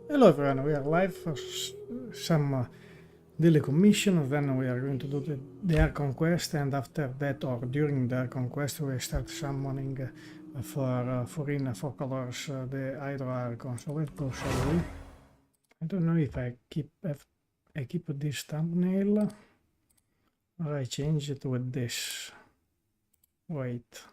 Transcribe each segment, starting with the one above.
Hello everyone, we are live for some daily commission, then we are going to do the Archon Quest, and after that or during the Archon Quest we start summoning for Furina, Focalors, the Hydro Archon. So let's go, shall we? I don't know if I keep this thumbnail or I change it with this. Wait.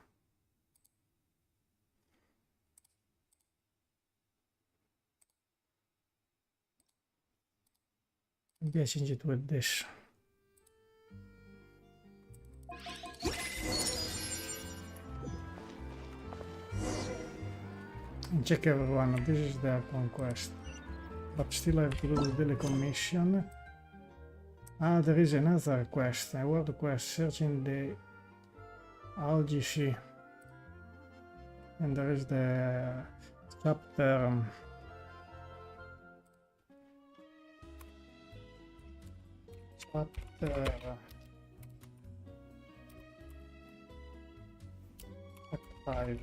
Maybe I change it with this. And check everyone, this is the Archon Quest. But still I have to do the daily commission. Ah, there is another quest, a world quest, searching the Algea. And there is the chapter. Act 5.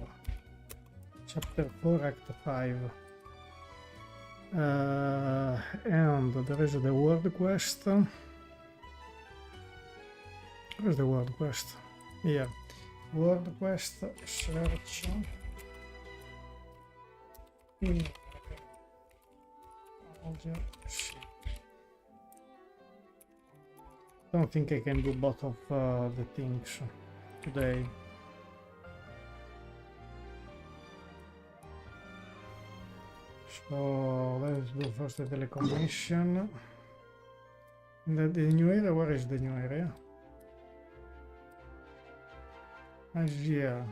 Chapter 4, Act 5. And there is the world quest. Where is the world quest? Here. World quest, search. Don't think I can do both of the things today. So let's do first the telecommission. The new area, where is the new area? Algea.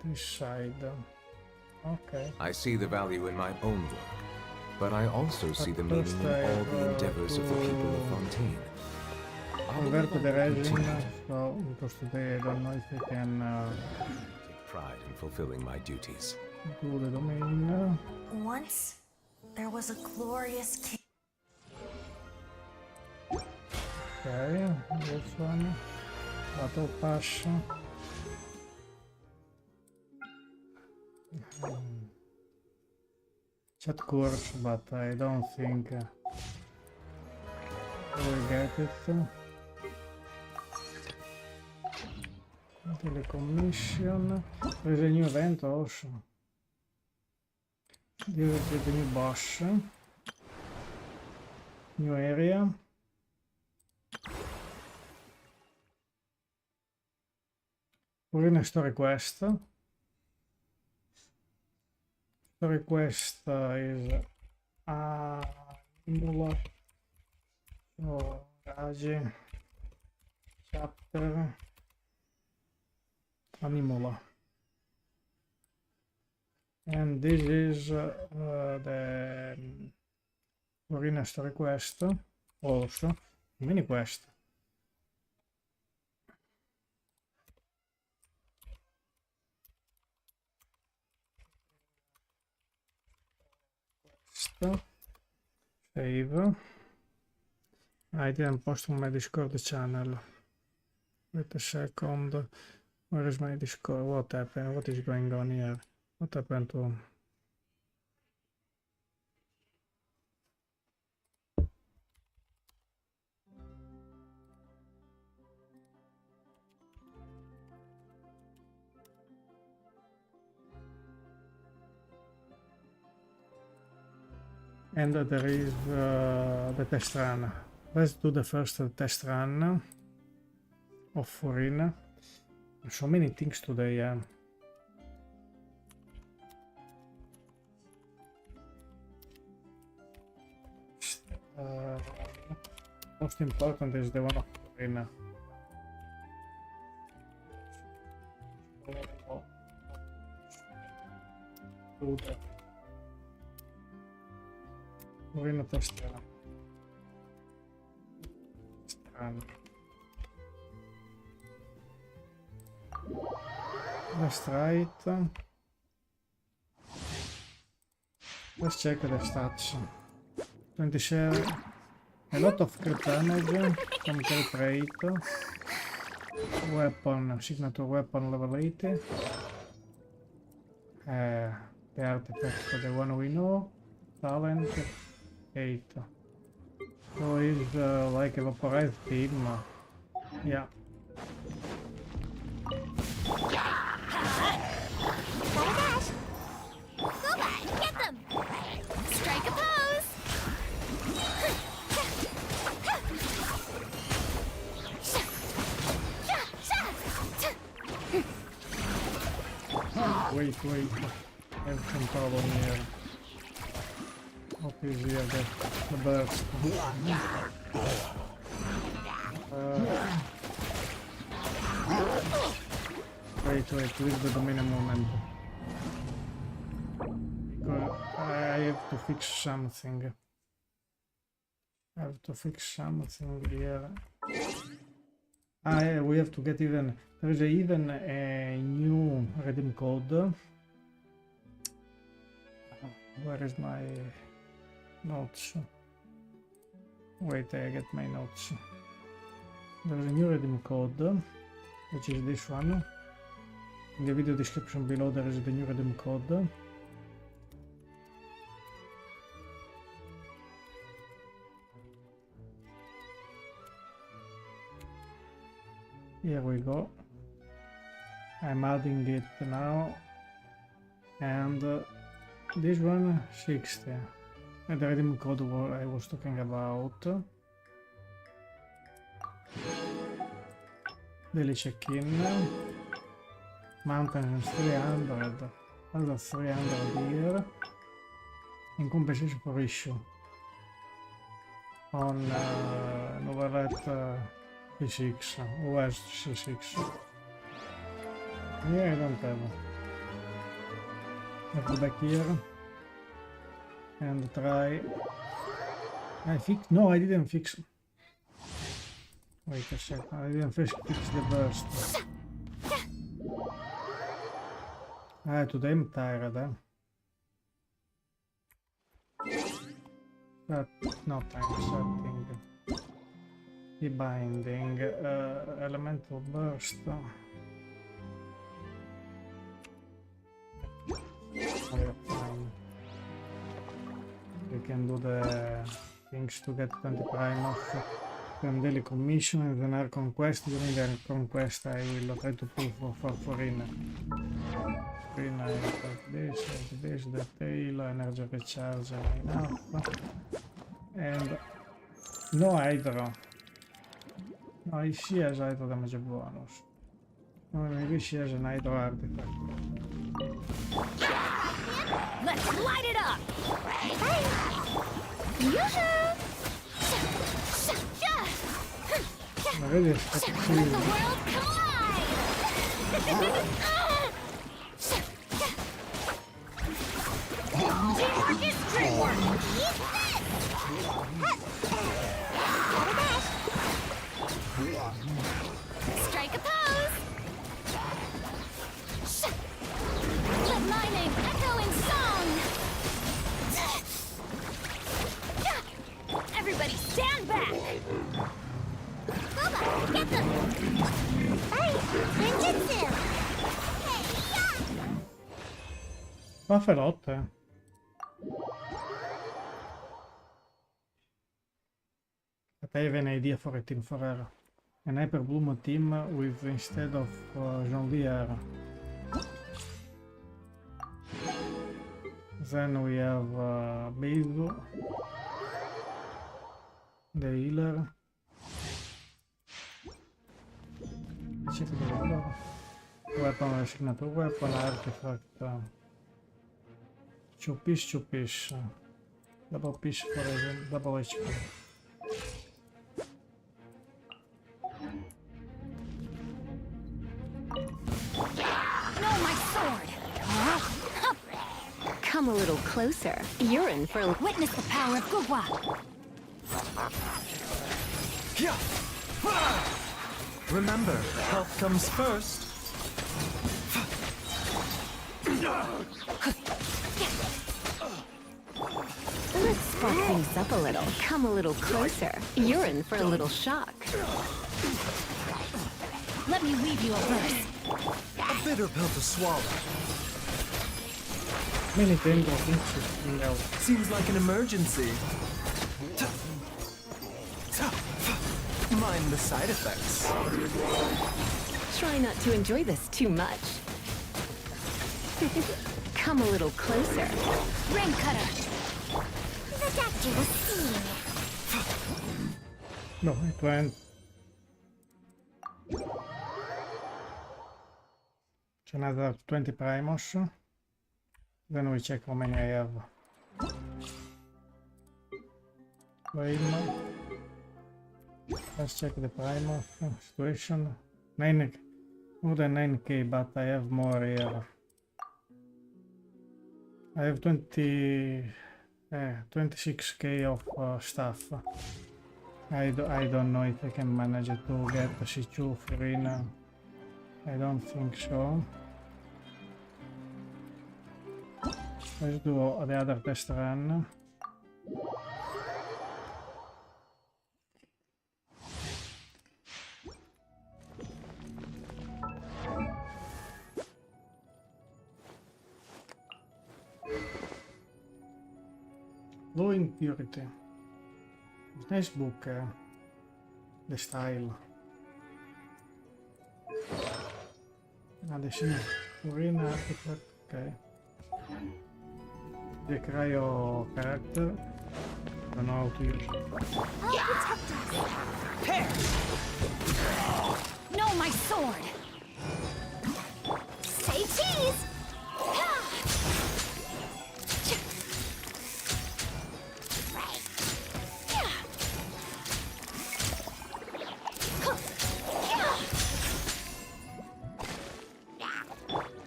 This side. Okay. I see the value in my own work, but I also see the meaning in all the endeavors of the people of Fontaine. Convert the regime, so because today I don't know if I can Take pride in fulfilling my duties. do the domain. Once, there was a glorious king. Okay, this one. Battle Pass. Chat course, but I don't think I will get it. Daily commission. There is a new event also. This is the new boss. New area. Furina story quest. Story quest is Animula, Choragi, chapter, Animula. And this is the Furina story quest, also mini quest. Save. I didn't post on my Discord channel. Wait a second. Where is my Discord? What happened? What is going on here? What happened to... And there is the test run. Let's do the first test run of Furina. So many things today. Most important is the one of Furina. Do that. Furina test run. Let's try it. Let's check the stats. 27. A lot of crit damage from crit rate. Weapon, signature weapon level 80. The artifact, the one we know. talent 8. So he's like a vaporized team. Yeah. Dash! Go back! Get them! Strike a pose! Wait. I have some problem here. What is here? The burst. Wait, leave the dominant moment. Because I have to fix something. I have to fix something here. We have to get even. There is even a new redeem code. Where is my notes? Wait, I get my notes. There is a new redeem code, which is this one. In the video description below there is the new redeem code. Here we go. I'm adding it now. And this one 60. And the redeem code I was talking about. Daily check-in. Mountains 300. Other 300 here. In compensation for issue. On Neuvillette C6. Who has C6? Yeah, I don't have. Let's go back here. And try. I fix. No, I didn't fix. Wait a second. I didn't fix the burst. Today I'm tired, But no time setting. The binding. Elemental burst. Fine. We can do the things to get 20 prime off from daily commission and then Archon Quest. During the Archon Quest I will try to pull for Furina. Furina is like this, the tail, energy recharge enough. And no Hydro. No, she has Hydro damage bonus. No, maybe she has an Hydro artifact. Let's light it up! Already Let the world collide! Teamwork is dreamwork! Eat this! Strike a pose! Let my name echo in song! Everybody stand back! Go back! Get them! Hey! Ninjutsu! Ma fa lot, But I have an idea for a team for her. An Hyper Bloom team with instead of Jean-Lier. Then we have Beidou, the healer. Check the healer. Weapon signature weapon, artifact. Two piece. Double piece for example, double HP. No, my sword! Come a little closer. You're in for Witness the power of Gugwa! Remember, health comes first. Let's spark things up a little. Come a little closer. You're in for a little shock. Let me weave you a verse. A bitter pill to swallow. Many things I think she's out. Seems like an emergency. Mind the side effects. Try not to enjoy this too much. Come a little closer. Ring cutter. The doctor was seeing. No, it went. It's another 20 primos. Then we check how many I have. Frame. Let's check the primos situation. 9, more than 9k, but I have more here. I have 26k of stuff. I don't know if I can manage to get the C2 Furina. I don't think so. Let's do the other test run. Low impurity. Nice book, the style. Adesso Furina artifact, ok. The cryo character. Don't know how to use it. No, my sword. Say cheese!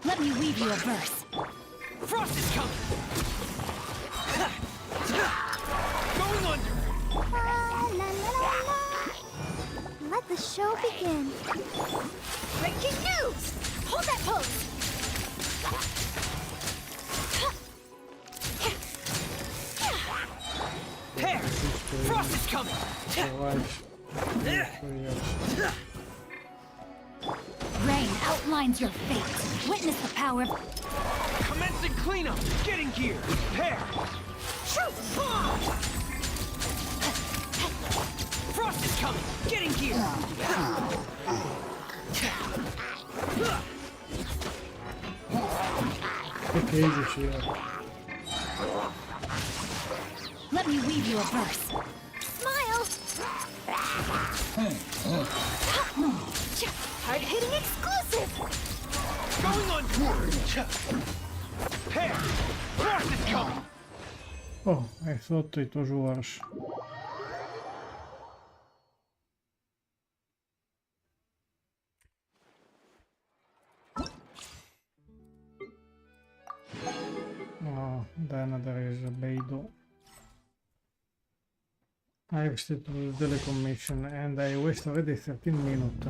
Let me weave you a verse. Frost is coming! Going under! La, la, la, la. Let the show begin. Breaking news! Hold that pose! Hair! Frost is coming! Rain outlines your fate. Witness the power of... Commencing cleanup! Getting gear! Hair! Shoot! Frost is coming! Getting gear! Let me weave you a verse. Smile! Hard-hitting exclusive! Going on! Hair! Frost is coming! Oh, I thought it was worse. Oh, then there is a Beidou. I have still to do the commission and I wasted already 13 minutes.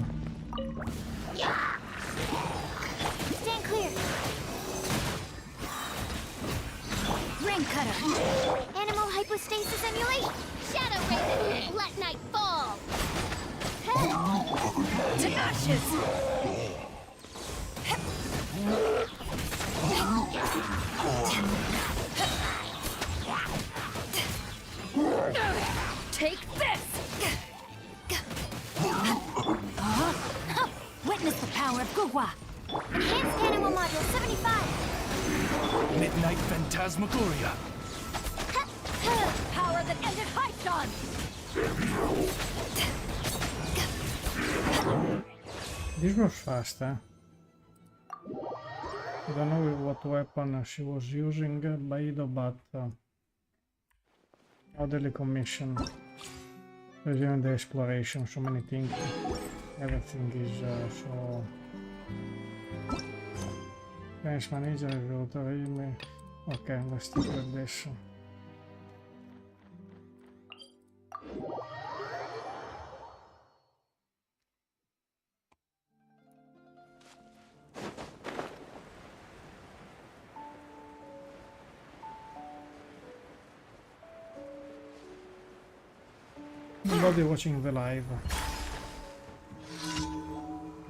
Stand clear. Ring cutter! Animal hypostasis emulation. Shadow Raven! Let night fall! To ashes! Take this! Witness the power of Gugwa! Enhanced animal module 75. Midnight Phantasmagoria! Power that ended Hydron! This was fast, eh? I don't know what weapon she was using, Beidou, but orderly commission. Resume the exploration, so many things. Everything is so... French manager, okay, let's stick with this. Nobody watching the live.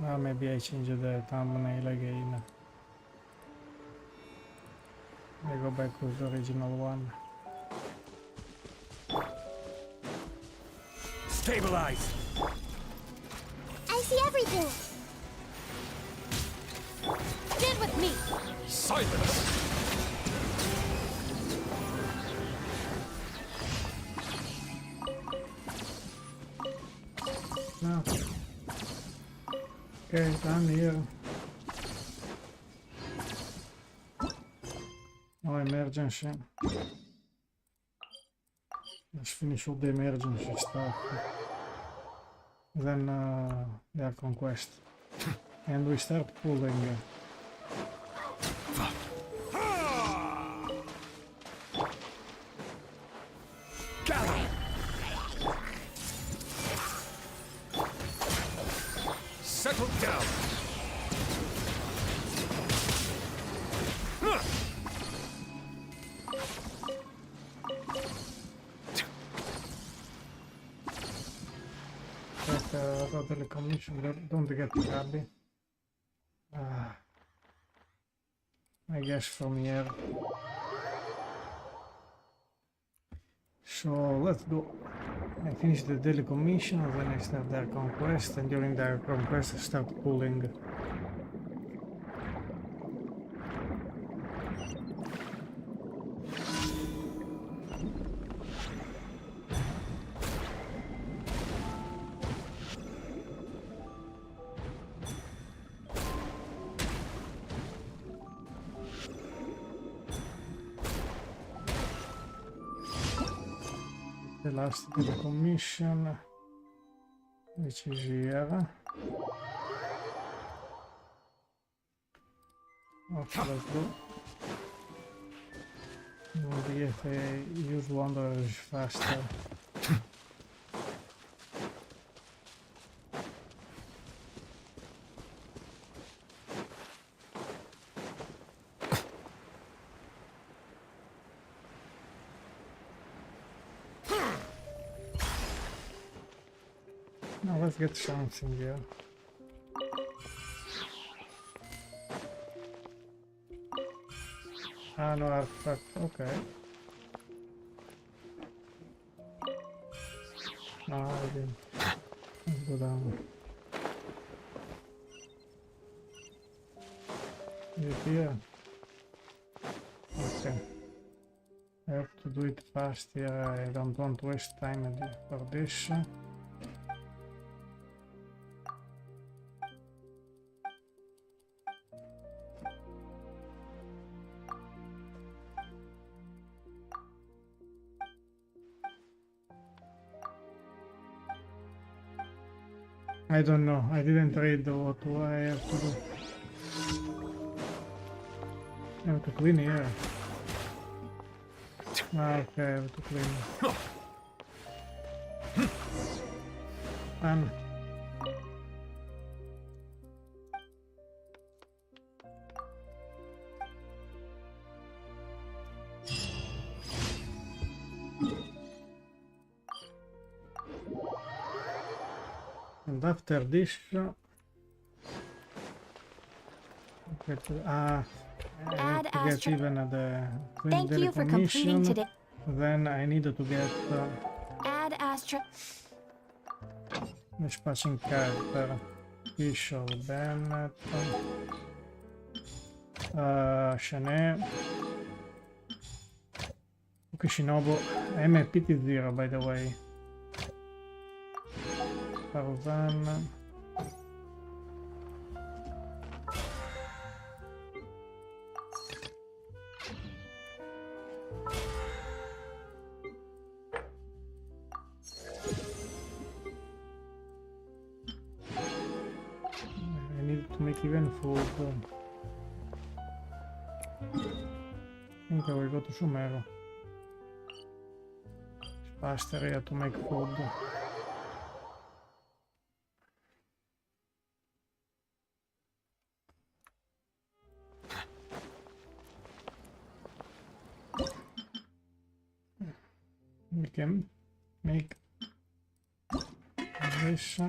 Well, maybe I change the thumbnail again. I go back with the original one. Stabilize! I see everything. Stand with me! Silence! No. Okay, done here. No emergency. Let's finish all the emergency stuff. Then the Archon Quest. And we start pulling. Gather! Settle down! Totally commission, don't get happy. I guess from here. So let's go. I finish the daily commission, and then I start the Archon Quest, and during the Archon Quest I start pulling. The last daily commission, which is here. Okay, let's go. Maybe if I use Wanderers faster. Now let's get something here. Ah, no artifact, okay. No, I didn't. Let's go down. Is it here? Okay. I have to do it fast here, I don't want to waste time for this. I don't know, I didn't read what I have to do. I have to clean here. Okay, I have to clean. Done. And after this, I need to get even the Thank you for completing today. Then I needed to get Add Astra. dispatching character, Official Bennett, Shanae, Shinobu. I'm a PT0 by the way. Tarzan. I need to make even food. I think I will go to Sumero. It's faster here to make food. We can make this.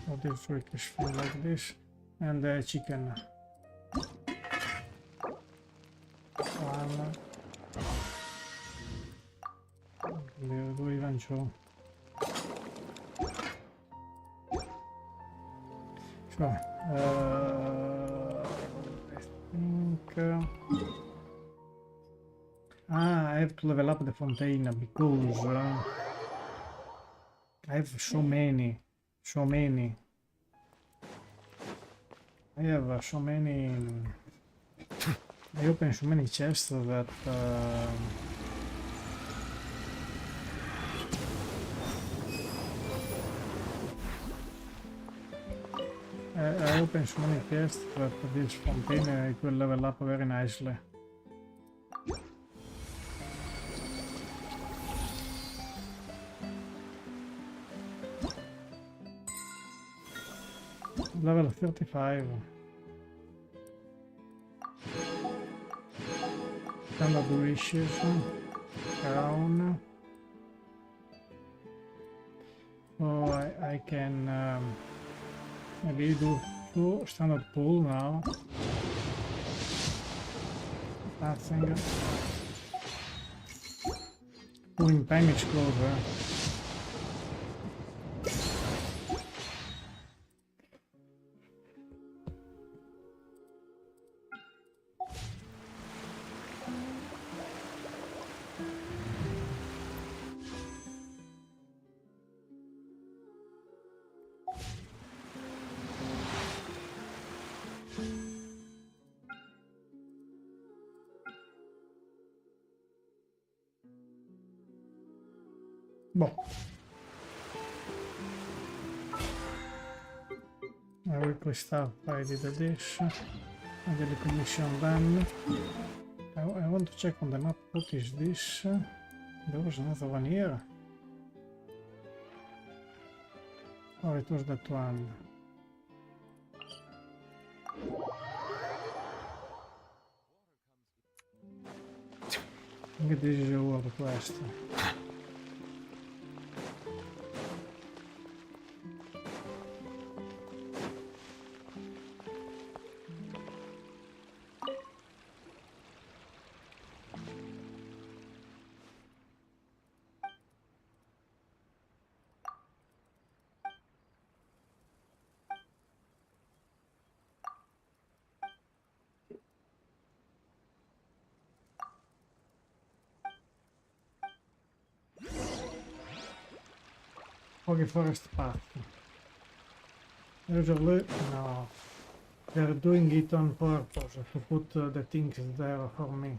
Or this we can feel like this, and the chicken. giù. So, I think I have to level up the Fontaine because I have so many. I have so many. I open so many chests that I open so many chests that this Fontaine it will level up very nicely. Level 35. Standard wishes. Crown. So I can maybe do 2 standard pull now. Nothing. Pulling time is closer. Boh. I weekly stuff, I did this. I did the commission done. I want to check on the map, what is this? There was another one here. Oh, it was that one. I think this is a world quest. Foggy Forest Path. Usually, no. They're doing it on purpose to put the things there for me.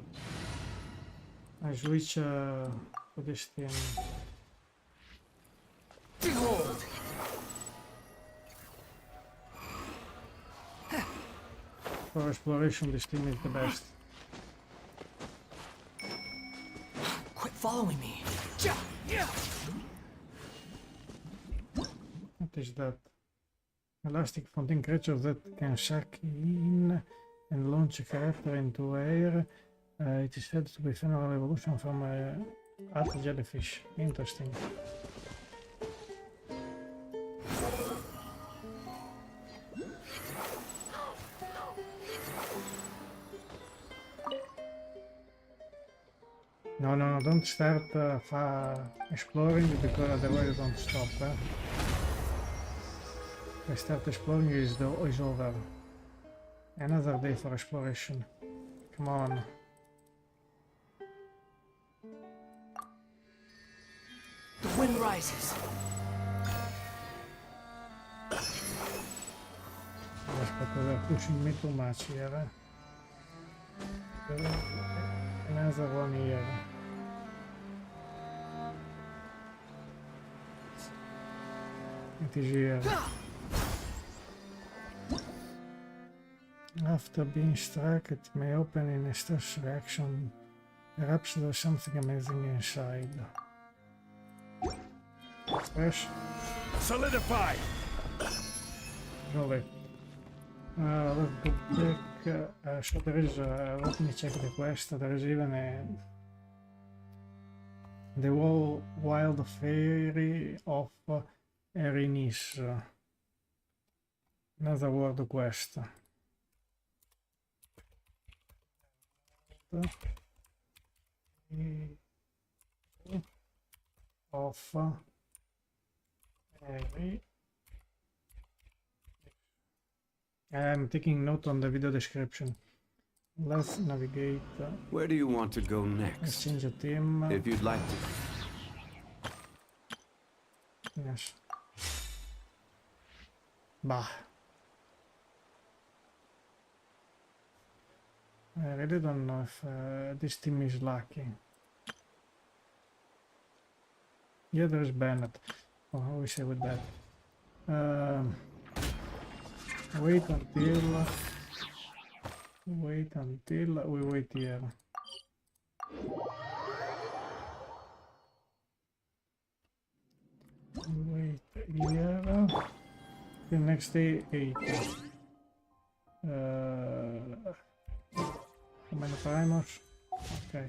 I switch to this thing. Behold! For exploration, this thing is the best. Quit following me. Yeah. What is that? Elastic Fontaine creature that can suck in and launch a character into air. It is said to be final evolution from a art jellyfish. Interesting. No, don't start exploring because otherwise you don't stop. If I start exploring is over. Another day for exploration. Come on. The wind rises. Yes, but they're pushing me too much here. Another one here. It is here. After being struck, it may open in a stress reaction. Perhaps there's something amazing inside. Stress. Solidify! Really. Let's go back. So there is, let me check the quest. There is even the wild fairy of Erinnyes. Another world quest. of every. I'm taking note on the video description. Let's navigate. Where do you want to go Let's next? change the theme. If you'd like to. Yes. Bah. I really don't know if this team is lucky. Yeah, there's Bennett. Oh, I wish I would bet. Wait until we wait here. Wait here. The next day 8. How many timers? Okay.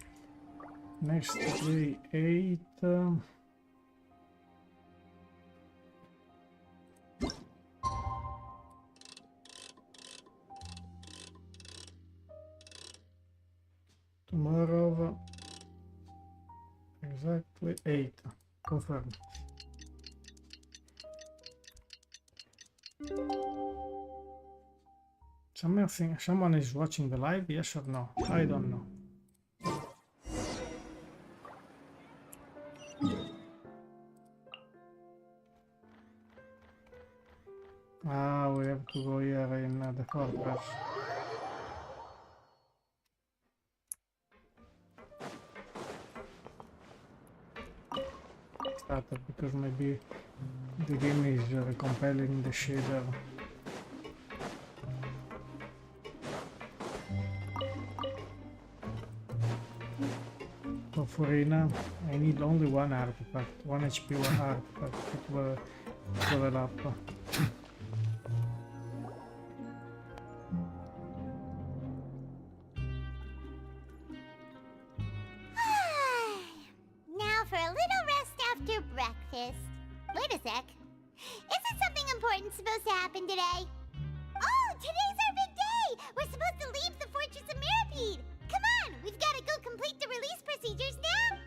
Next day 8. Tomorrow exactly 8. Confirm. Someone is watching the live, yes or no? I don't know. Ah, we have to go here in the fortress. Started because maybe the game is compelling the shader. For Furina, I need only one artifact, 1 HP, 1 artifact to level up. Now for a little rest after breakfast. Wait a sec. Isn't something important supposed to happen today? Oh, today's our big day! We're supposed to leave the Fortress of Mirapede! Come on, we've got to go complete the release procedures now!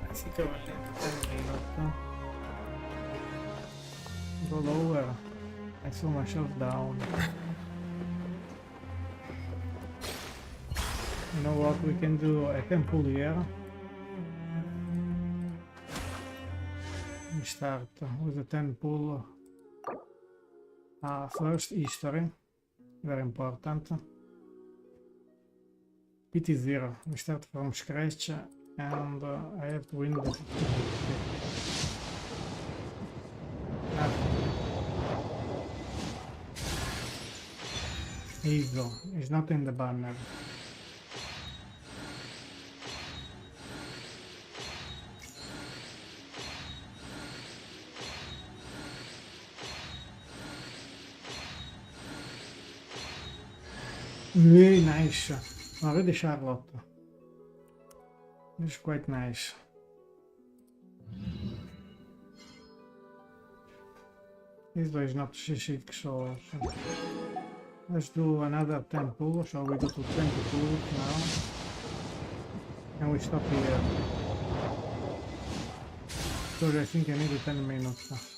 I think I will take 10 minutes. Go lower. I threw myself down. You know what we can do? I can pull here. We start with the 10 pull. First history, very important. PT0, we start from scratch and I have to win the 50-50. Hydro is not in the banner. Very nice. Already Charlotte. This is quite nice. This one is not C6, so let's do another 10 pulls. So we go to 20 pulls now. And we stop here. Because I think I need 10 minutes.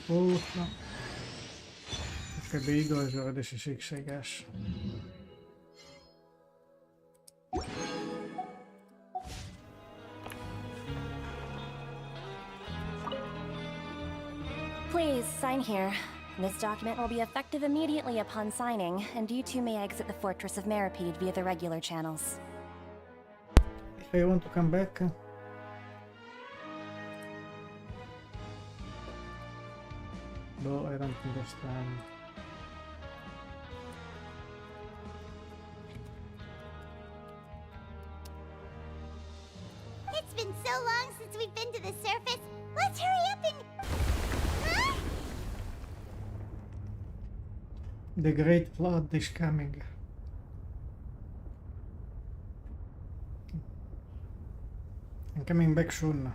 Pulls. Okay, the Hydro is already C6, I guess. Please, sign here. This document will be effective immediately upon signing, and you two may exit the Fortress of Mirapede via the regular channels. If I want to come back... No, I don't understand. It's been so long since we've been to the surface. Let's hurry up and... Huh? The Great Flood is coming. I'm coming back soon.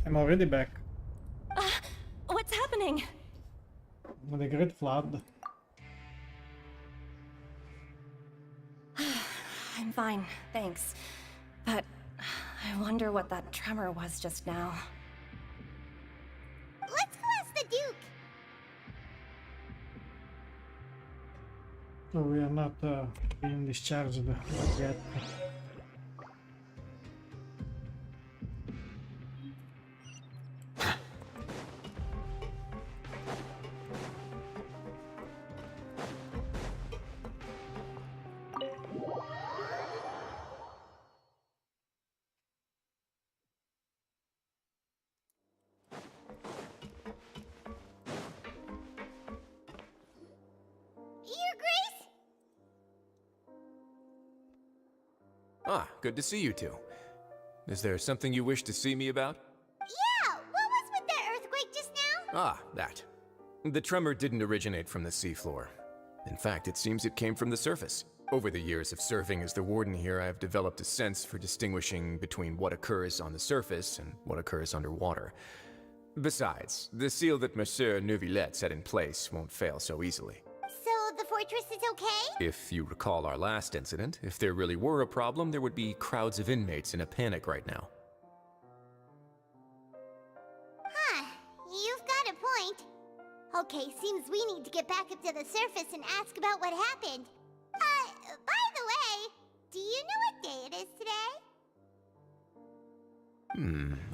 I'm already back. What's happening? The Great Flood. I'm fine, thanks. But I wonder what that tremor was just now. Let's go ask the Duke. So we are not being discharged yet. Your Grace? Ah, good to see you two. Is there something you wish to see me about? Yeah, what was with that earthquake just now? Ah, that. The tremor didn't originate from the seafloor. In fact, it seems it came from the surface. Over the years of serving as the warden here, I have developed a sense for distinguishing between what occurs on the surface and what occurs underwater. Besides, the seal that Monsieur Neuvillette set in place won't fail so easily. So the fortress is okay? If you recall our last incident, if there really were a problem, there would be crowds of inmates in a panic right now. Huh, you've got a point. Okay, seems we need to get back up to the surface and ask about what happened. By the way, do you know what day it is today?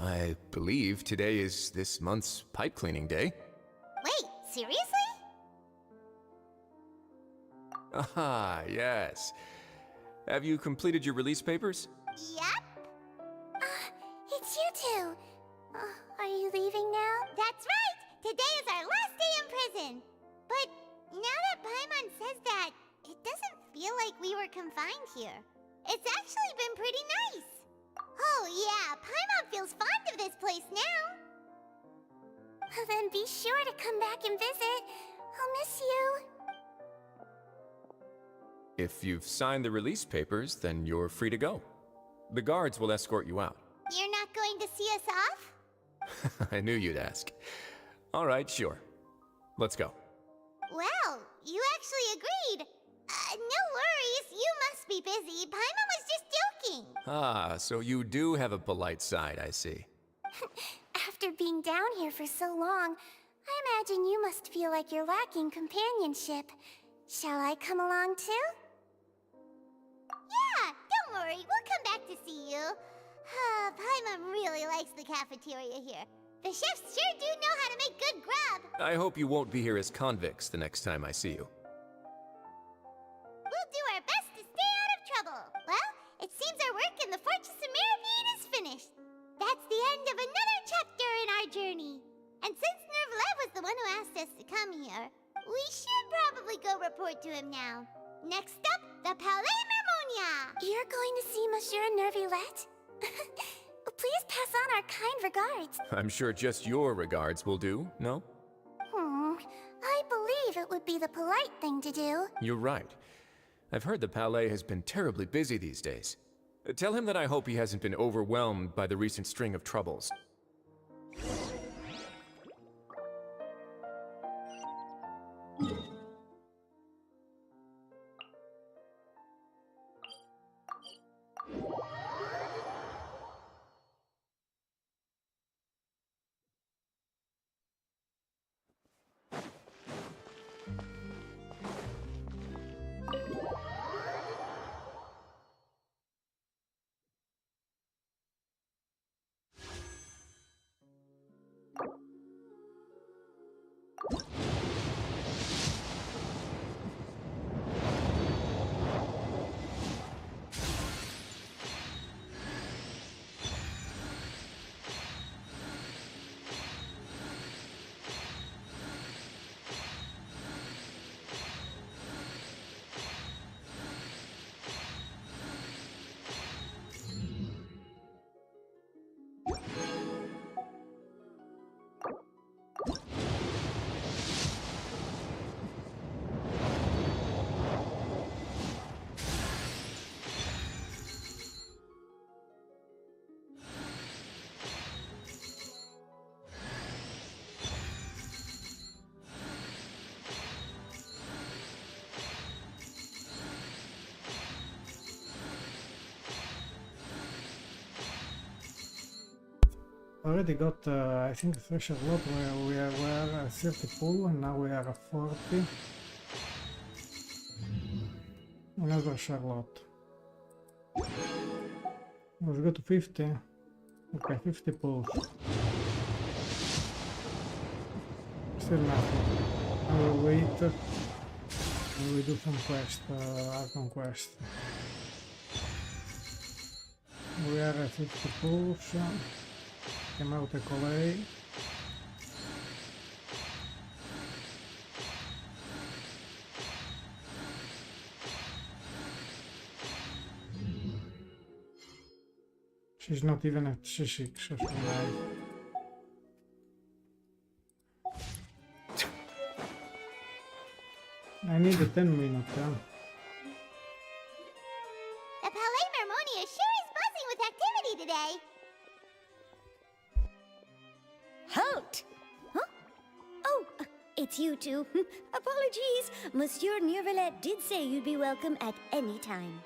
I believe today is this month's pipe cleaning day. Wait, seriously? Ah, yes. Have you completed your release papers? Yep. It's you two. Are you leaving now? That's right! Today is our last day in prison! But now that Paimon says that, it doesn't feel like we were confined here. It's actually been pretty nice! Oh yeah, Paimon feels fond of this place now! Then be sure to come back and visit. I'll miss you. If you've signed the release papers, then you're free to go. The guards will escort you out. You're not going to see us off? I knew you'd ask. All right, sure. Let's go. Well, you actually agreed. No worries, you must be busy. Paimon was just joking. Ah, so you do have a polite side, I see. After being down here for so long, I imagine you must feel like you're lacking companionship. Shall I come along too? Yeah, don't worry, we'll come back to see you. Paimon really likes the cafeteria here. The chefs sure do know how to make good grub. I hope you won't be here as convicts the next time I see you. We'll do our best to stay out of trouble. Well, it seems our work in the Fortress of Meripede is finished. That's the end of another chapter in our journey. And since Neuvillette was the one who asked us to come here, we should probably go report to him now. Next up, the Palais Mermonia. You're going to see Monsieur Neuvillette? Please pass on our kind regards. I'm sure just your regards will do, no? I believe it would be the polite thing to do. You're right. I've heard the Palais has been terribly busy these days. Tell him that I hope he hasn't been overwhelmed by the recent string of troubles. Already got, I think, 3 Charlotte where we were at 30 pull and now we are at 40. Another Charlotte. Let's go to 50. Okay, 50 pulls. Still nothing. I will wait. And we do some quest, Archon Quest. We are at 50 pulls. Came out a Collet. She's not even at C6 or something. I need a 10 minute, huh? The Palais Mermonia sure is buzzing with activity today. Halt! Huh? Oh, it's you two. Apologies. Monsieur Neuvillette did say you'd be welcome at any time.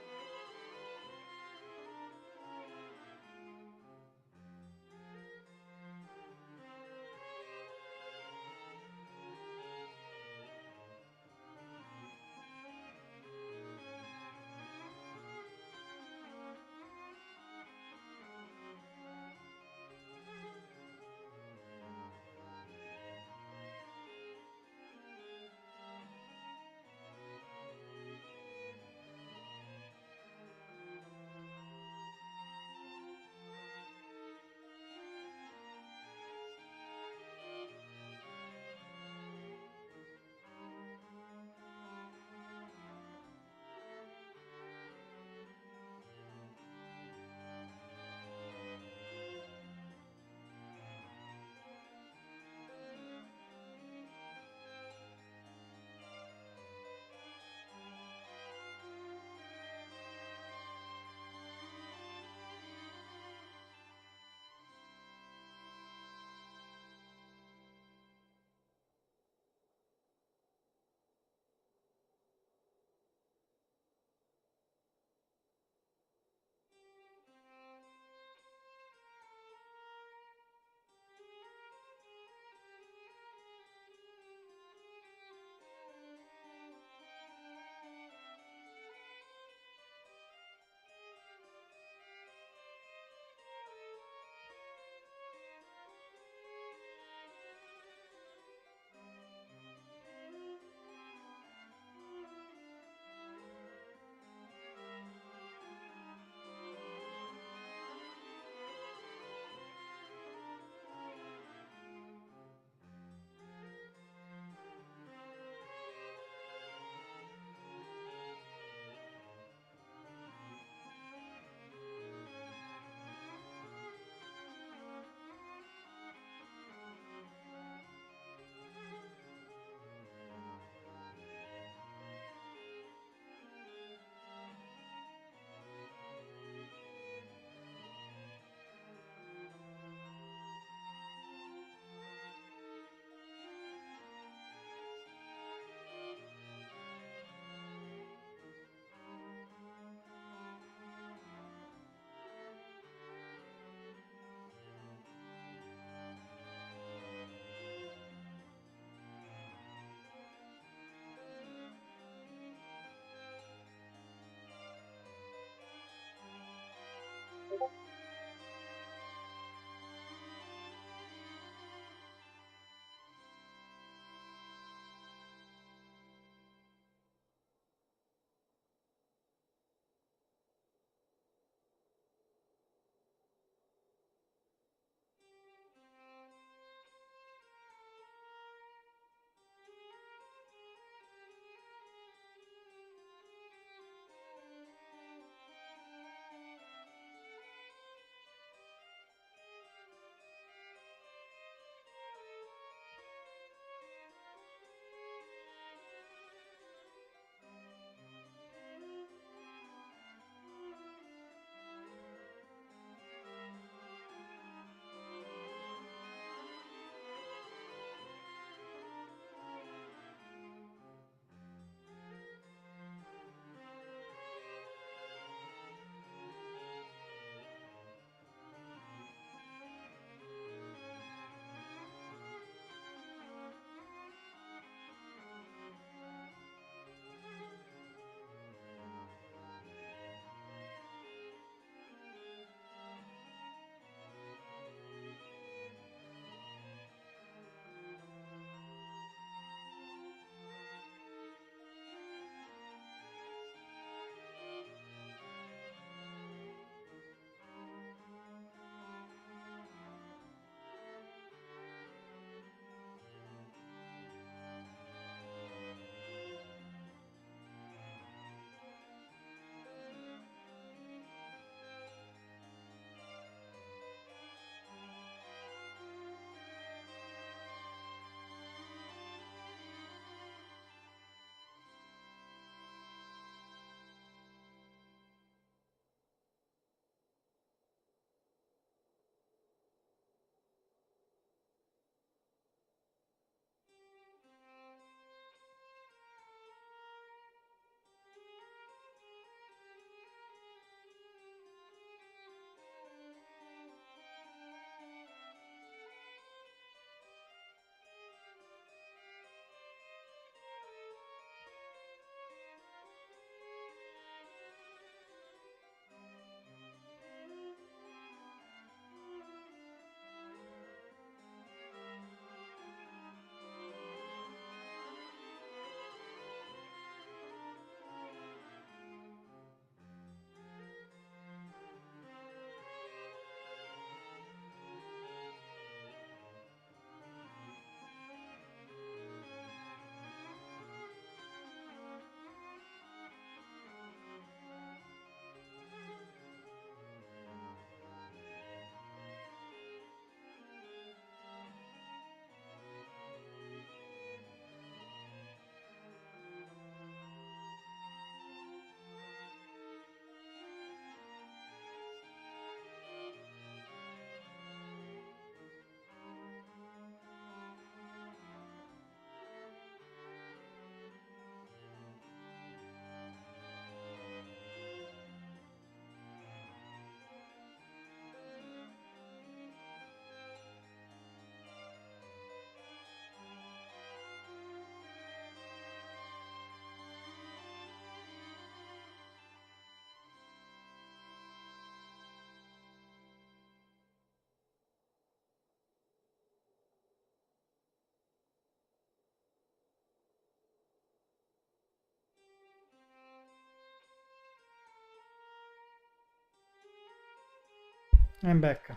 I'm back.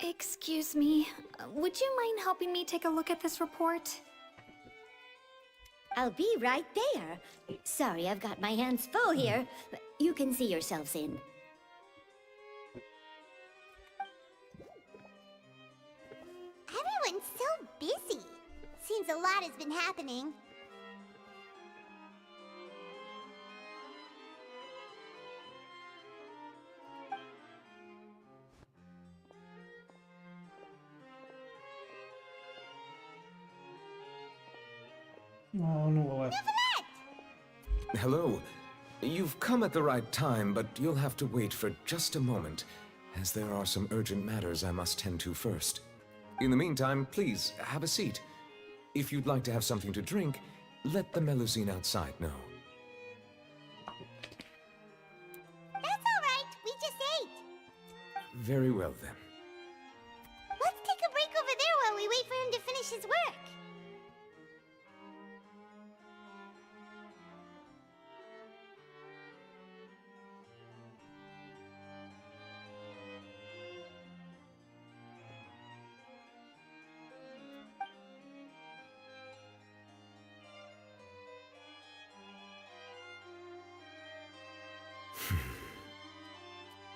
Excuse me, would you mind helping me take a look at this report? I'll be right there. Sorry, I've got my hands full here. You can see yourselves in. Everyone's so busy. Seems a lot has been happening. Oh, Neuvillette. Hello. You've come at the right time, but you'll have to wait for just a moment, as there are some urgent matters I must tend to first. In the meantime, please, have a seat. If you'd like to have something to drink, let the Melusine outside know. That's all right. We just ate. Very well, then. Let's take a break over there while we wait for him to finish his work.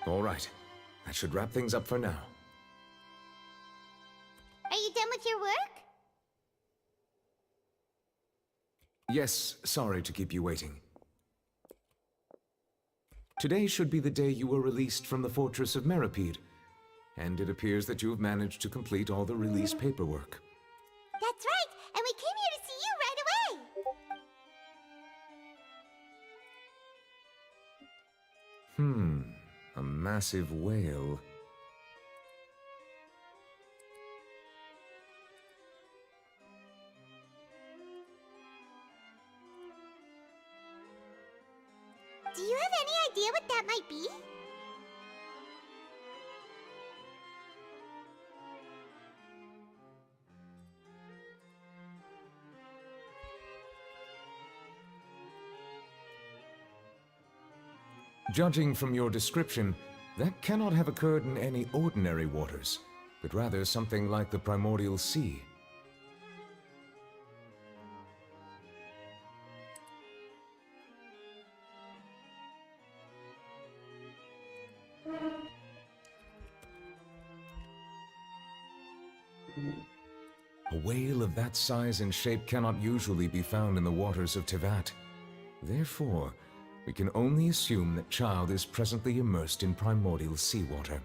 All right. That should wrap things up for now. Are you done with your work? Yes, sorry to keep you waiting. Today should be the day you were released from the Fortress of Meripede, and it appears that you have managed to complete all the release paperwork. That's right, and we came here to see you right away. A massive whale. Do you have any idea what that might be? Judging from your description, that cannot have occurred in any ordinary waters, but rather something like the primordial sea. A whale of that size and shape cannot usually be found in the waters of Teyvat. Therefore, we can only assume that Child is presently immersed in primordial seawater.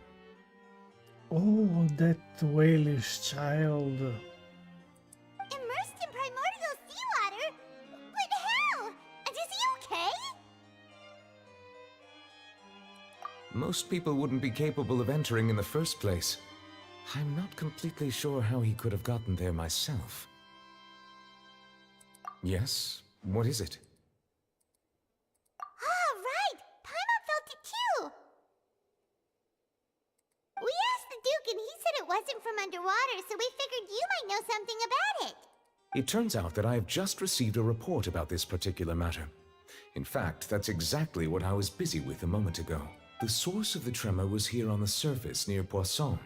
Oh, that whale is Child. Immersed in primordial seawater? But how? And is he okay? Most people wouldn't be capable of entering in the first place. I'm not completely sure how he could have gotten there myself. Yes? What is it? Ah, right! Paimon felt it too! We asked the Duke and he said it wasn't from underwater, so we figured you might know something about it. It turns out that I have just received a report about this particular matter. In fact, that's exactly what I was busy with a moment ago. The source of the tremor was here on the surface near Poisson.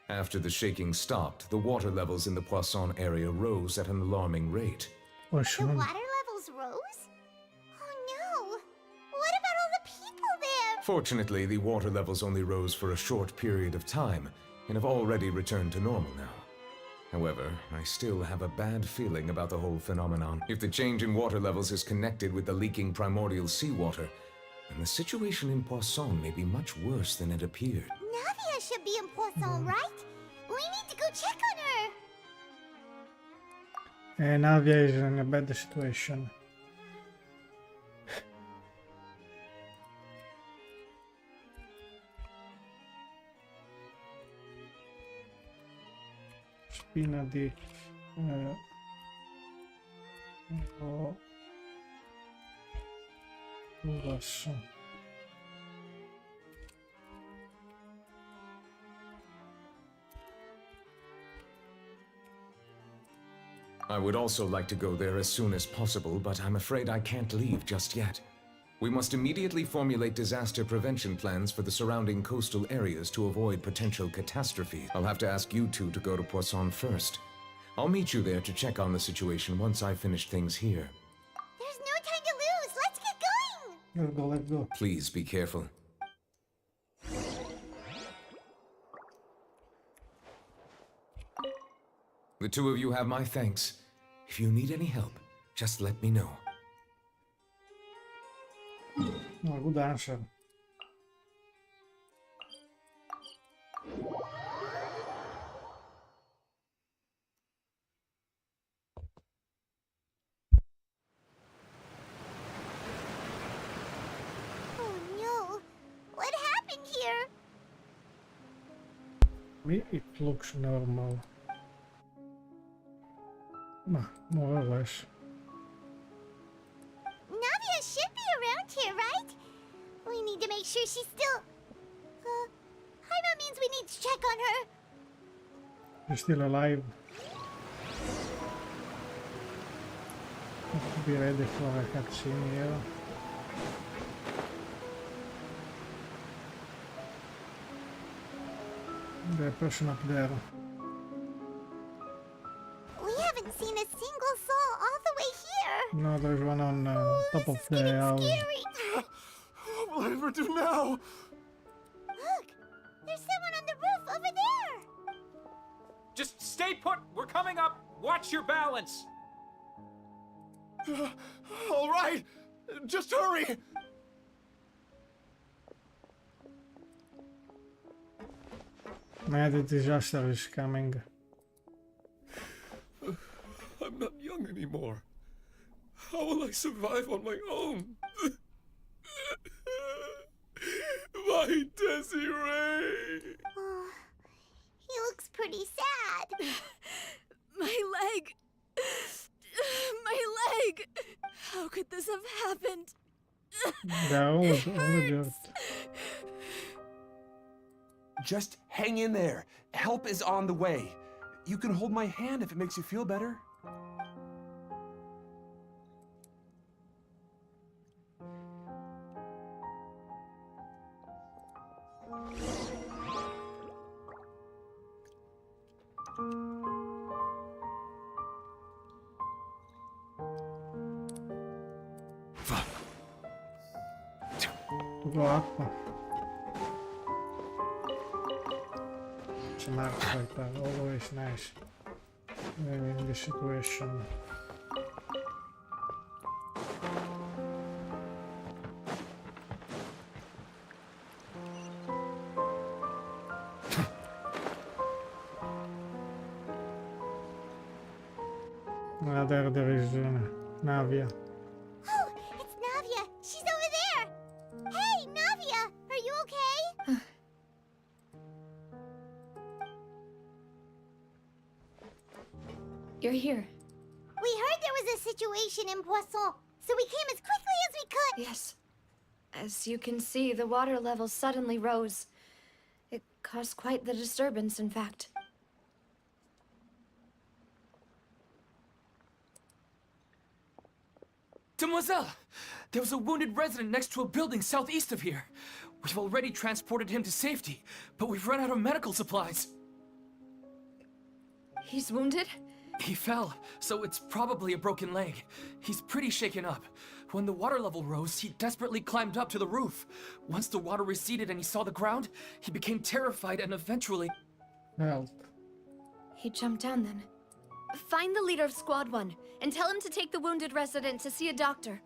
After the shaking stopped, the water levels in the Poisson area rose at an alarming rate. The water levels rose? Oh no! What about all the people there? Fortunately, the water levels only rose for a short period of time, and have already returned to normal now. However, I still have a bad feeling about the whole phenomenon. If the change in water levels is connected with the leaking primordial seawater, then the situation in Poisson may be much worse than it appeared. Navia should be in Poisson, right? We need to go check on her! Navia is in a bad situation. Spina di... Uvas. I would also like to go there as soon as possible, but I'm afraid I can't leave just yet. We must immediately formulate disaster prevention plans for the surrounding coastal areas to avoid potential catastrophe. I'll have to ask you two to go to Poisson first. I'll meet you there to check on the situation once I finish things here. There's no time to lose. Let's get going. Let's go. Please be careful. The two of you have my thanks. If you need any help, just let me know. No, good answer. Oh no. What happened here? Me, it looks normal. More or less. Navia should be around here, right? We need to make sure she's still... Hydro means we need to check on her. She's still alive. Have to be ready for a cutscene here. The person up there. We haven't seen a single soul all the way here. No, there's one on top of This is the getting house. scary. What will I ever do now? Look, there's someone on the roof over there. Just stay put. We're coming up. Watch your balance. All right. Just hurry. Man, the disaster is coming. I'm not young anymore. How will I survive on my own? My Desiree! Oh, he looks pretty sad. My leg! My leg! How could this have happened? They're all dirt. Just hang in there. Help is on the way. You can hold my hand if it makes you feel better. To go up. It's a mark like that, always nice. In this situation. There is Navia. Oh, it's Navia. She's over there. Hey, Navia, are you okay? You're here. We heard there was a situation in Poisson, so we came as quickly as we could. Yes. As you can see, the water level suddenly rose. It caused quite the disturbance, in fact. Demoiselle! There was a wounded resident next to a building southeast of here. We've already transported him to safety, but we've run out of medical supplies. He's wounded? He fell, so it's probably a broken leg. He's pretty shaken up. When the water level rose, he desperately climbed up to the roof. Once the water receded and he saw the ground, he became terrified and eventually... Help. He jumped down then. Find the leader of Squad 1 and tell him to take the wounded resident to see a doctor.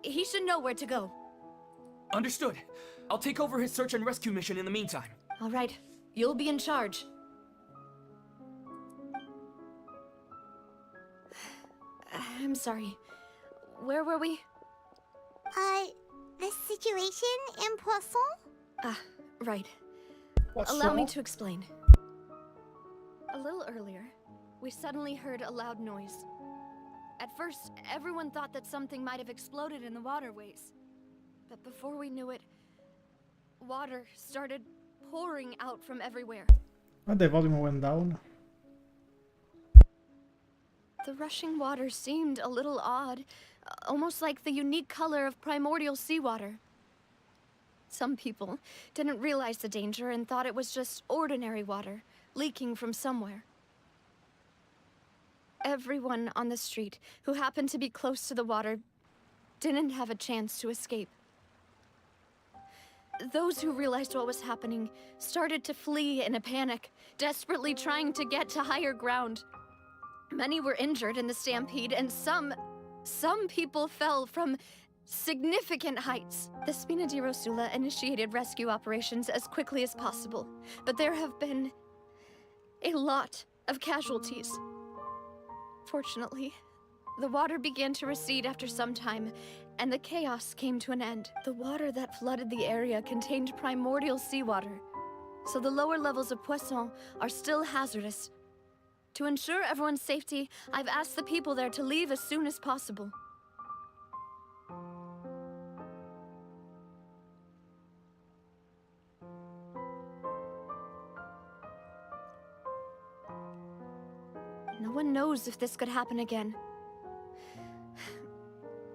He should know where to go. Understood. I'll take over his search and rescue mission in the meantime. All right. You'll be in charge. I'm sorry. Where were we? The situation in Poisson? Ah, right. What's Allow me wrong? to explain. A little earlier, we suddenly heard a loud noise. At first, everyone thought that something might have exploded in the waterways. But before we knew it, water started pouring out from everywhere. Oh, the volume went down. The rushing water seemed a little odd, almost like the unique color of primordial seawater. Some people didn't realize the danger and thought it was just ordinary water, leaking from somewhere. Everyone on the street who happened to be close to the water didn't have a chance to escape. Those who realized what was happening started to flee in a panic, desperately trying to get to higher ground. Many were injured in the stampede, and some people fell from significant heights. The Spina di Rosula initiated rescue operations as quickly as possible, but there have been a lot of casualties. Fortunately, the water began to recede after some time, and the chaos came to an end. The water that flooded the area contained primordial seawater, so the lower levels of Poisson are still hazardous. To ensure everyone's safety, I've asked the people there to leave as soon as possible. No one knows if this could happen again.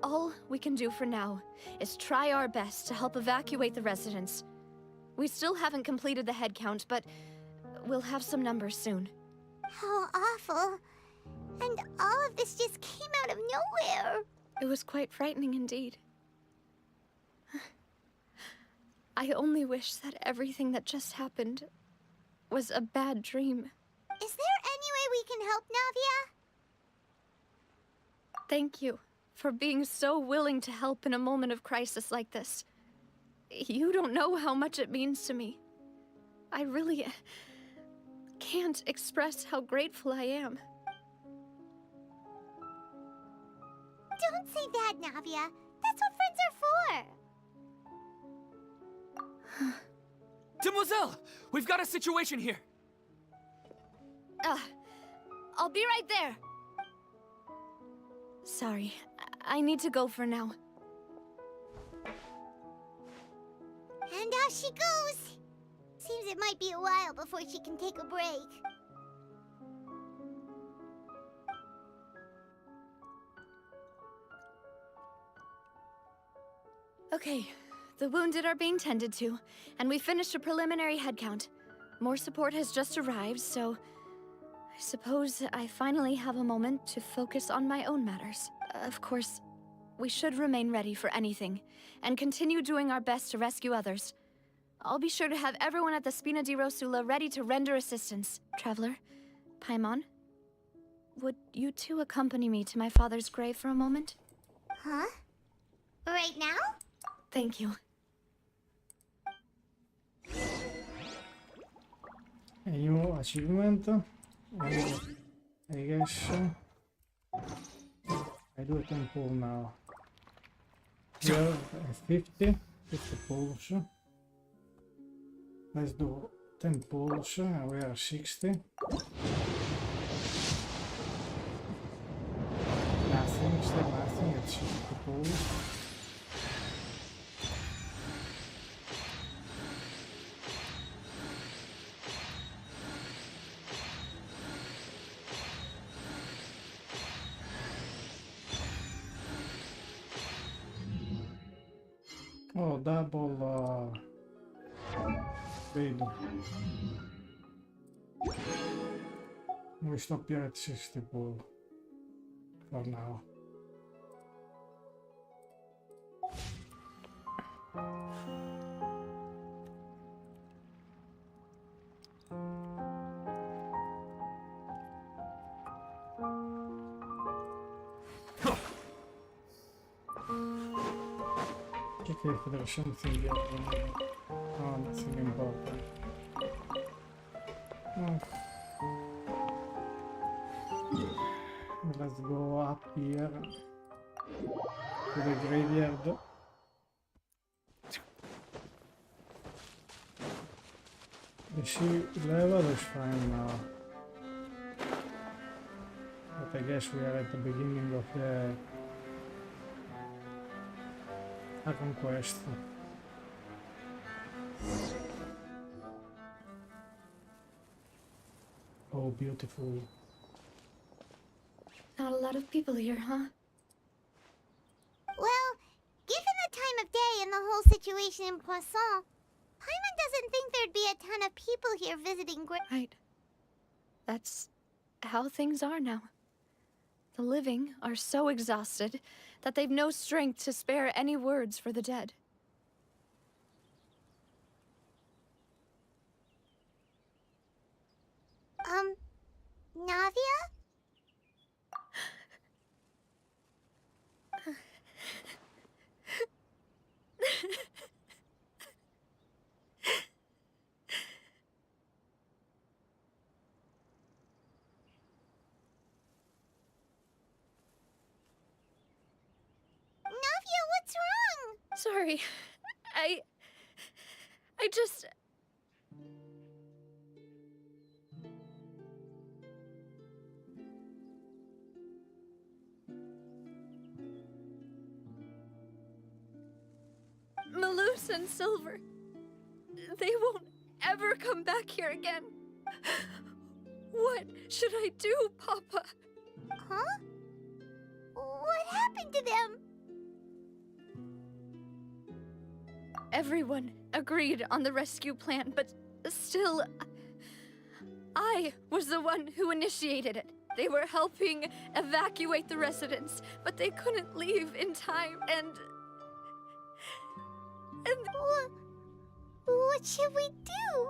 All we can do for now is try our best to help evacuate the residents. We still haven't completed the head count, but we'll have some numbers soon. How awful. And all of this just came out of nowhere. It was quite frightening indeed. I only wish that everything that just happened was a bad dream. Is there any way we can help, Navia? Thank you for being so willing to help in a moment of crisis like this. You don't know how much it means to me. I really can't express how grateful I am. Don't say that, Navia. That's what friends are for. Demoiselle! We've got a situation here! I'll be right there. Sorry, I need to go for now. And out she goes. Seems it might be a while before she can take a break. Okay, the wounded are being tended to, and we finished a preliminary head count. More support has just arrived, so I suppose I finally have a moment to focus on my own matters. Of course, we should remain ready for anything, and continue doing our best to rescue others. I'll be sure to have everyone at the Spina di Rosula ready to render assistance. Traveler, Paimon, would you two accompany me to my father's grave for a moment? Huh? Right now? Thank you. A new achievement. I guess I do a temple now. We are 50 pulls. Let's do 10 pulls, we are 60. Nothing, still nothing, it's 60 pulls. Oh, double speed. We stop here at 60 pull for now. Okay, if there's something else. Oh, nothing important. Oh. Let's go up here to the graveyard. The sea level is fine now. But I guess we are at the beginning of the Archon Quest. Oh, beautiful. Not a lot of people here, huh? in Poisson. Paimon doesn't think there'd be a ton of people here visiting Right. That's how things are now. The living are so exhausted that they've no strength to spare any words for the dead. Navia? Navia, what's wrong? Sorry. I just... Malus and Silver. They won't ever come back here again. What should I do, Papa? Huh? What happened to them? Everyone agreed on the rescue plan, but still, I was the one who initiated it. They were helping evacuate the residents, but they couldn't leave in time, and what should we do?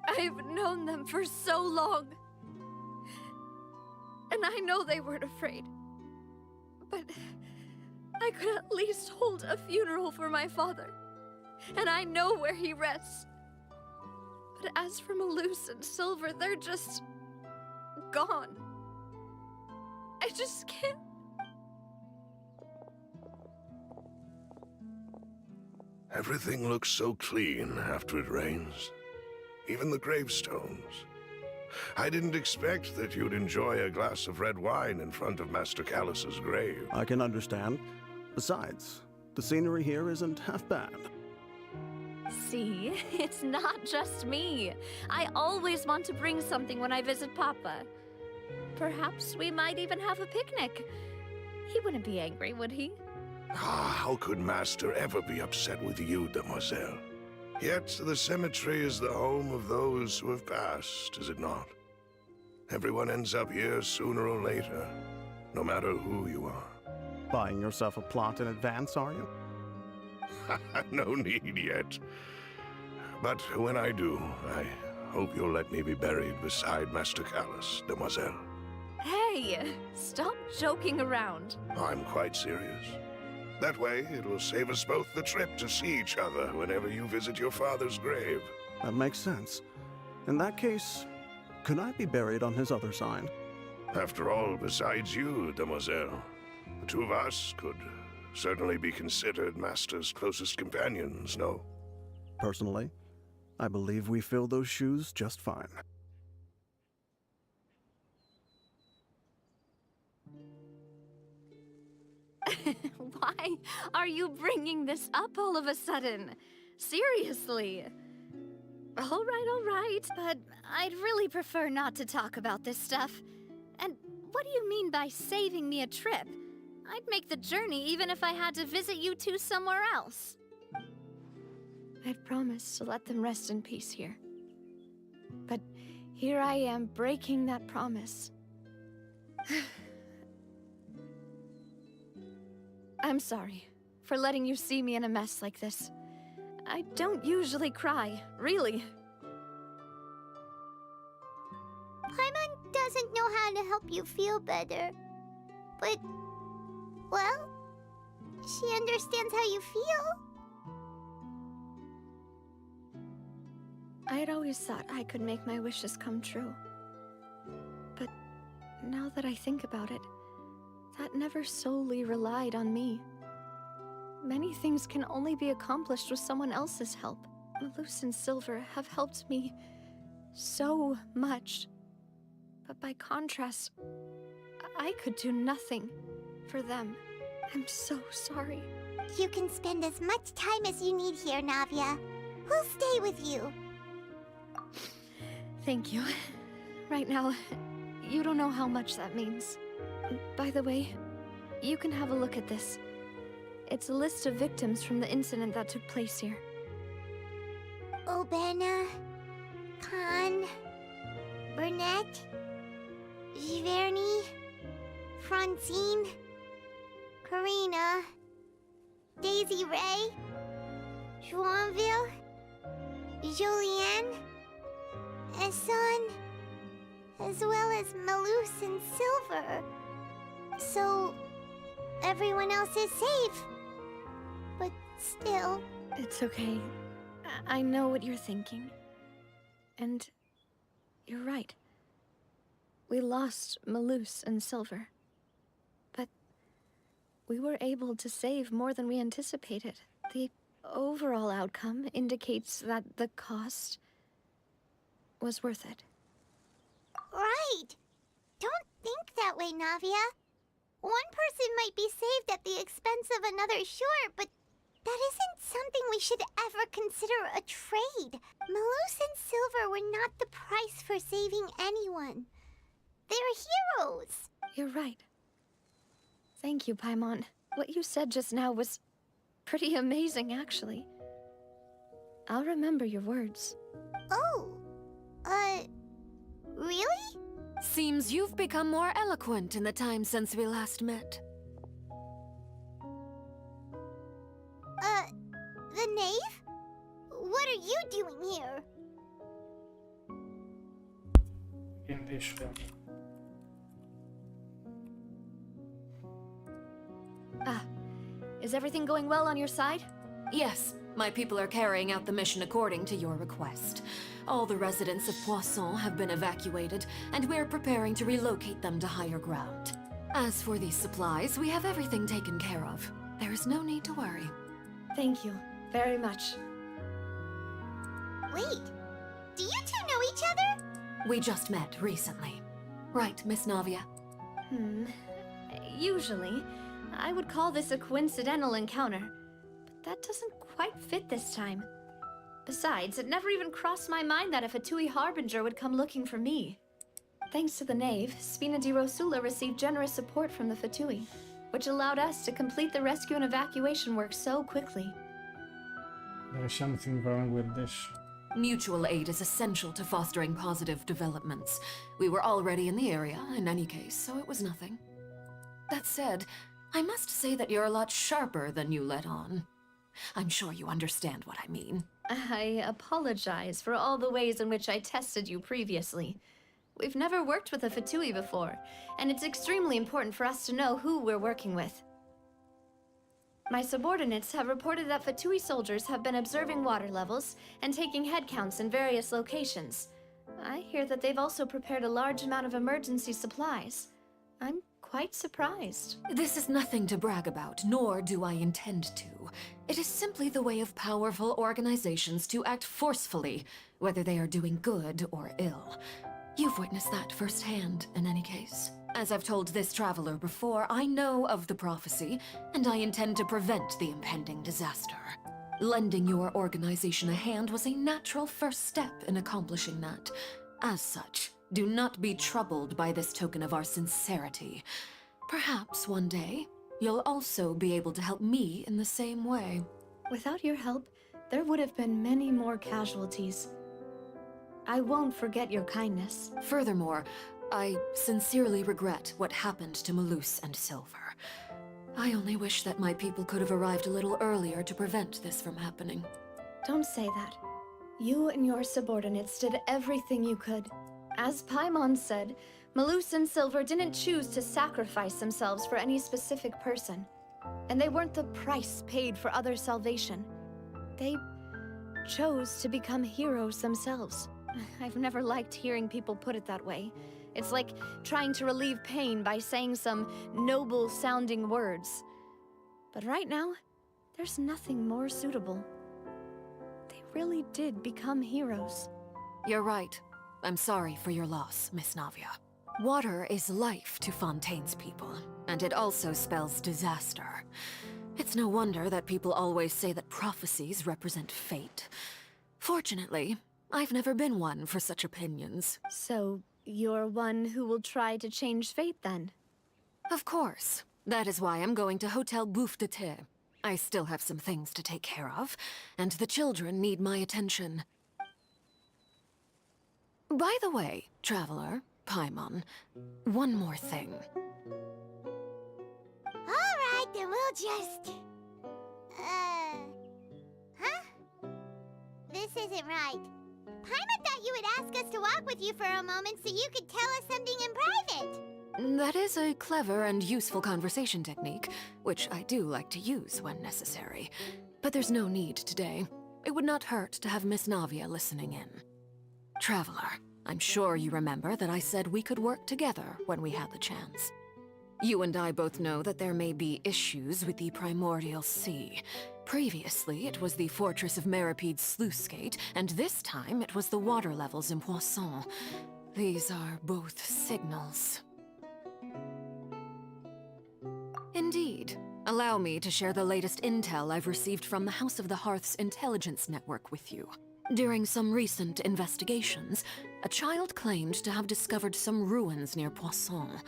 I've known them for so long. And I know they weren't afraid. But I could at least hold a funeral for my father. And I know where he rests. But as for Malus and Silver, they're just gone. I just can't. Everything looks so clean after it rains. Even the gravestones. I didn't expect that you'd enjoy a glass of red wine in front of Master Callus's grave. I can understand. Besides, the scenery here isn't half bad. See, it's not just me. I always want to bring something when I visit Papa. Perhaps we might even have a picnic. He wouldn't be angry, would he? How could Master ever be upset with you, Demoiselle? Yet the cemetery is the home of those who have passed, is it not? Everyone ends up here sooner or later, no matter who you are. Buying yourself a plot in advance, are you? No need yet. But when I do, I hope you'll let me be buried beside Master Callus, Demoiselle. Hey, stop joking around. I'm quite serious. That way, it will save us both the trip to see each other whenever you visit your father's grave. That makes sense. In that case, could I be buried on his other side? After all, besides you, Demoiselle, the two of us could certainly be considered Master's closest companions, no? Personally, I believe we fill those shoes just fine. Why are you bringing this up all of a sudden? Seriously. All right, but I'd really prefer not to talk about this stuff. And what do you mean by saving me a trip? I'd make the journey even if I had to visit you two somewhere else. I'd promised to let them rest in peace here. But here I am breaking that promise. I'm sorry for letting you see me in a mess like this. I don't usually cry, really. Paimon doesn't know how to help you feel better. But, well, she understands how you feel. I had always thought I could make my wishes come true. But now that I think about it, that never solely relied on me. Many things can only be accomplished with someone else's help. Malus and Silver have helped me so much. But by contrast, I could do nothing for them. I'm so sorry. You can spend as much time as you need here, Navia. We'll stay with you. Thank you. Right now, you don't know how much that means. By the way, you can have a look at this. It's a list of victims from the incident that took place here. Obena, Khan, Burnett, Giverny, Francine, Karina, Daisy Ray, Joinville, Julianne, Esson, as well as Malus and Silver. So, everyone else is safe. But still... It's okay. I know what you're thinking. And you're right. We lost Malus and Silver. But we were able to save more than we anticipated. The overall outcome indicates that the cost was worth it. Right! Don't think that way, Navia. One person might be saved at the expense of another, sure, but that isn't something we should ever consider a trade. Malus and Silver were not the price for saving anyone. They're heroes. You're right. Thank you, Paimon. What you said just now was pretty amazing, actually. I'll remember your words. Oh, really? Seems you've become more eloquent in the time since we last met. The knave? What are you doing here? In this film. Is everything going well on your side? Yes, my people are carrying out the mission according to your request. All the residents of Poisson have been evacuated, and we're preparing to relocate them to higher ground. As for these supplies, we have everything taken care of. There is no need to worry. Thank you very much. Wait, do you two know each other? We just met recently. Right, Miss Navia? Usually, I would call this a coincidental encounter, but that doesn't quite fit this time. Besides, it never even crossed my mind that a Fatui Harbinger would come looking for me. Thanks to the Knave, Spina di Rosula received generous support from the Fatui, which allowed us to complete the rescue and evacuation work so quickly. There is something wrong with this. Mutual aid is essential to fostering positive developments. We were already in the area, in any case, so it was nothing. That said, I must say that you're a lot sharper than you let on. I'm sure you understand what I mean. I apologize for all the ways in which I tested you previously. We've never worked with a Fatui before, and it's extremely important for us to know who we're working with. My subordinates have reported that Fatui soldiers have been observing water levels and taking head counts in various locations. I hear that they've also prepared a large amount of emergency supplies. I'm quite surprised. This is nothing to brag about, nor do I intend to. It is simply the way of powerful organizations to act forcefully, whether they are doing good or ill. You've witnessed that firsthand, in any case. As I've told this traveler before, I know of the prophecy, and I intend to prevent the impending disaster. Lending your organization a hand was a natural first step in accomplishing that. As such, do not be troubled by this token of our sincerity. Perhaps one day, you'll also be able to help me in the same way. Without your help, there would have been many more casualties. I won't forget your kindness. Furthermore, I sincerely regret what happened to Malus and Silver. I only wish that my people could have arrived a little earlier to prevent this from happening. Don't say that. You and your subordinates did everything you could. As Paimon said, Malus and Silver didn't choose to sacrifice themselves for any specific person. And they weren't the price paid for other salvation. They chose to become heroes themselves. I've never liked hearing people put it that way. It's like trying to relieve pain by saying some noble-sounding words. But right now, there's nothing more suitable. They really did become heroes. You're right. I'm sorry for your loss, Miss Navia. Water is life to Fontaine's people, and it also spells disaster. It's no wonder that people always say that prophecies represent fate. Fortunately, I've never been one for such opinions. So, you're one who will try to change fate, then? Of course. That is why I'm going to Hotel Bouffe de Thé. I still have some things to take care of, and the children need my attention. By the way, Traveler, Paimon, one more thing. Alright, then we'll just... Huh? This isn't right. Paimon thought you would ask us to walk with you for a moment so you could tell us something in private. That is a clever and useful conversation technique, which I do like to use when necessary. But there's no need today. It would not hurt to have Miss Navia listening in. Traveler, I'm sure you remember that I said we could work together when we had the chance. You and I both know that there may be issues with the Primordial Sea. Previously, it was the Fortress of Meripede's sluice gate, and this time it was the water levels in Poisson. These are both signals. Indeed. Allow me to share the latest intel I've received from the House of the Hearth's intelligence network with you. During some recent investigations, a child claimed to have discovered some ruins near Poisson.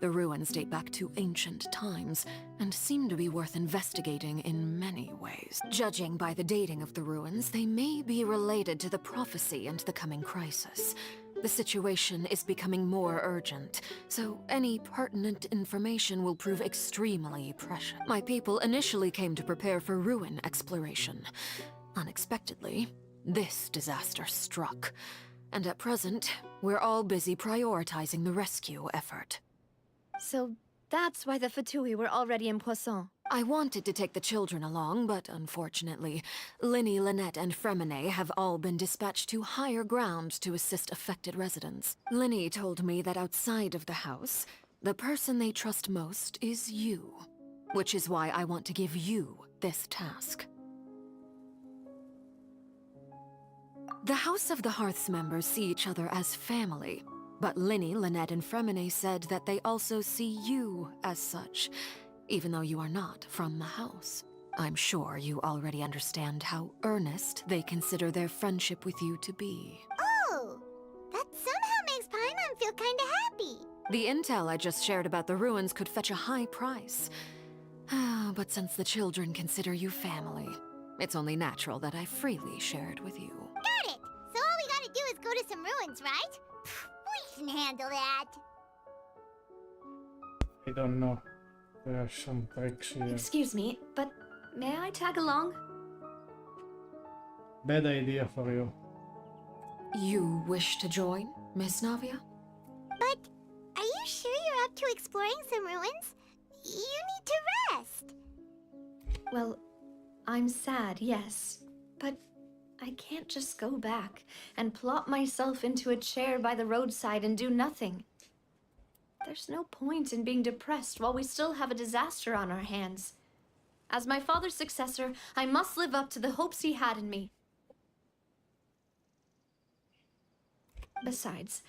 The ruins date back to ancient times, and seem to be worth investigating in many ways. Judging by the dating of the ruins, they may be related to the prophecy and the coming crisis. The situation is becoming more urgent, so any pertinent information will prove extremely precious. My people initially came to prepare for ruin exploration. Unexpectedly, this disaster struck, and at present, we're all busy prioritizing the rescue effort. So that's why the Fatui were already in Poisson. I wanted to take the children along, but unfortunately, Linny, Lynette, and Fremine have all been dispatched to higher ground to assist affected residents. Linny told me that outside of the house, the person they trust most is you, which is why I want to give you this task. The House of the Hearth's members see each other as family, but Linny, Lynette, and Fremine said that they also see you as such, even though you are not from the house. I'm sure you already understand how earnest they consider their friendship with you to be. Oh, that somehow makes Paimon feel kinda happy. The intel I just shared about the ruins could fetch a high price. But since the children consider you family, it's only natural that I freely share it with you. Got it! So all we gotta do is go to some ruins, right? We can handle that. I don't know. There are some tricks here. Excuse me, but may I tag along? Bad idea for you. You wish to join, Miss Navia? But are you sure you're up to exploring some ruins? You need to rest. Well, I'm sad, yes, but I can't just go back and plop myself into a chair by the roadside and do nothing. There's no point in being depressed while we still have a disaster on our hands. As my father's successor, I must live up to the hopes he had in me. Besides,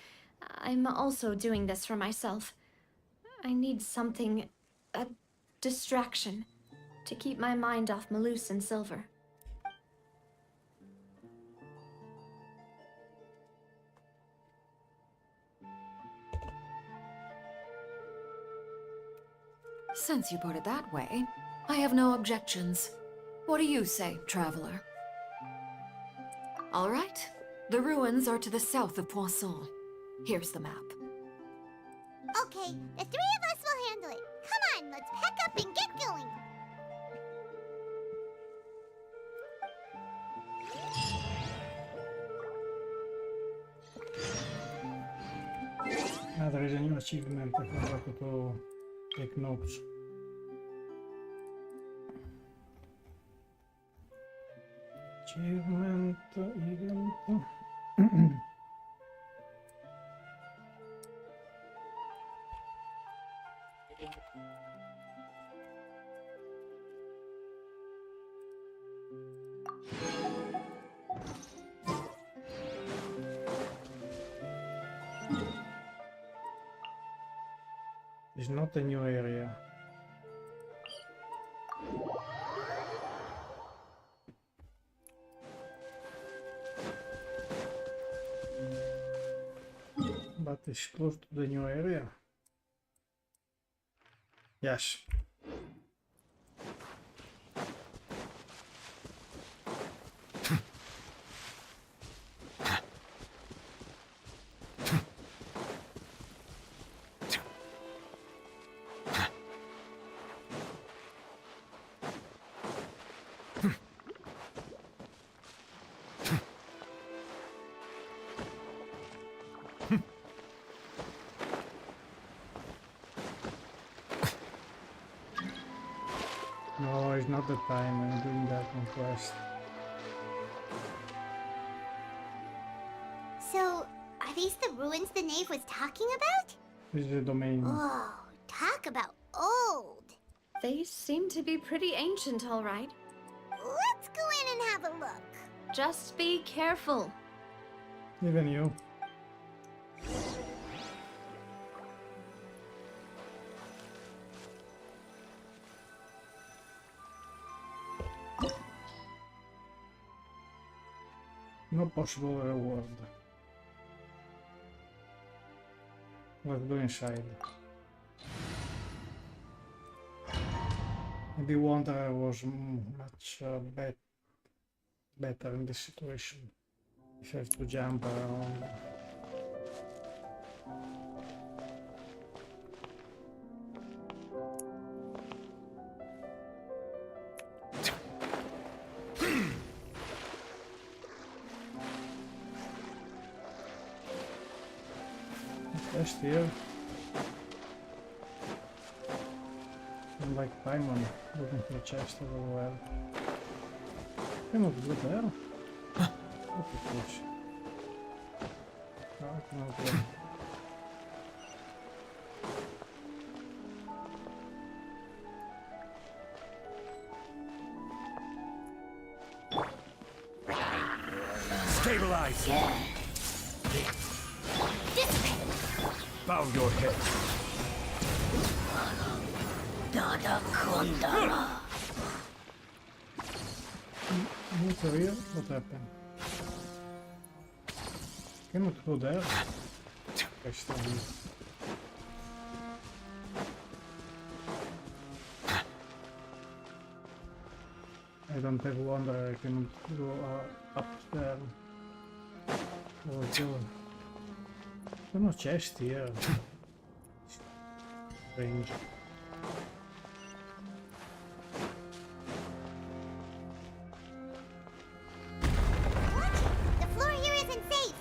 I'm also doing this for myself. I need something, a distraction, to keep my mind off Malus and Silver. Since you put it that way, I have no objections. What do you say, Traveler? All right. The ruins are to the south of Poisson. Here's the map. Okay, the three of us will handle it. Come on, let's pack up and get going. There is a new achievement. I forgot to take notes. Achievement event. It's not a new area. But it's close to the new area. Yes. is not the time I'm doing the Archon Quest. So, are these the ruins the knave was talking about? This is the domain. Whoa, talk about old. They seem to be pretty ancient, all right. Let's go in and have a look. Just be careful. Even you. No possible reward. Let's go inside. Maybe Wanderer was much better in this situation. If you have to jump around. Chest here. I'm like Paimon looking for a chest everywhere. Cannot go there. Look at this. No, I cannot go. Stabilize! Bow your head. Dada Kundala. What's real? What happened? Cannot go there. I still need. I don't have Wanderer, I cannot go up there. Or go. There's no chest here. Strange. The floor here isn't safe.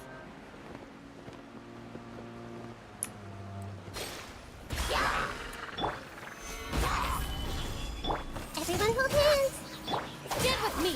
Everyone hold hands. Get with me!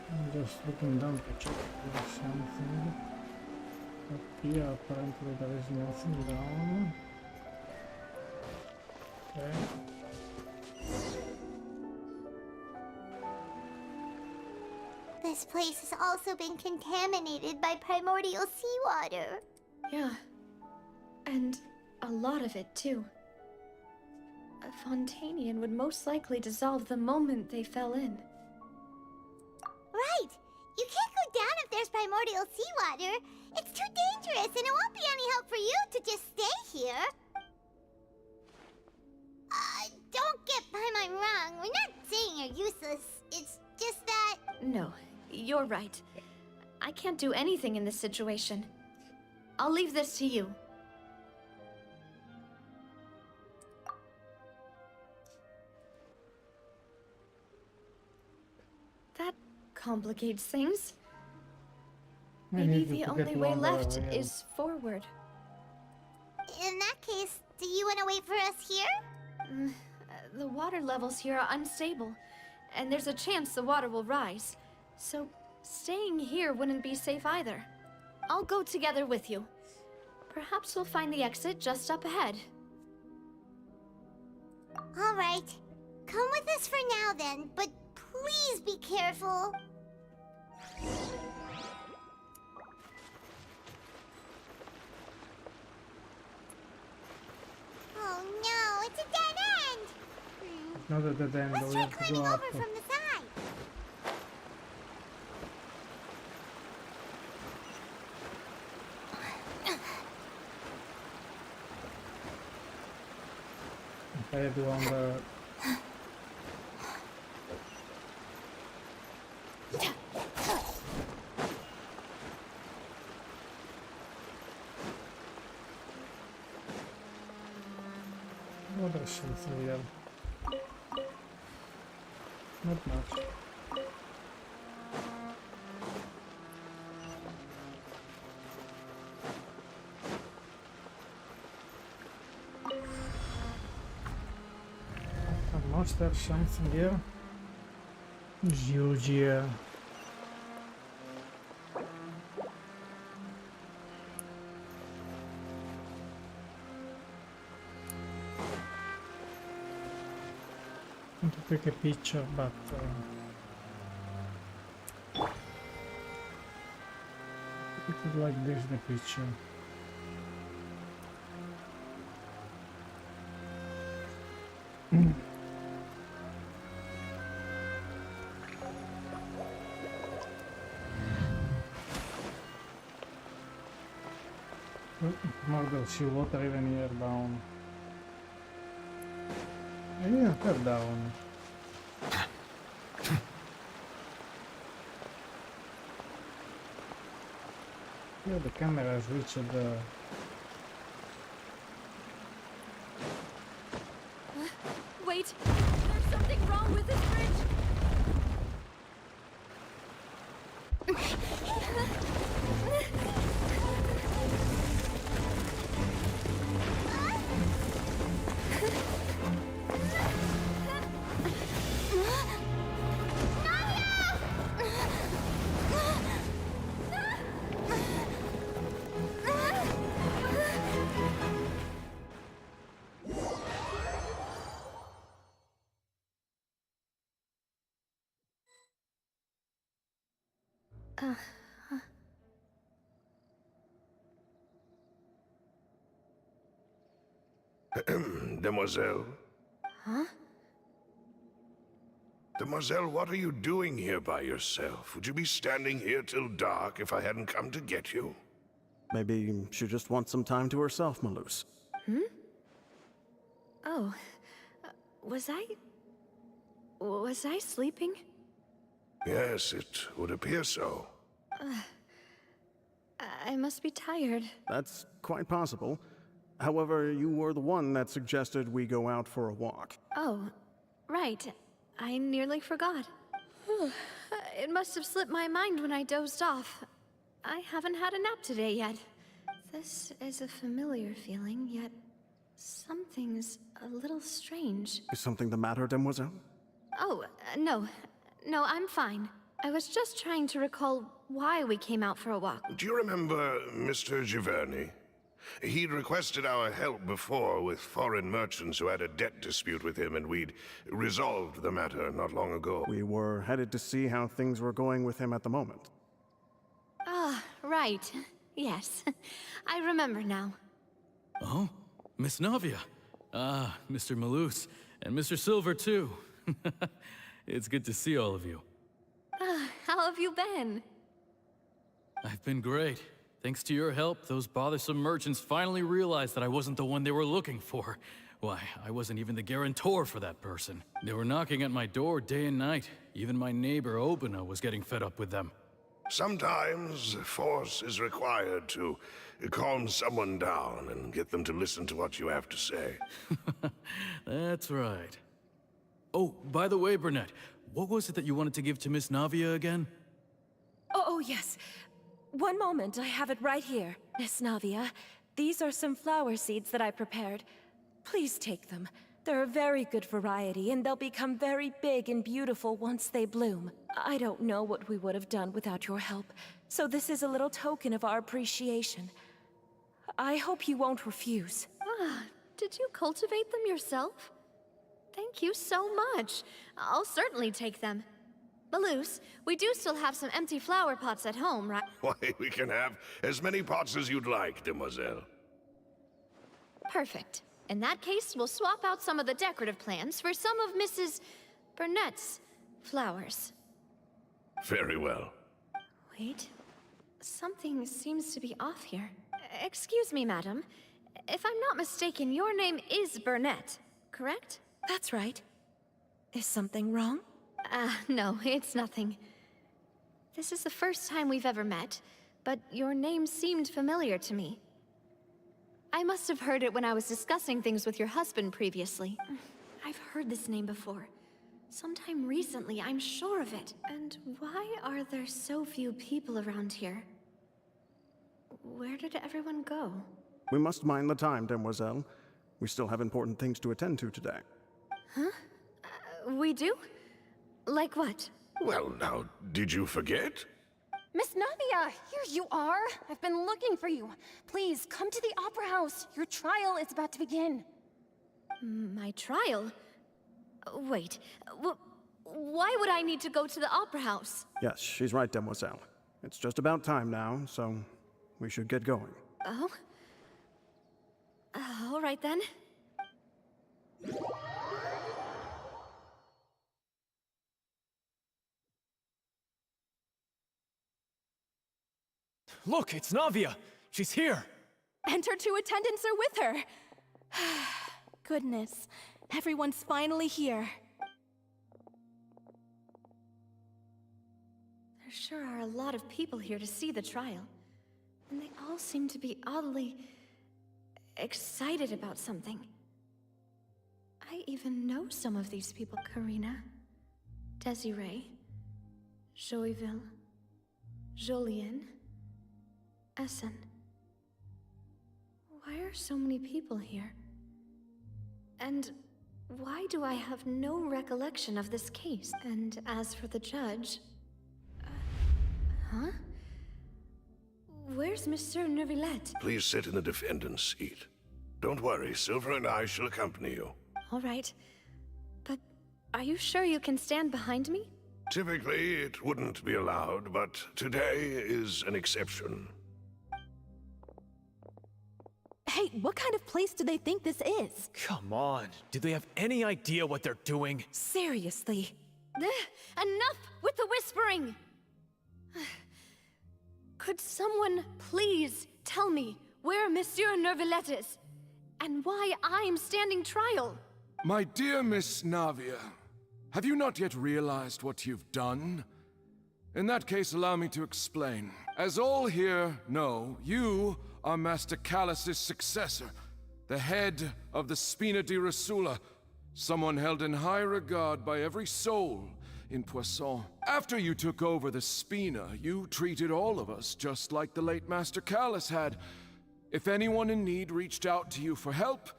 I'm just looking down to check if there's something. Up here apparently there is nothing down. Okay. This place has also been contaminated by primordial seawater. Yeah. And a lot of it, too. A Fontainian would most likely dissolve the moment they fell in. Right! You can't go down if there's primordial seawater. It's too dangerous, and it won't be any help for you to just stay here. Don't get Paimon wrong. We're not saying you're useless. It's just that... No, you're right. I can't do anything in this situation. I'll leave this to you. That complicates things. Maybe the only way left is forward. In that case, do you want to wait for us here? The water levels here are unstable, and there's a chance the water will rise. So, staying here wouldn't be safe either. I'll go together with you. Perhaps we'll find the exit just up ahead. All right. Come with us for now then, but please be careful. Oh no, it's a dead end! Not a dead end, Let's we try have to climbing go over up. from the side. I had to on the... there's something here. Not much. Must have something here. It's huge here. I want to take a picture, but it is like this, the picture. More than seawater even here down. Yeah, they're down. Yeah, the camera has reached the... Wait! There's something wrong with this bridge! Demoiselle? Huh? Demoiselle, what are you doing here by yourself? Would you be standing here till dark if I hadn't come to get you? Maybe she just wants some time to herself, Malus. Hmm? Oh. Was I sleeping? Yes, it would appear so. I must be tired. That's quite possible. However, you were the one that suggested we go out for a walk. Oh, right. I nearly forgot. It must have slipped my mind when I dozed off. I haven't had a nap today yet. This is a familiar feeling, yet something's a little strange. Is something the matter, Demoiselle? Oh, no. No, I'm fine. I was just trying to recall why we came out for a walk. Do you remember Mr. Giverny? He'd requested our help before with foreign merchants who had a debt dispute with him, and we'd resolved the matter not long ago. We were headed to see how things were going with him at the moment. Ah, right. Yes. I remember now. Oh, Miss Navia. Ah, Mr. Malus. And Mr. Silver, too. It's good to see all of you. How have you been? I've been great. Thanks to your help, those bothersome merchants finally realized that I wasn't the one they were looking for. Why, I wasn't even the guarantor for that person. They were knocking at my door day and night. Even my neighbor, Obina, was getting fed up with them. Sometimes force is required to calm someone down and get them to listen to what you have to say. That's right. Oh, by the way, Burnett, what was it that you wanted to give to Miss Navia again? Oh, yes. One moment, I have it right here. Miss Navia, these are some flower seeds that I prepared. Please take them. They're a very good variety, and they'll become very big and beautiful once they bloom. I don't know what we would have done without your help, so this is a little token of our appreciation. I hope you won't refuse. Ah, did you cultivate them yourself? Thank you so much. I'll certainly take them. Malus, we do still have some empty flower pots at home, right? Why, we can have as many pots as you'd like, Demoiselle. Perfect. In that case, we'll swap out some of the decorative plants for some of Mrs. Burnett's flowers. Very well. Wait. Something seems to be off here. Excuse me, madam. If I'm not mistaken, your name is Burnett, correct? That's right. Is something wrong? No, it's nothing. This is the first time we've ever met, but your name seemed familiar to me. I must have heard it when I was discussing things with your husband previously. I've heard this name before. Sometime recently, I'm sure of it. And why are there so few people around here? Where did everyone go? We must mind the time, demoiselle. We still have important things to attend to today. Huh? We do? Like what? Well, now, did you forget? Miss Navia, here you are. I've been looking for you. Please, come to the Opera House. Your trial is about to begin. My trial? Wait, why would I need to go to the Opera House? Yes, she's right, demoiselle. It's just about time now, so we should get going. Oh? All right then. Look, it's Navia! She's here! And her two attendants are with her. Goodness, everyone's finally here. There sure are a lot of people here to see the trial. And they all seem to be oddly excited about something. I even know some of these people. Karina, Desiree, Joyville, Jolien, Essen. Why are so many people here? And why do I have no recollection of this case? And as for the judge... huh? Where's Monsieur Neuvillette? Please sit in the defendant's seat. Don't worry, Silver and I shall accompany you. All right. But are you sure you can stand behind me? Typically, it wouldn't be allowed, but today is an exception. Hey, what kind of place do they think this is? Come on, do they have any idea what they're doing? Seriously. Enough with the whispering! Could someone please tell me where Monsieur Neuvillette is? And why I'm standing trial? My dear Miss Navia, have you not yet realized what you've done? In that case, allow me to explain. As all here know, you are Master Callus's successor, the head of the Spina di Rosula, someone held in high regard by every soul in Poisson. After you took over the Spina, you treated all of us just like the late Master Callus had. If anyone in need reached out to you for help,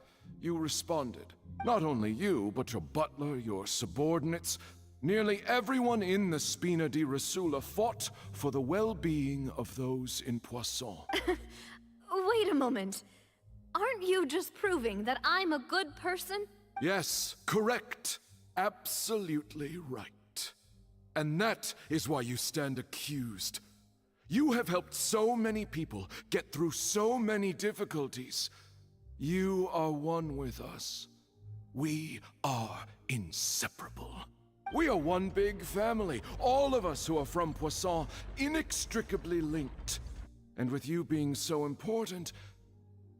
you responded. Not only you, but your butler, your subordinates, nearly everyone in the Spina di Rosula fought for the well-being of those in Poisson. Wait a moment. Aren't you just proving that I'm a good person? Yes, correct. Absolutely right. And that is why you stand accused. You have helped so many people get through so many difficulties. You are one with us. We are inseparable. We are one big family, all of us who are from Poisson, inextricably linked. And with you being so important,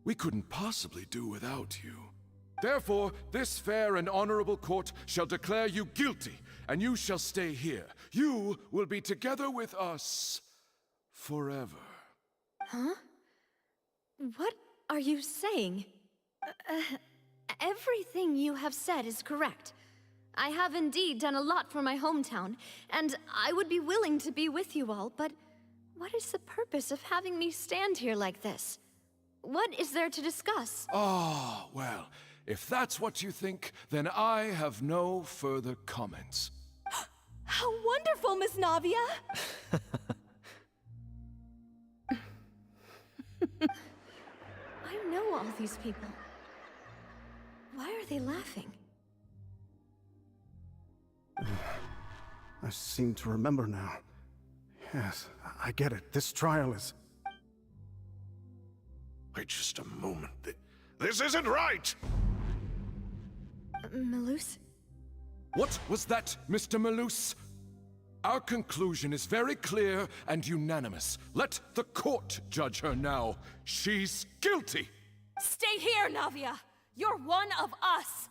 we couldn't possibly do without you. Therefore, this fair and honorable court shall declare you guilty, and you shall stay here. You will be together with us forever. Huh? What are you saying? Everything you have said is correct. I have indeed done a lot for my hometown, and I would be willing to be with you all, but what is the purpose of having me stand here like this? What is there to discuss? Ah, well, if that's what you think, then I have no further comments. How wonderful, Miss Navia! I know all these people. Why are they laughing? I seem to remember now. Yes, I get it. This trial is... Wait just a moment. This isn't right! Malus? What was that, Mr. Malus? Our conclusion is very clear and unanimous. Let the court judge her now. She's guilty! Stay here, Navia! You're one of us!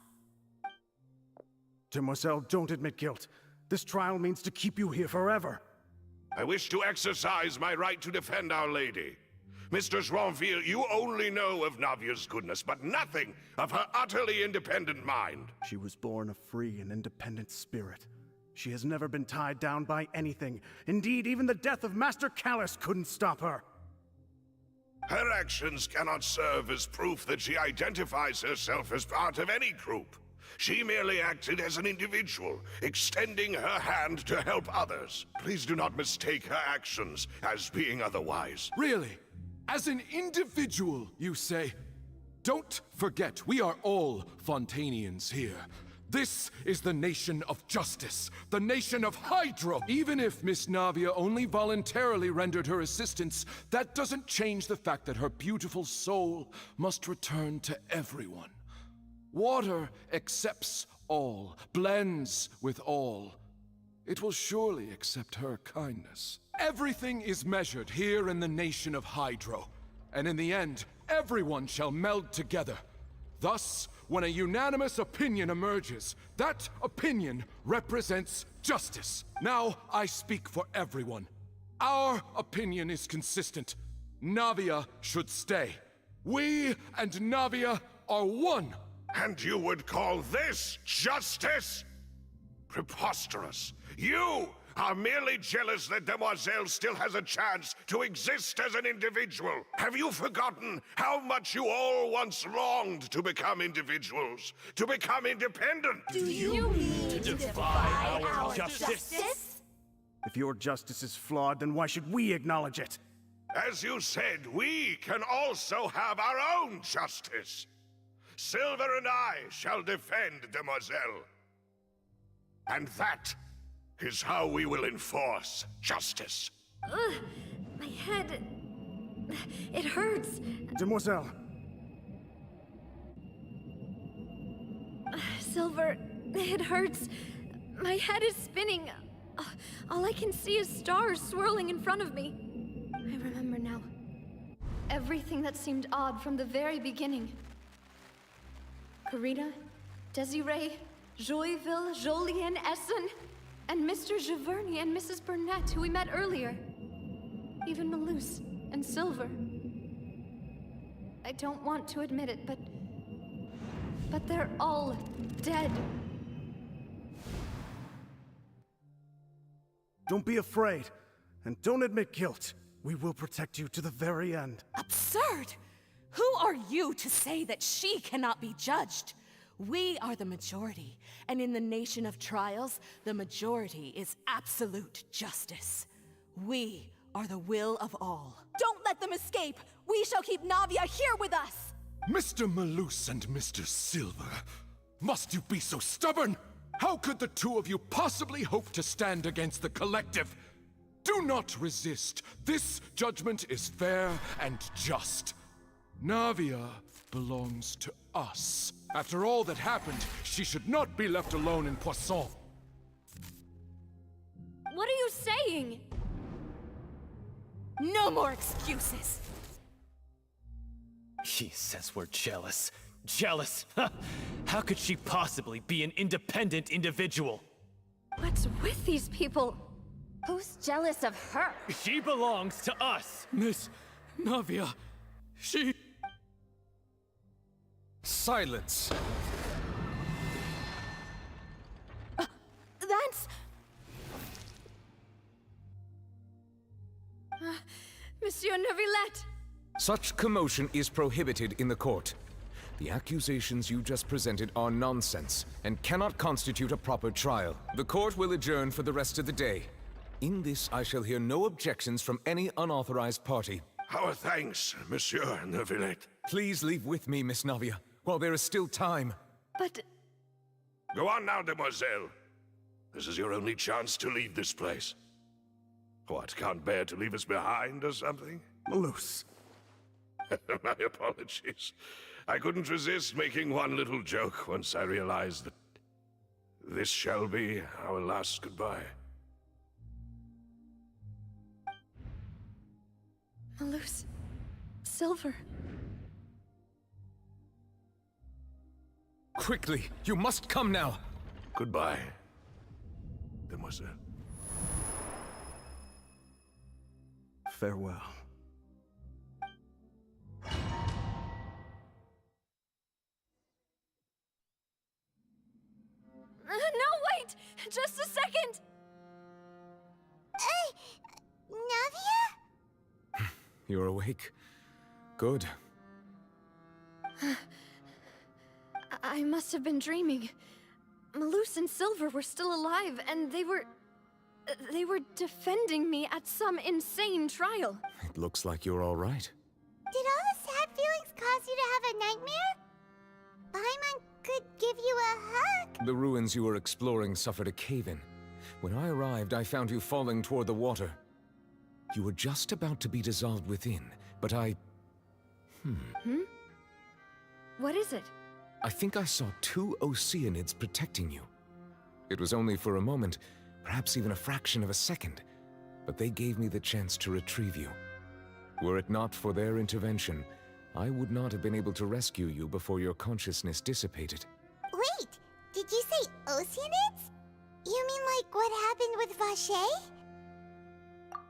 Demoiselle, don't admit guilt. This trial means to keep you here forever. I wish to exercise my right to defend Our Lady. Mr. Tranquil, you only know of Navia's goodness, but nothing of her utterly independent mind. She was born a free and independent spirit. She has never been tied down by anything. Indeed, even the death of Master Callus couldn't stop her. Her actions cannot serve as proof that she identifies herself as part of any group. She merely acted as an individual, extending her hand to help others. Please do not mistake her actions as being otherwise. Really? As an individual, you say? Don't forget, we are all Fontainians here. This is the nation of justice, the nation of Hydro. Even if Miss Navia only voluntarily rendered her assistance, that doesn't change the fact that her beautiful soul must return to everyone. Water accepts all, blends with all. It will surely accept her kindness. Everything is measured here in the nation of Hydro, and in the end, everyone shall meld together. Thus, when a unanimous opinion emerges, that opinion represents justice. Now, I speak for everyone. Our opinion is consistent. Navia should stay. We and Navia are one. And you would call this justice? Preposterous. You are merely jealous that Demoiselle still has a chance to exist as an individual. Have you forgotten how much you all once longed to become individuals, to become independent? Do you mean to defy our justice? If your justice is flawed, then why should we acknowledge it? As you said, we can also have our own justice. Silver and I shall defend Demoiselle. And that is how we will enforce justice. Ugh, my head... it hurts. Demoiselle. Silver, it hurts. My head is spinning. All I can see is stars swirling in front of me. I remember now. Everything that seemed odd from the very beginning. Karina, Desiree, Joyville, Jolien, Essen, and Mr. Giverny and Mrs. Burnett, who we met earlier. Even Malus and Silver. I don't want to admit it, but they're all dead. Don't be afraid, and don't admit guilt. We will protect you to the very end. Absurd! Who are you to say that she cannot be judged? We are the majority, and in the nation of trials, the majority is absolute justice. We are the will of all. Don't let them escape! We shall keep Navia here with us! Mr. Malus and Mr. Silver, must you be so stubborn? How could the two of you possibly hope to stand against the collective? Do not resist. This judgment is fair and just. Navia belongs to us. After all that happened, she should not be left alone in Poisson. What are you saying? No more excuses! He says we're jealous. Jealous? How could she possibly be an independent individual? What's with these people? Who's jealous of her? She belongs to us! Miss Navia, she... Silence! That's... Monsieur Neuvillette! Such commotion is prohibited in the court. The accusations you just presented are nonsense and cannot constitute a proper trial. The court will adjourn for the rest of the day. In this, I shall hear no objections from any unauthorized party. Our thanks, Monsieur Neuvillette. Please leave with me, Miss Navia, while there is still time. But... Go on now, Demoiselle. This is your only chance to leave this place. What, can't bear to leave us behind or something? Malus. My apologies. I couldn't resist making one little joke once I realized that this shall be our last goodbye. Malus. Silver. Quickly, you must come now. Goodbye, Demoiselle. Farewell. second! Navia? You're awake. Good. I must have been dreaming. Malus and Silver were still alive, and they were defending me at some insane trial. It looks like you're all right. Did all the sad feelings cause you to have a nightmare? Paimon could give you a hug. The ruins you were exploring suffered a cave-in. When I arrived, I found you falling toward the water. You were just about to be dissolved within, but I... What is it? I think I saw 2 Oceanids protecting you. It was only for a moment, perhaps even a fraction of a second, but they gave me the chance to retrieve you. Were it not for their intervention, I would not have been able to rescue you before your consciousness dissipated. Wait, did you say Oceanids? You mean like what happened with Vache?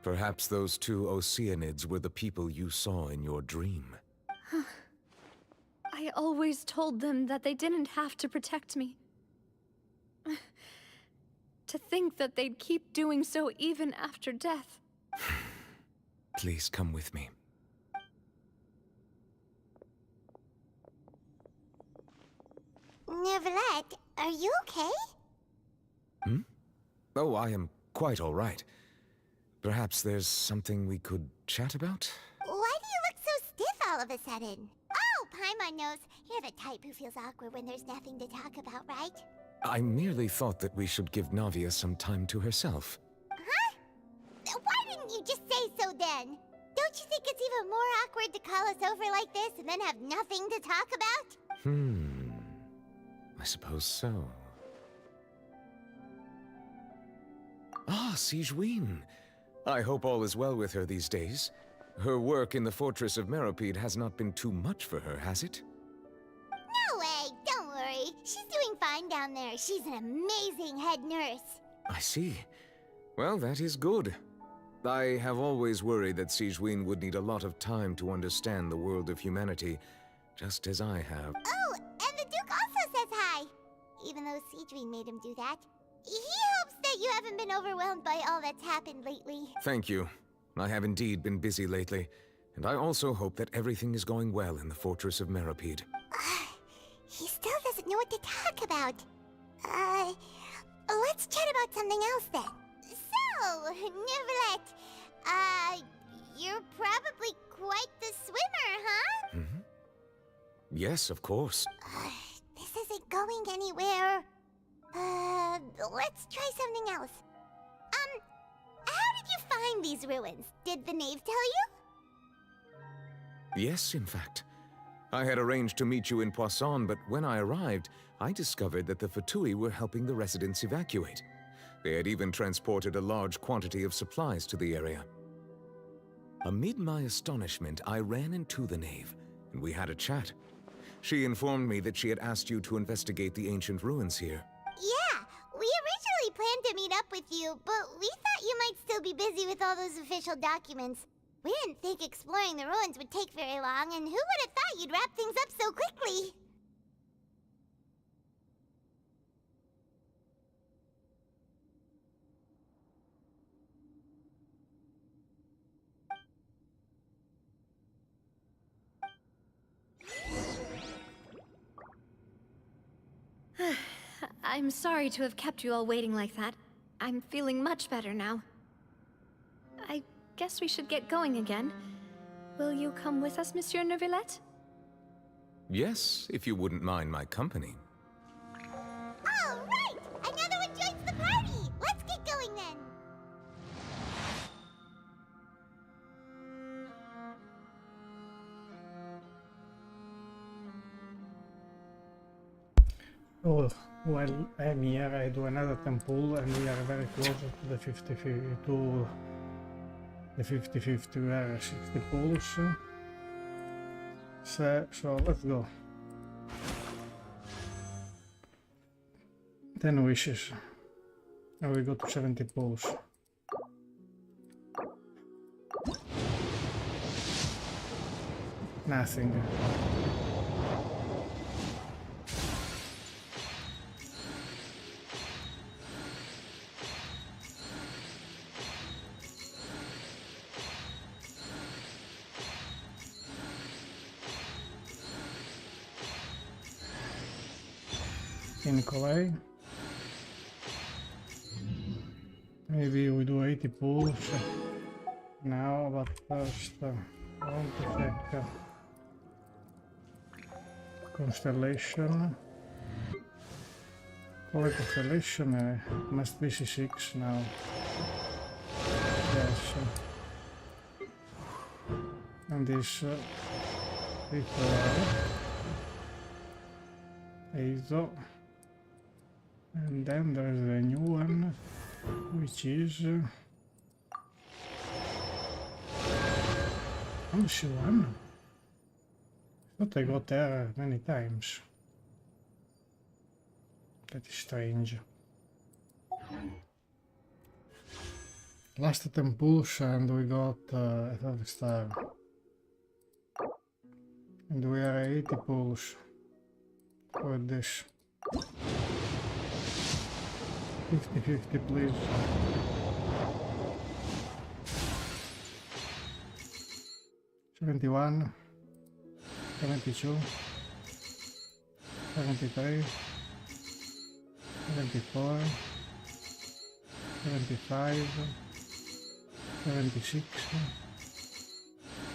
Perhaps those 2 Oceanids were the people you saw in your dream. I always told them that they didn't have to protect me. To think that they'd keep doing so even after death. Please come with me. Neuvillette, are you okay? Oh, I am quite all right. Perhaps there's something we could chat about? Why do you look so stiff all of a sudden? Oh, Paimon knows. You're the type who feels awkward when there's nothing to talk about, right? I merely thought that we should give Navia some time to herself. Huh? Why didn't you just say so then? Don't you think it's even more awkward to call us over like this and then have nothing to talk about? I suppose so. Ah, Sigewinne. I hope all is well with her these days. Her work in the Fortress of Meropide has not been too much for her, has it? No way, don't worry. She's doing fine down there. She's an amazing head nurse. I see. Well, that is good. I have always worried that Sigewinne would need a lot of time to understand the world of humanity, just as I have. Oh, and the Duke also says hi. Even though Sigewinne made him do that. He hopes that you haven't been overwhelmed by all that's happened lately. Thank you. I have indeed been busy lately, and I also hope that everything is going well in the Fortress of Meropide. He still doesn't know what to talk about. Let's chat about something else then. So, Neuvillette, you're probably quite the swimmer, huh? Yes, of course. This isn't going anywhere. Let's try something else. How did you find these ruins? Did the knave tell you? Yes, in fact. I had arranged to meet you in Poisson, but when I arrived, I discovered that the Fatui were helping the residents evacuate. They had even transported a large quantity of supplies to the area. Amid my astonishment, I ran into the knave, and we had a chat. She informed me that she had asked you to investigate the ancient ruins here. Yeah, we originally planned to meet up with you, but we thought you might still be busy with all those official documents. We didn't think exploring the ruins would take very long, and who would have thought you'd wrap things up so quickly? I'm sorry to have kept you all waiting like that. I'm feeling much better now. I guess we should get going again. Will you come with us, Monsieur Neuvillette? Yes, if you wouldn't mind my company. All right! Another one joins the party! Let's get going then! Oh, while I'm here, I do another temple, and we are very close to the 50-50 to where 60 pools. So let's go. 10 wishes. Now we go to 70 pools. Nothing. in Collet. Maybe we do 80 pulls now, but first I want to check Constellation. Collet Constellation must be C6 now. Yes. And this before Azo. And then there is a new one, which is C1. I thought I got there many times. That is strange. Last 10 pulls and we got a 3rd star. And we are 80 pulls for this. 50-50 please. $71, $72, $73, $74, $75, $76,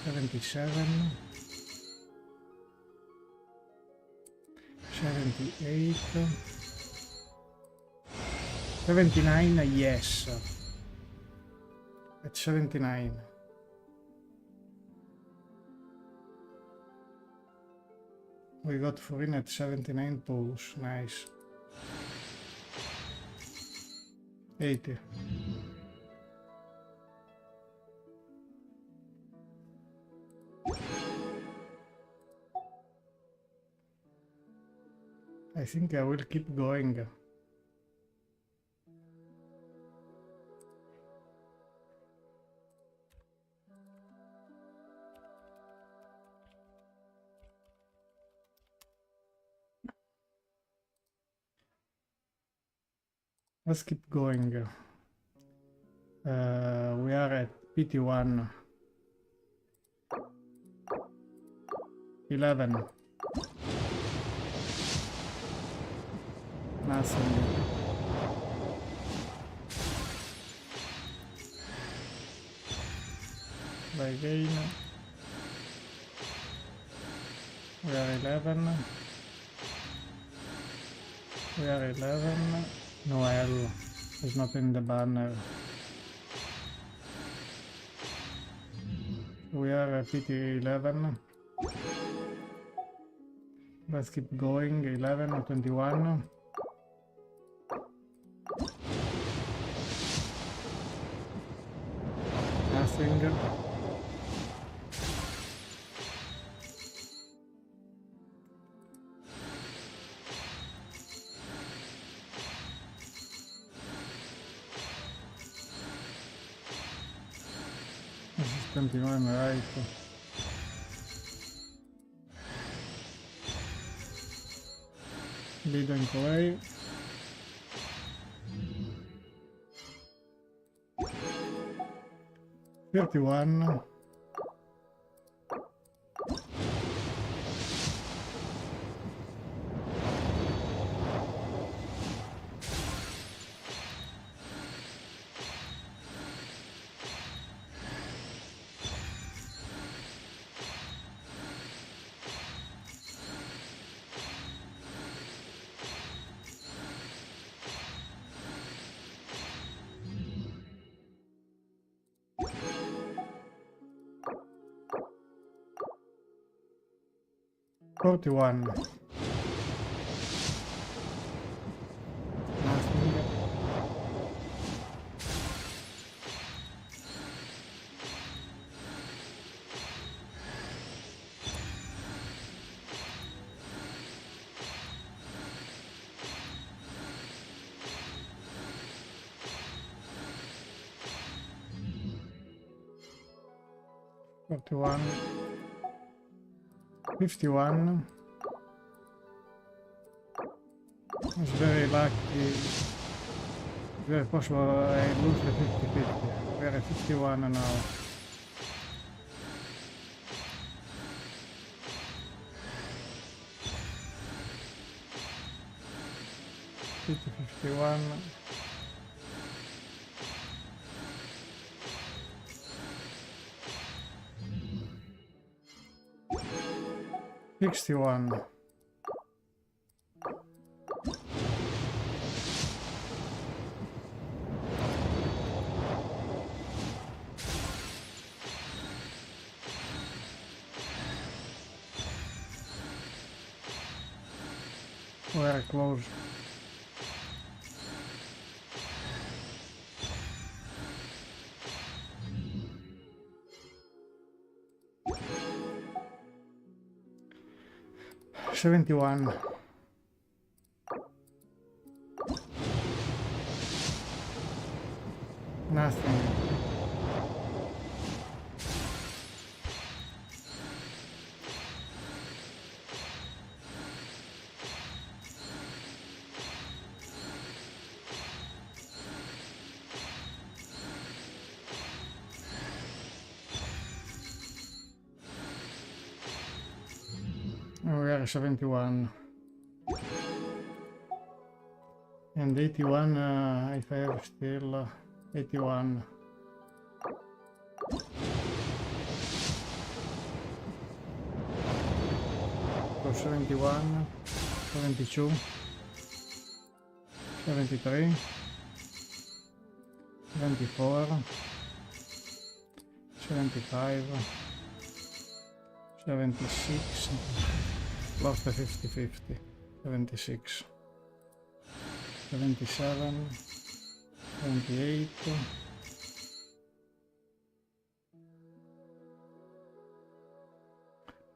$77, $78, $79, yes. At 79. We got Furina at 79 pulls, nice. 80. I think I will keep going. Let's keep going. We are at PT1. 11. Nothing. By gain. We are 11. We are 11. Noel is not in the banner. We are at PT 11. Let's keep going. 11 or 21. Nothing. This is 21, right? Lead and Collet. $31. $41. Nothing. $41. 51. It's very lucky. Very possible I lose the 50-50. We're at 51 now. 50-51. $61. Very close. $71. Nothing. We are 71. And 81, if I have still 81. So 71, 72, 73, 74, 75, 76, lost the 50-50, 76, 77, 78,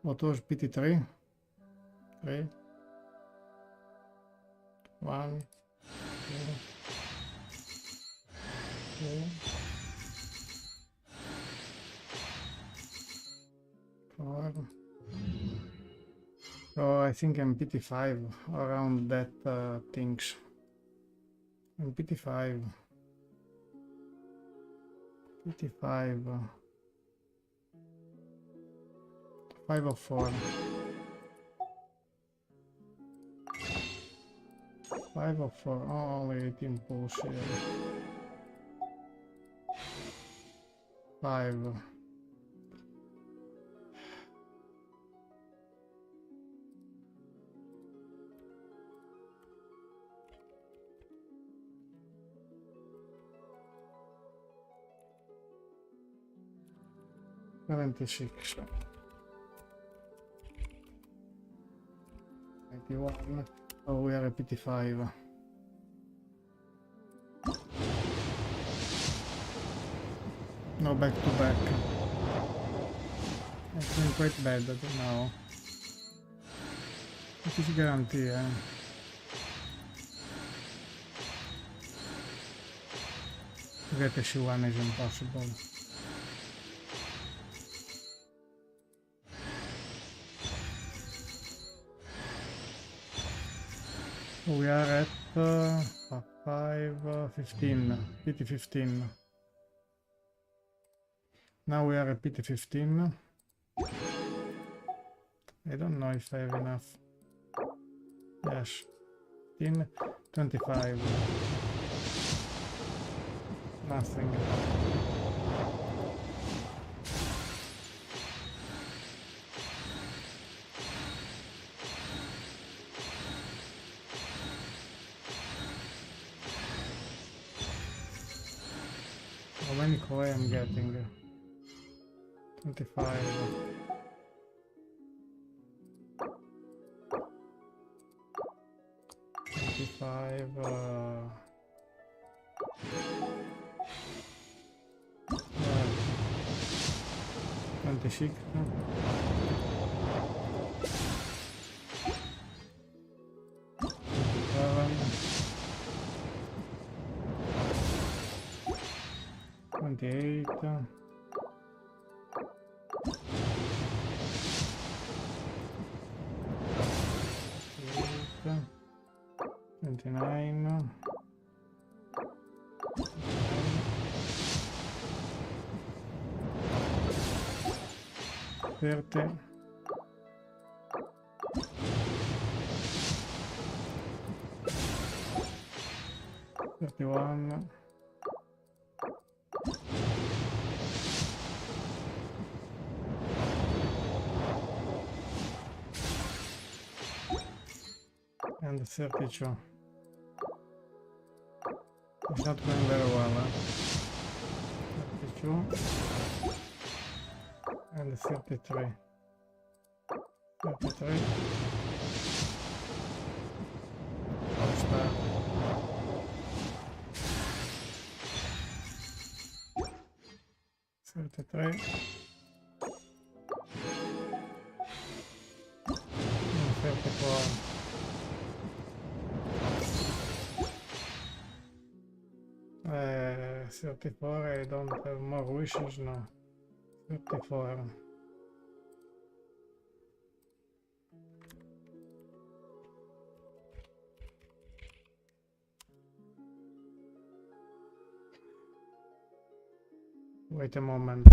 what was PT3? 3, 1, 2, 3, 4. So I think I'm PT5, around that things. I'm PT5. PT5. 504. 504. Oh, only 18 pulls here. 5. $76. 91. Oh, we are at PT5. No back to back. It's been quite bad, I don't know. It is guarantee, To get a C1 is impossible. We are at 15, PT15. Now we are at PT15. I don't know if I have enough. Yes. 15, 25. Nothing. How many koi I'm getting? 25. 25. 26. 28, 29, 30, 31, 31. And 32. It's not going very well, huh? 32 and 33. 33. I'll start. 33. And 34. 34, I don't have more wishes now. 34. Wait a moment.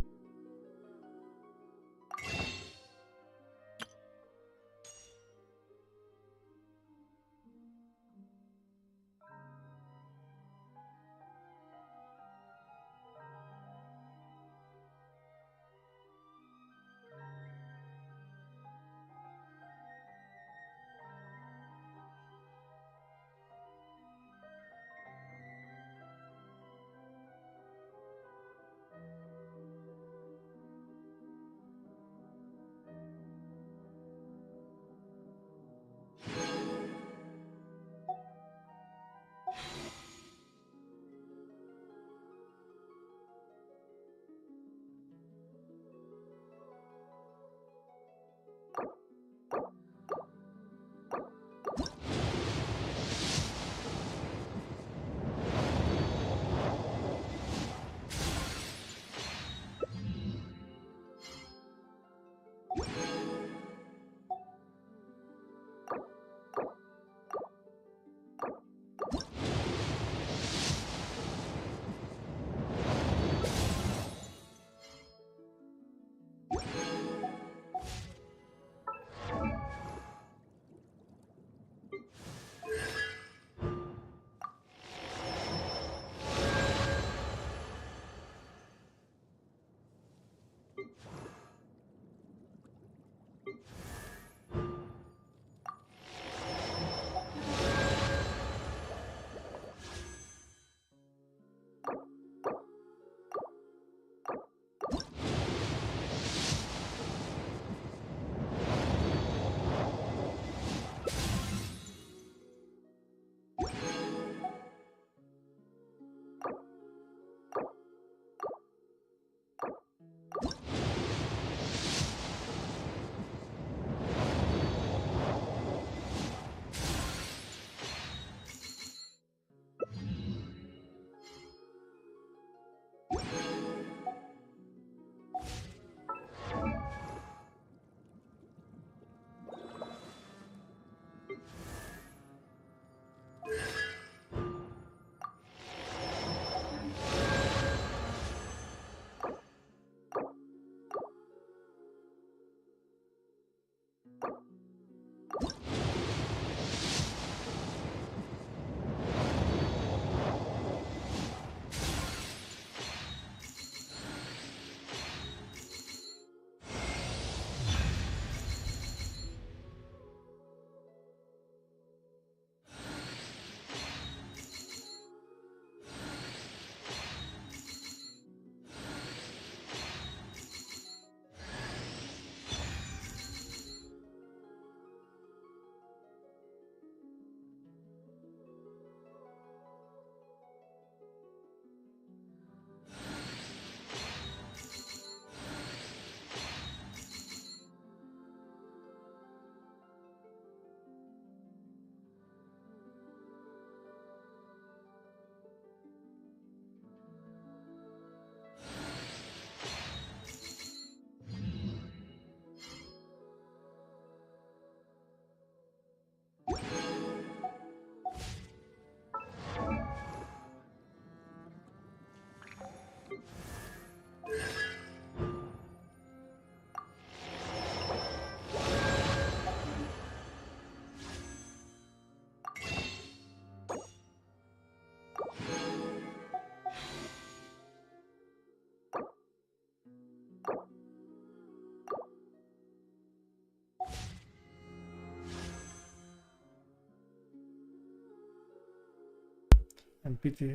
And pity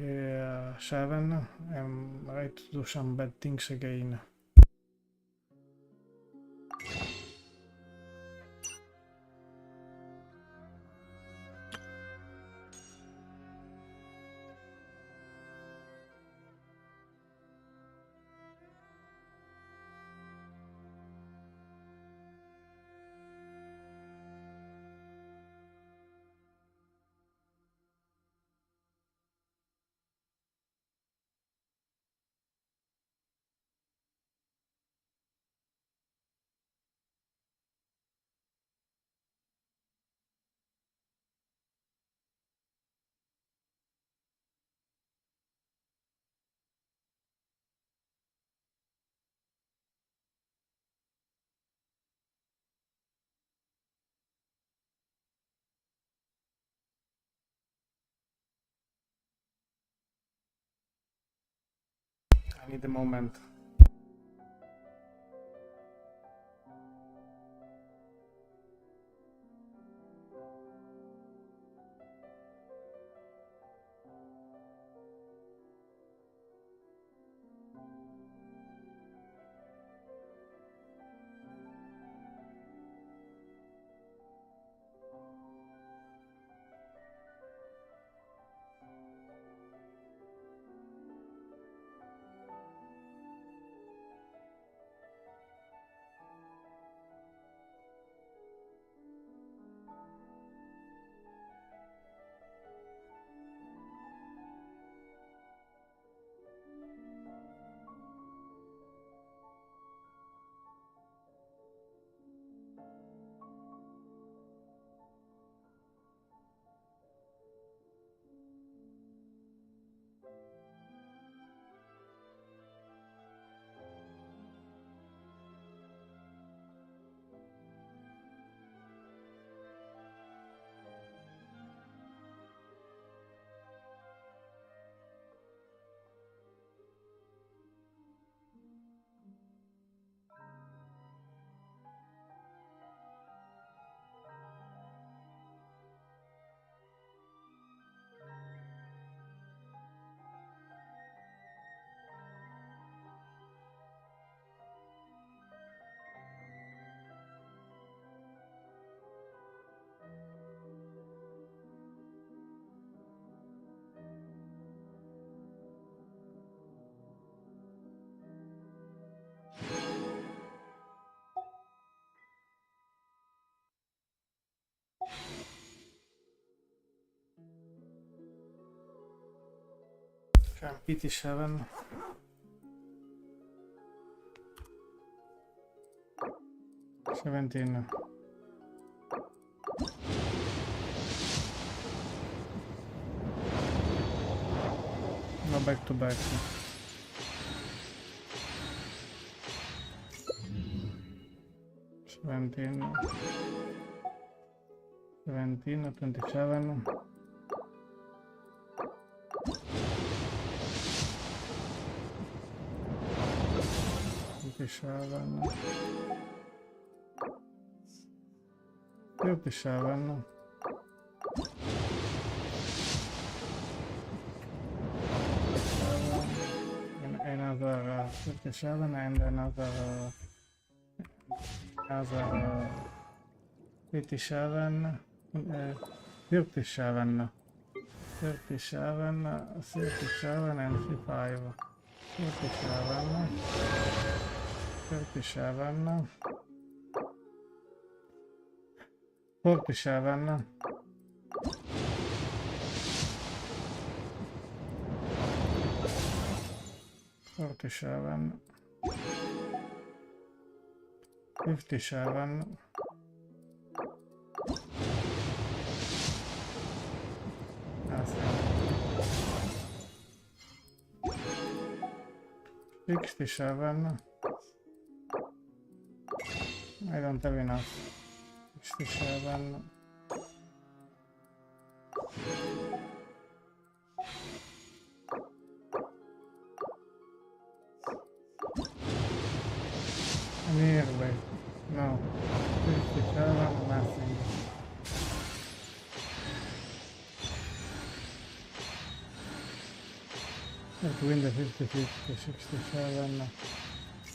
7. I'm ready to do some bad things again. I need a moment. PT7. Seventeen. No, back to back. 17. 17, 27. 37. 37. Another 57 and another 57, 37, 37, 37 and 5, 37, 37, 47, 47, 57, 67. I don't have enough. 67. 'Nearly. No. 57, nothing. Like win the 50-50, 67,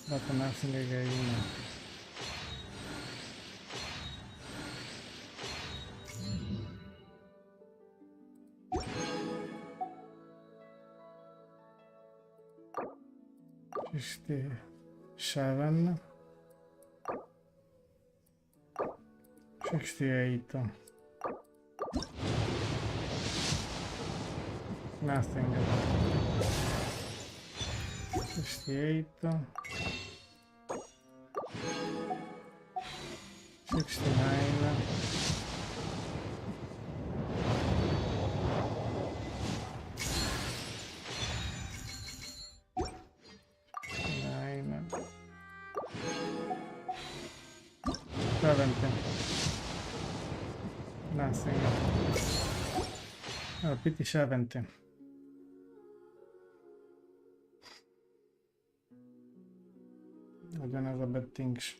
but nothing again. 67, 68, nothing, 68, 69, 70. Nothing. Oh, pity 70. I don't have the bad things.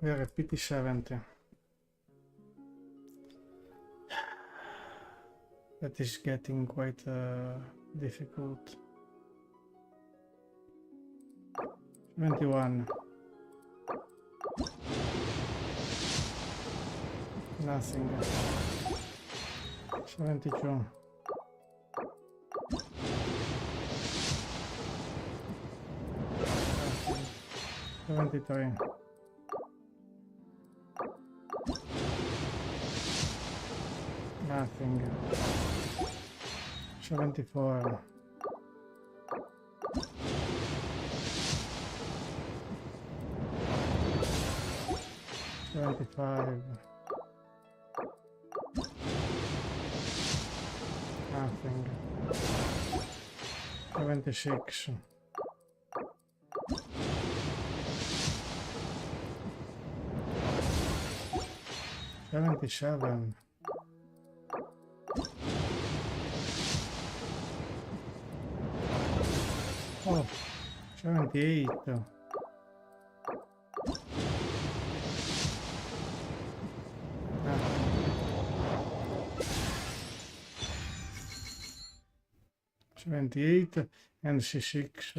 We are at pity 70. That is getting quite difficult. 21. Nothing. 72. 73. 74. 75. Nothing. 76. 77. Oh, 78. 78 and C6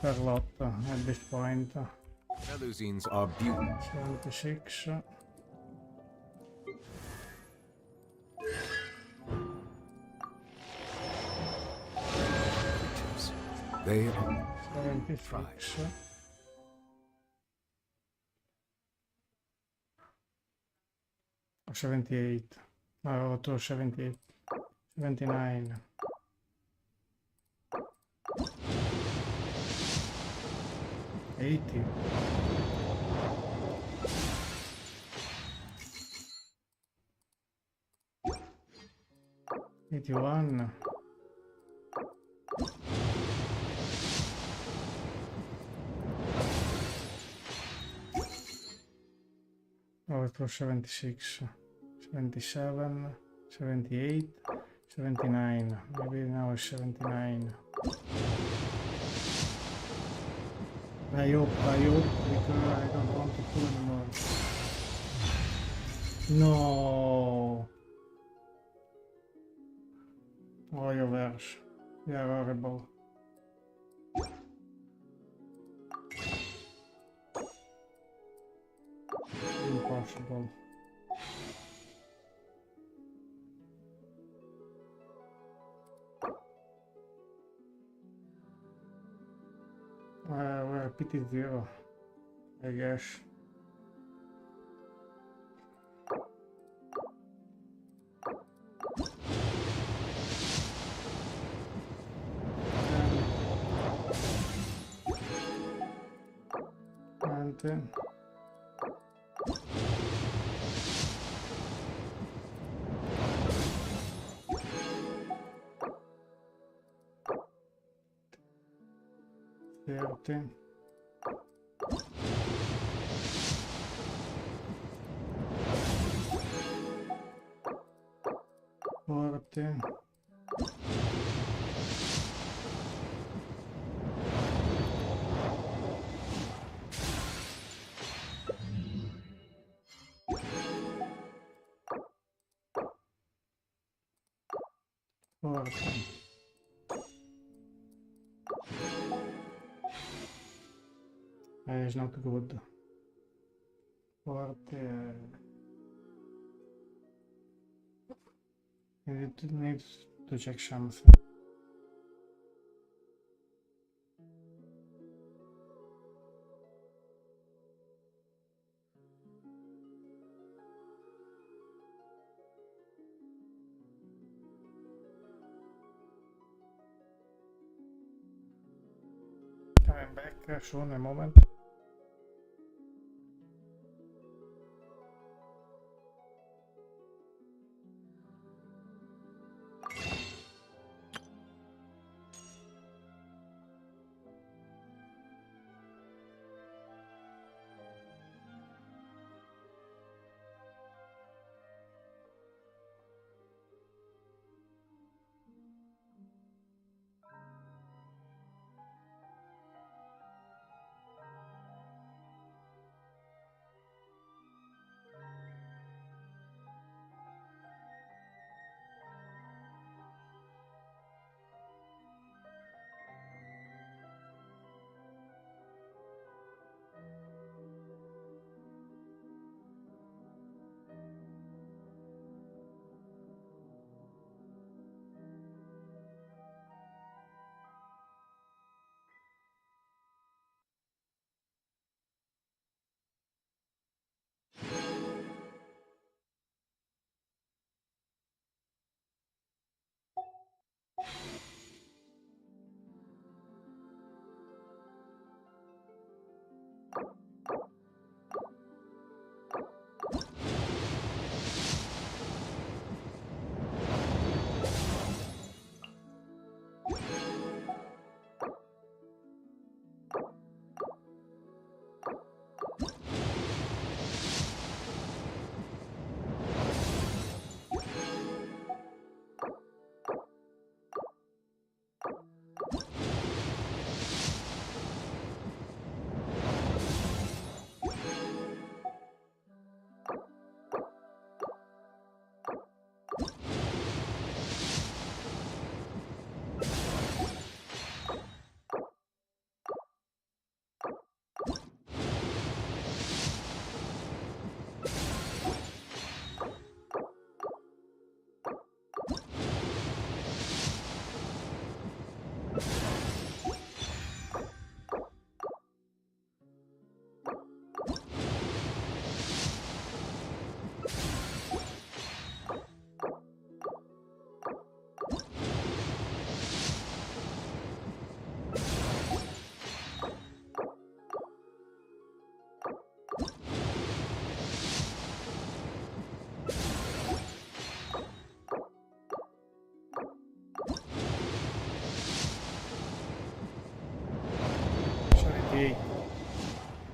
per lot at this point. Melusines are beautiful. 76. They are 76. 78. No, to 78. 79. 80. 81. 76. 77. 78. 79. Maybe now it's 79. I hope, because I don't want to pull anymore. No! Oh, your verse. They are horrible. Impossible. We're at pity 0, I guess. Forte. Forte. Forte. Forte. It's not good. Forte. Need to check something. Coming back soon, a moment.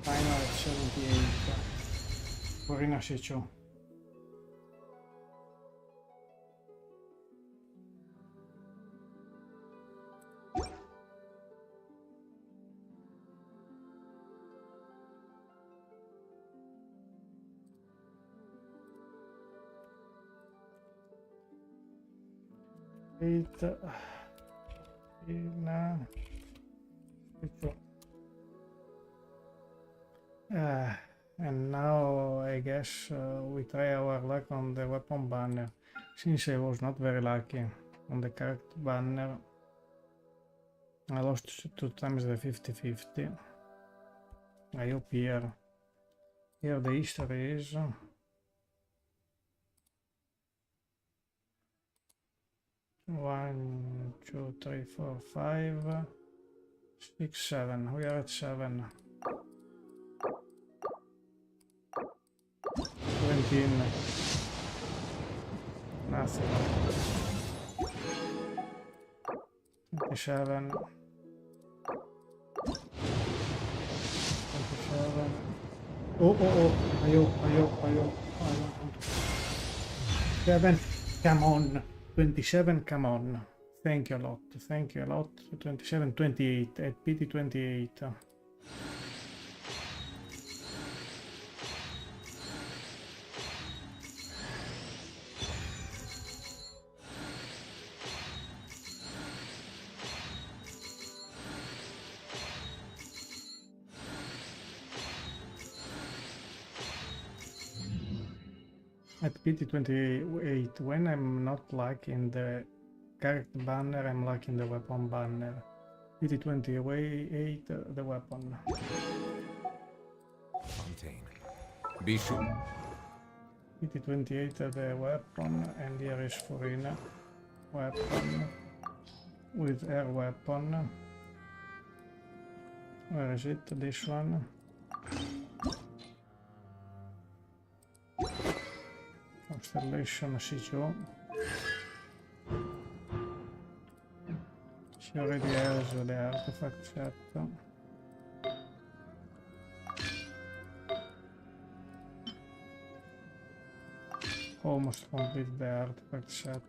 Final at 78. Furina Shicho. Furina Shicho. And now I guess we try our luck on the weapon banner, since I was not very lucky on the character banner. I lost 2 times the 50-50. I hope here the history is 1, 2, 3, 4, 5, 6, 7. We are at 7. 18. Nothing. 27. 27. Oh, ayo. 7, come on. 27, come on. Thank you a lot. 27, 28. At pity 28. At PT 28, when I'm not lucky in the character banner, I'm lucky in the weapon banner. PT 28, the weapon. Fontaine. Be sure. PT 28, the weapon, and here is Furina. Weapon. With air weapon. Where is it? This one. Constellation C2. She already has the artifact set. Almost complete the artifact set.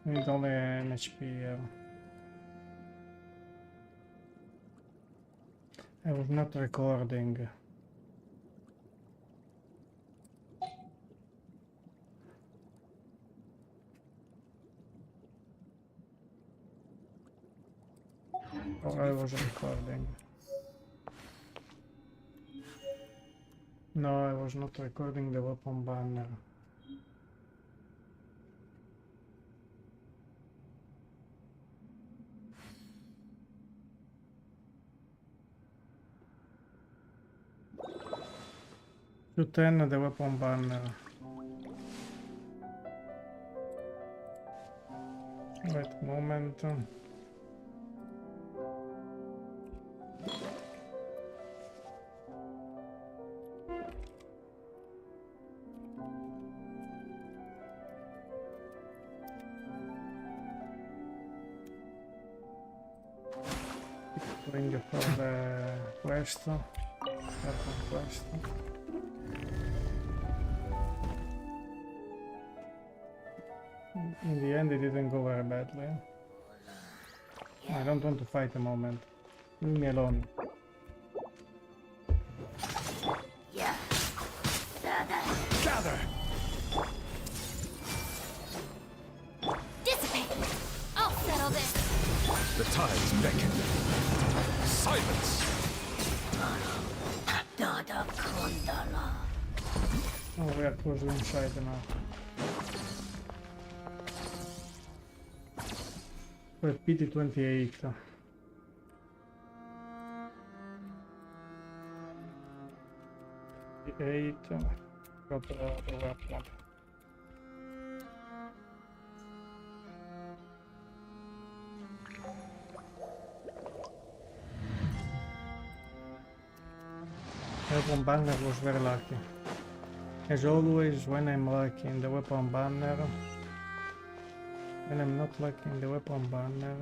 Need only an HP here. I was not recording. Or I was recording. No, I was not recording the weapon banner. To 10 the weapon banner. Wait a moment. Bring for the quest. Archon Quest. In the end it didn't go very badly. I don't want to fight a moment. Leave me alone. Gather! Dissipate! I'll settle this! The tides beckon. Silence! Oh, we are close inside now. We're PT 28. Got the weapon. Weapon banner was very lucky. As always, when I'm lucky in the weapon banner, when I'm not lucky in the weapon banner,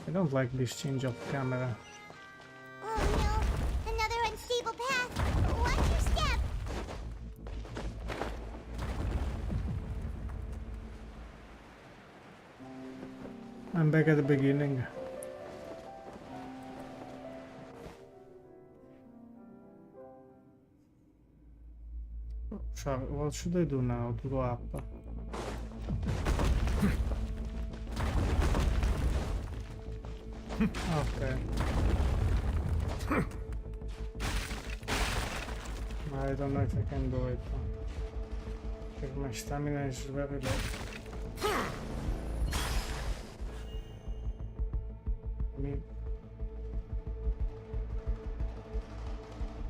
I don't like this change of camera. Oh no, another unstable path. Watch your step. I'm back at the beginning. Sorry, what should I do now to go up? Okay. I don't know if I can do it. Because my stamina is very low.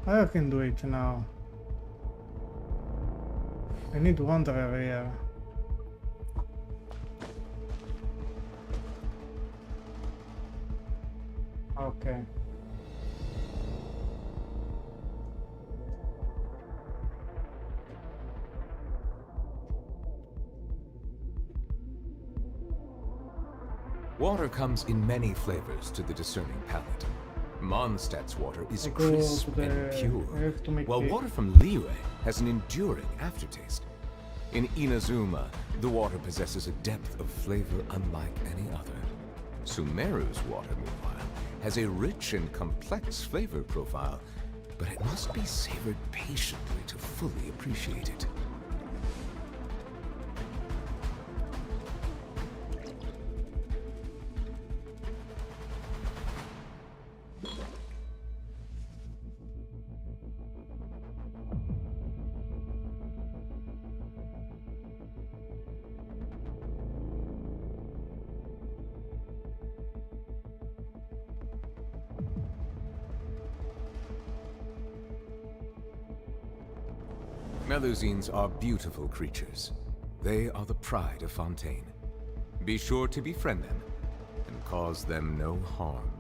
I can do it now. I need Wanderer here. Okay. Water comes in many flavors to the discerning palate. Mondstadt's water is I go crisp to and the- pure, I have to make while the- water from Liyue has an enduring aftertaste. In Inazuma, the water possesses a depth of flavor unlike any other. Sumeru's water, meanwhile, has a rich and complex flavor profile, but it must be savored patiently to fully appreciate it. Melusines are beautiful creatures. They are the pride of Fontaine. Be sure to befriend them and cause them no harm.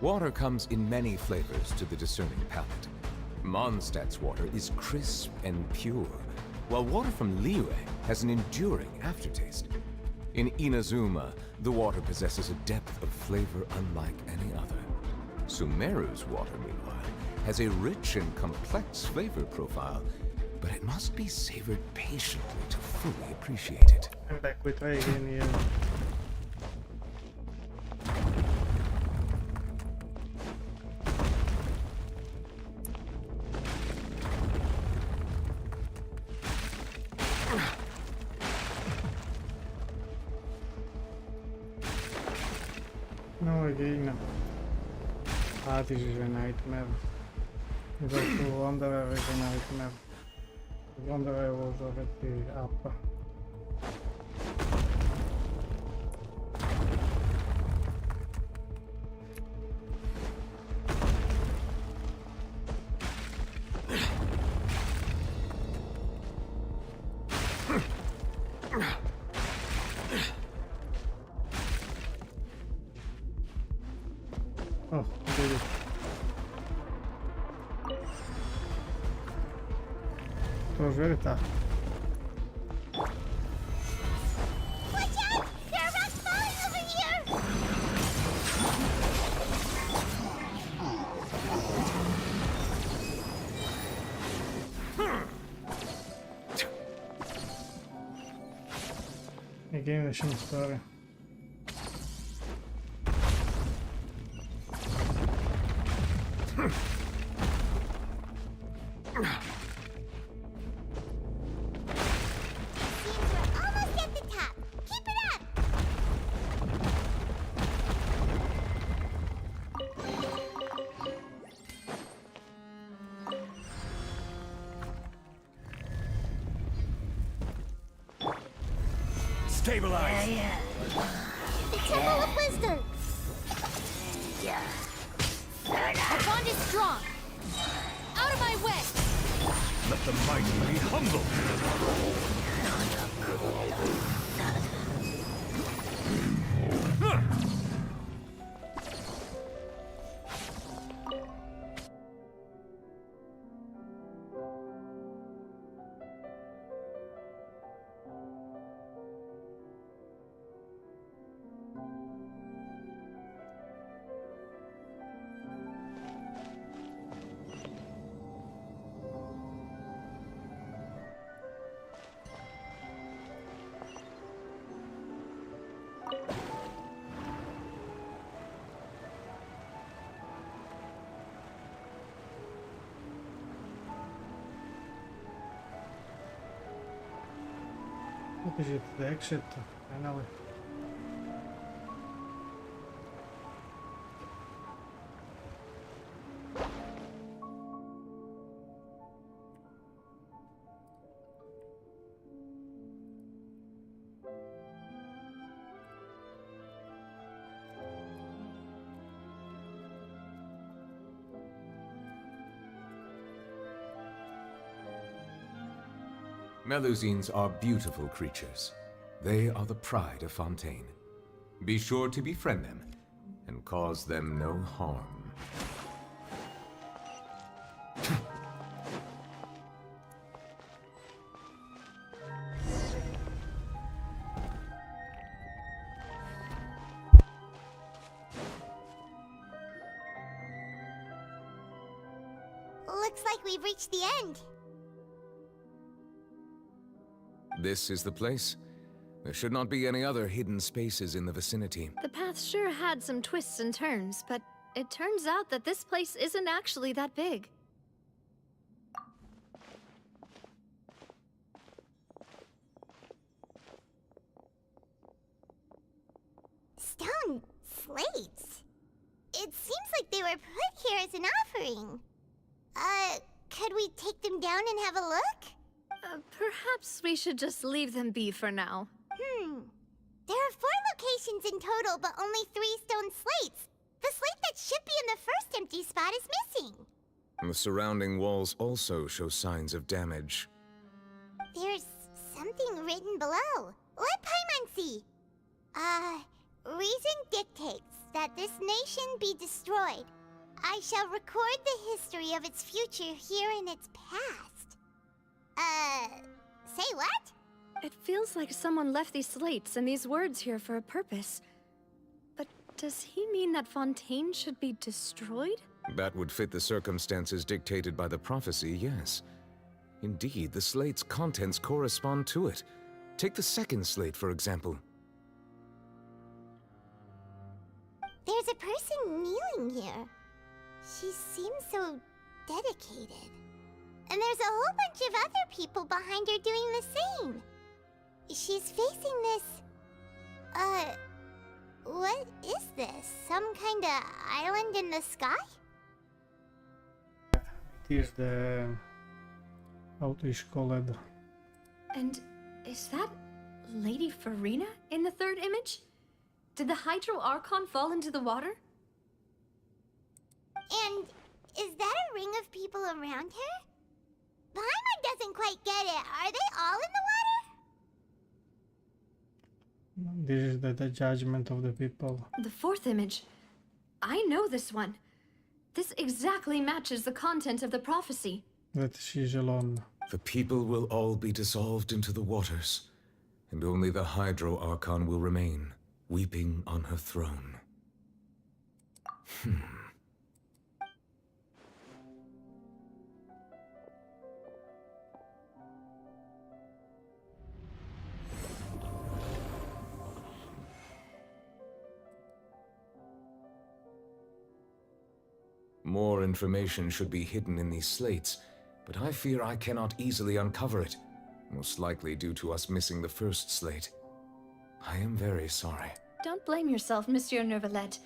Water comes in many flavors to the discerning palate. Mondstadt's water is crisp and pure, while water from Liyue has an enduring aftertaste. In Inazuma, the water possesses a depth of flavor unlike any other. Sumeru's water, meanwhile, has a rich and complex flavor profile, but it must be savored patiently to fully appreciate it. I'm back with Erinnyes. No, again. Ah, this is a nightmare. You got to Wanderer is a nightmare. The Wanderer was already up. Oh, did it. It was very tough. Watch out! There are rocks falling over here! Again, lasciamo stare. We're almost at the top. Keep it up! Stabilize! The Temple of Wisdom! Our bond is strong. Out of my way. Let the mighty be humble! What is it? The exit? I know it. Melusines are beautiful creatures. They are the pride of Fontaine. Be sure to befriend them and cause them no harm. Looks like we've reached the end. This is the place? There should not be any other hidden spaces in the vicinity. The path sure had some twists and turns, but it turns out that this place isn't actually that big. Stone slates? It seems like they were put here as an offering. Could we take them down and have a look? Perhaps we should just leave them be for now. There are 4 locations in total, but only 3 stone slates. The slate that should be in the first empty spot is missing. The surrounding walls also show signs of damage. There's something written below. Let Paimon see. Reason dictates that this nation be destroyed. I shall record the history of its future here in its past. Say what? It feels like someone left these slates and these words here for a purpose. But does he mean that Fontaine should be destroyed? That would fit the circumstances dictated by the prophecy, yes. Indeed, the slate's contents correspond to it. Take the second slate, for example. There's a person kneeling here. She seems so dedicated. And there's a whole bunch of other people behind her doing the same. She's facing this... what is this? Some kind of island in the sky? It is the... how it is called? And is that Lady Furina in the third image? Did the Hydro Archon fall into the water? And is that a ring of people around her? Paimon doesn't quite get it. Are they all in the water? This is the judgment of the people. The fourth image. I know this one. This exactly matches the content of the prophecy. That she's alone. The people will all be dissolved into the waters, and only the Hydro Archon will remain, weeping on her throne. More information should be hidden in these slates, but I fear I cannot easily uncover it, most likely due to us missing the first slate. I am very sorry. Don't blame yourself, Monsieur Neuvillette.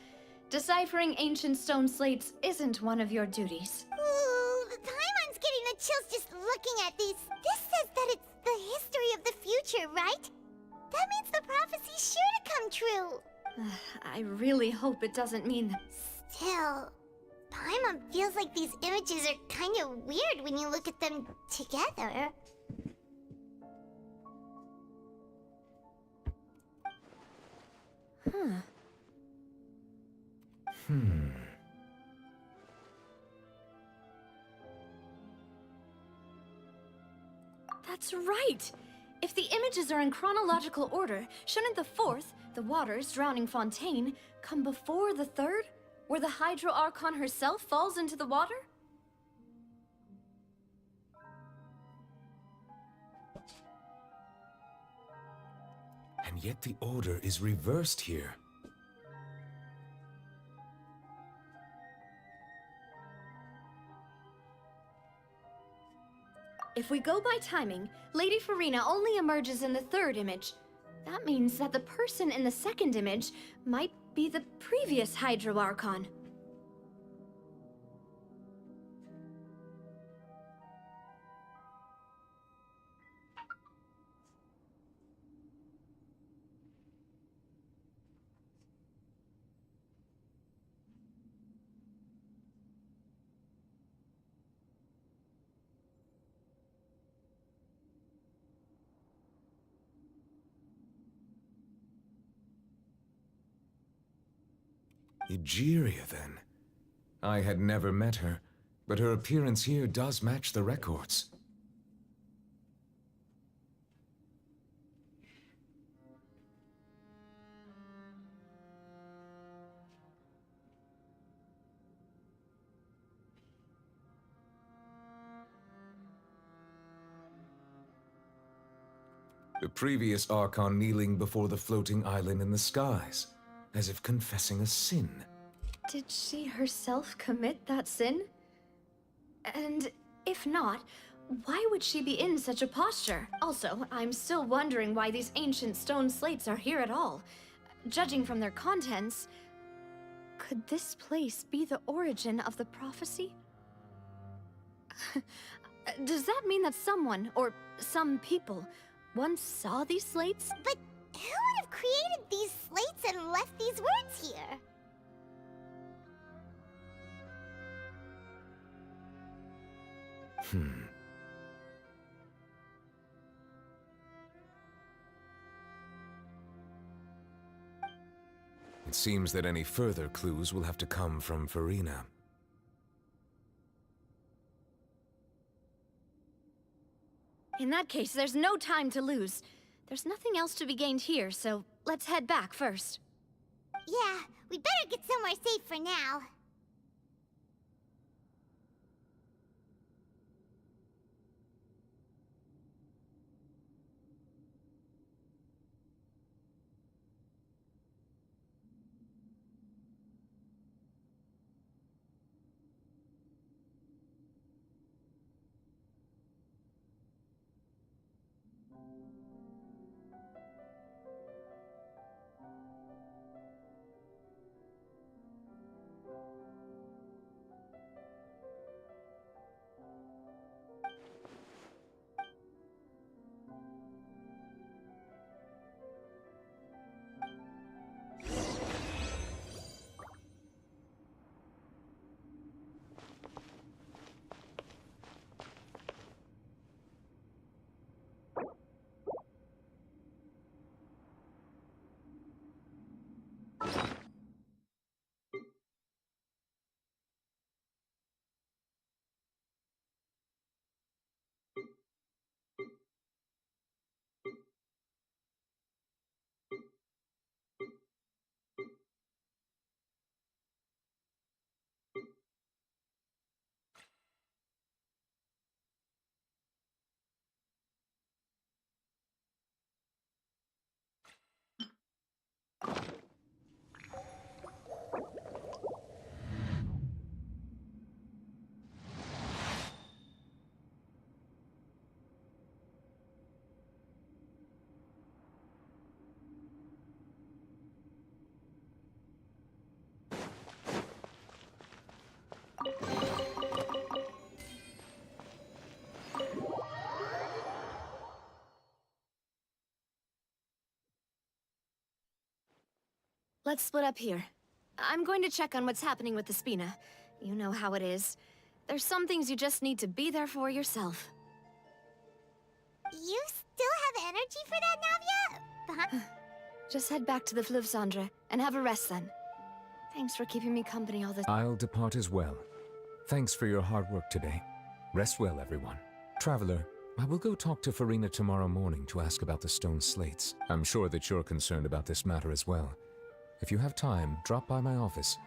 Deciphering ancient stone slates isn't one of your duties. Ooh, Paimon's getting the chills just looking at these. This says that it's the history of the future, right? That means the prophecy's sure to come true. I really hope it doesn't mean that. Still, Paimon feels like these images are kind of weird when you look at them together. That's right! If the images are in chronological order, shouldn't the fourth, the waters drowning Fontaine, come before the third, where the Hydro Archon herself falls into the water? And yet the order is reversed here. If we go by timing, Lady Furina only emerges in the third image. That means that the person in the second image might be the previous Hydro Archon. Egeria, then. I had never met her, but her appearance here does match the records. The previous Archon kneeling before the floating island in the skies, as if confessing a sin. Did she herself commit that sin? And if not, why would she be in such a posture? Also, I'm still wondering why these ancient stone slates are here at all. Judging from their contents, could this place be the origin of the prophecy? Does that mean that someone, or some people, once saw these slates? But who would have created these slates and left these words here? It seems that any further clues will have to come from Furina. In that case, there's no time to lose. There's nothing else to be gained here, so let's head back first. Yeah, we better get somewhere safe for now. Let's split up here. I'm going to check on what's happening with the Spina. You know how it is. There's some things you just need to be there for yourself. You still have energy for that, Navia? Just head back to the Fluvsandre and have a rest then. Thanks for keeping me company all this. I'll depart as well. Thanks for your hard work today. Rest well, everyone. Traveler, I will go talk to Furina tomorrow morning to ask about the stone slates. I'm sure that you're concerned about this matter as well. If you have time, drop by my office.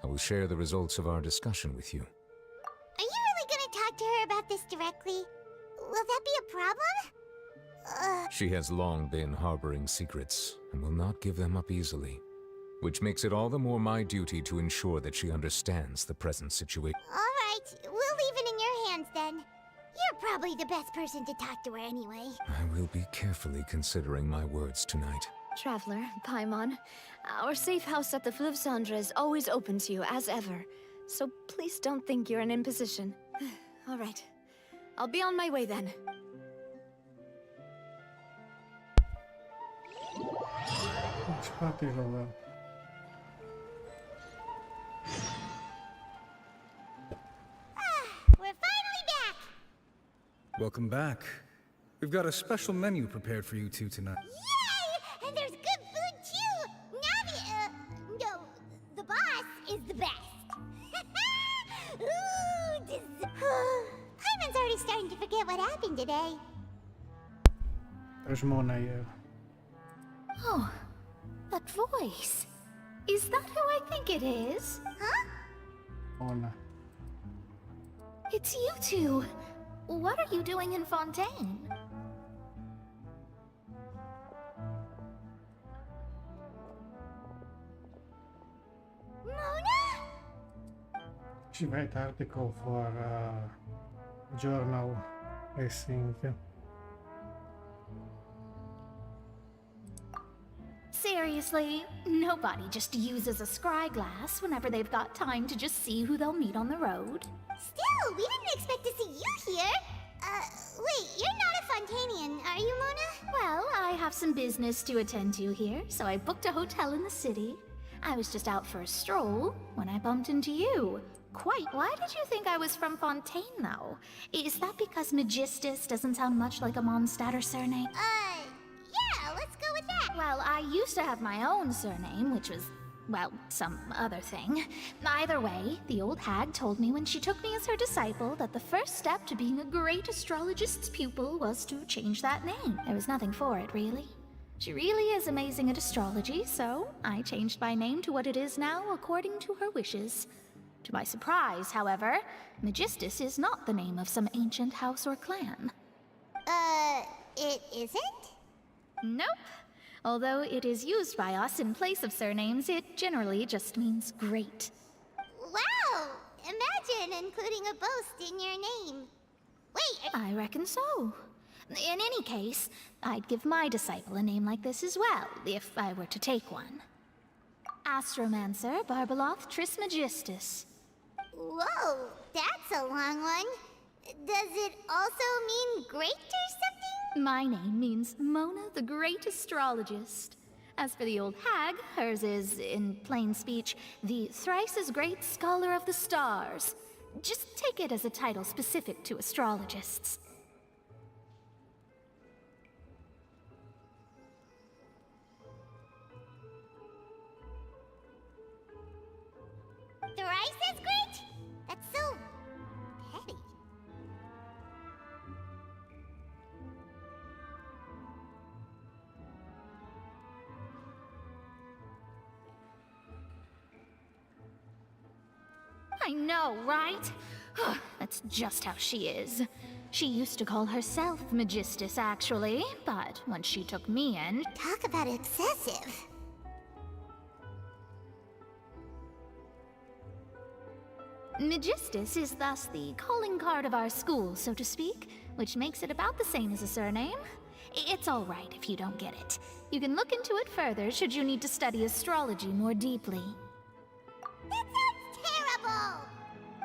I will share the results of our discussion with you. Are you really gonna talk to her about this directly? Will that be a problem? She has long been harboring secrets, and will not give them up easily. Which makes it all the more my duty to ensure that she understands the present situation. Alright, we'll leave it in your hands then. You're probably the best person to talk to her anyway. I will be carefully considering my words tonight. Traveler, Paimon, our safe house at the Fluvsandre is always open to you as ever. So please don't think you're an imposition. All right. I'll be on my way then. Which puppy lover? We're finally back! Welcome back. We've got a special menu prepared for you two tonight. Yay! And there's good food too! Navia, no, the boss at what happened today. There's Mona here. Oh, that voice. Is that who I think it is? Huh? Mona. It's you two. What are you doing in Fontaine? Mona? She write article for journal, I think. Seriously, nobody just uses a scry glass whenever they've got time to just see who they'll meet on the road. Still, we didn't expect to see you here. Wait, you're not a Fontainian, are you, Mona? Well, I have some business to attend to here, so I booked a hotel in the city. I was just out for a stroll when I bumped into you. Quite. Why did you think I was from Fontaine, though? Is that because Magistus doesn't sound much like a Mondstadt surname? Yeah, let's go with that. Well, I used to have my own surname, which was, well, some other thing. Either way, the old hag told me when she took me as her disciple that the first step to being a great astrologist's pupil was to change that name. There was nothing for it, really. She really is amazing at astrology, so I changed my name to what it is now according to her wishes. To my surprise, however, Magistus is not the name of some ancient house or clan. It isn't? Nope. Although it is used by us in place of surnames, it generally just means great. Wow! Imagine including a boast in your name. Wait, I reckon so. In any case, I'd give my disciple a name like this as well, if I were to take one. Astromancer Barbeloth Trismegistus. Whoa, that's a long one. Does it also mean great or something? My name means Mona the Great Astrologist. As for the old hag, hers is, in plain speech, the thrice as great Scholar of the Stars. Just take it as a title specific to astrologists. Thrice as great? That's so petty. I know, right? That's just how she is. She used to call herself Magistus, actually, but when she took me in... Talk about excessive. Magistus is thus the calling card of our school, so to speak, which makes it about the same as a surname. It's all right if you don't get it. You can look into it further should you need to study astrology more deeply. That sounds terrible!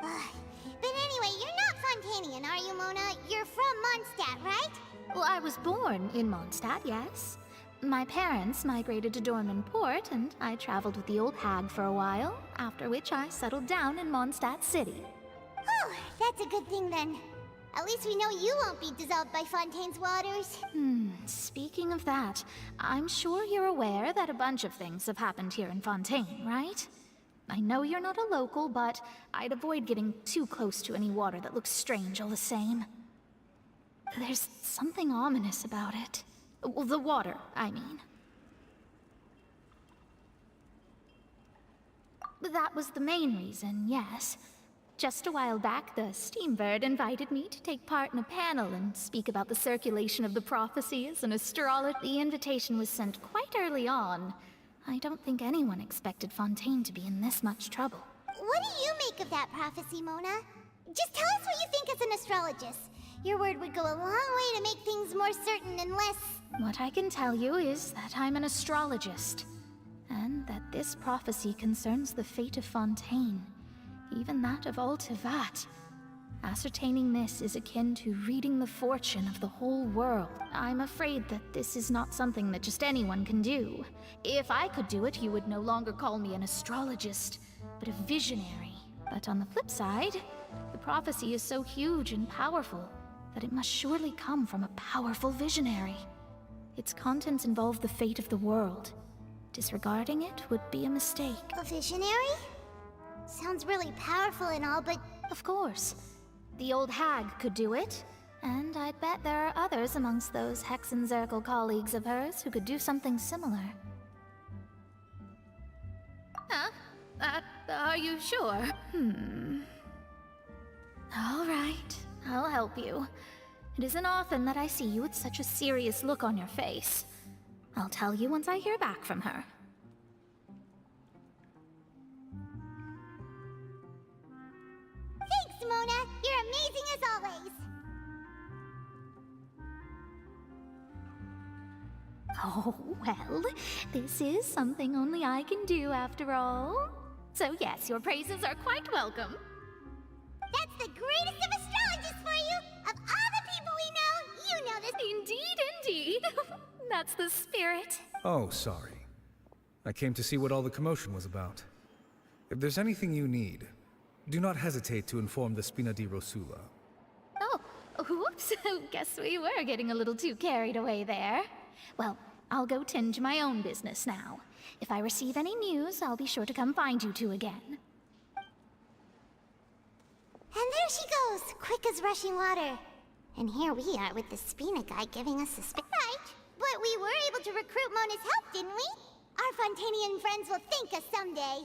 But anyway, you're not Fontainian, are you, Mona? You're from Mondstadt, right? Well, I was born in Mondstadt, yes. My parents migrated to Dorman Port, and I traveled with the old hag for a while, after which I settled down in Mondstadt City. Oh, that's a good thing then. At least we know you won't be dissolved by Fontaine's waters. Speaking of that, I'm sure you're aware that a bunch of things have happened here in Fontaine, right? I know you're not a local, but I'd avoid getting too close to any water that looks strange all the same. There's something ominous about it. Well, the water, I mean. That was the main reason, yes. Just a while back, the Steambird invited me to take part in a panel and speak about the circulation of the prophecies and astrology. The invitation was sent quite early on. I don't think anyone expected Fontaine to be in this much trouble. What do you make of that prophecy, Mona? Just tell us what you think as an astrologist. Your word would go a long way to make things more certain and less... What I can tell you is that I'm an astrologist, and that this prophecy concerns the fate of Fontaine, even that of all Tevat. Ascertaining this is akin to reading the fortune of the whole world. I'm afraid that this is not something that just anyone can do. If I could do it, you would no longer call me an astrologist, but a visionary. But on the flip side, the prophecy is so huge and powerful that it must surely come from a powerful visionary. Its contents involve the fate of the world. Disregarding it would be a mistake. A visionary? Sounds really powerful and all, but... Of course. The old hag could do it. And I'd bet there are others amongst those Hexen Zirkel colleagues of hers who could do something similar. Huh? Are you sure? All right, I'll help you. It isn't often that I see you with such a serious look on your face. I'll tell you once I hear back from her. Thanks, Mona! You're amazing as always! Oh, well, this is something only I can do after all. So yes, your praises are quite welcome. That's the greatest of astrologists for you! Of all the people we know, you know this! Indeed. That's the spirit. Oh, sorry. I came to see what all the commotion was about. If there's anything you need, do not hesitate to inform the Spina di Rosula. Oh, whoops. Guess we were getting a little too carried away there. Well, I'll go tend to my own business now. If I receive any news, I'll be sure to come find you two again. And there she goes, quick as rushing water. And here we are with the Spina guy giving us right, but we were able to recruit Mona's help, didn't we? Our Fontainian friends will thank us someday.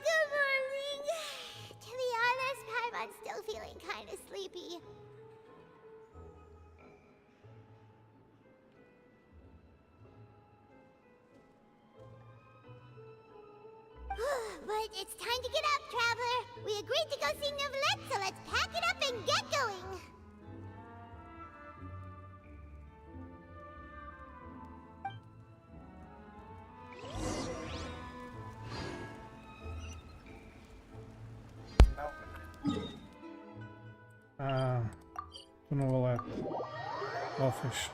Good morning. To be honest, Paimon's still feeling kind of sleepy. But it's time to get up, Traveler. We agreed to go see Neuvillette, so let's pack it up and get going. Neuvillette office.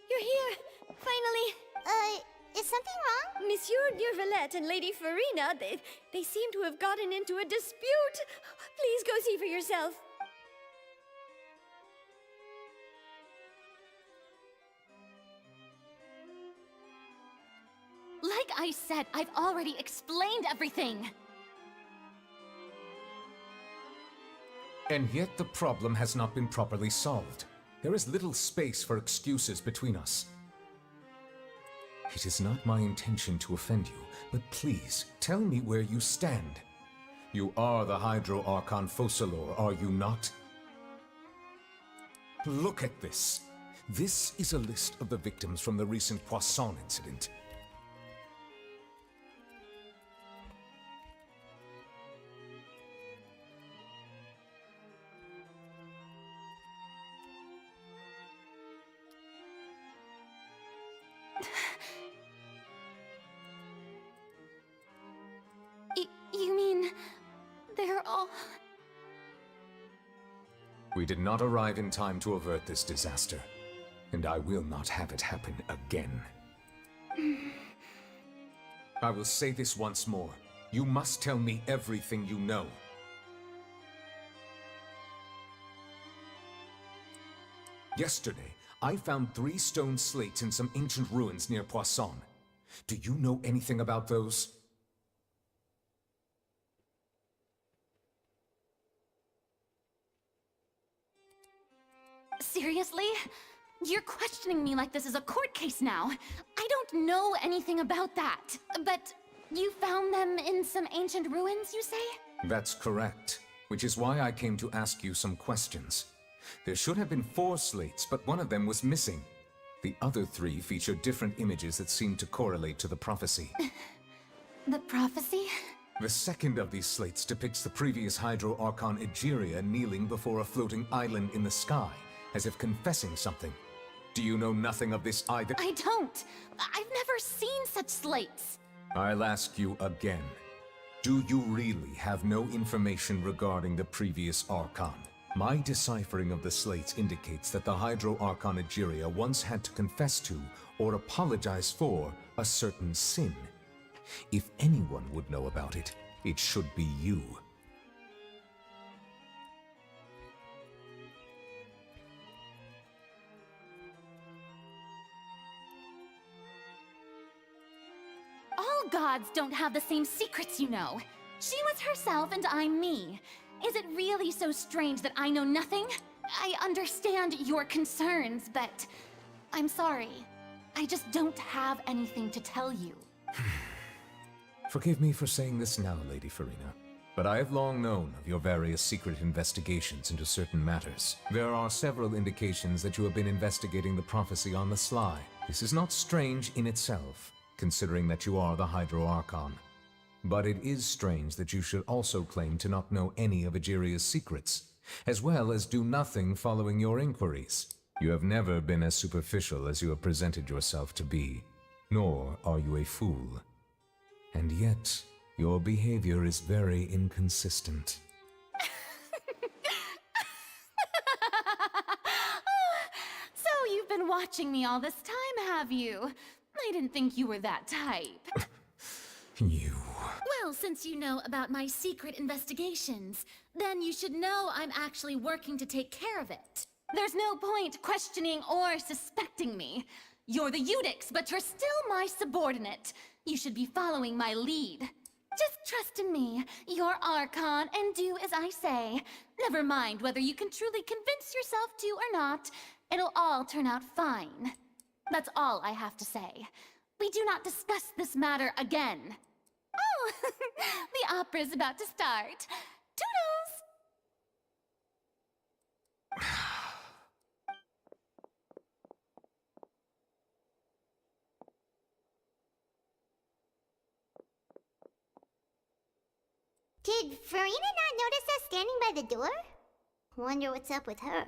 You're here! Finally! Is something wrong? Monsieur Neuvillette and Lady Furina, they seem to have gotten into a dispute. Please go see for yourself. Like I said, I've already explained everything. And yet the problem has not been properly solved. There is little space for excuses between us. It is not my intention to offend you, but please, tell me where you stand. You are the Hydro Archon Focalors, are you not? Look at this. This is a list of the victims from the recent Poisson incident. You mean... they're all... We did not arrive in time to avert this disaster, and I will not have it happen again. I will say this once more. You must tell me everything you know. Yesterday, I found 3 stone slates in some ancient ruins near Poisson. Do you know anything about those? Seriously? You're questioning me like this is a court case now. I don't know anything about that. But you found them in some ancient ruins, you say? That's correct, which is why I came to ask you some questions. There should have been 4 slates, but one of them was missing. The other 3 feature different images that seem to correlate to the prophecy. The prophecy? The second of these slates depicts the previous Hydro Archon Egeria kneeling before a floating island in the sky, as if confessing something. Do you know nothing of this either? I don't. I've never seen such slates. I'll ask you again. Do you really have no information regarding the previous Archon? My deciphering of the slates indicates that the Hydro Archon Algea once had to confess to, or apologize for, a certain sin. If anyone would know about it, it should be you. All gods don't have the same secrets, you know. She was herself and I'm me. Is it really so strange that I know nothing? I understand your concerns, but I'm sorry. I just don't have anything to tell you. Forgive me for saying this now, Lady Furina, but I have long known of your various secret investigations into certain matters. There are several indications that you have been investigating the prophecy on the sly. This is not strange in itself, considering that you are the Hydro Archon. But it is strange that you should also claim to not know any of Algea's secrets, as well as do nothing following your inquiries. You have never been as superficial as you have presented yourself to be, nor are you a fool. And yet, your behavior is very inconsistent. So you've been watching me all this time, have you? I didn't think you were that type. You... Well, since you know about my secret investigations, then you should know I'm actually working to take care of it. There's no point questioning or suspecting me. You're the Eudix, but you're still my subordinate. You should be following my lead. Just trust in me, your Archon, and do as I say. Never mind whether you can truly convince yourself to or not. It'll all turn out fine. That's all I have to say. We do not discuss this matter again. Oh, the opera's about to start. Toodles! Did Furina not notice us standing by the door? Wonder what's up with her.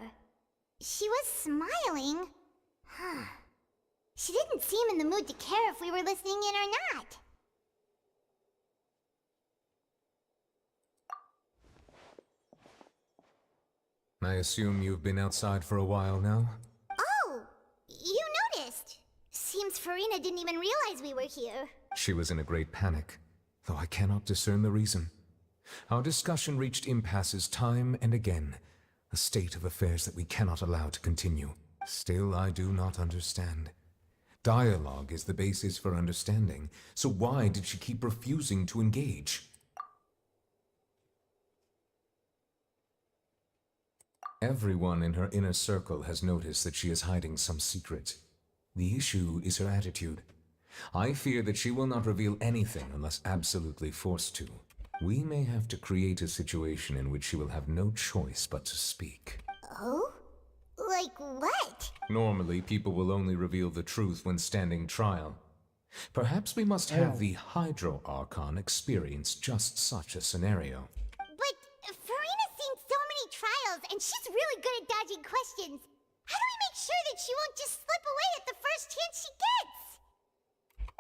She was smiling. Huh. She didn't seem in the mood to care if we were listening in or not. I assume you've been outside for a while now? Oh, you noticed. Seems Furina didn't even realize we were here. She was in a great panic, though I cannot discern the reason. Our discussion reached impasses time and again, a state of affairs that we cannot allow to continue. Still, I do not understand. Dialogue is the basis for understanding, so why did she keep refusing to engage? Everyone in her inner circle has noticed that she is hiding some secret. The issue is her attitude. I fear that she will not reveal anything unless absolutely forced to. We may have to create a situation in which she will have no choice but to speak. Oh? Like what? Normally, people will only reveal the truth when standing trial. Perhaps we must have the Hydro Archon experience just such a scenario. But Furina's seen so many trials, and she's really good at dodging questions. How do we make sure that she won't just slip away at the first chance she gets?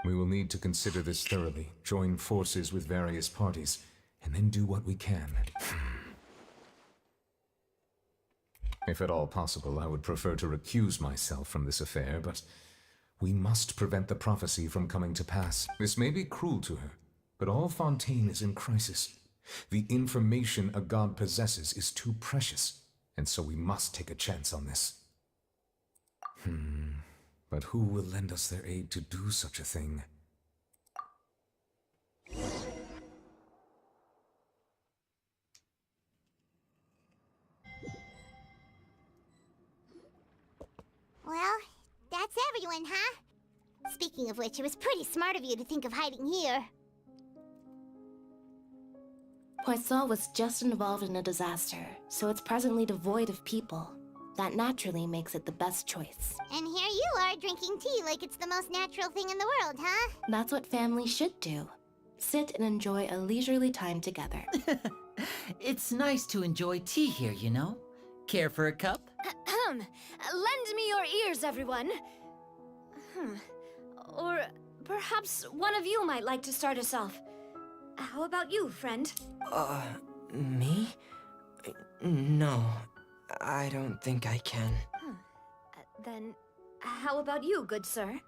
We will need to consider this thoroughly, join forces with various parties, and then do what we can. If at all possible, I would prefer to recuse myself from this affair, but we must prevent the prophecy from coming to pass. This may be cruel to her, but all Fontaine is in crisis. The information a god possesses is too precious, and so we must take a chance on this. But who will lend us their aid to do such a thing? Well, that's everyone, huh? Speaking of which, it was pretty smart of you to think of hiding here. Poisson was just involved in a disaster, so it's presently devoid of people. That naturally makes it the best choice. And here you are drinking tea like it's the most natural thing in the world, huh? That's what families should do. Sit and enjoy a leisurely time together. It's nice to enjoy tea here, you know? Care for a cup? Lend me your ears, everyone. Or perhaps one of you might like to start us off. How about you, friend? Me? No. I don't think I can. Then, how about you, good sir?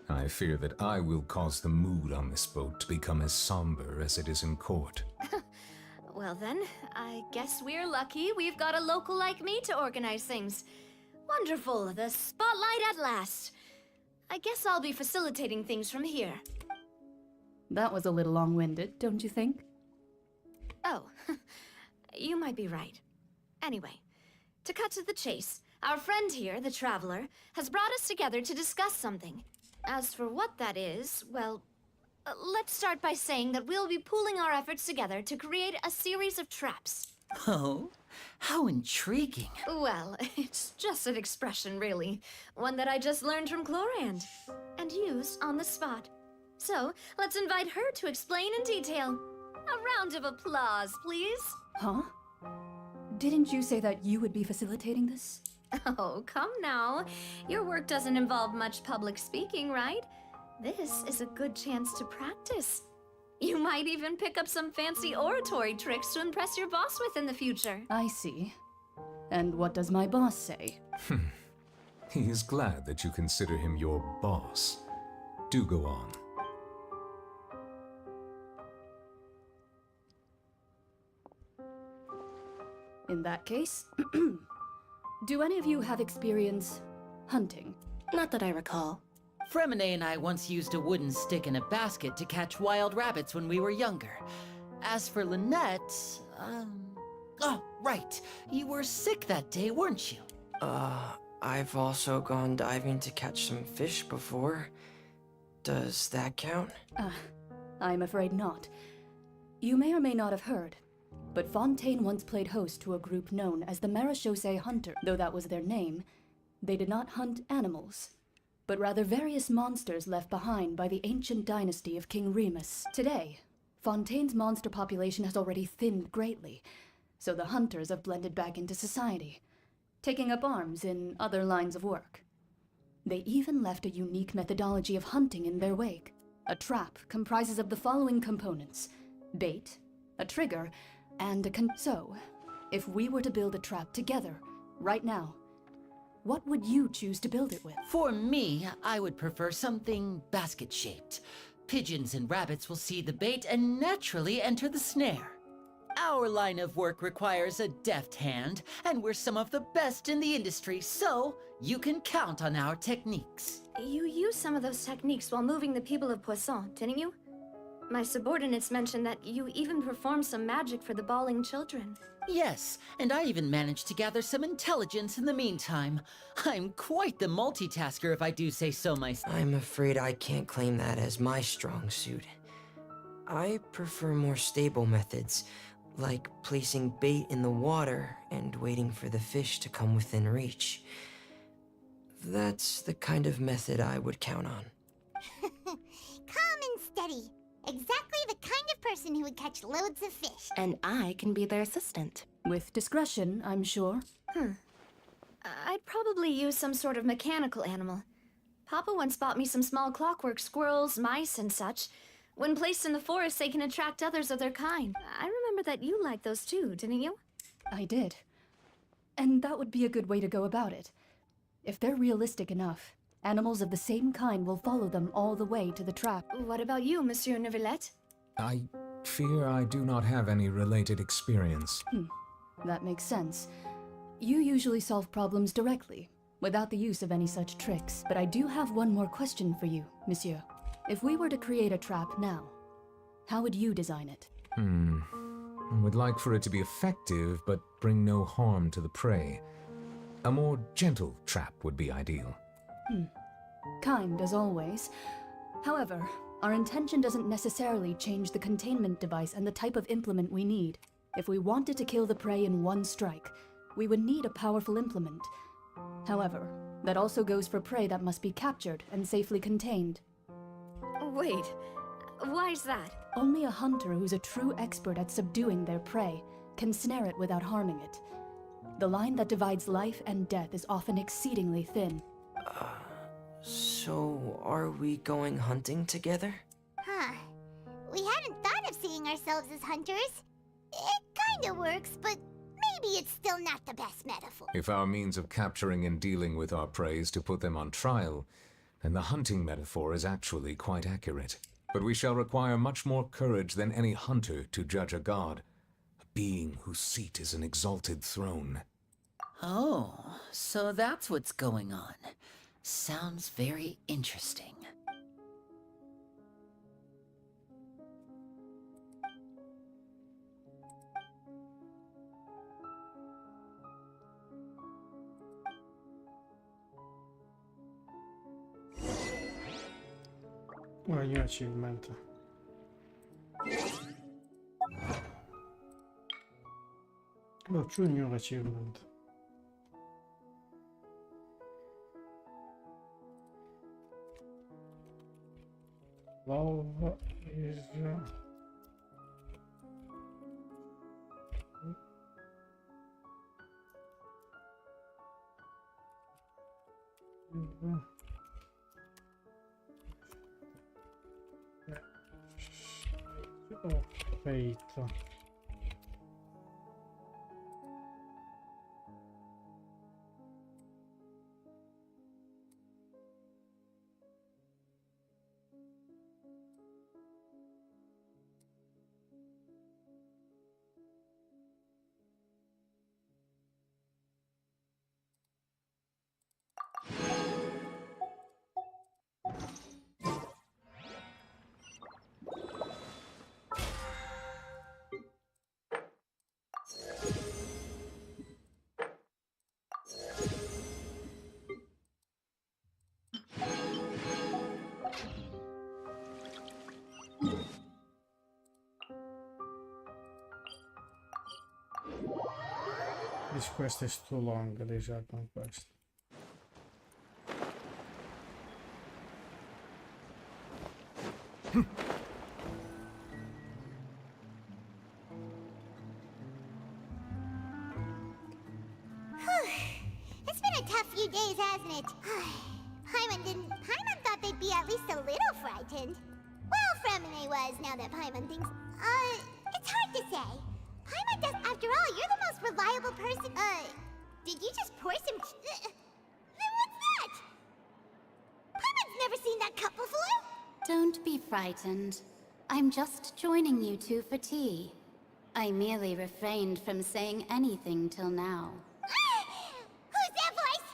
I fear that I will cause the mood on this boat to become as somber as it is in court. Well then, I guess we're lucky we've got a local like me to organize things. Wonderful, the spotlight at last. I guess I'll be facilitating things from here. That was a little long-winded, don't you think? Oh, you might be right. Anyway, to cut to the chase, our friend here, the Traveler, has brought us together to discuss something. As for what that is, well, let's start by saying that we'll be pooling our efforts together to create a series of traps. Oh, how intriguing. Well, it's just an expression, really. One that I just learned from Chlorand, and used on the spot. So, let's invite her to explain in detail. A round of applause, please. Huh? Didn't you say that you would be facilitating this? Oh, come now. Your work doesn't involve much public speaking, right? This is a good chance to practice. You might even pick up some fancy oratory tricks to impress your boss with in the future. I see. And what does my boss say? He is glad that you consider him your boss. Do go on. In that case, do any of you have experience hunting? Not that I recall. Fremine and I once used a wooden stick in a basket to catch wild rabbits when we were younger. As for Lynette, oh, right. You were sick that day, weren't you? I've also gone diving to catch some fish before. Does that count? I'm afraid not. You may or may not have heard, but Fontaine once played host to a group known as the Marechaussee Hunter. Though that was their name, they did not hunt animals, but rather various monsters left behind by the ancient dynasty of King Remus. Today, Fontaine's monster population has already thinned greatly, so the hunters have blended back into society, taking up arms in other lines of work. They even left a unique methodology of hunting in their wake. A trap comprises of the following components: bait, a trigger, and so, if we were to build a trap together, right now, what would you choose to build it with? For me, I would prefer something basket-shaped. Pigeons and rabbits will see the bait and naturally enter the snare. Our line of work requires a deft hand, and we're some of the best in the industry, so you can count on our techniques. You used some of those techniques while moving the people of Poisson, didn't you? My subordinates mentioned that you even performed some magic for the bawling children. Yes, and I even managed to gather some intelligence in the meantime. I'm quite the multitasker if I do say so myself. I'm afraid I can't claim that as my strong suit. I prefer more stable methods, like placing bait in the water and waiting for the fish to come within reach. That's the kind of method I would count on. Calm and steady. Exactly the kind of person who would catch loads of fish. And I can be their assistant. With discretion, I'm sure. I'd probably use some sort of mechanical animal. Papa once bought me some small clockwork squirrels, mice, and such. When placed in the forest, they can attract others of their kind. I remember that you liked those too, didn't you? I did. And that would be a good way to go about it. If they're realistic enough, animals of the same kind will follow them all the way to the trap. What about you, Monsieur Neuvillette? I fear I do not have any related experience. That makes sense. You usually solve problems directly, without the use of any such tricks. But I do have one more question for you, Monsieur. If we were to create a trap now, how would you design it? I would like for it to be effective, but bring no harm to the prey. A more gentle trap would be ideal. Kind, as always. However, our intention doesn't necessarily change the containment device and the type of implement we need. If we wanted to kill the prey in one strike, we would need a powerful implement. However, that also goes for prey that must be captured and safely contained. Wait, why's that? Only a hunter who's a true expert at subduing their prey can snare it without harming it. The line that divides life and death is often exceedingly thin. So are we going hunting together? We hadn't thought of seeing ourselves as hunters. It kinda works, but maybe it's still not the best metaphor. If our means of capturing and dealing with our prey is to put them on trial, then the hunting metaphor is actually quite accurate. But we shall require much more courage than any hunter to judge a god, a being whose seat is an exalted throne. Oh, so that's what's going on. Sounds very interesting. Well, new achievement. Oh, true new achievement. Love is... Fate. This quest is too long, this Archon Quest. It's been a tough few days, hasn't it? Paimon thought they'd be at least a little frightened. Well, Fremine was, now that Paimon thinks... it's hard to say. Paimon does... After all, you're the most reliable person... did you just pour some... Then what's that? Paimon's never seen that cup before! Don't be frightened. I'm just joining you two for tea. I merely refrained from saying anything till now. Who's that voice?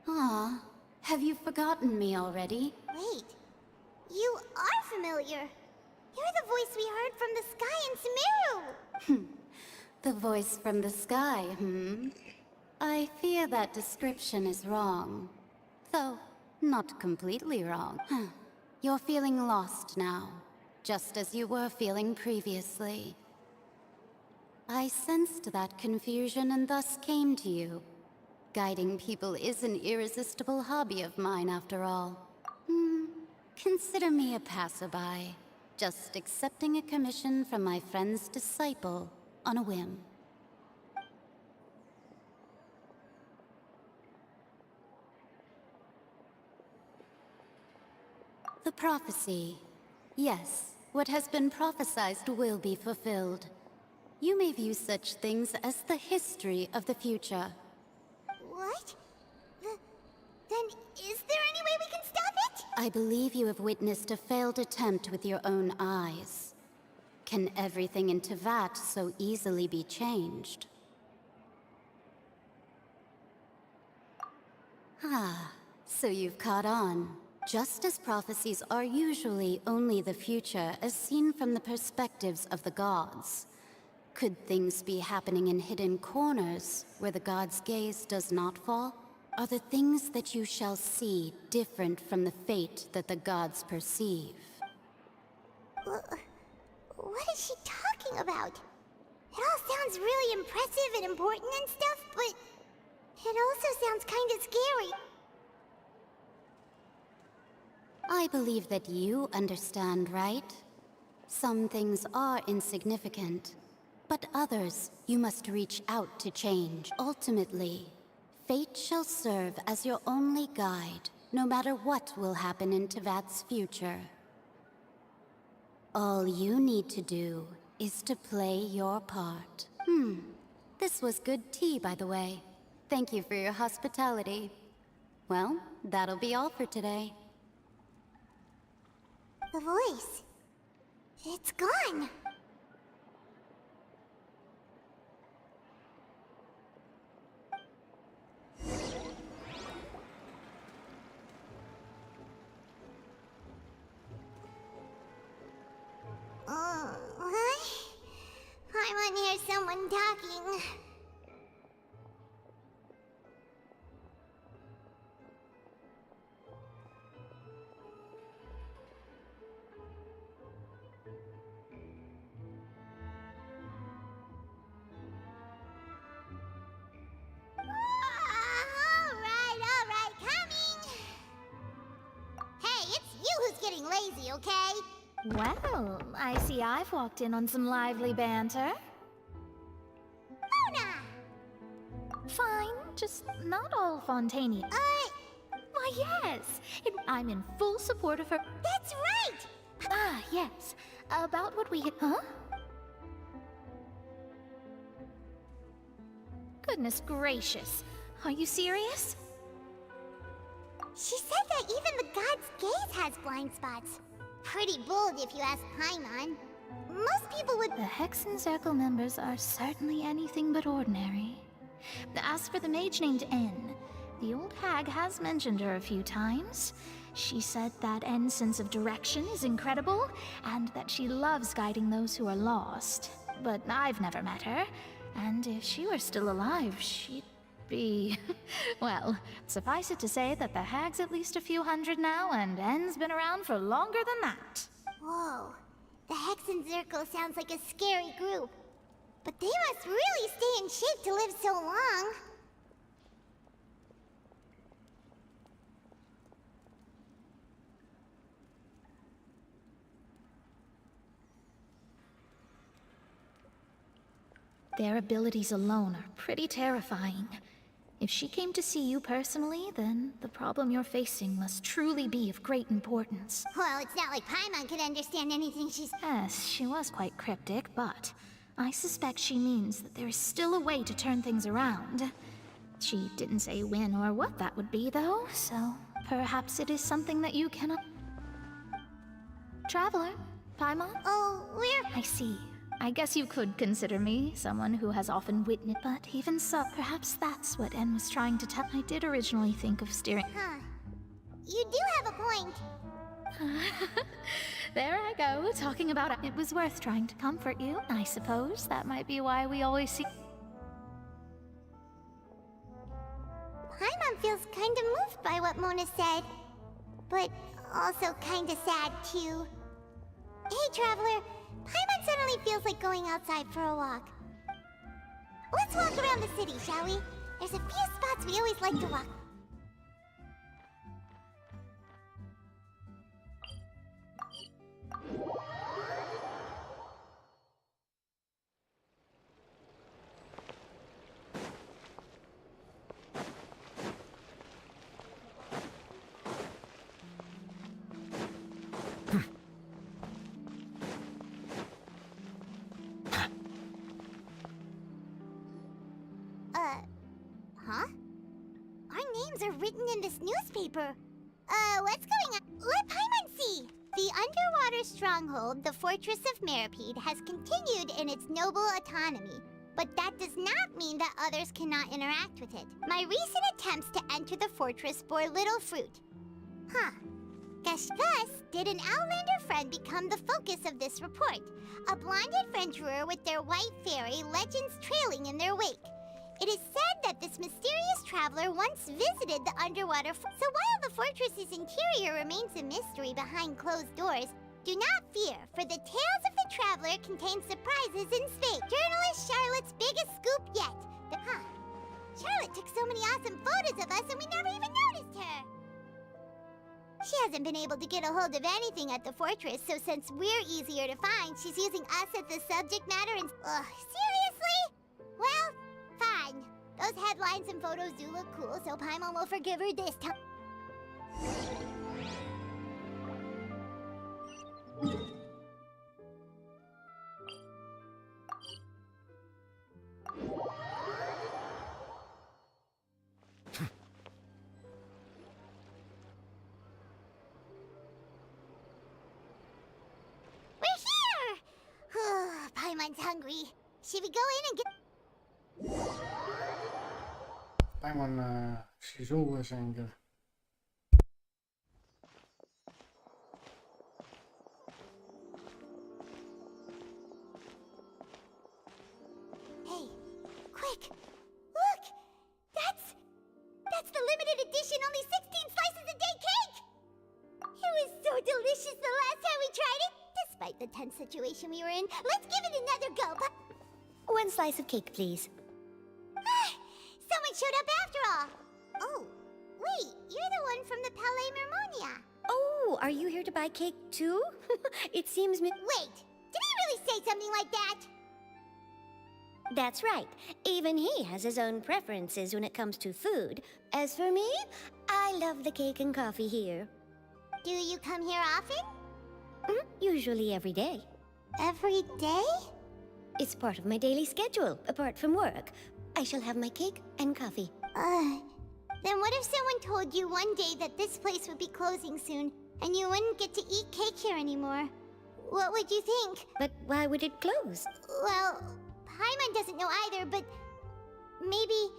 Aw, have you forgotten me already? Wait, you are familiar. You're the voice we heard from the sky in Sumeru. The voice from the sky, I fear that description is wrong. Though, not completely wrong. You're feeling lost now, just as you were feeling previously. I sensed that confusion and thus came to you. Guiding people is an irresistible hobby of mine, after all. Consider me a passerby, just accepting a commission from my friend's disciple on a whim. The prophecy. Yes, what has been prophesied will be fulfilled. You may view such things as the history of the future. What? Then is there any way we can stop it? I believe you have witnessed a failed attempt with your own eyes. Can everything in Teyvat so easily be changed? So you've caught on. Just as prophecies are usually only the future as seen from the perspectives of the gods, could things be happening in hidden corners where the gods' gaze does not fall? Are the things that you shall see different from the fate that the gods perceive? What is she talking about? It all sounds really impressive and important and stuff, but it also sounds kind of scary. I believe that you understand, right? Some things are insignificant, but others you must reach out to change. Ultimately, fate shall serve as your only guide, no matter what will happen in Teyvat's future. All you need to do is to play your part. This was good tea, by the way. Thank you for your hospitality. Well, that'll be all for today. The voice. It's gone. What? I want to hear someone talking. All right, coming. Hey, it's you who's getting lazy, okay? Well, I see I've walked in on some lively banter. Mona! Fine, just not all Fontaine. Why, yes! I'm in full support of her. That's right! Ah, yes. About what we had. Huh? Goodness gracious. Are you serious? She said that even the god's gaze has blind spots. Pretty bold if you ask Paimon. Most people would— The Hexen Circle members are certainly anything but ordinary. As for the mage named N, the old hag has mentioned her a few times. She said that N's sense of direction is incredible, and that she loves guiding those who are lost. But I've never met her, and if she were still alive, she'd be... Well, suffice it to say that the hag's at least a few hundred now, and N's been around for longer than that. Whoa. The Hexen Circle sounds like a scary group. But they must really stay in shape to live so long. Their abilities alone are pretty terrifying. If she came to see you personally, then the problem you're facing must truly be of great importance. Well, it's not like Paimon could understand anything she's— Yes, she was quite cryptic, but I suspect she means that there is still a way to turn things around. She didn't say when or what that would be, though, so perhaps it is something that you cannot... Traveler, Paimon? Oh, we're— I see. I guess you could consider me someone who has often witnessed, but even so, perhaps that's what N was trying to tell. I did originally think of steering. Huh. You do have a point. There I go, talking about it was worth trying to comfort you. I suppose that might be why we always see... Paimon feels kinda moved by what Mona said. But also kinda sad, too. Hey, Traveler. Paimon suddenly feels like going outside for a walk. Let's walk around the city, shall we? There's a few spots we always like to walk. Huh? Our names are written in this newspaper. What's going on? Let Paimon see! The underwater stronghold, the Fortress of Meripede, has continued in its noble autonomy. But that does not mean that others cannot interact with it. My recent attempts to enter the fortress bore little fruit. Huh. Thus, did an Outlander friend become the focus of this report. A blonde adventurer with their white fairy, legends trailing in their wake. It is said that this mysterious traveler once visited the underwater so while the fortress's interior remains a mystery behind closed doors, do not fear, for the tales of the traveler contain surprises in space. Journalist Charlotte's biggest scoop yet. Charlotte took so many awesome photos of us and we never even noticed her. She hasn't been able to get a hold of anything at the fortress, so since we're easier to find, she's using us as the subject matter and— seriously? Well, fine. Those headlines and photos do look cool, so Paimon will forgive her this time. hurry. Should we go in and get... Paimon si sugusing. Hey, quick! Look! That's the limited edition only 16 slices a day cake! It was so delicious the last time we tried it! Despite the tense situation we were in, let's give it another go, but... 1 slice of cake, please. Someone showed up after all! Oh, wait, you're the one from the Palais Mermonia. Oh, are you here to buy cake too? It seems Wait, did he really say something like that? That's right. Even he has his own preferences when it comes to food. As for me, I love the cake and coffee here. Do you come here often? Usually every day. Every day? It's part of my daily schedule, apart from work. I shall have my cake and coffee. Then what if someone told you one day that this place would be closing soon, and you wouldn't get to eat cake here anymore? What would you think? But why would it close? Well, Paimon doesn't know either, but maybe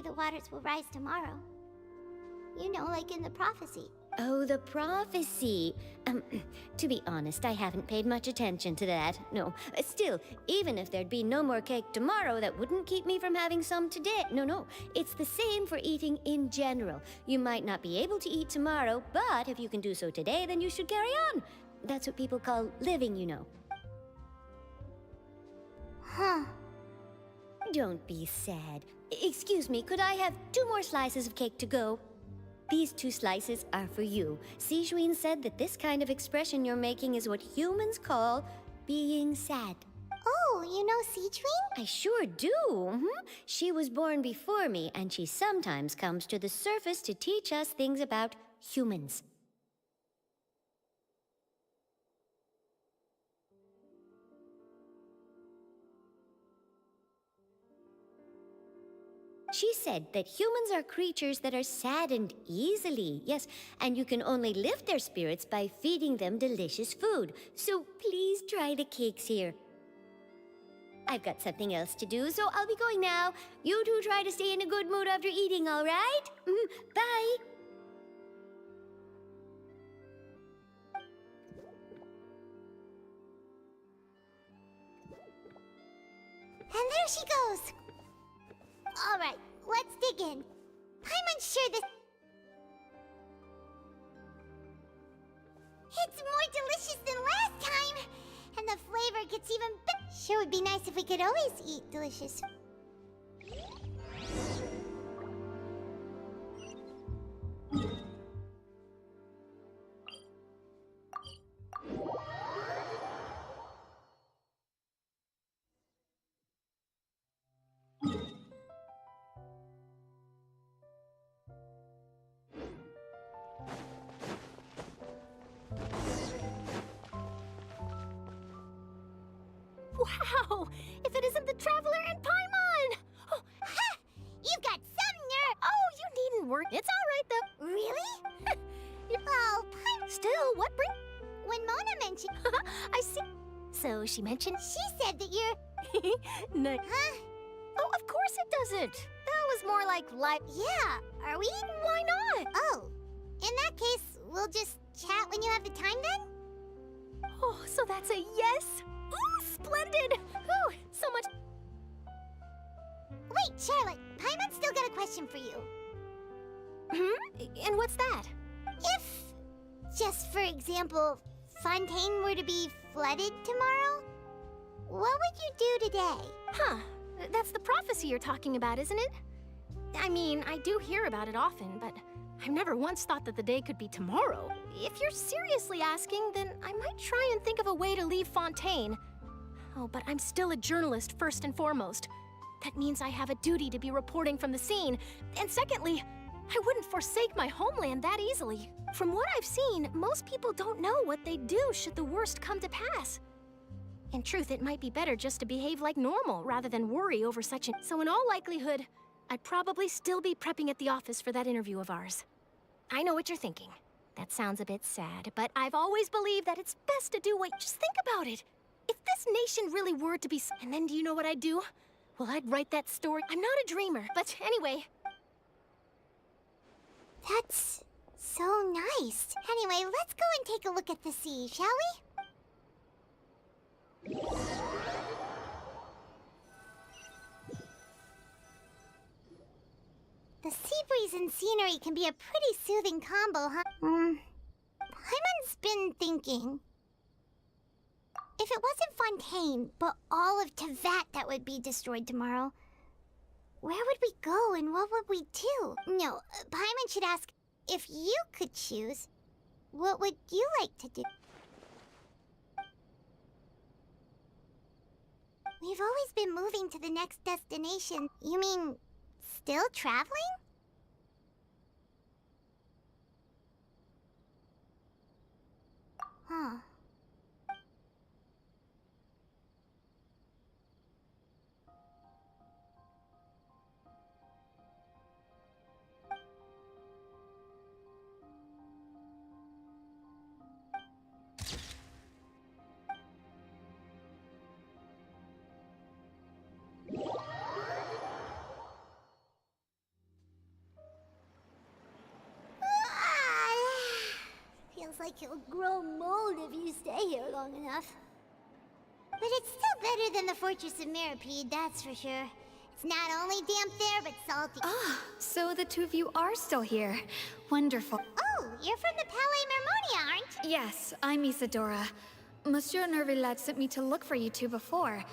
the waters will rise tomorrow. You know, like in the prophecy. Oh, the prophecy. To be honest, I haven't paid much attention to that. No. Still, even if there'd be no more cake tomorrow, that wouldn't keep me from having some today. No. It's the same for eating in general. You might not be able to eat tomorrow, but if you can do so today, then you should carry on. That's what people call living, you know. Huh. Don't be sad. Excuse me, could I have 2 more slices of cake to go? These 2 slices are for you. Sijuin said that this kind of expression you're making is what humans call being sad. Oh, you know Sijuin? I sure do. She was born before me, and she sometimes comes to the surface to teach us things about humans. She said that humans are creatures that are saddened easily, yes, and you can only lift their spirits by feeding them delicious food. So please try the cakes here. I've got something else to do, so I'll be going now. You two try to stay in a good mood after eating, all right? Bye. And there she goes. All right, let's dig in. Paimon's sure this... It's more delicious than last time! And the flavor gets even better. Sure would be nice if we could always eat delicious. Wow! If it isn't the Traveler and Paimon! Oh, ha! You've got some nerve! Oh, you needn't worry. It's all right, though. Really? Oh, Paimon... Still, what bring... When Mona mentioned... I see. So she mentioned... She said that you're... No. Huh? Oh, of course it doesn't. That was more like life... Yeah, are we? Why not? Oh, in that case, we'll just chat when you have the time then? Oh, so that's a yes? Ooh, splendid! Ooh, so much... Wait, Charlotte, Paimon's still got a question for you. And what's that? If, just for example, Fontaine were to be flooded tomorrow, what would you do today? Huh, that's the prophecy you're talking about, isn't it? I mean, I do hear about it often, but I've never once thought that the day could be tomorrow. If you're seriously asking, then I might try and think of a way to leave Fontaine. Oh, but I'm still a journalist first and foremost. That means I have a duty to be reporting from the scene. And secondly, I wouldn't forsake my homeland that easily. From what I've seen, most people don't know what they'd do should the worst come to pass. In truth, it might be better just to behave like normal rather than worry over such an... So in all likelihood, I'd probably still be prepping at the office for that interview of ours. I know what you're thinking. That sounds a bit sad, but I've always believed that it's best to do what... Just think about it. If this nation really were to be and then do you know what I'd do? Well, I'd write that story. I'm not a dreamer, but anyway. That's so nice. Anyway, let's go and take a look at the sea, shall we? The sea breeze and scenery can be a pretty soothing combo, huh? Paimon's been thinking. If it wasn't Fontaine, but all of Tevat that would be destroyed tomorrow, where would we go and what would we do? No, Paimon should ask, if you could choose, what would you like to do? We've always been moving to the next destination. You mean, still traveling? Huh. Feels like you'll grow mold if you stay here long enough. But it's still better than the Fortress of Meropide, that's for sure. It's not only damp there, but salty. Ah, so the two of you are still here. Wonderful. Oh, you're from the Palais Mermonia, aren't you? Yes, I'm Isadora. Monsieur Neuvillette sent me to look for you two before.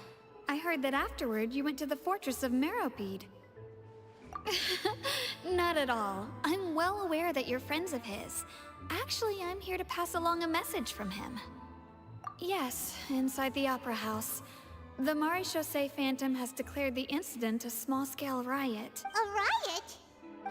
I heard that afterward you went to the Fortress of Meropide. Not at all. I'm well aware that you're friends of his. Actually, I'm here to pass along a message from him. Yes, inside the Opera House. The Maréchaussée Phantom has declared the incident a small-scale riot. A riot?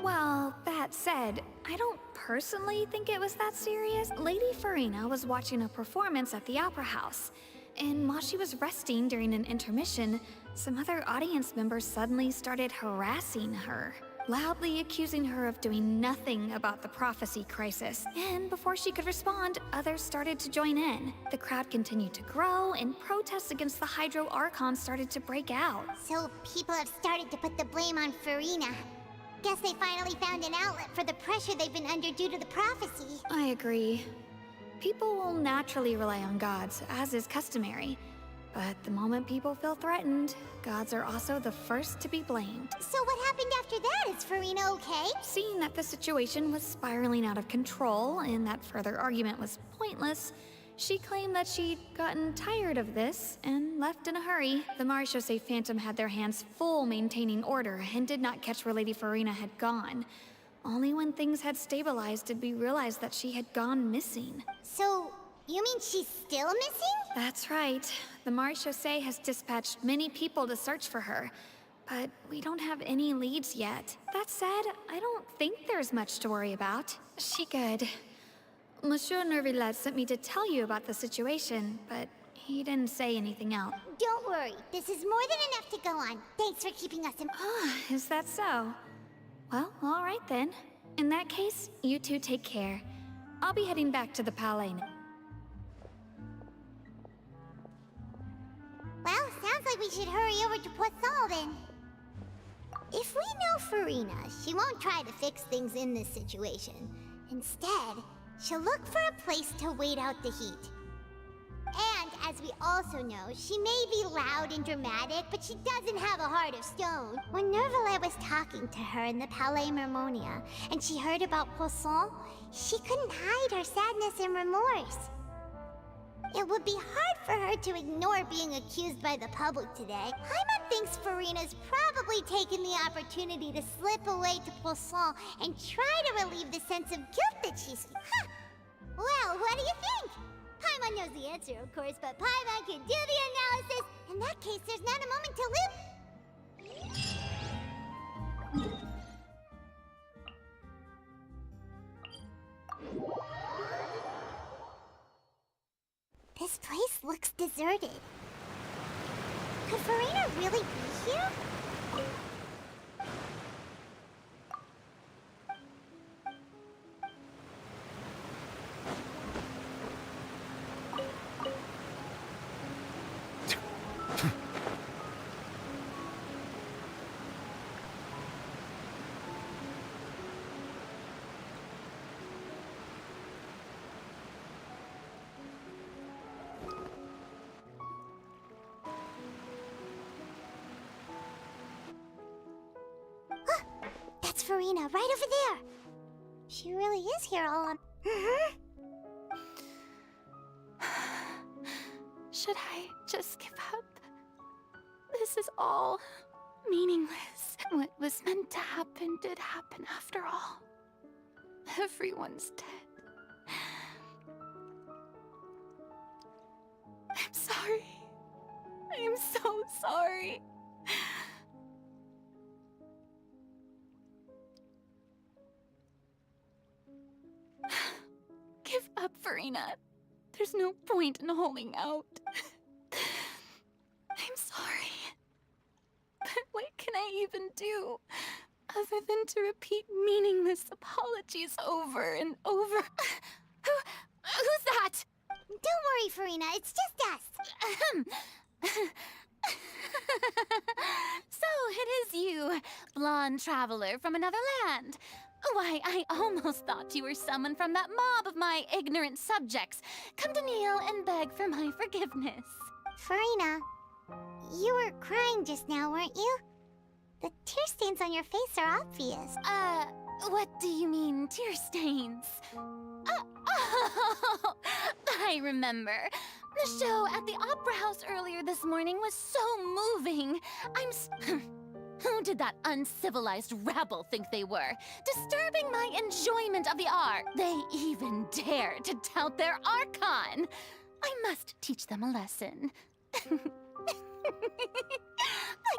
Well, that said, I don't personally think it was that serious. Lady Furina was watching a performance at the Opera House, and while she was resting during an intermission, some other audience members suddenly started harassing her, loudly accusing her of doing nothing about the prophecy crisis. And before she could respond, others started to join in. The crowd continued to grow, and protests against the Hydro Archon started to break out. So people have started to put the blame on Furina. Guess they finally found an outlet for the pressure they've been under due to the prophecy. I agree. People will naturally rely on gods, as is customary. But the moment people feel threatened, gods are also the first to be blamed. So what happened after that? Is Furina okay? Seeing that the situation was spiraling out of control and that further argument was pointless, she claimed that she'd gotten tired of this and left in a hurry. The Maréchaussée Phantom had their hands full maintaining order and did not catch where Lady Furina had gone. Only when things had stabilized did we realize that she had gone missing. So, you mean she's still missing? That's right. The Maréchaussée has dispatched many people to search for her, but we don't have any leads yet. That said, I don't think there's much to worry about. She could. Monsieur Neuvillette sent me to tell you about the situation, but he didn't say anything else. Don't worry. This is more than enough to go on. Thanks for keeping us in... Is that so? Well, all right then. In that case, you two take care. I'll be heading back to the Palais now. Well, sounds like we should hurry over to Poisson then. If we know Furina, she won't try to fix things in this situation. Instead, she'll look for a place to wait out the heat. And, as we also know, she may be loud and dramatic, but she doesn't have a heart of stone. When Neuvillette was talking to her in the Palais Mermonia, and she heard about Poisson, she couldn't hide her sadness and remorse. It would be hard for her to ignore being accused by the public today. Paimon thinks Furina's probably taken the opportunity to slip away to Poisson and try to relieve the sense of guilt that she's... Huh! Well, what do you think? Paimon knows the answer, of course, but Paimon can do the analysis. In that case, there's not a moment to live. This place looks deserted. Could Furina really be here? Furina, right over there. She really is here all on... Should I just give up? This is all meaningless. What was meant to happen did happen after all. Everyone's dead. I'm sorry. I'm so sorry. Give up, Furina. There's no point in holding out. I'm sorry. But what can I even do other than to repeat meaningless apologies over and over? Who's that? Don't worry, Furina. It's just us. So it is you, blonde traveler from another land. Why, I almost thought you were someone from that mob of my ignorant subjects, come to kneel and beg for my forgiveness. Furina, you were crying just now, weren't you? The tear stains on your face are obvious. What do you mean, tear stains? Oh, I remember. The show at the Opera House earlier this morning was so moving. Who did that uncivilized rabble think they were? Disturbing my enjoyment of the art. They even dare to tout their Archon. I must teach them a lesson.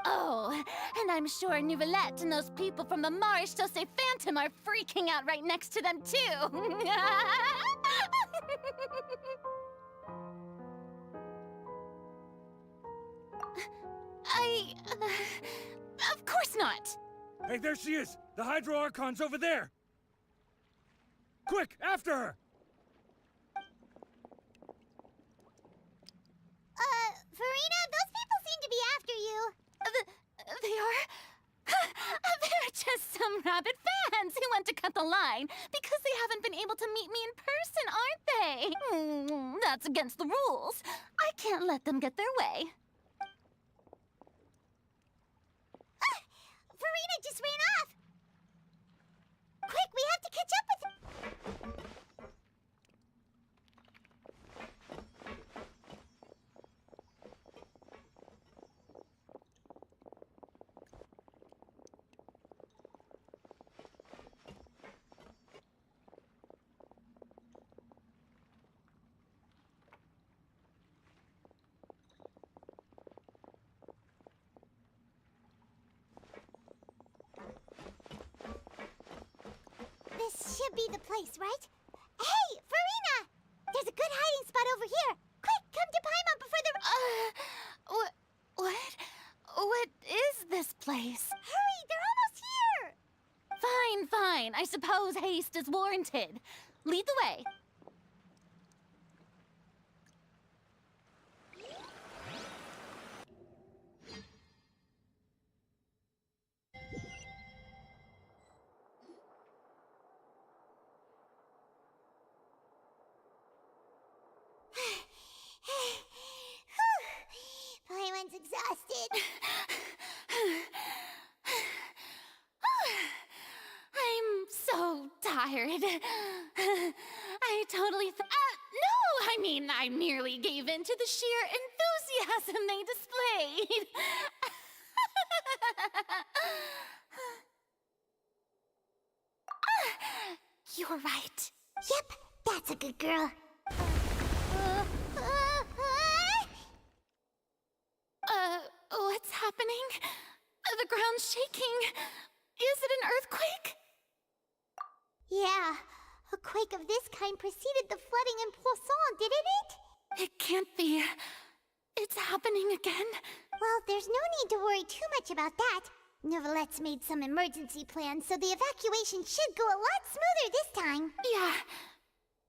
Oh, and I'm sure Neuvillette and those people from the Marsh Chaussee Phantom are freaking out right next to them, too. Of course not! Hey, there she is! The Hydro Archon's over there! Quick, after her! Furina, those people seem to be after you. They are? They're just some rabid fans who want to cut the line because they haven't been able to meet me in person, aren't they? That's against the rules. I can't let them get their way. Furina just ran off! Quick, we have to catch up with her! This should be the place, right? Hey, Furina! There's a good hiding spot over here. Quick, come to Paimon before the... What is this place? Hurry, they're almost here! Fine, fine. I suppose haste is warranted. Lead the way. Paimon's exhausted. I'm so tired. I totally no! I mean, I merely gave in to the sheer enthusiasm they displayed. You're right. Yep, that's a good girl. What's happening? The ground's shaking. Is it an earthquake? Yeah, a quake of this kind preceded the flooding in Poisson, didn't it? It can't be. It's happening again. Well, there's no need to worry too much about that. Neuvillette's made some emergency plans, so the evacuation should go a lot smoother this time. Yeah,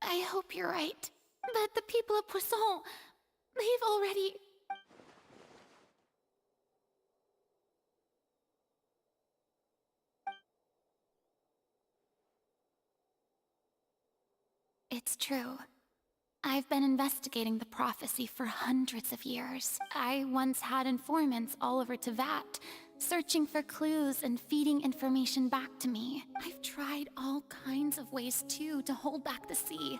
I hope you're right. But the people of Poisson, they've already... It's true. I've been investigating the prophecy for hundreds of years. I once had informants all over Tevat, searching for clues and feeding information back to me. I've tried all kinds of ways too to hold back the sea.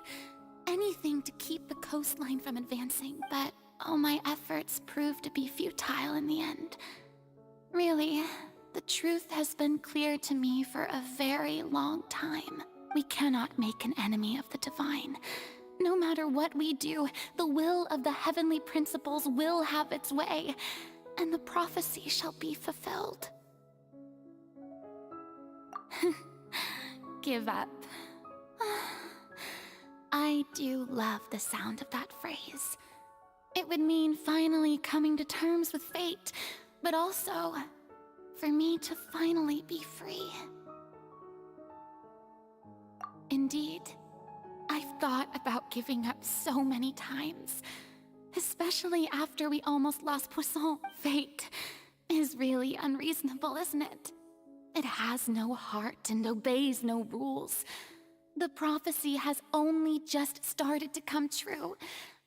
Anything to keep the coastline from advancing, but all my efforts proved to be futile in the end. Really, the truth has been clear to me for a very long time. We cannot make an enemy of the divine. No matter what we do, the will of the heavenly principles will have its way, and the prophecy shall be fulfilled. Give up. I do love the sound of that phrase. It would mean finally coming to terms with fate, but also for me to finally be free. Indeed, I've thought about giving up so many times, especially after we almost lost Poisson. Fate is really unreasonable, isn't it? It has no heart and obeys no rules. The prophecy has only just started to come true,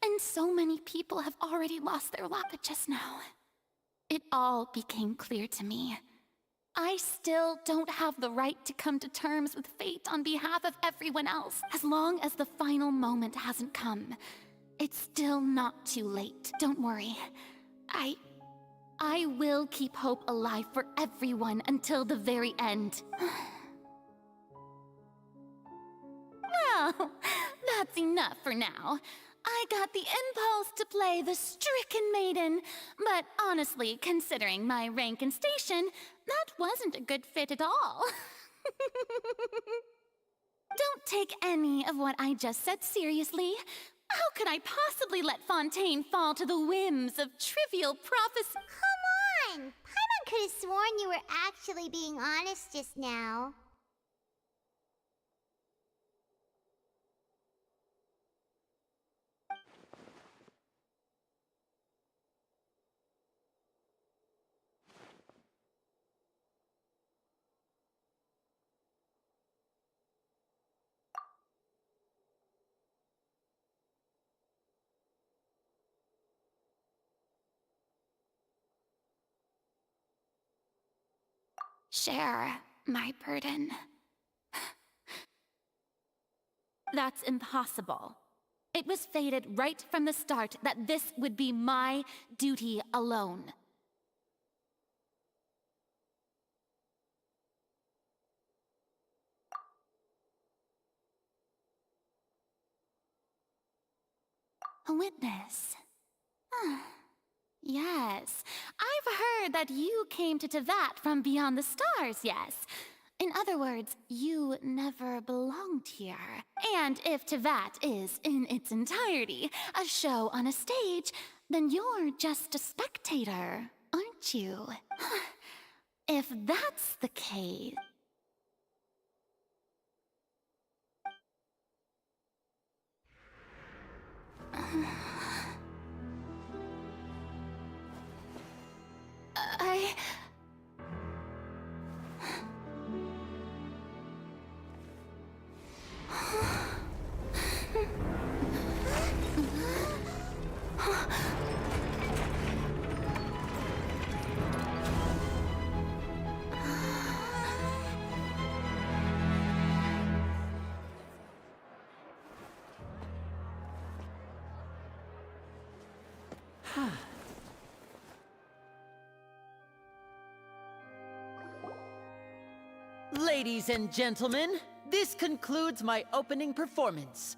and so many people have already lost their lives just now. It all became clear to me. I still don't have the right to come to terms with fate on behalf of everyone else. As long as the final moment hasn't come, it's still not too late. Don't worry. I will keep hope alive for everyone until the very end. Well, that's enough for now. I got the impulse to play the stricken maiden, but honestly, considering my rank and station, that wasn't a good fit at all. Don't take any of what I just said seriously. How could I possibly let Fontaine fall to the whims of trivial prophecy? Come on! Paimon could have sworn you were actually being honest just now. Share my burden. That's impossible. It was fated right from the start that this would be my duty alone. A witness. Yes, I've heard that you came to Tevat from beyond the stars, yes. In other words, you never belonged here. And if Tevat is, in its entirety, a show on a stage, then you're just a spectator, aren't you? If that's the case... Ladies and gentlemen, this concludes my opening performance.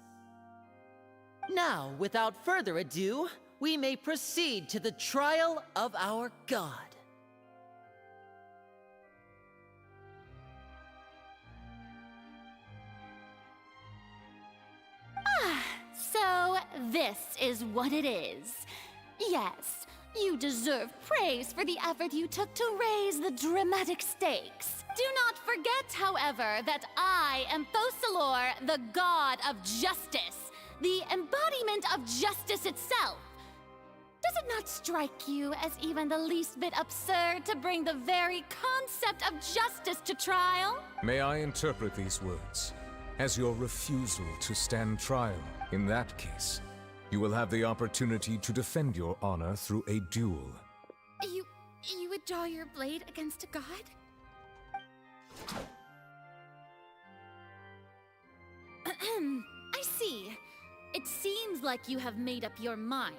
Now, without further ado, we may proceed to the trial of our god. So, this is what it is. Yes, you deserve praise for the effort you took to raise the dramatic stakes. Do not forget, however, that I am Focalors, the god of justice, the embodiment of justice itself. Does it not strike you as even the least bit absurd to bring the very concept of justice to trial? May I interpret these words as your refusal to stand trial? In that case, you will have the opportunity to defend your honor through a duel. You would draw your blade against a god? I see. It seems like you have made up your mind.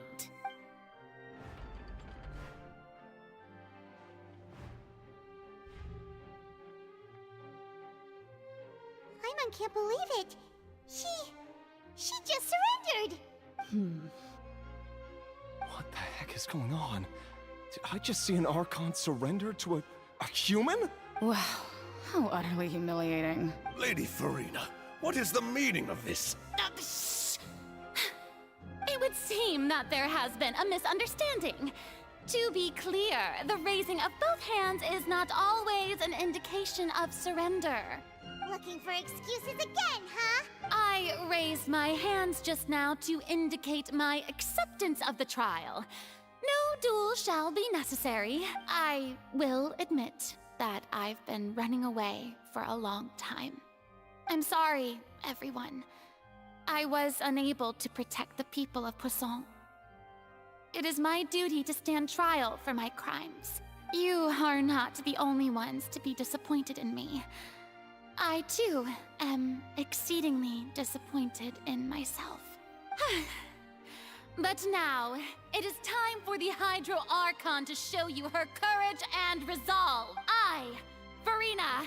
Paimon can't believe it. She just surrendered. What the heck is going on? Did I just see an Archon surrender to a human? Wow, how utterly humiliating. Lady Furina, what is the meaning of this? It would seem that there has been a misunderstanding. To be clear, the raising of both hands is not always an indication of surrender. Looking for excuses again, huh? I raised my hands just now to indicate my acceptance of the trial. No duel shall be necessary. I will admit that I've been running away for a long time. I'm sorry, everyone. I was unable to protect the people of Poisson. It is my duty to stand trial for my crimes. You are not the only ones to be disappointed in me. I, too, am exceedingly disappointed in myself. But now, it is time for the Hydro Archon to show you her courage and resolve. I, Furina,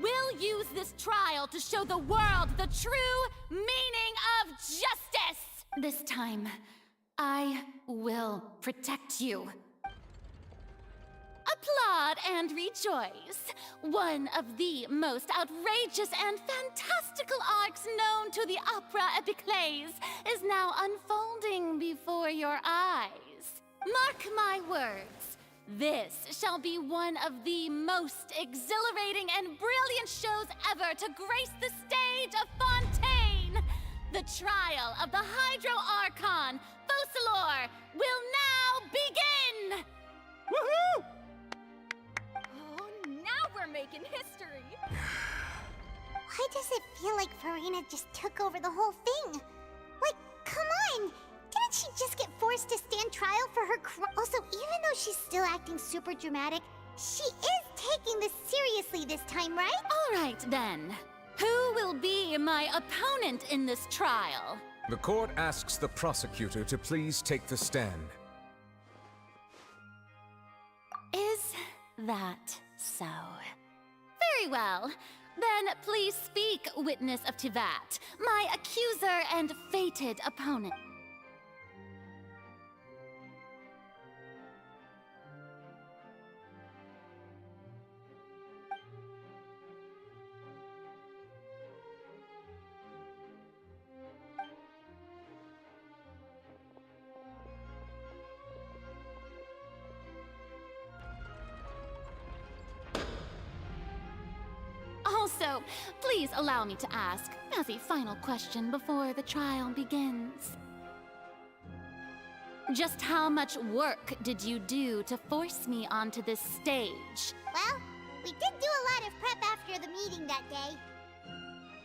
will use this trial to show the world the true meaning of justice! This time, I will protect you. Applaud and rejoice! One of the most outrageous and fantastical arcs known to the opera epiclese is now unfolding before your eyes. Mark my words, this shall be one of the most exhilarating and brilliant shows ever to grace the stage of Fontaine! The trial of the Hydro Archon, Focalors, will now begin! Woohoo! Now we're making history! Why does it feel like Furina just took over the whole thing? Like, come on! Didn't she just get forced to stand trial for her Also, even though she's still acting super dramatic, she is taking this seriously this time, right? All right, then. Who will be my opponent in this trial? The court asks the prosecutor to please take the stand. Is that so? Very well. Then please speak, witness of Tivat, my accuser and fated opponent. Also, please allow me to ask, as a final question before the trial begins. Just how much work did you do to force me onto this stage? Well, we did do a lot of prep after the meeting that day.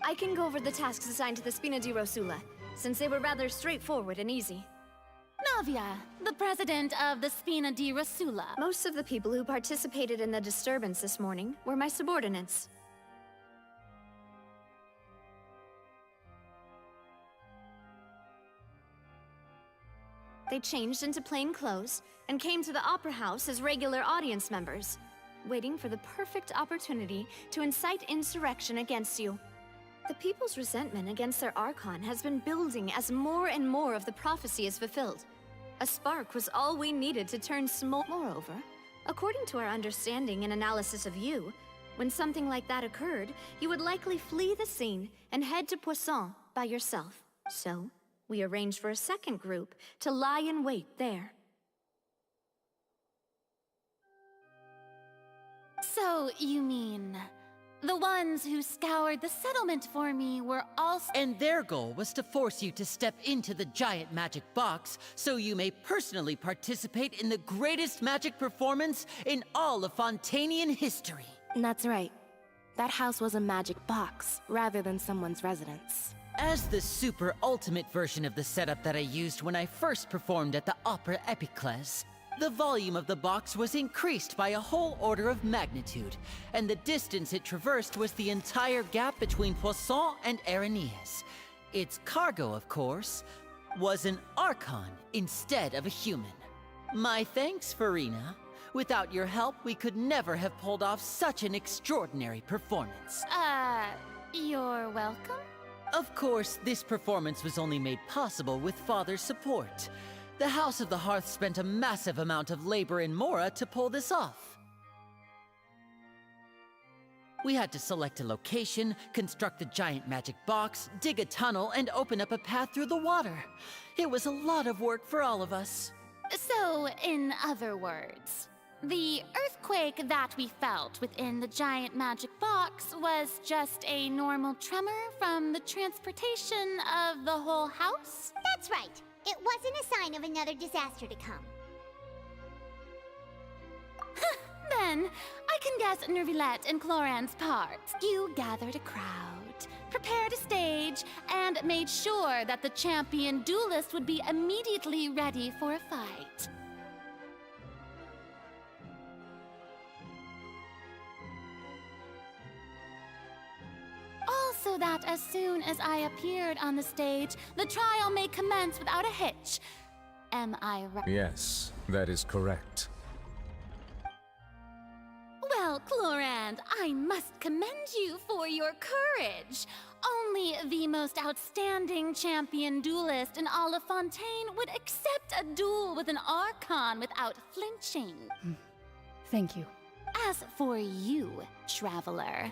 I can go over the tasks assigned to the Spina di Rosula, since they were rather straightforward and easy. Navia, the president of the Spina di Rosula. Most of the people who participated in the disturbance this morning were my subordinates. They changed into plain clothes and came to the Opera House as regular audience members, waiting for the perfect opportunity to incite insurrection against you. The people's resentment against their Archon has been building as more and more of the prophecy is fulfilled. A spark was all we needed to turn small. Moreover, according to our understanding and analysis of you, when something like that occurred, you would likely flee the scene and head to Poisson by yourself. So, we arranged for a second group to lie in wait there. So, you mean... the ones who scoured the settlement for me were also... And their goal was to force you to step into the giant magic box so you may personally participate in the greatest magic performance in all of Fontainian history. That's right. That house was a magic box, rather than someone's residence. As the super ultimate version of the setup that I used when I first performed at the Opera Epiclese, the volume of the box was increased by a whole order of magnitude, and the distance it traversed was the entire gap between Poisson and Erinnyes. Its cargo, of course, was an Archon instead of a human. My thanks, Furina. Without your help, we could never have pulled off such an extraordinary performance. You're welcome? Of course, this performance was only made possible with Father's support. The House of the Hearth spent a massive amount of labor in Mora to pull this off. We had to select a location, construct the giant magic box, dig a tunnel, and open up a path through the water. It was a lot of work for all of us. So, in other words, the earthquake that we felt within the giant magic box was just a normal tremor from the transportation of the whole house? That's right. It wasn't a sign of another disaster to come. Then, I can guess Neuvillette and Cloran's parts. You gathered a crowd, prepared a stage, and made sure that the champion duelist would be immediately ready for a fight. Also that as soon as I appeared on the stage, the trial may commence without a hitch. Am I right? Yes, that is correct. Well, Clorand, I must commend you for your courage. Only the most outstanding champion duelist in all of Fontaine would accept a duel with an Archon without flinching. Thank you. As for you, Traveler,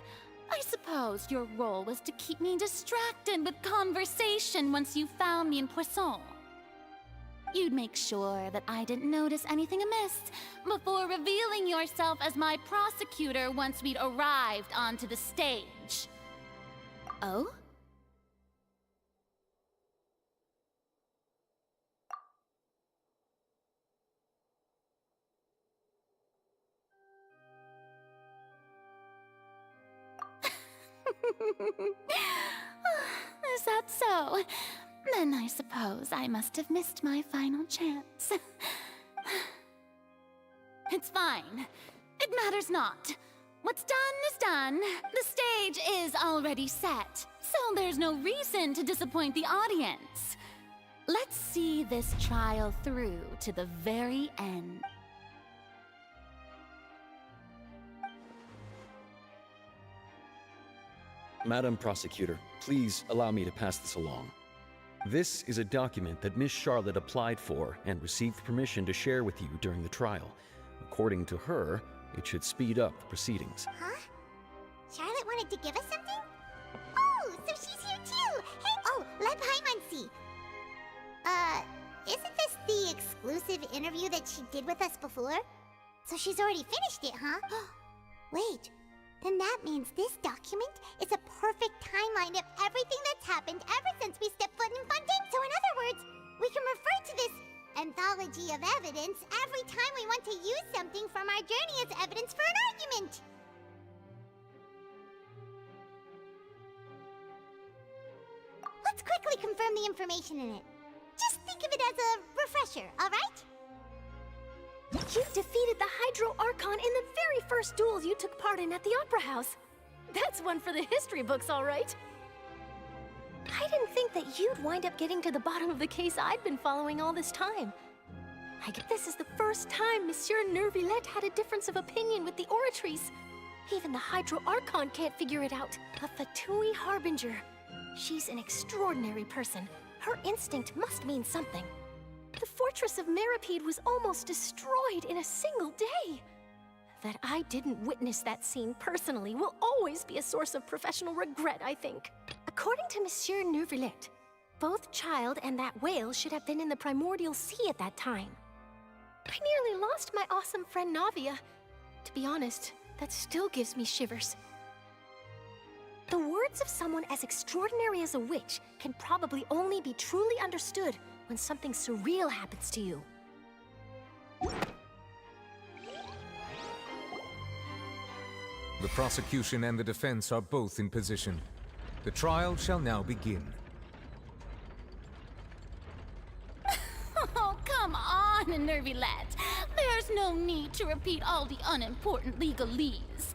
I suppose your role was to keep me distracted with conversation once you found me in Poisson. You'd make sure that I didn't notice anything amiss before revealing yourself as my prosecutor once we'd arrived onto the stage. Oh? Is that so? Then I suppose I must have missed my final chance. It's fine. It matters not. What's done is done. The stage is already set, so there's no reason to disappoint the audience. Let's see this trial through to the very end. Madam Prosecutor, please allow me to pass this along. This is a document that Miss Charlotte applied for and received permission to share with you during the trial. According to her, it should speed up the proceedings. Huh? Charlotte wanted to give us something? Oh, so she's here too! Hey! Oh, let Paimon see. Isn't this the exclusive interview that she did with us before? So she's already finished it, huh? Wait. Then that means this document is a perfect timeline of everything that's happened ever since we stepped foot in Fontaine. So in other words, we can refer to this anthology of evidence every time we want to use something from our journey as evidence for an argument. Let's quickly confirm the information in it. Just think of it as a refresher, alright? You defeated the Hydro Archon in the very first duel you took part in at the Opera House. That's one for the history books, all right. I didn't think that you'd wind up getting to the bottom of the case I'd been following all this time. I guess this is the first time Monsieur Neuvillette had a difference of opinion with the Oratrice. Even the Hydro Archon can't figure it out. A Fatui Harbinger. She's an extraordinary person. Her instinct must mean something. The fortress of Meripede was almost destroyed in a single day. That I didn't witness that scene personally will always be a source of professional regret, I think. According to Monsieur Neuvillette, both Child and that whale should have been in the primordial sea at that time. I nearly lost my awesome friend Navia. To be honest, that still gives me shivers. The words of someone as extraordinary as a witch can probably only be truly understood when something surreal happens to you. The prosecution and the defense are both in position. The trial shall now begin. Oh, come on, Neuvillette. There's no need to repeat all the unimportant legalese.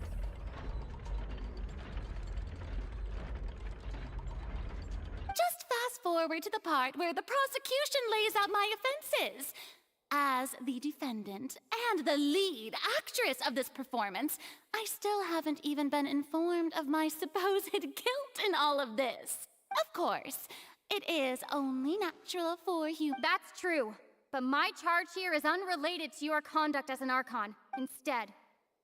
Just fast forward to the part where the prosecution lays out my offenses. As the defendant and the lead actress of this performance, I still haven't even been informed of my supposed guilt in all of this. Of course, it is only natural for you. That's true, but my charge here is unrelated to your conduct as an Archon. Instead,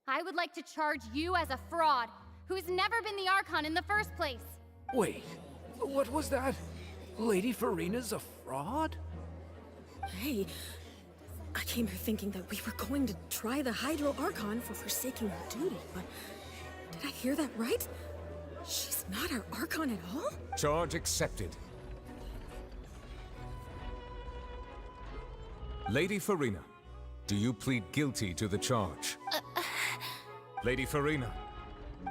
I would like to charge you as a fraud who's never been the Archon in the first place. Wait, what was that? Lady Furina's a fraud? Hey, I came here thinking that we were going to try the Hydro Archon for forsaking her duty, but did I hear that right? She's not our Archon at all? Charge accepted. Lady Furina, do you plead guilty to the charge? Lady Furina.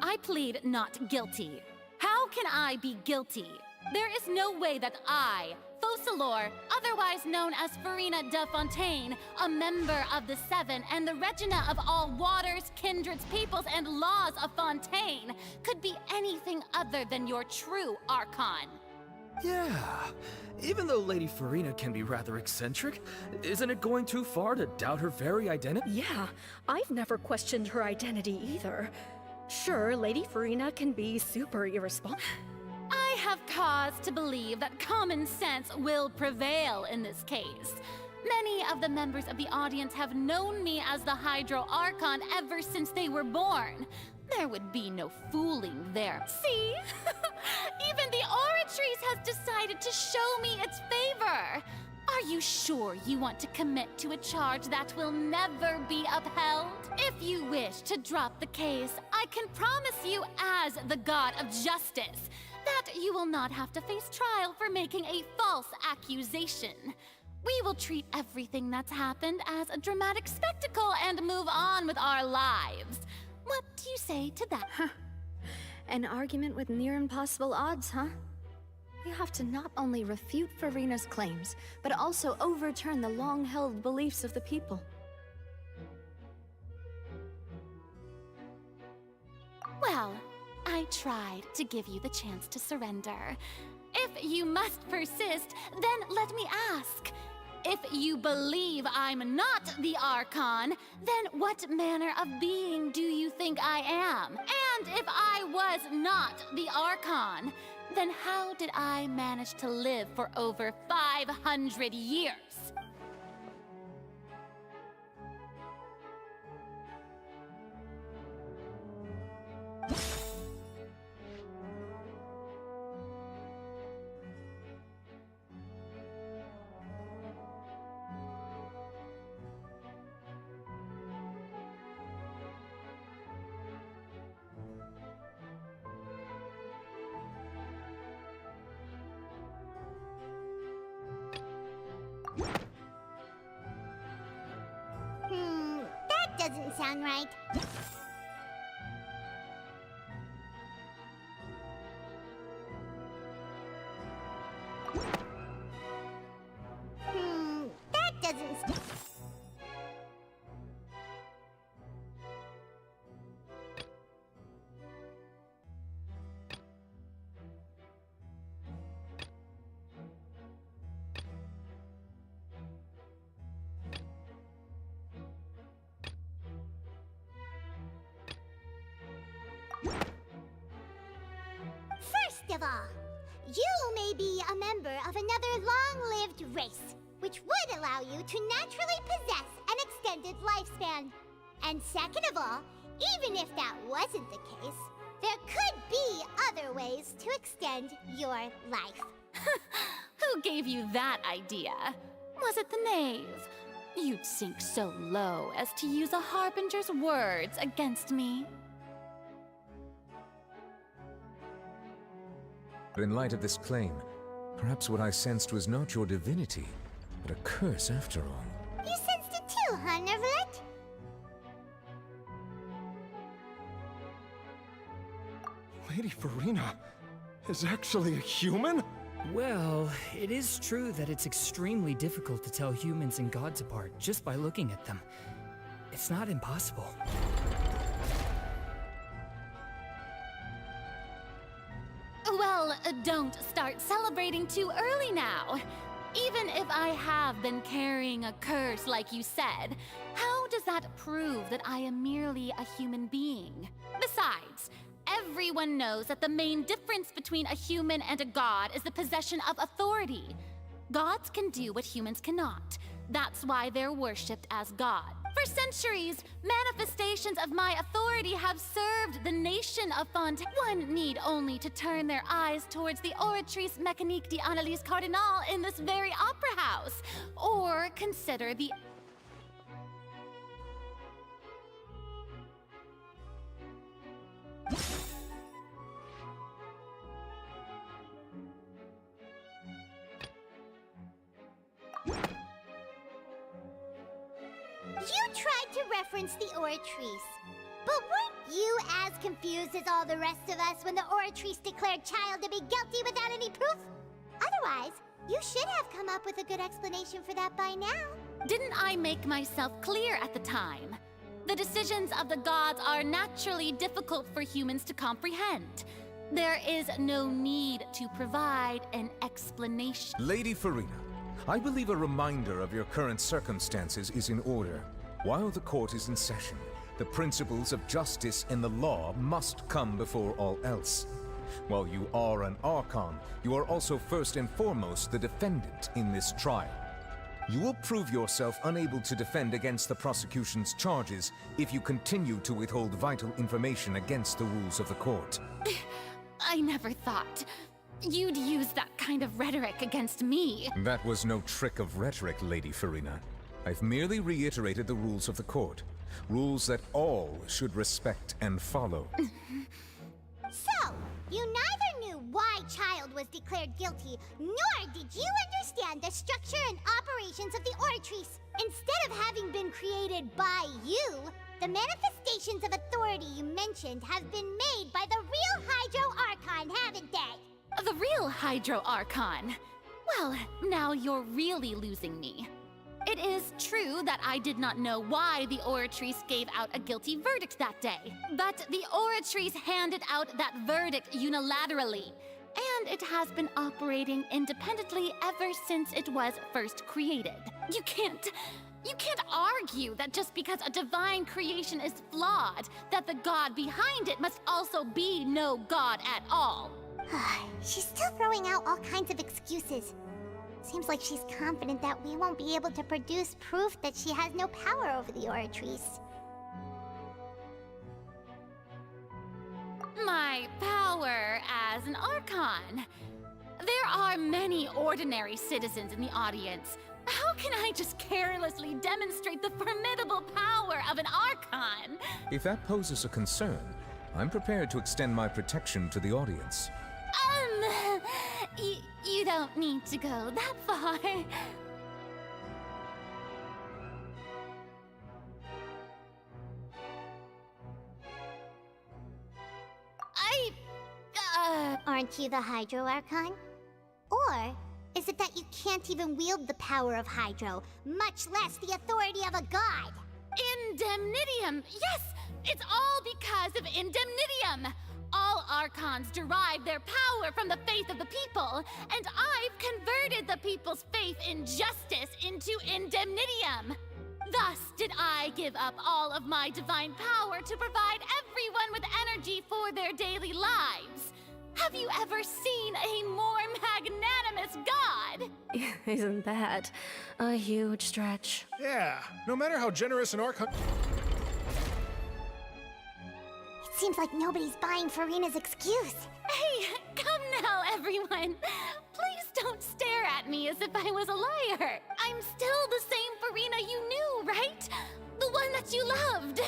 I plead not guilty. How can I be guilty? There is no way that I, Focalors, otherwise known as Furina de Fontaine, a member of the Seven and the Regina of all waters, kindreds, peoples, and laws of Fontaine, could be anything other than your true Archon. Yeah, even though Lady Furina can be rather eccentric, isn't it going too far to doubt her very identity? Yeah, I've never questioned her identity either. Sure, Lady Furina can be super irresponsible. I have cause to believe that common sense will prevail in this case. Many of the members of the audience have known me as the Hydro Archon ever since they were born. There would be no fooling there. See? Even the Oratrice has decided to show me its favor. Are you sure you want to commit to a charge that will never be upheld? If you wish to drop the case, I can promise you as the God of Justice that you will not have to face trial for making a false accusation. We will treat everything that's happened as a dramatic spectacle and move on with our lives. What do you say to that? An argument with near impossible odds, huh? We have to not only refute Furina's claims, but also overturn the long-held beliefs of the people. Well, I tried to give you the chance to surrender. If you must persist, then let me ask. If you believe I'm not the Archon, then what manner of being do you think I am? And if I was not the Archon, then how did I manage to live for over 500 years? That doesn't sound right. That doesn't... First of all, you may be a member of another long-lived race, which would allow you to naturally possess an extended lifespan. And second of all, even if that wasn't the case, there could be other ways to extend your life. Who gave you that idea? Was it the knave? You'd sink so low as to use a harbinger's words against me. But in light of this claim, perhaps what I sensed was not your divinity, but a curse after all. You sensed it too, huh, Neuvillette? Lady Furina is actually a human? Well, it is true that it's extremely difficult to tell humans and gods apart just by looking at them. It's not impossible. Well, don't start celebrating too early now. Even if I have been carrying a curse like you said, how does that prove that I am merely a human being? Besides, everyone knows that the main difference between a human and a god is the possession of authority. Gods can do what humans cannot. That's why they're worshipped as gods. For centuries, manifestations of my authority have served the nation of Fontaine. One need only to turn their eyes towards the Oratrice Mécanique d'Analyse Cardinal in this very opera house, or consider the You tried to reference the Oratrice, but weren't you as confused as all the rest of us when the Oratrice declared Child to be guilty without any proof? Otherwise, you should have come up with a good explanation for that by now. Didn't I make myself clear at the time? The decisions of the gods are naturally difficult for humans to comprehend. There is no need to provide an explanation. Lady Furina, I believe a reminder of your current circumstances is in order. While the court is in session, the principles of justice and the law must come before all else. While you are an Archon, you are also first and foremost the defendant in this trial. You will prove yourself unable to defend against the prosecution's charges if you continue to withhold vital information against the rules of the court. I never thought you'd use that kind of rhetoric against me. That was no trick of rhetoric, Lady Furina. I've merely reiterated the rules of the court. Rules that all should respect and follow. So, you neither knew why Child was declared guilty, nor did you understand the structure and operations of the Oratrice. Instead of having been created by you, the manifestations of authority you mentioned have been made by the real Hydro Archon, haven't they? The real Hydro Archon? Well, now you're really losing me. It is true that I did not know why the Oratrice gave out a guilty verdict that day, but the Oratrice handed out that verdict unilaterally, and it has been operating independently ever since it was first created. You can't argue that just because a divine creation is flawed, that the god behind it must also be no god at all. She's still throwing out all kinds of excuses. Seems like she's confident that we won't be able to produce proof that she has no power over the Oratrice. My power as an Archon. There are many ordinary citizens in the audience. How can I just carelessly demonstrate the formidable power of an Archon? If that poses a concern, I'm prepared to extend my protection to the audience. You don't need to go that far. Aren't you the Hydro Archon? Or is it that you can't even wield the power of Hydro, much less the authority of a god? Indemnitium! Yes! It's all because of Indemnitium! All Archons derive their power from the faith of the people, and I've converted the people's faith in justice into Indemnitium. Thus did I give up all of my divine power to provide everyone with energy for their daily lives. Have you ever seen a more magnanimous god? Isn't that a huge stretch? Yeah, no matter how generous an Archon... It seems like nobody's buying Furina's excuse. Hey, come now, everyone. Please don't stare at me as if I was a liar. I'm still the same Furina you knew, right? The one that you loved.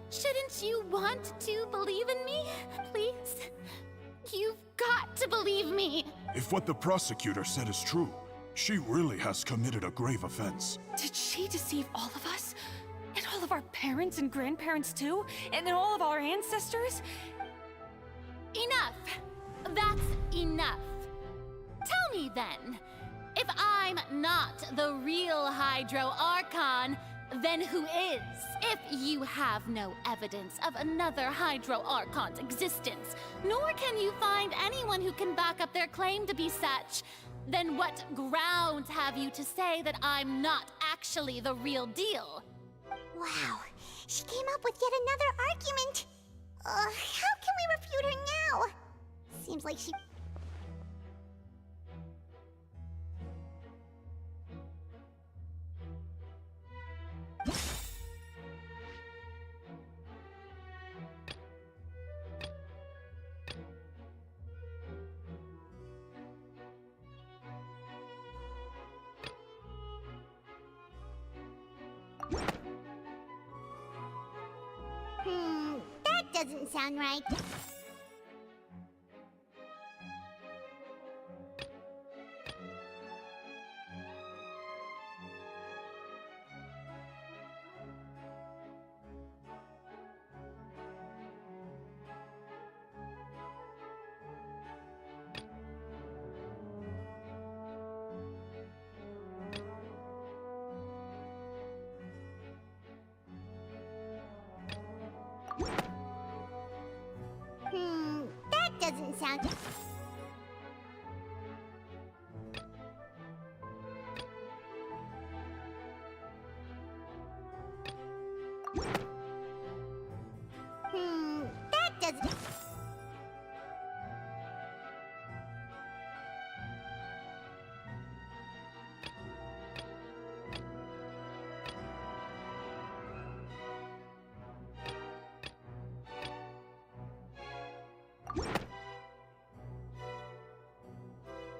Shouldn't you want to believe in me? Please? You've got to believe me. If what the prosecutor said is true, she really has committed a grave offense. Did she deceive all of us? And all of our parents and grandparents too? And then all of our ancestors? Enough. That's enough. Tell me then, if I'm not the real Hydro Archon, then who is? If you have no evidence of another Hydro Archon's existence, nor can you find anyone who can back up their claim to be such, then what grounds have you to say that I'm not actually the real deal? Wow, she came up with yet another argument. How can we refute her now? Seems like she... that doesn't sound right. That doesn't sound... that doesn't...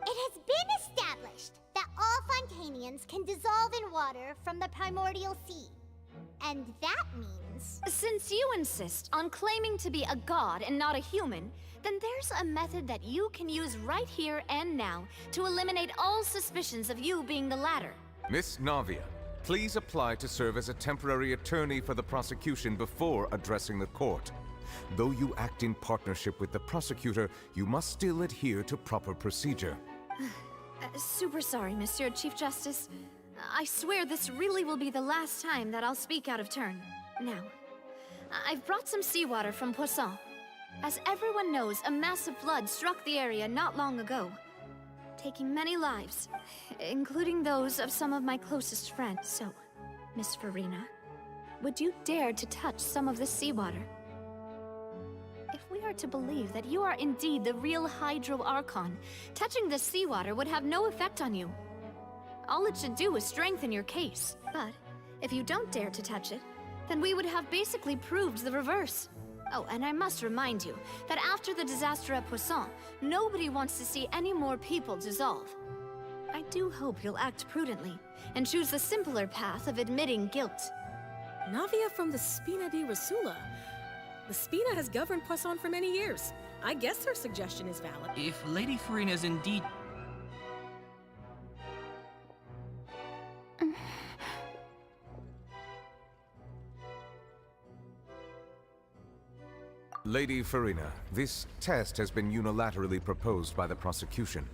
It has been established that all Fontainians can dissolve in water from the primordial sea. And that means... Since you insist on claiming to be a god and not a human, then there's a method that you can use right here and now to eliminate all suspicions of you being the latter. Miss Navia, please apply to serve as a temporary attorney for the prosecution before addressing the court. Though you act in partnership with the prosecutor, you must still adhere to proper procedure. Super sorry, Monsieur Chief Justice. I swear this really will be the last time that I'll speak out of turn. Now, I've brought some seawater from Poisson. As everyone knows, a massive flood struck the area not long ago, taking many lives, including those of some of my closest friends. So, Miss Furina, would you dare to touch some of this seawater? If we are to believe that you are indeed the real Hydro Archon, touching this seawater would have no effect on you. All it should do is strengthen your case. But if you don't dare to touch it, then we would have basically proved the reverse. Oh, and I must remind you that after the disaster at Poisson, nobody wants to see any more people dissolve. I do hope you'll act prudently and choose the simpler path of admitting guilt. Navia from the Spina di Rasula. The Spina has governed Poisson for many years. I guess her suggestion is valid. If Lady Furina is indeed... Lady Furina, this test has been unilaterally proposed by the prosecution.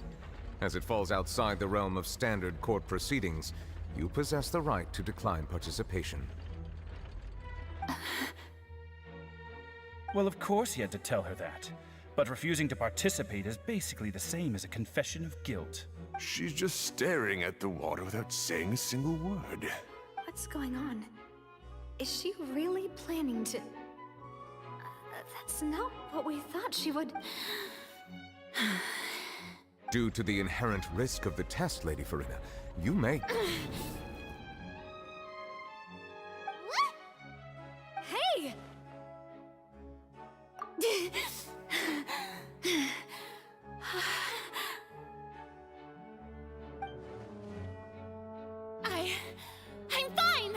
As it falls outside the realm of standard court proceedings, you possess the right to decline participation. Well, of course he had to tell her that. But refusing to participate is basically the same as a confession of guilt. She's just staring at the water without saying a single word. What's going on? Is she really planning to... That's not what we thought she would... Due to the inherent risk of the test, Lady Furina, you may... Hey! I'm fine!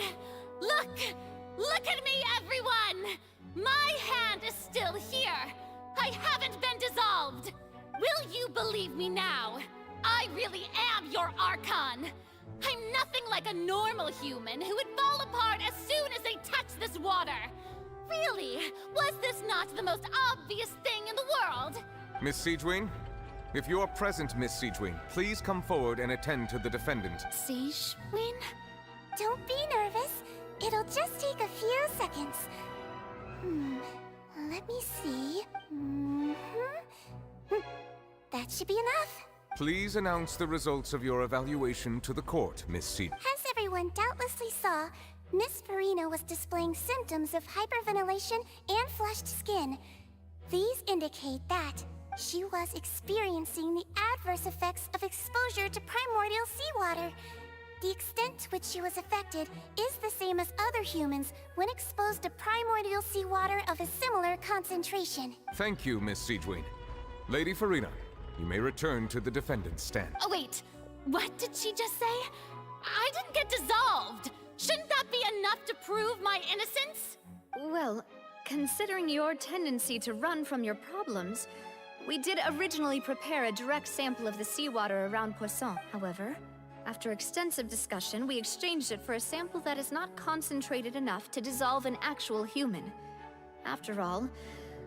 Look at me, everyone! My hand is still here! I haven't been dissolved! Will you believe me now? I really am your Archon! I'm nothing like a normal human who would fall apart as soon as they touch this water! Really, was this not the most obvious thing in the world? Miss Siegewing? If you are present, Miss Siegewing, please come forward and attend to the defendant. Siegewing? Don't be nervous. It'll just take a few seconds. Let me see. That should be enough. Please announce the results of your evaluation to the court, Miss Seed. As everyone doubtlessly saw, Miss Furina was displaying symptoms of hyperventilation and flushed skin. These indicate that she was experiencing the adverse effects of exposure to primordial seawater. The extent to which she was affected is the same as other humans when exposed to primordial seawater of a similar concentration. Thank you, Miss Siegewing. Lady Furina, you may return to the defendant's stand. Oh, wait. What did she just say? I didn't get dissolved. Shouldn't that be enough to prove my innocence? Well, considering your tendency to run from your problems, we did originally prepare a direct sample of the seawater around Poisson. However, after extensive discussion, we exchanged it for a sample that is not concentrated enough to dissolve an actual human. After all,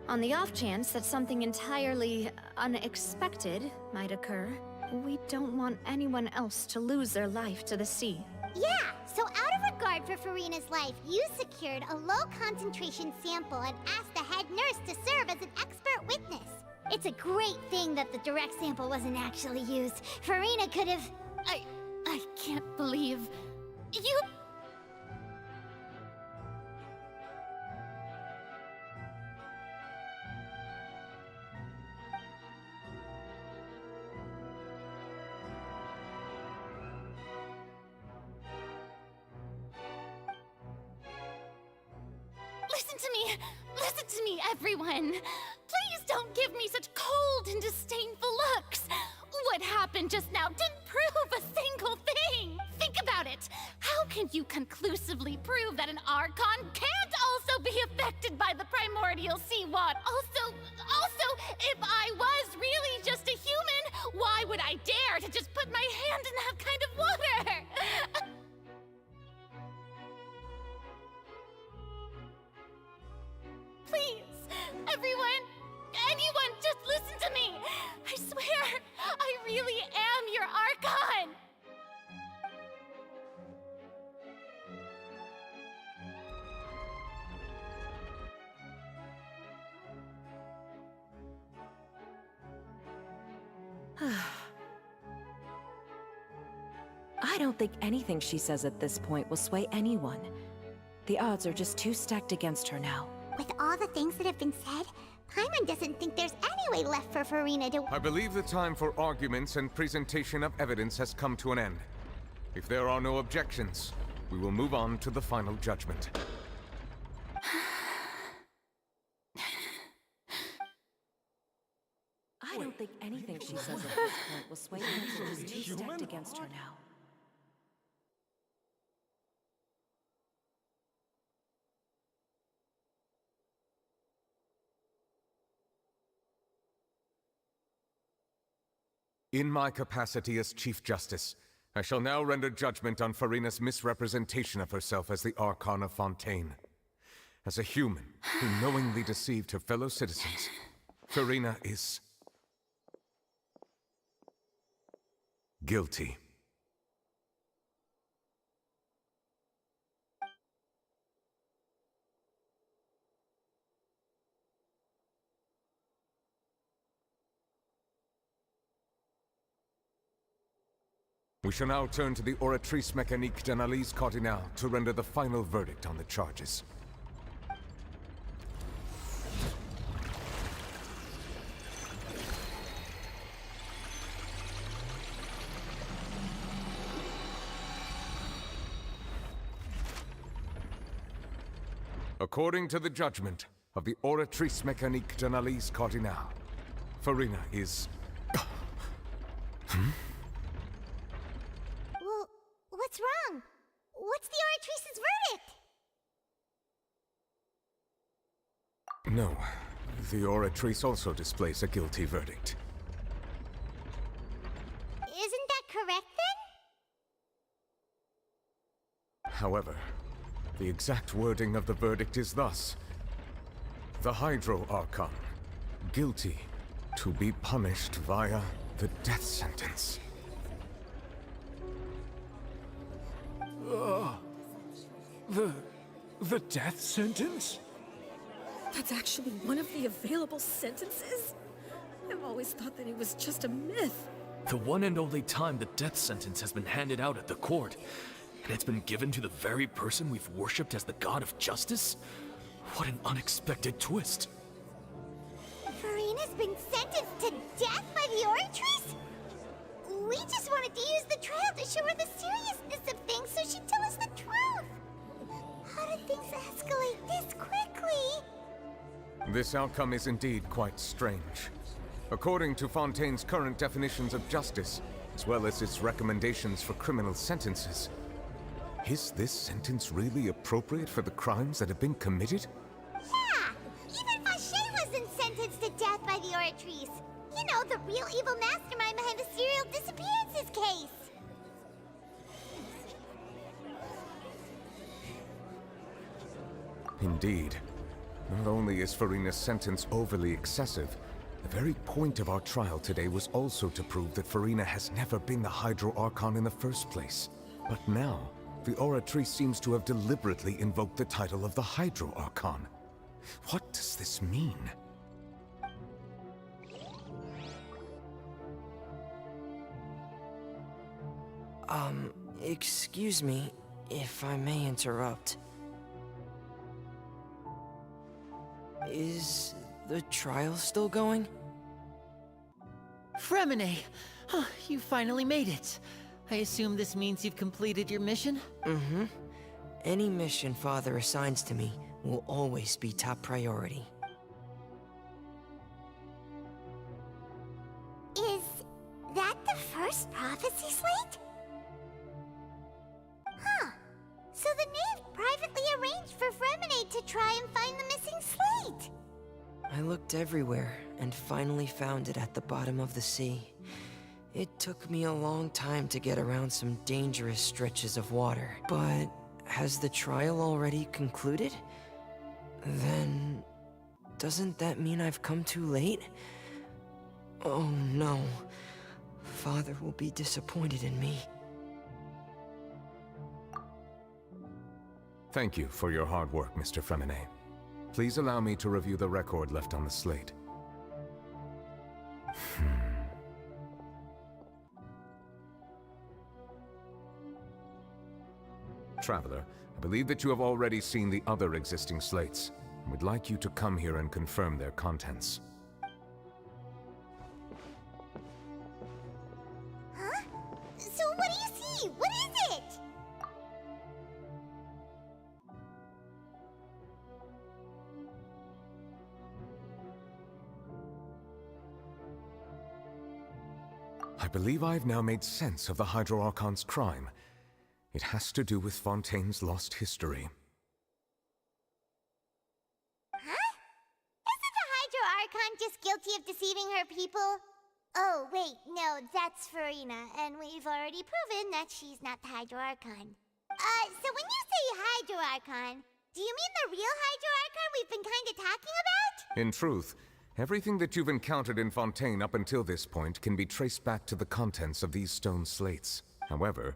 on the off chance that something entirely unexpected might occur, we don't want anyone else to lose their life to the sea. Yeah, so out of regard for Furina's life, you secured a low-concentration sample and asked the head nurse to serve as an expert witness. It's a great thing that the direct sample wasn't actually used. Furina could have... I can't believe... You... Listen to me, everyone. Please don't give me such cold and disdainful looks. What happened just now didn't prove a single thing. Think about it. How can you conclusively prove that an Archon can't also be affected by the primordial seawater? Also, if I was really just a human, why would I dare to just put my hand in that kind of water? Please, everyone, anyone, just listen to me. I swear, I really am your Archon. I don't think anything she says at this point will sway anyone. The odds are just too stacked against her now. With all the things that have been said, Paimon doesn't think there's any way left for Furina to... I believe the time for arguments and presentation of evidence has come to an end. If there are no objections, we will move on to the final judgment. I don't think anything she says at this point will sway anyone. She's too stacked against her now. In my capacity as Chief Justice, I shall now render judgment on Furina's misrepresentation of herself as the Archon of Fontaine. As a human who knowingly deceived her fellow citizens, Furina is... guilty. We shall now turn to the Oratrice Mécanique d'Analyse Cardinale to render the final verdict on the charges. According to the judgment of the Oratrice Mécanique d'Analyse Cardinale, Furina is... Well, what's wrong? What's the Oratrice's verdict? No, the Oratrice also displays a guilty verdict. Isn't that correct then? However, the exact wording of the verdict is thus: the Hydro Archon, guilty to be punished via the death sentence. The The death sentence? That's actually one of the available sentences? I've always thought that it was just a myth. The one and only time the death sentence has been handed out at the court, and it's been given to the very person we've worshipped as the god of justice? What an unexpected twist. Furina's been sentenced to death by the Oratrice? We just wanted to use the trial to show her the seriousness of things so she'd tell us the truth. How did things escalate this quickly? This outcome is indeed quite strange. According to Fontaine's current definitions of justice, as well as its recommendations for criminal sentences, is this sentence really appropriate for the crimes that have been committed? Yeah! Even Fauché wasn't sentenced to death by the Oratrice. You know, the real evil mastermind behind the serial disappearances case. Indeed. Not only is Furina's sentence overly excessive, the very point of our trial today was also to prove that Furina has never been the Hydro Archon in the first place. But now, the Oratrice seems to have deliberately invoked the title of the Hydro Archon. What does this mean? Excuse me, if I may interrupt. Is the trial still going? Fremine! Oh, you finally made it. I assume this means you've completed your mission? Mm-hmm. Any mission Father assigns to me will always be top priority. Is that the first prophecy slate? Huh. So the Knave privately arranged for Fremine to try and find the missing slate. I looked everywhere and finally found it at the bottom of the sea. It took me a long time to get around some dangerous stretches of water. But has the trial already concluded? Then doesn't that mean I've come too late? Oh no. Father will be disappointed in me. Thank you for your hard work, Mr. Fremine. Please allow me to review the record left on the slate. Traveler, I believe that you have already seen the other existing slates, and would like you to come here and confirm their contents. Huh? So what do you see? What is it? I believe I've now made sense of the Hydro Archon's crime. It has to do with Fontaine's lost history. Huh? Isn't the Hydro Archon just guilty of deceiving her people? Oh, wait, no, that's Furina, and we've already proven that she's not the Hydro Archon. So when you say Hydro Archon, do you mean the real Hydro Archon we've been kinda talking about? In truth, everything that you've encountered in Fontaine up until this point can be traced back to the contents of these stone slates. However,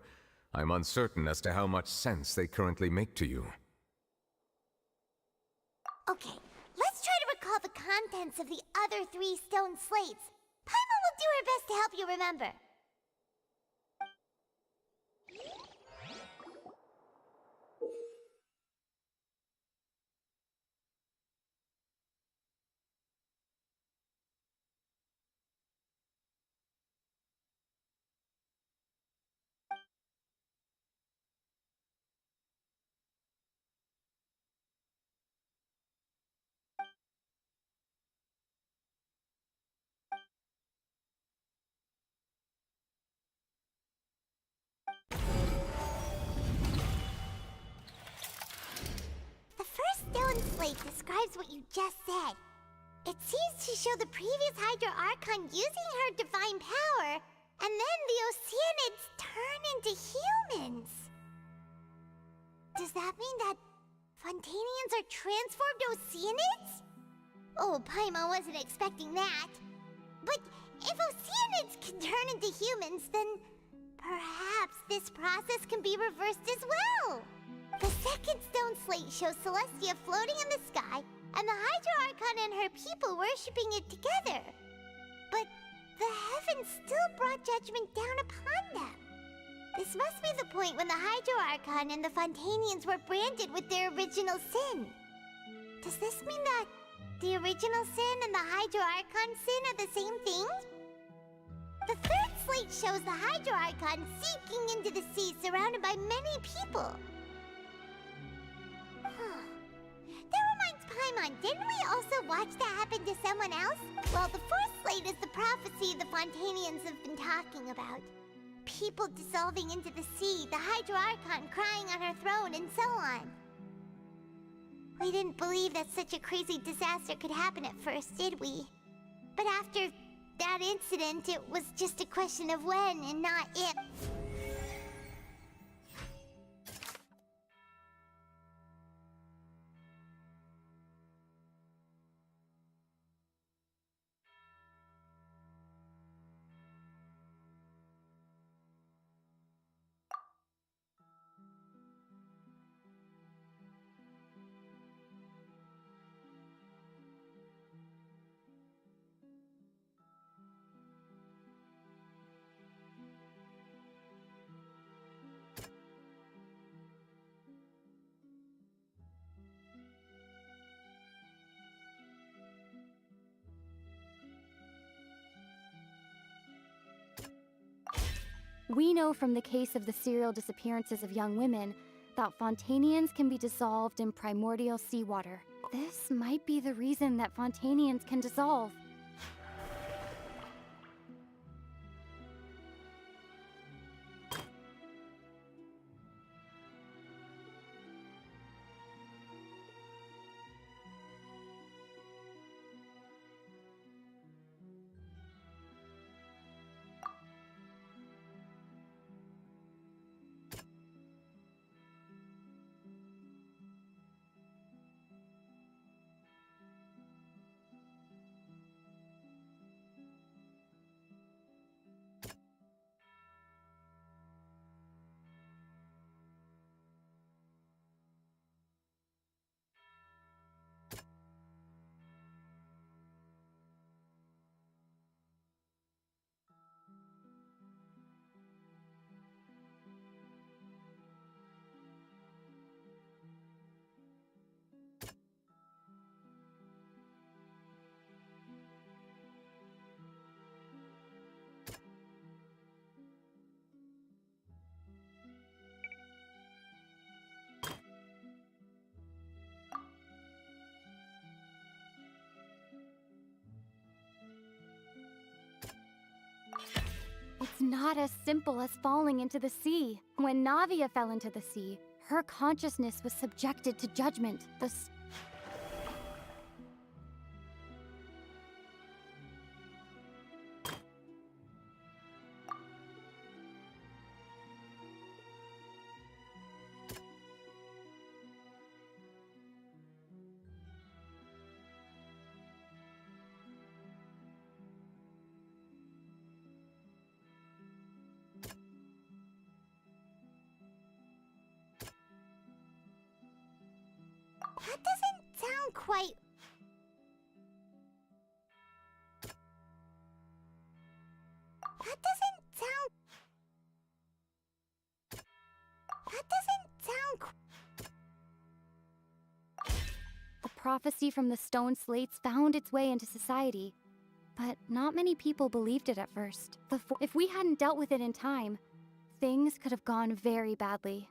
I'm uncertain as to how much sense they currently make to you. Okay, let's try to recall the contents of the other 3 stone slates. Paimon will do her best to help you remember. Stone slate describes what you just said. It seems to show the previous Hydro Archon using her divine power, and then the Oceanids turn into humans. Does that mean that Fontainians are transformed Oceanids? Oh, Paimon wasn't expecting that. But if Oceanids can turn into humans, then perhaps this process can be reversed as well. The second stone slate shows Celestia floating in the sky, and the Hydro Archon and her people worshipping it together. But the heavens still brought judgment down upon them. This must be the point when the Hydro Archon and the Fontainians were branded with their original sin. Does this mean that the original sin and the Hydro Archon sin are the same thing? The third slate shows the Hydro Archon sinking into the sea surrounded by many people. That reminds Paimon, didn't we also watch that happen to someone else? Well, the fourth slate is the prophecy the Fontainians have been talking about. People dissolving into the sea, the Hydro Archon crying on her throne, and so on. We didn't believe that such a crazy disaster could happen at first, did we? But after that incident, it was just a question of when and not if. We know from the case of the serial disappearances of young women that Fontainians can be dissolved in primordial seawater. This might be the reason that Fontainians can dissolve. It's not as simple as falling into the sea. When Navia fell into the sea, her consciousness was subjected to judgment. That doesn't sound quite... That doesn't sound... The prophecy from the stone slates found its way into society, but not many people believed it at first. If we hadn't dealt with it in time, things could have gone very badly.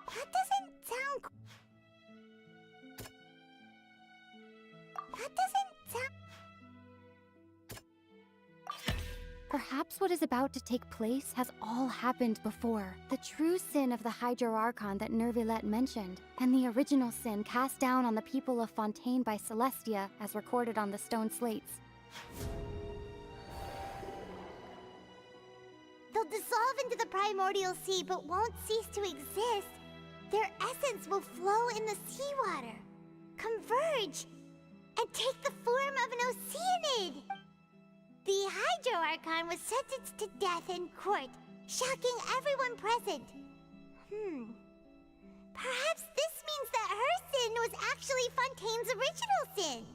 That doesn't sound... That doesn't sound... Perhaps what is about to take place has all happened before. The true sin of the Hydro Archon that Neuvillette mentioned, and the original sin cast down on the people of Fontaine by Celestia, as recorded on the stone slates. They'll dissolve into the primordial sea, but won't cease to exist. their essence will flow in the seawater, converge, and take the form of an Oceanid. The Hydro Archon was sentenced to death in court, shocking everyone present. Perhaps this means that her sin was actually Fontaine's original sin.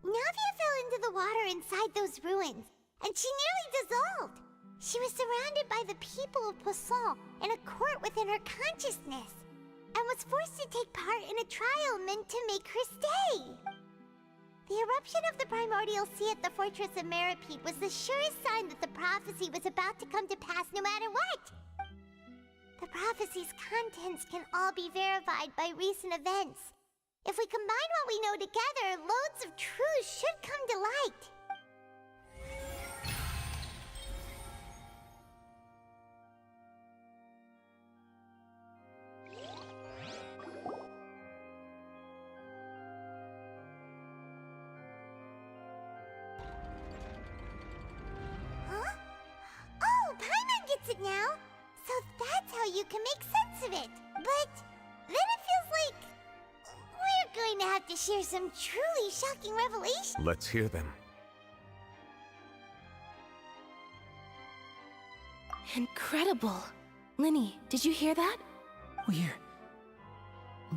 Navia fell into the water inside those ruins, and she nearly dissolved. She was surrounded by the people of Poisson in a court within her consciousness, and was forced to take part in a trial meant to make her stay. The eruption of the primordial sea at the fortress of Meripede was the surest sign that the prophecy was about to come to pass no matter what. The prophecy's contents can all be verified by recent events. If we combine what we know together, loads of truths should come to light. Huh? Oh, Paimon gets it now! So that's how you can make sense of it. But then it feels like we're going to have to share some truly shocking revelations. Let's hear them. Incredible. Linny, did you hear that? We're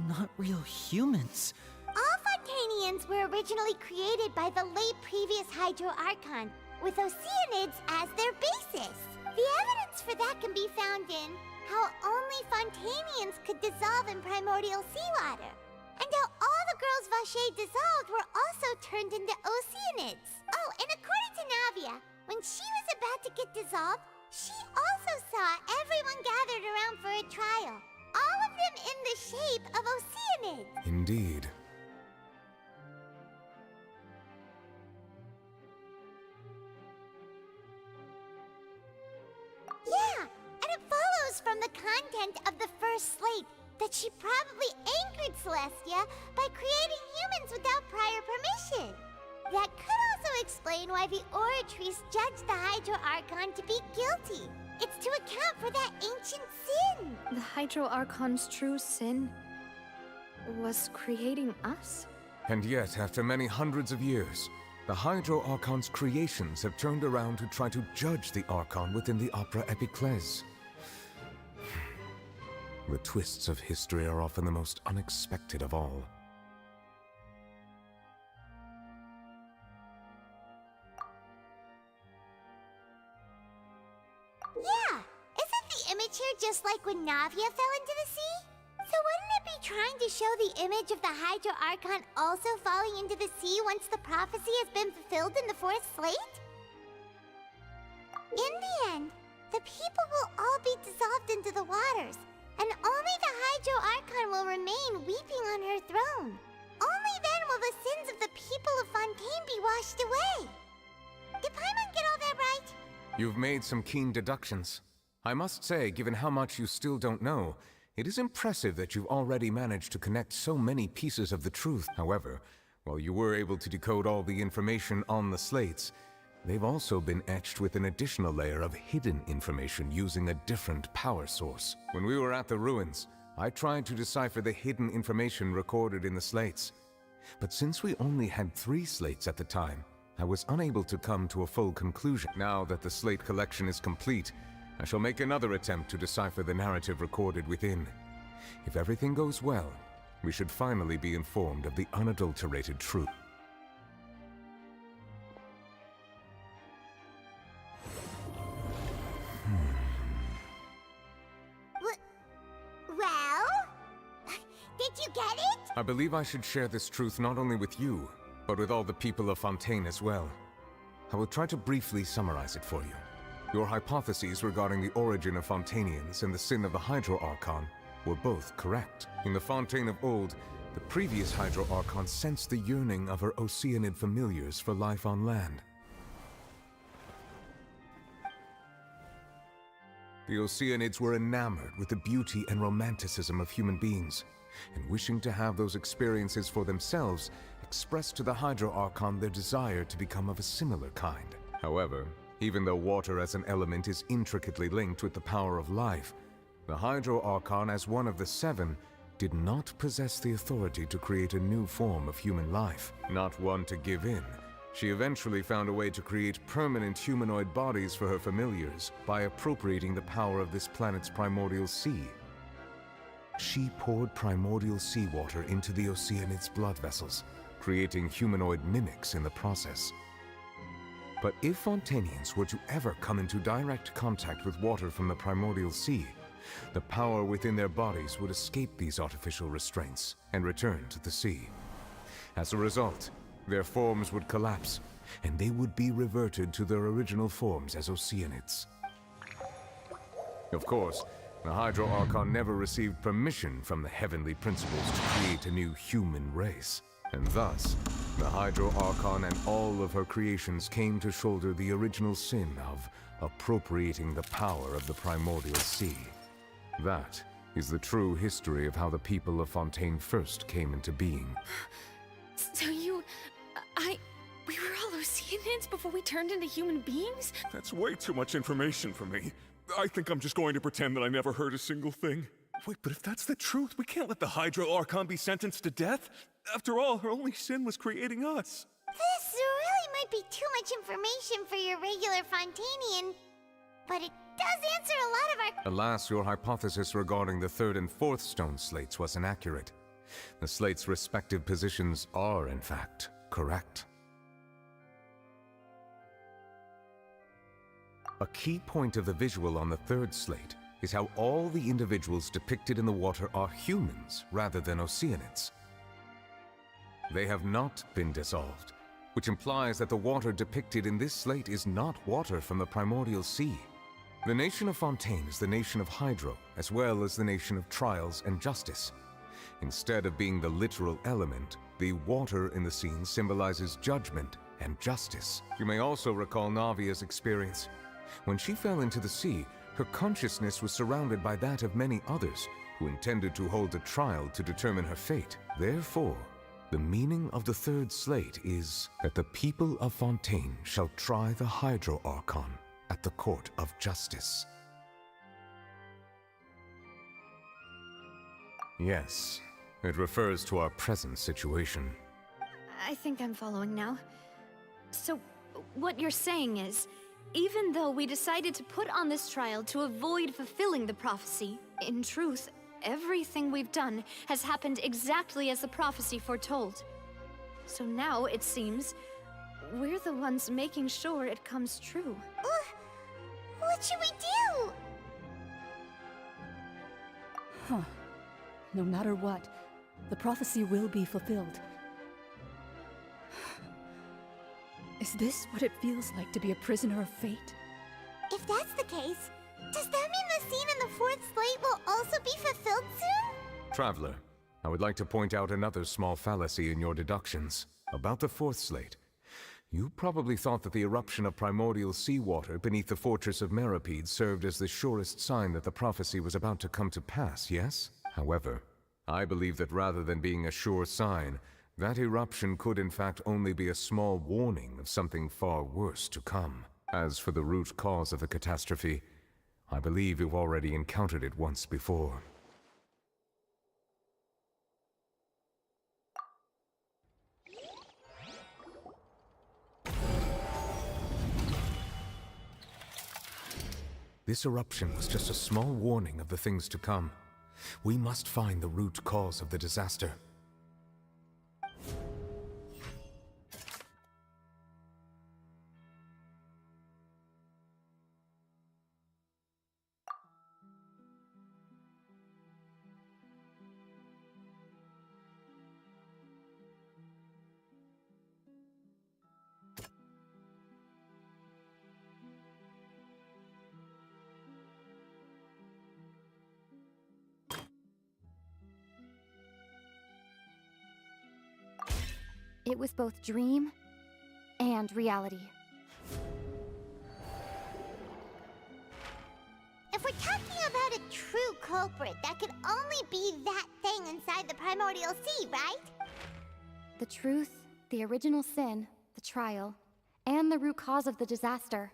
not real humans. All Fontainians were originally created by the late previous Hydro Archon, with Oceanids as their basis. The evidence for that can be found in how only Fontainians could dissolve in primordial seawater, and how all the girls Vacher dissolved were also turned into Oceanids. Oh, and according to Navia, when she was about to get dissolved, she also saw everyone gathered around for a trial, all of them in the shape of Oceanids. Indeed. Yeah, and it follows from the content of the first slate that she probably angered Celestia by creating humans without prior permission. That could also explain why the Oratrice judged the Hydro Archon to be guilty. It's to account for that ancient sin. The Hydro Archon's true sin was creating us? And yet, after many hundreds of years, the Hydro Archon's creations have turned around to try to judge the Archon within the Opera Epiclese. The twists of history are often the most unexpected of all. Yeah, isn't the image here just like when Navia fell into the sea? So wouldn't it be trying to show the image of the Hydro Archon also falling into the sea once the prophecy has been fulfilled in the fourth slate? In the end, the people will all be dissolved into the waters, and only the Hydro Archon will remain weeping on her throne. Only then will the sins of the people of Fontaine be washed away. Did Paimon get all that right? You've made some keen deductions. I must say, given how much you still don't know, it is impressive that you've already managed to connect so many pieces of the truth. However, while you were able to decode all the information on the slates, they've also been etched with an additional layer of hidden information using a different power source. When we were at the ruins, I tried to decipher the hidden information recorded in the slates. But since we only had 3 slates at the time, I was unable to come to a full conclusion. Now that the slate collection is complete, I shall make another attempt to decipher the narrative recorded within. If everything goes well, we should finally be informed of the unadulterated truth. Well? Did you get it? I believe I should share this truth not only with you, but with all the people of Fontaine as well. I will try to briefly summarize it for you. Your hypotheses regarding the origin of Fontainians and the sin of the Hydro Archon were both correct. In the Fontaine of old, the previous Hydro Archon sensed the yearning of her Oceanid familiars for life on land. The Oceanids were enamored with the beauty and romanticism of human beings, and wishing to have those experiences for themselves, expressed to the Hydro Archon their desire to become of a similar kind. However, Even though water as an element is intricately linked with the power of life, the Hydro Archon, as one of the seven, did not possess the authority to create a new form of human life. Not one to give in, she eventually found a way to create permanent humanoid bodies for her familiars by appropriating the power of this planet's primordial sea. She poured primordial seawater into the Oceanids' blood vessels, creating humanoid mimics in the process. But if Fontainians were to ever come into direct contact with water from the primordial sea, the power within their bodies would escape these artificial restraints and return to the sea. As a result, their forms would collapse, and they would be reverted to their original forms as Oceanids. Of course, the Hydro Archon never received permission from the heavenly principles to create a new human race. And thus, the Hydro Archon and all of her creations came to shoulder the original sin of appropriating the power of the primordial sea. That is the true history of how the people of Fontaine first came into being. So we were all Oceanids before we turned into human beings? That's way too much information for me. I think I'm just going to pretend that I never heard a single thing. Wait, but if that's the truth, we can't let the Hydro Archon be sentenced to death. After all, her only sin was creating us. This really might be too much information for your regular Fontainian, but it does answer a lot of our... Alas, your hypothesis regarding the third and fourth stone slates was inaccurate. The slates' respective positions are, in fact, correct. A key point of the visual on the third slate is how all the individuals depicted in the water are humans rather than Oceanids. They have not been dissolved, which implies that the water depicted in this slate is not water from the primordial sea. The nation of Fontaine is the nation of Hydro, as well as the nation of trials and justice. Instead of being the literal element, the water in the scene symbolizes judgment and justice. You may also recall Navia's experience. When she fell into the sea, her consciousness was surrounded by that of many others who intended to hold a trial to determine her fate. Therefore, the meaning of the third slate is that the people of Fontaine shall try the Hydro Archon at the court of justice. Yes, it refers to our present situation. I think I'm following now. So, what you're saying is, even though we decided to put on this trial to avoid fulfilling the prophecy, in truth, everything we've done has happened exactly as the prophecy foretold. So now, it seems, we're the ones making sure it comes true. What should we do? Huh. No matter what, the prophecy will be fulfilled. Is this what it feels like to be a prisoner of fate? If that's the case, does that mean the scene in the fourth slate will also be fulfilled soon? Traveler, I would like to point out another small fallacy in your deductions. About the fourth slate. You probably thought that the eruption of primordial seawater beneath the fortress of Meripede served as the surest sign that the prophecy was about to come to pass, yes? However, I believe that rather than being a sure sign, that eruption could in fact only be a small warning of something far worse to come. As for the root cause of the catastrophe, I believe you've already encountered it once before. This eruption was just a small warning of the things to come. We must find the root cause of the disaster. It was both dream and reality. If we're talking about a true culprit, that could only be that thing inside the primordial sea, right? The truth, the original sin, the trial, and the root cause of the disaster.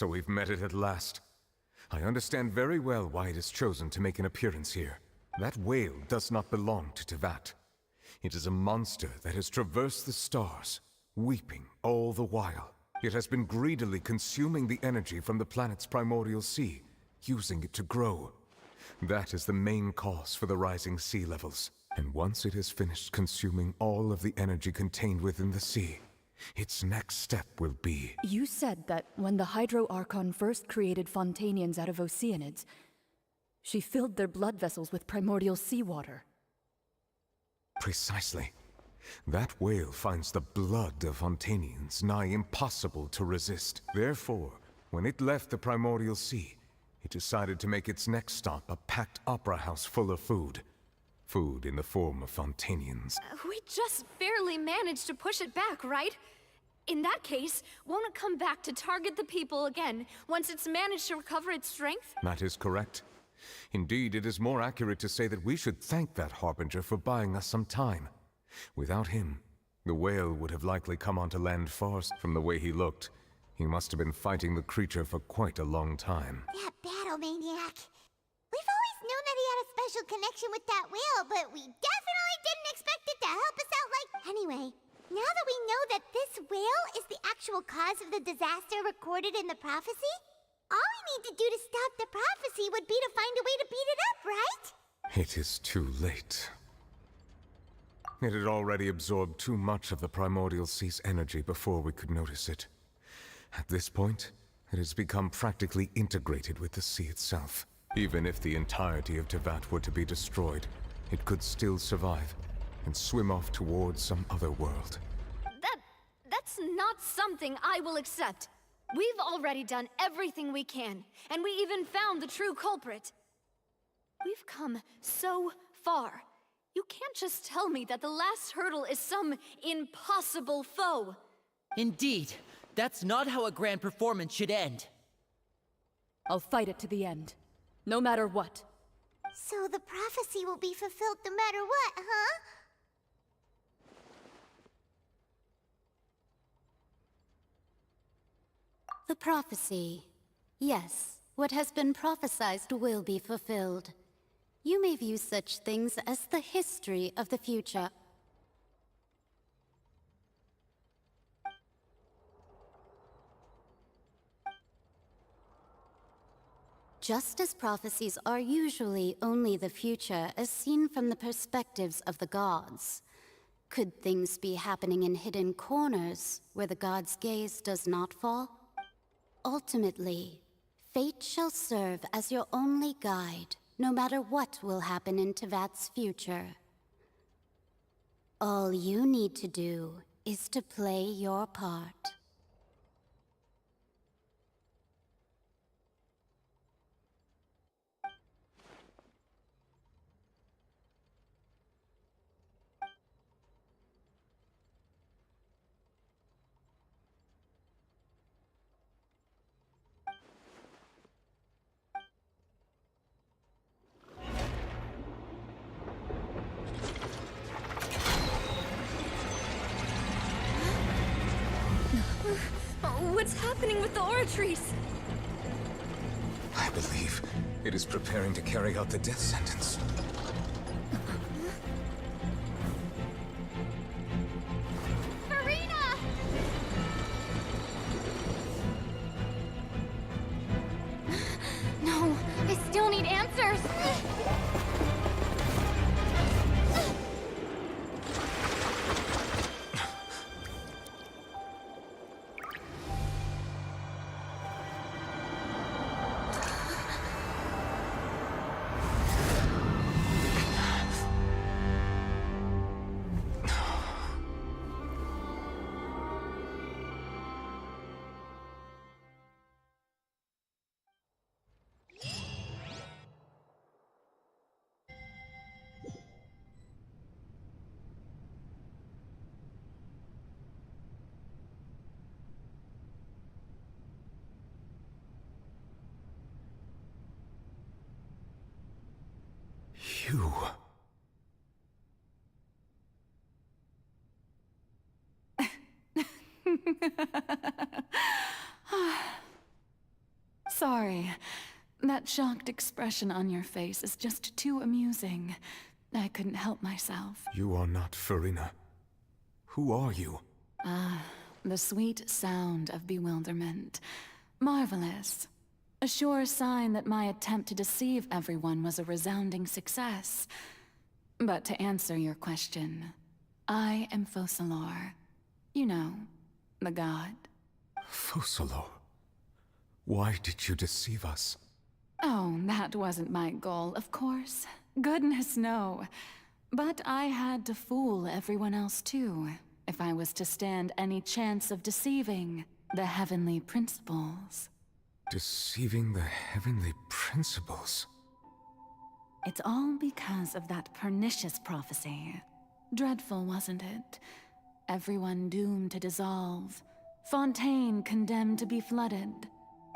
So we've met it at last. I understand very well why it has chosen to make an appearance here. That whale does not belong to Teyvat. It is a monster that has traversed the stars, weeping all the while. It has been greedily consuming the energy from the planet's primordial sea, using it to grow. That is the main cause for the rising sea levels. And once it has finished consuming all of the energy contained within the sea, its next step will be... You said that when the Hydro Archon first created Fontainians out of Oceanids, she filled their blood vessels with primordial seawater. Precisely. That whale finds the blood of Fontainians nigh impossible to resist. Therefore, when it left the primordial sea, it decided to make its next stop a packed opera house full of food. Food in the form of Fontainians. We just barely managed to push it back, right? In that case, won't it come back to target the people again once it's managed to recover its strength? That is correct. Indeed, it is more accurate to say that we should thank that Harbinger for buying us some time. Without him, the whale would have likely come onto land fast. From the way he looked, he must have been fighting the creature for quite a long time. That battle maniac. We've always known that he had a special connection with that whale, but we definitely didn't expect it to help us out like... Anyway, now that we know that this whale is the actual cause of the disaster recorded in the prophecy, all we need to do to stop the prophecy would be to find a way to beat it up, right? It is too late. It had already absorbed too much of the primordial sea's energy before we could notice it. At this point, it has become practically integrated with the sea itself. Even if the entirety of Teyvat were to be destroyed, it could still survive and swim off towards some other world. That's not something I will accept. We've already done everything we can, and we even found the true culprit. We've come so far. You can't just tell me that the last hurdle is some impossible foe. Indeed, that's not how a grand performance should end. I'll fight it to the end, no matter what. So the prophecy will be fulfilled no matter what, huh? The prophecy. Yes, what has been prophesied will be fulfilled. You may view such things as the history of the future. Just as prophecies are usually only the future as seen from the perspectives of the gods, could things be happening in hidden corners where the gods' gaze does not fall? Ultimately, fate shall serve as your only guide, no matter what will happen in Teyvat's future. All you need to do is to play your part. What's happening with the oratories? I believe it is preparing to carry out the death sentence. Furina! No, I still need answers! You... Sorry. That shocked expression on your face is just too amusing. I couldn't help myself. You are not Furina. Who are you? Ah, the sweet sound of bewilderment. Marvelous. A sure sign that my attempt to deceive everyone was a resounding success. But to answer your question, I am Focalors. You know, the god. Focalors? Why did you deceive us? Oh, that wasn't my goal, of course. Goodness, no. But I had to fool everyone else too, if I was to stand any chance of deceiving the heavenly principles. Deceiving the heavenly principles? It's all because of that pernicious prophecy. Dreadful, wasn't it? Everyone doomed to dissolve. Fontaine condemned to be flooded.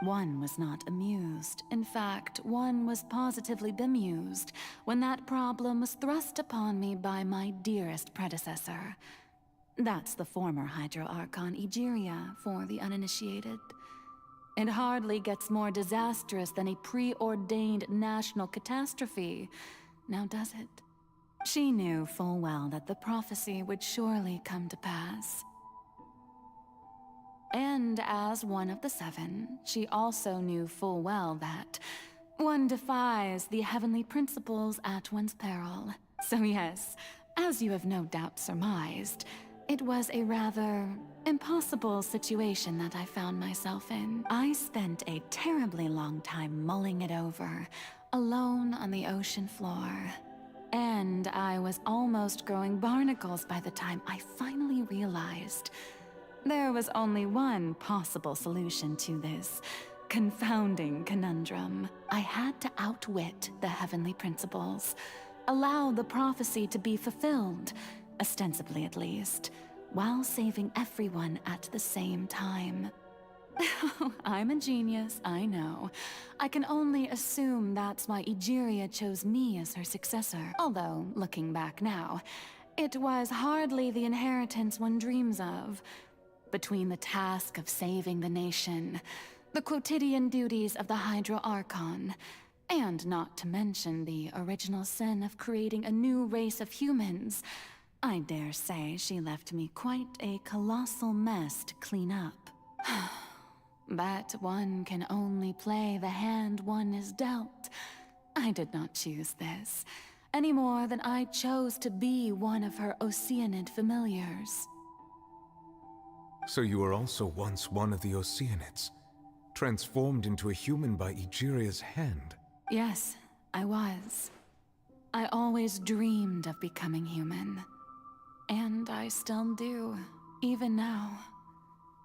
One was not amused. In fact, one was positively bemused when that problem was thrust upon me by my dearest predecessor. That's the former Hydro Archon Egeria for the uninitiated. It hardly gets more disastrous than a preordained national catastrophe, now does it? She knew full well that the prophecy would surely come to pass. And as one of the seven, she also knew full well that one defies the heavenly principles at one's peril. So yes, as you have no doubt surmised, it was a rather impossible situation that I found myself in. I spent a terribly long time mulling it over, alone on the ocean floor. And I was almost growing barnacles by the time I finally realized there was only one possible solution to this confounding conundrum. I had to outwit the heavenly principles, allow the prophecy to be fulfilled, ostensibly at least, while saving everyone at the same time. I'm a genius, I know. I can only assume that's why Egeria chose me as her successor. Although, looking back now, it was hardly the inheritance one dreams of. Between the task of saving the nation, the quotidian duties of the Hydro Archon, and not to mention the original sin of creating a new race of humans, I dare say she left me quite a colossal mess to clean up. But one can only play the hand one is dealt. I did not choose this, any more than I chose to be one of her Oceanid familiars. So you were also once one of the Oceanids, transformed into a human by Egeria's hand. Yes, I was. I always dreamed of becoming human. And I still do, even now.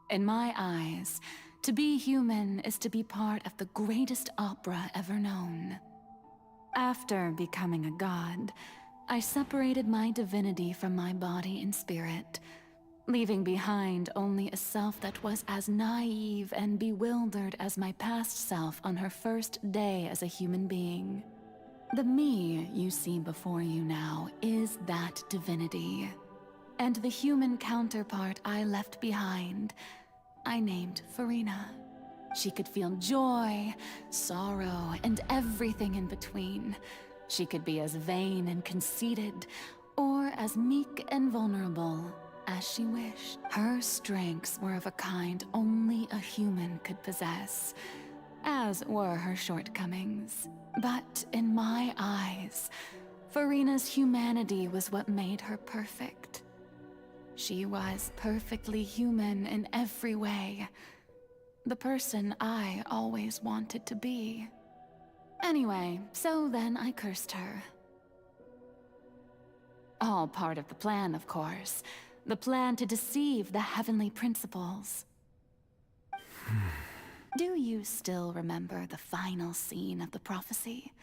In my eyes, to be human is to be part of the greatest opera ever known. After becoming a god, I separated my divinity from my body and spirit, leaving behind only a self that was as naive and bewildered as my past self on her first day as a human being. The me you see before you now is that divinity. And the human counterpart I left behind, I named Furina. She could feel joy, sorrow, and everything in between. She could be as vain and conceited, or as meek and vulnerable as she wished. Her strengths were of a kind only a human could possess, as were her shortcomings. But in my eyes, Furina's humanity was what made her perfect. She was perfectly human in every way. The person I always wanted to be. Anyway, so then I cursed her. All part of the plan, of course. The plan to deceive the heavenly principles. Do you still remember the final scene of the prophecy?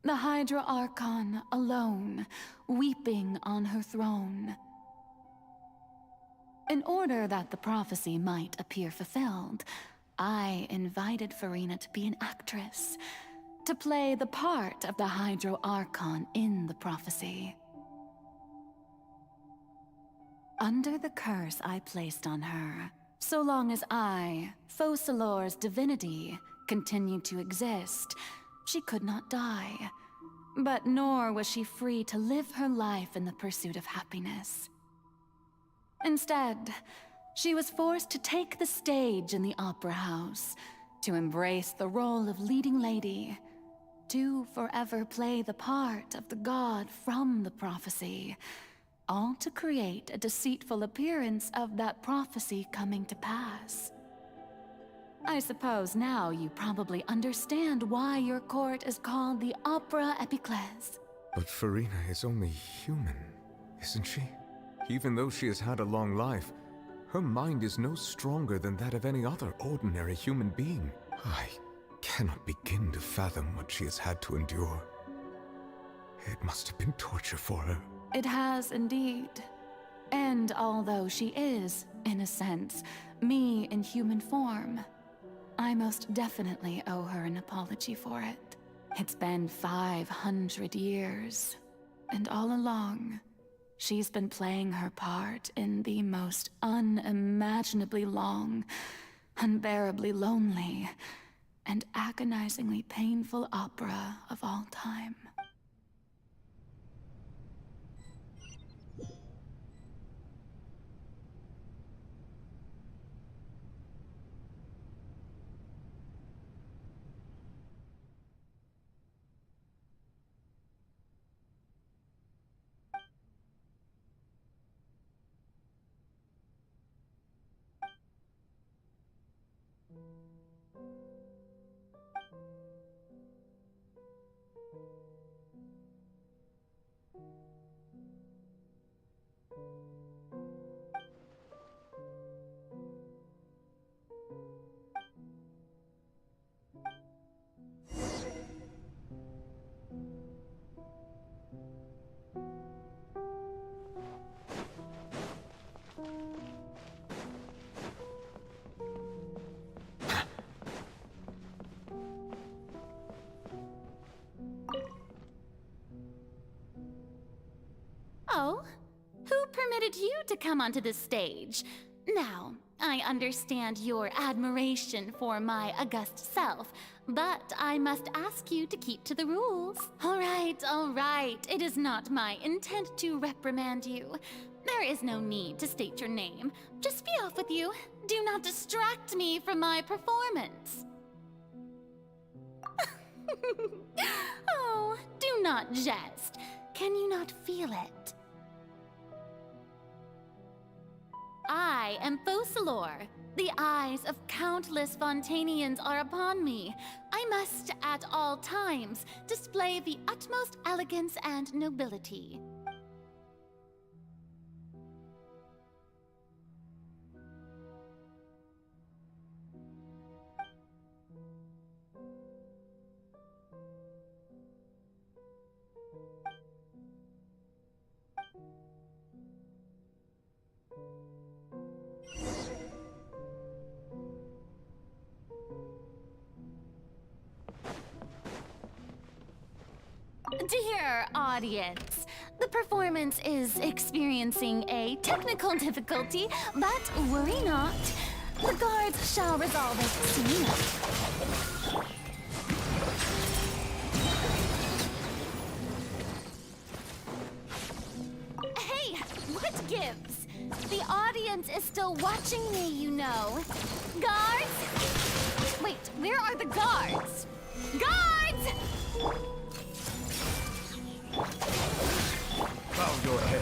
The Hydro Archon alone, weeping on her throne. In order that the prophecy might appear fulfilled, I invited Furina to be an actress, to play the part of the Hydro Archon in the prophecy. Under the curse I placed on her, so long as I, Focalors' divinity, continued to exist, she could not die. But nor was she free to live her life in the pursuit of happiness. Instead, she was forced to take the stage in the opera house, to embrace the role of leading lady, to forever play the part of the god from the prophecy, all to create a deceitful appearance of that prophecy coming to pass. I suppose now you probably understand why your court is called the Opera Epiclese. But Furina is only human, isn't she? Even though she has had a long life, her mind is no stronger than that of any other ordinary human being. I cannot begin to fathom what she has had to endure. It must have been torture for her. It has indeed. And although she is, in a sense, me in human form, I most definitely owe her an apology for it. It's been 500 years, and all along, she's been playing her part in the most unimaginably long, unbearably lonely, and agonizingly painful opera of all time. Oh, who permitted you to come onto the stage? Now, I understand your admiration for my august self, but I must ask you to keep to the rules. All right. It is not my intent to reprimand you. There is no need to state your name. Just be off with you. Do not distract me from my performance. Oh, do not jest. Can you not feel it? I am Focalors. The eyes of countless Fontainians are upon me. I must, at all times, display the utmost elegance and nobility. Dear audience, the performance is experiencing a technical difficulty, but worry not. The guards shall resolve it soon. Hey, what gives? The audience is still watching me, you know. Guards? Wait, where are the guards? Guards! Bow your head.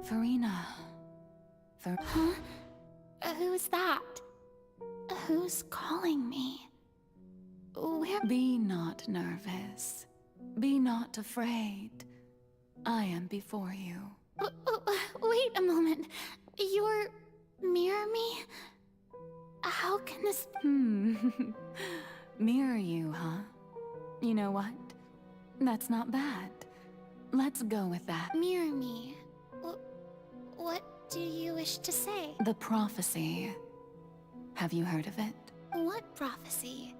Furina. Huh? Who's that? Who's calling me? Where? Be not nervous. Be not afraid. I am before you. Wait a moment. You're mirror me? How can this... Mirror you, huh? You know what? That's not bad. Let's go with that. Mirror me? What do you wish to say? The prophecy. Have you heard of it? What prophecy?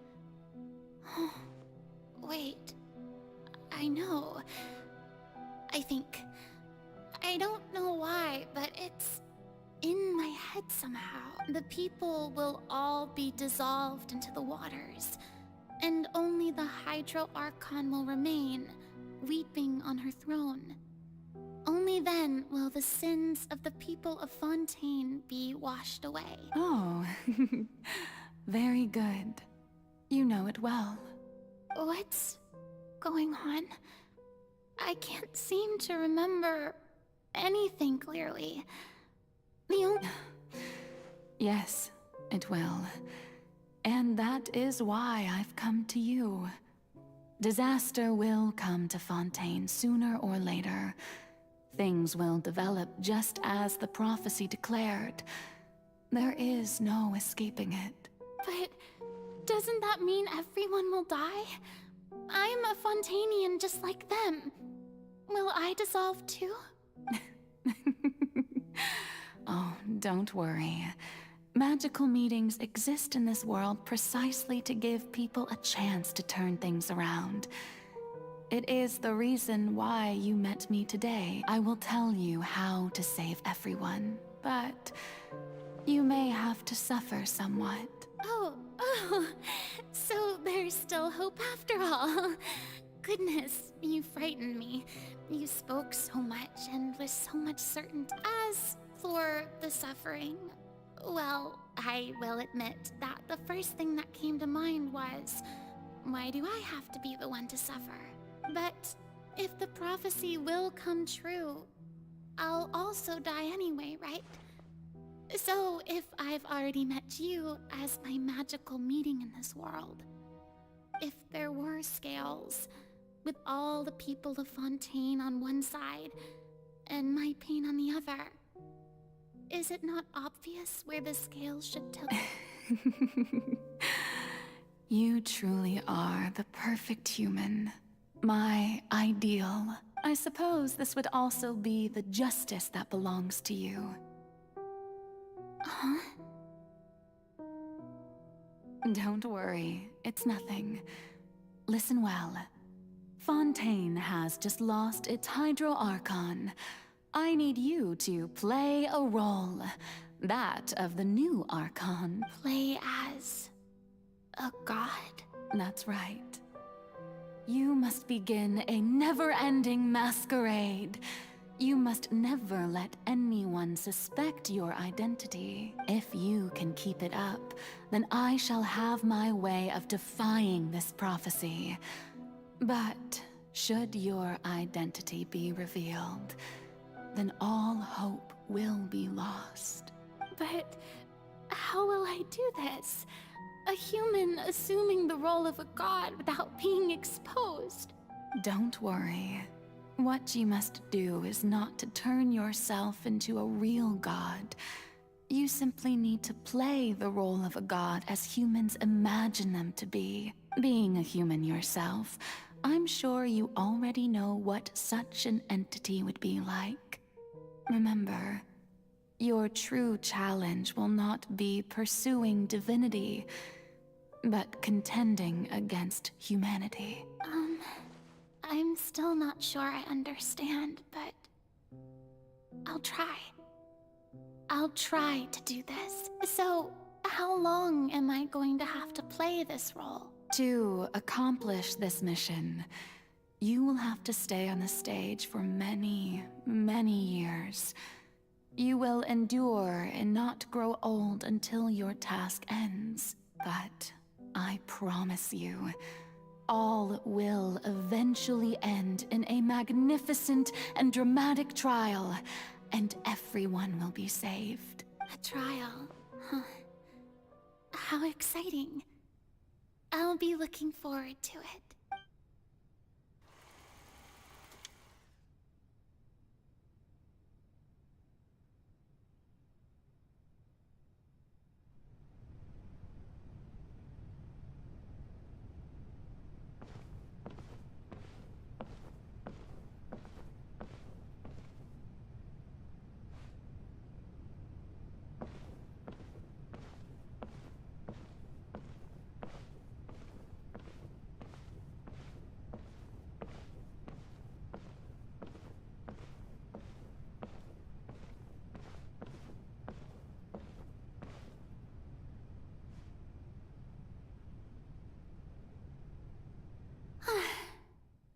Wait. I know. I think. I don't know why, but it's in my head somehow. The people will all be dissolved into the waters, and only the Hydro Archon will remain, weeping on her throne. Only then will the sins of the people of Fontaine be washed away. Oh, very good. You know it well. What's going on? I can't seem to remember anything clearly. Yes, it will. And that is why I've come to you. Disaster will come to Fontaine sooner or later. Things will develop just as the prophecy declared. There is no escaping it. But doesn't that mean everyone will die? I'm a Fontainian just like them. Will I dissolve too? Oh, don't worry. Magical meetings exist in this world precisely to give people a chance to turn things around. It is the reason why you met me today. I will tell you how to save everyone, but you may have to suffer somewhat. Oh, so there's still hope after all. Goodness, you frightened me. You spoke so much and with so much certainty. As for the suffering, well, I will admit that the first thing that came to mind was, why do I have to be the one to suffer? But if the prophecy will come true, I'll also die anyway, right? So if I've already met you as my magical meeting in this world, if there were scales, with all the people of Fontaine on one side, and my pain on the other, is it not obvious where the scales should tilt? You truly are the perfect human. My ideal. I suppose this would also be the justice that belongs to you. Huh? Don't worry, it's nothing. Listen well. Fontaine has just lost its Hydro Archon. I need you to play a role. That of the new Archon. Play as a god? That's right. You must begin a never-ending masquerade. You must never let anyone suspect your identity. If you can keep it up, then I shall have my way of defying this prophecy. But should your identity be revealed, then all hope will be lost. But how will I do this? A human assuming the role of a god without being exposed. Don't worry. What you must do is not to turn yourself into a real god. You simply need to play the role of a god as humans imagine them to be. Being a human yourself, I'm sure you already know what such an entity would be like. Remember, your true challenge will not be pursuing divinity, but contending against humanity. I'm still not sure I understand, but I'll try. I'll try to do this. So, how long am I going to have to play this role? To accomplish this mission, you will have to stay on the stage for many, many years. You will endure and not grow old until your task ends. But I promise you, all will eventually end in a magnificent and dramatic trial, and everyone will be saved. A trial, huh? How exciting. I'll be looking forward to it.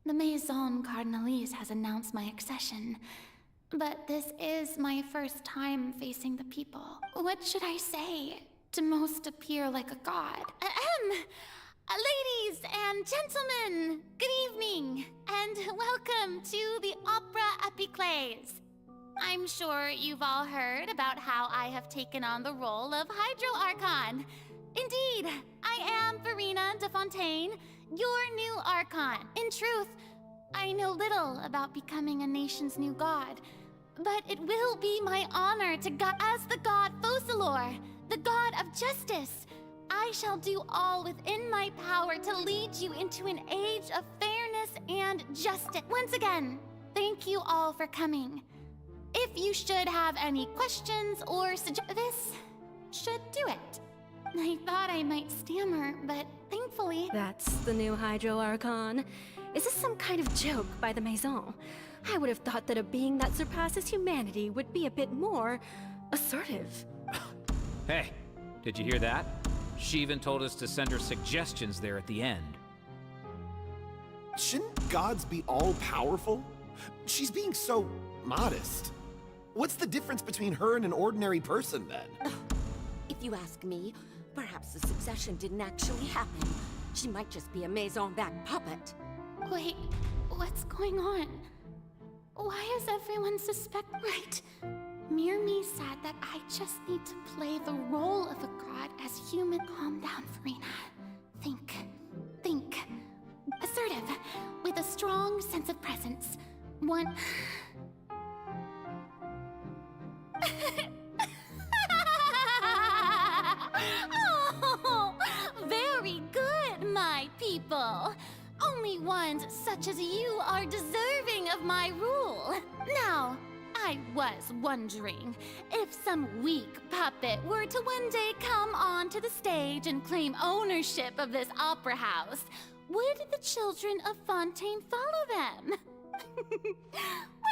The Maison Cardinalise has announced my accession, but this is my first time facing the people. What should I say to most appear like a god? Ladies and gentlemen, good evening, and welcome to the Opera Epiclese. I'm sure you've all heard about how I have taken on the role of Hydro Archon. Indeed, I am Furina de Fontaine, your new Archon. In truth, I know little about becoming a nation's new god, but it will be my honor to guide as the god Focalors, the god of justice. I shall do all within my power to lead you into an age of fairness and justice. Once again, thank you all for coming. If you should have any questions or this should do it. I thought I might stammer, but thankfully... That's the new Hydro Archon. Is this some kind of joke by the Maison? I would have thought that a being that surpasses humanity would be a bit more assertive. Hey, did you hear that? She even told us to send her suggestions there at the end. Shouldn't gods be all-powerful? She's being so modest. What's the difference between her and an ordinary person, then? If you ask me, perhaps the succession didn't actually happen. She might just be a Maison-backed puppet. Wait, what's going on? Why is everyone Right. Mirmi said that I just need to play the role of a god as human. Calm down, Furina. Think. Assertive, with a strong sense of presence. One... Oh, very good, my people. Only ones such as you are deserving of my rule. Now, I was wondering if some weak puppet were to one day come onto the stage and claim ownership of this opera house, would the children of Fontaine follow them?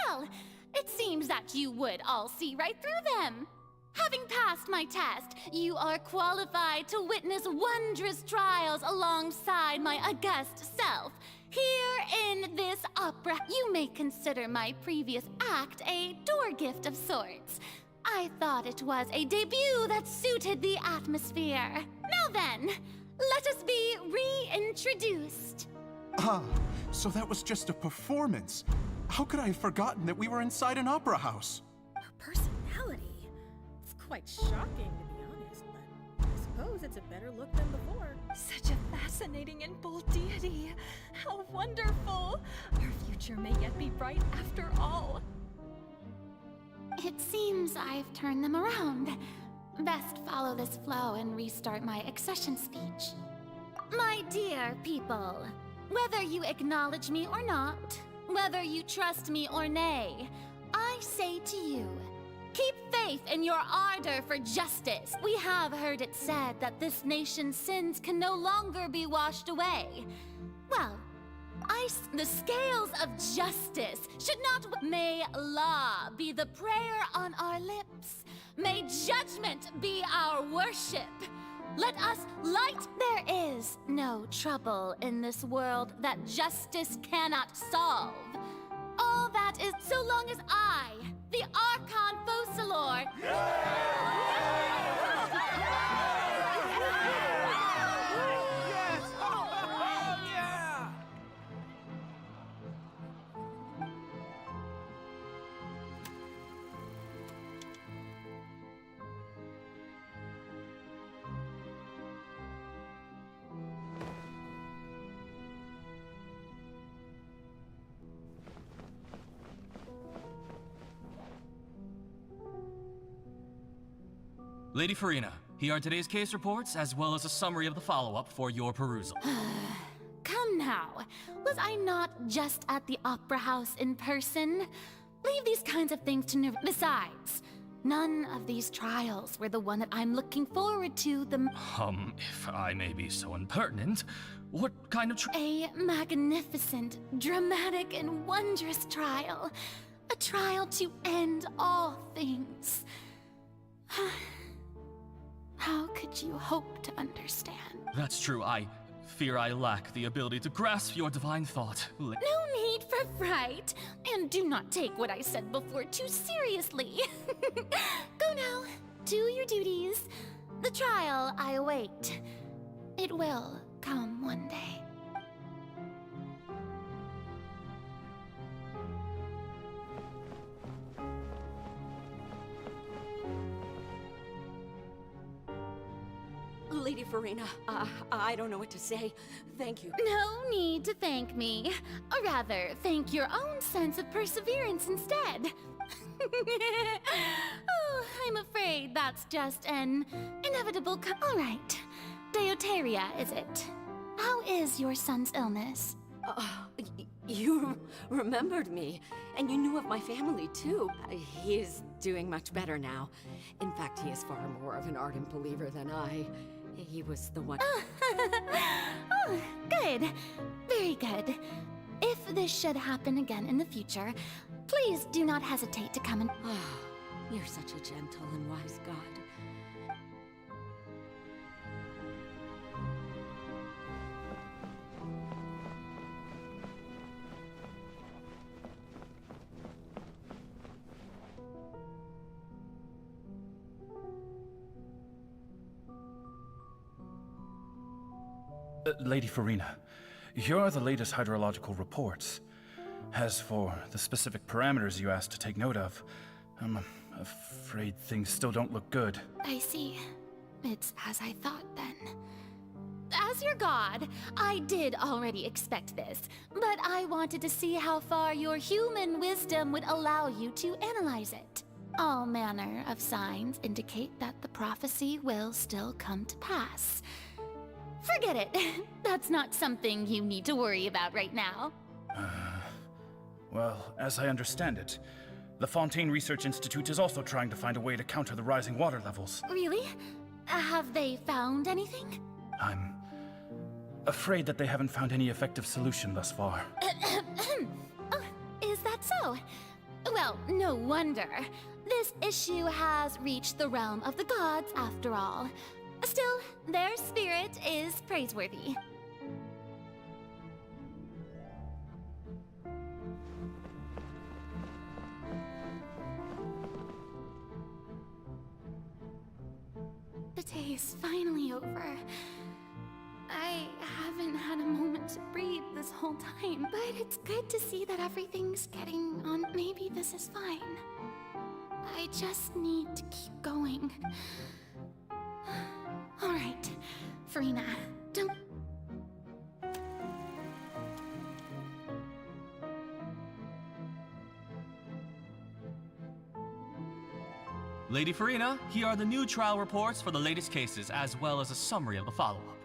Well, it seems that you would all see right through them. Having passed my test, you are qualified to witness wondrous trials alongside my august self. Here in this opera, you may consider my previous act a door gift of sorts. I thought it was a debut that suited the atmosphere. Now then, let us be reintroduced. Ah, so that was just a performance. How could I have forgotten that we were inside an opera house? Her personality. It's quite shocking, to be honest, but I suppose it's a better look than before. Such a fascinating and bold deity. How wonderful! Our future may yet be bright after all. It seems I've turned them around. Best follow this flow and restart my accession speech. My dear people, whether you acknowledge me or not, whether you trust me or nay, I say to you, keep faith in your ardor for justice. We have heard it said that this nation's sins can no longer be washed away. Well, the scales of justice should not... May law be the prayer on our lips. May judgment be our worship. Let us light. There is no trouble in this world that justice cannot solve. All that is so long as I, the Archon Focalors... Lady Furina, here are today's case reports, as well as a summary of the follow-up for your perusal. Come now. Was I not just at the Opera House in person? Leave these kinds of things to Besides, none of these trials were the one that I'm looking forward to the If I may be so impertinent, what kind of A magnificent, dramatic, and wondrous trial. A trial to end all things. How could you hope to understand? That's true, I fear I lack the ability to grasp your divine thought. No need for fright, and do not take what I said before too seriously. Go now, do your duties. The trial I await. It will come one day. Lady Furina, I don't know what to say. Thank you. No need to thank me. Or rather, thank your own sense of perseverance instead. Oh, I'm afraid that's just an inevitable All right. Deuteria, is it? How is your son's illness? You remembered me, and you knew of my family, too. He is doing much better now. In fact, he is far more of an ardent believer than I. He was the one... Oh, good. Very good. If this should happen again in the future, please do not hesitate to come and... You're such a gentle and wise god. Lady Furina, here are the latest hydrological reports. As for the specific parameters you asked to take note of, I'm afraid things still don't look good. I see. It's as I thought, then. As your god, I did already expect this, but I wanted to see how far your human wisdom would allow you to analyze it. All manner of signs indicate that the prophecy will still come to pass. Forget it. That's not something you need to worry about right now. Well, as I understand it, the Fontaine Research Institute is also trying to find a way to counter the rising water levels. Really? Have they found anything? I'm afraid that they haven't found any effective solution thus far. Oh, is that so? Well, no wonder. This issue has reached the realm of the gods, after all. Still, their spirit is praiseworthy. The day is finally over. I haven't had a moment to breathe this whole time, but it's good to see that everything's getting on. Maybe this is fine. I just need to keep going. All right, Furina, don't... Lady Furina, here are the new trial reports for the latest cases, as well as a summary of the follow-up.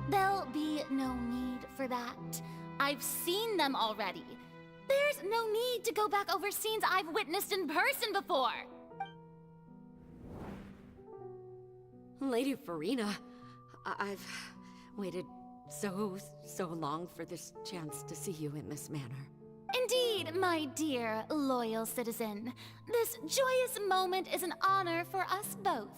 There'll be no need for that. I've seen them already. There's no need to go back over scenes I've witnessed in person before. Lady Furina, I've waited so long for this chance to see you in this manner. Indeed, my dear, loyal citizen. This joyous moment is an honor for us both.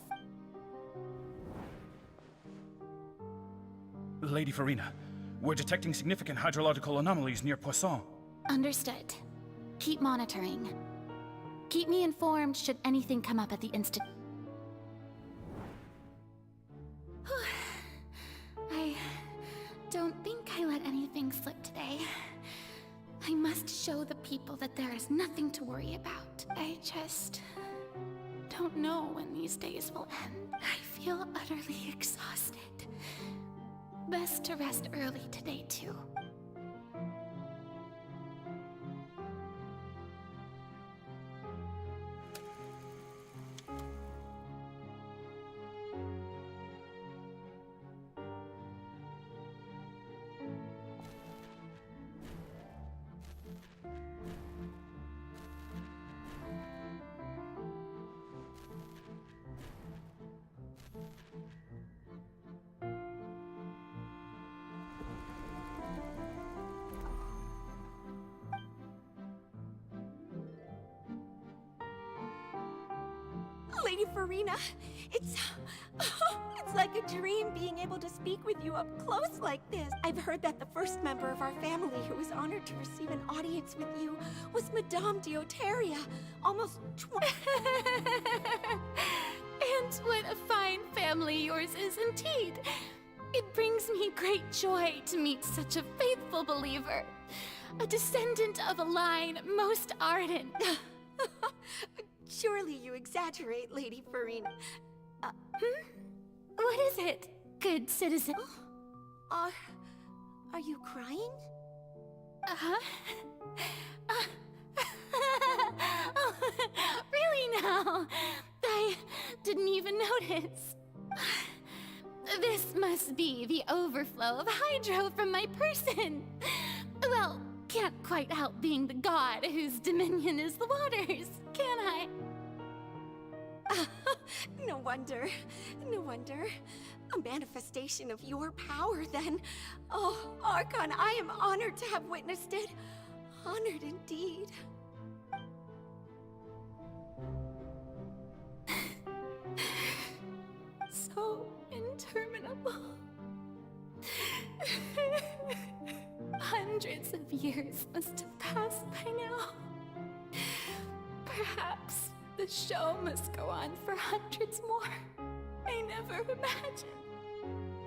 Lady Furina, we're detecting significant hydrological anomalies near Poisson. Understood. Keep monitoring. Keep me informed should anything come up at the Institute. I don't think I let anything slip today. I must show the people that there is nothing to worry about. I just don't know when these days will end. I feel utterly exhausted. Best to rest early today, too. Lady Furina. It's like a dream being able to speak with you up close like this. I've heard that the first member of our family who was honored to receive an audience with you was Madame Deoteria, almost 20. And what a fine family yours is indeed. It brings me great joy to meet such a faithful believer, a descendant of a line most ardent. Surely you exaggerate, Lady Furina. What is it, good citizen? Are you crying? Uh-huh. Oh, really now? I didn't even notice. This must be the overflow of hydro from my person. Well, can't quite help being the god whose dominion is the waters, can I? No wonder. No wonder. A manifestation of your power, then. Oh, Archon, I am honored to have witnessed it. Honored indeed. So interminable. Hundreds of years must have passed by now. Perhaps the show must go on for hundreds more. I never imagined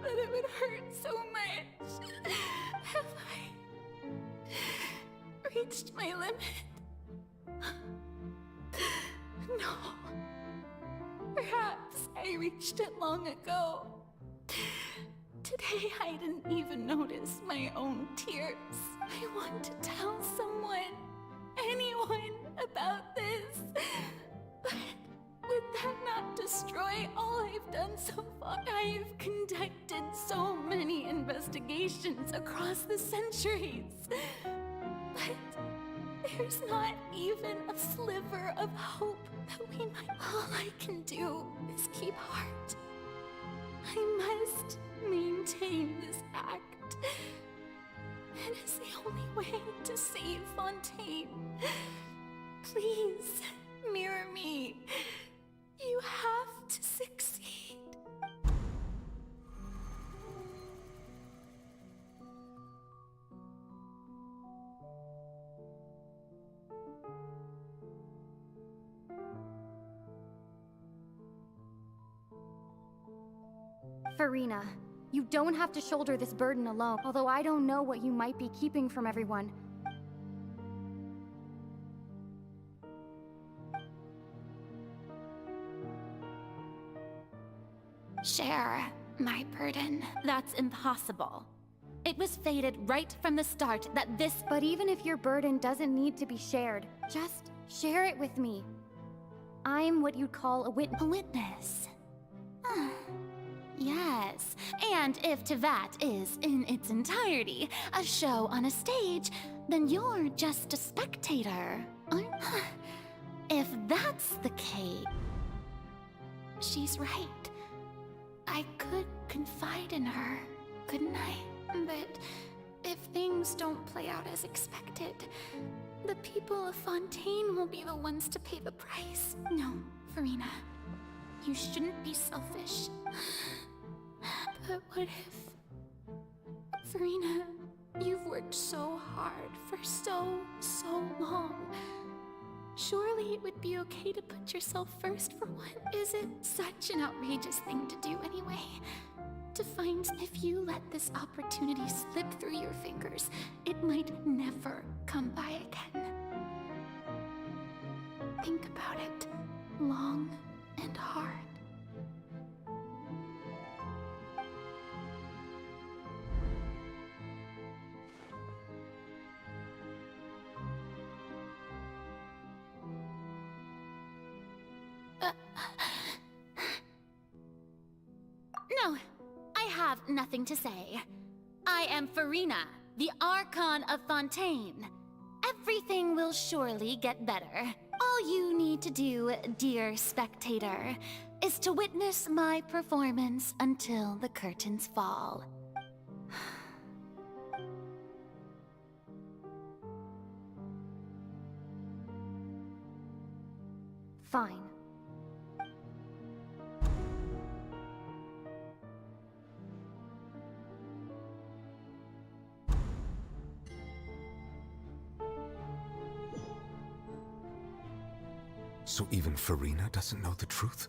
that it would hurt so much. Have I reached my limit? No. Perhaps I reached it long ago. Today I didn't even notice my own tears. I want to tell someone, anyone, about this. But would that not destroy all I've done so far? I've conducted so many investigations across the centuries. But there's not even a sliver of hope that we might. All I can do is keep heart. I must maintain this act. It is the only way to save Fontaine. Please, mirror me. You have to succeed. Furina, you don't have to shoulder this burden alone, although I don't know what you might be keeping from everyone. Share my burden. That's impossible. It was fated right from the start that this. But even if your burden doesn't need to be shared, just share it with me. I'm what you'd call a witness. A witness? Yes, and if Tevat is, in its entirety, a show on a stage, then you're just a spectator, aren't you? If that's the case... She's right. I could confide in her, couldn't I? But if things don't play out as expected, the people of Fontaine will be the ones to pay the price. No, Furina, you shouldn't be selfish. But what if... Furina, you've worked so hard for so long. Surely it would be okay to put yourself first for once. Is it such an outrageous thing to do anyway? To find if you let this opportunity slip through your fingers, it might never come by again. Think about it long and hard. No, I have nothing to say. I am Furina, the Archon of Fontaine. Everything will surely get better. All you need to do, dear spectator, is to witness my performance until the curtains fall. Fine. So even Furina doesn't know the truth?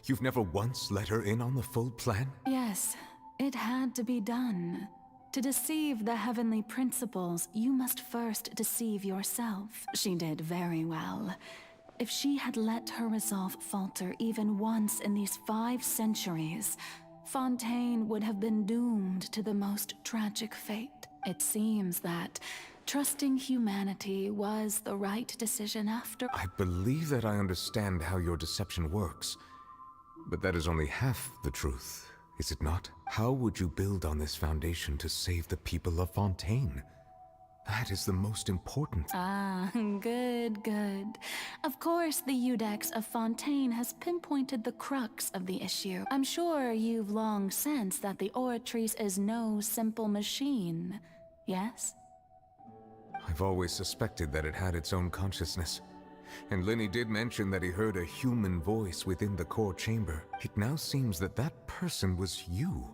You've never once let her in on the full plan? Yes, it had to be done. To deceive the heavenly principles, you must first deceive yourself. She did very well. If she had let her resolve falter even once in these 5 centuries, Fontaine would have been doomed to the most tragic fate. It seems that trusting humanity was the right decision after— I believe that I understand how your deception works, but that is only half the truth, is it not? How would you build on this foundation to save the people of Fontaine? That is the most important. Ah, good, good. Of course, the Iudex of Fontaine has pinpointed the crux of the issue. I'm sure you've long sensed that the Oratrice is no simple machine, yes? I've always suspected that it had its own consciousness. And Lenny did mention that he heard a human voice within the core chamber. It now seems that that person was you,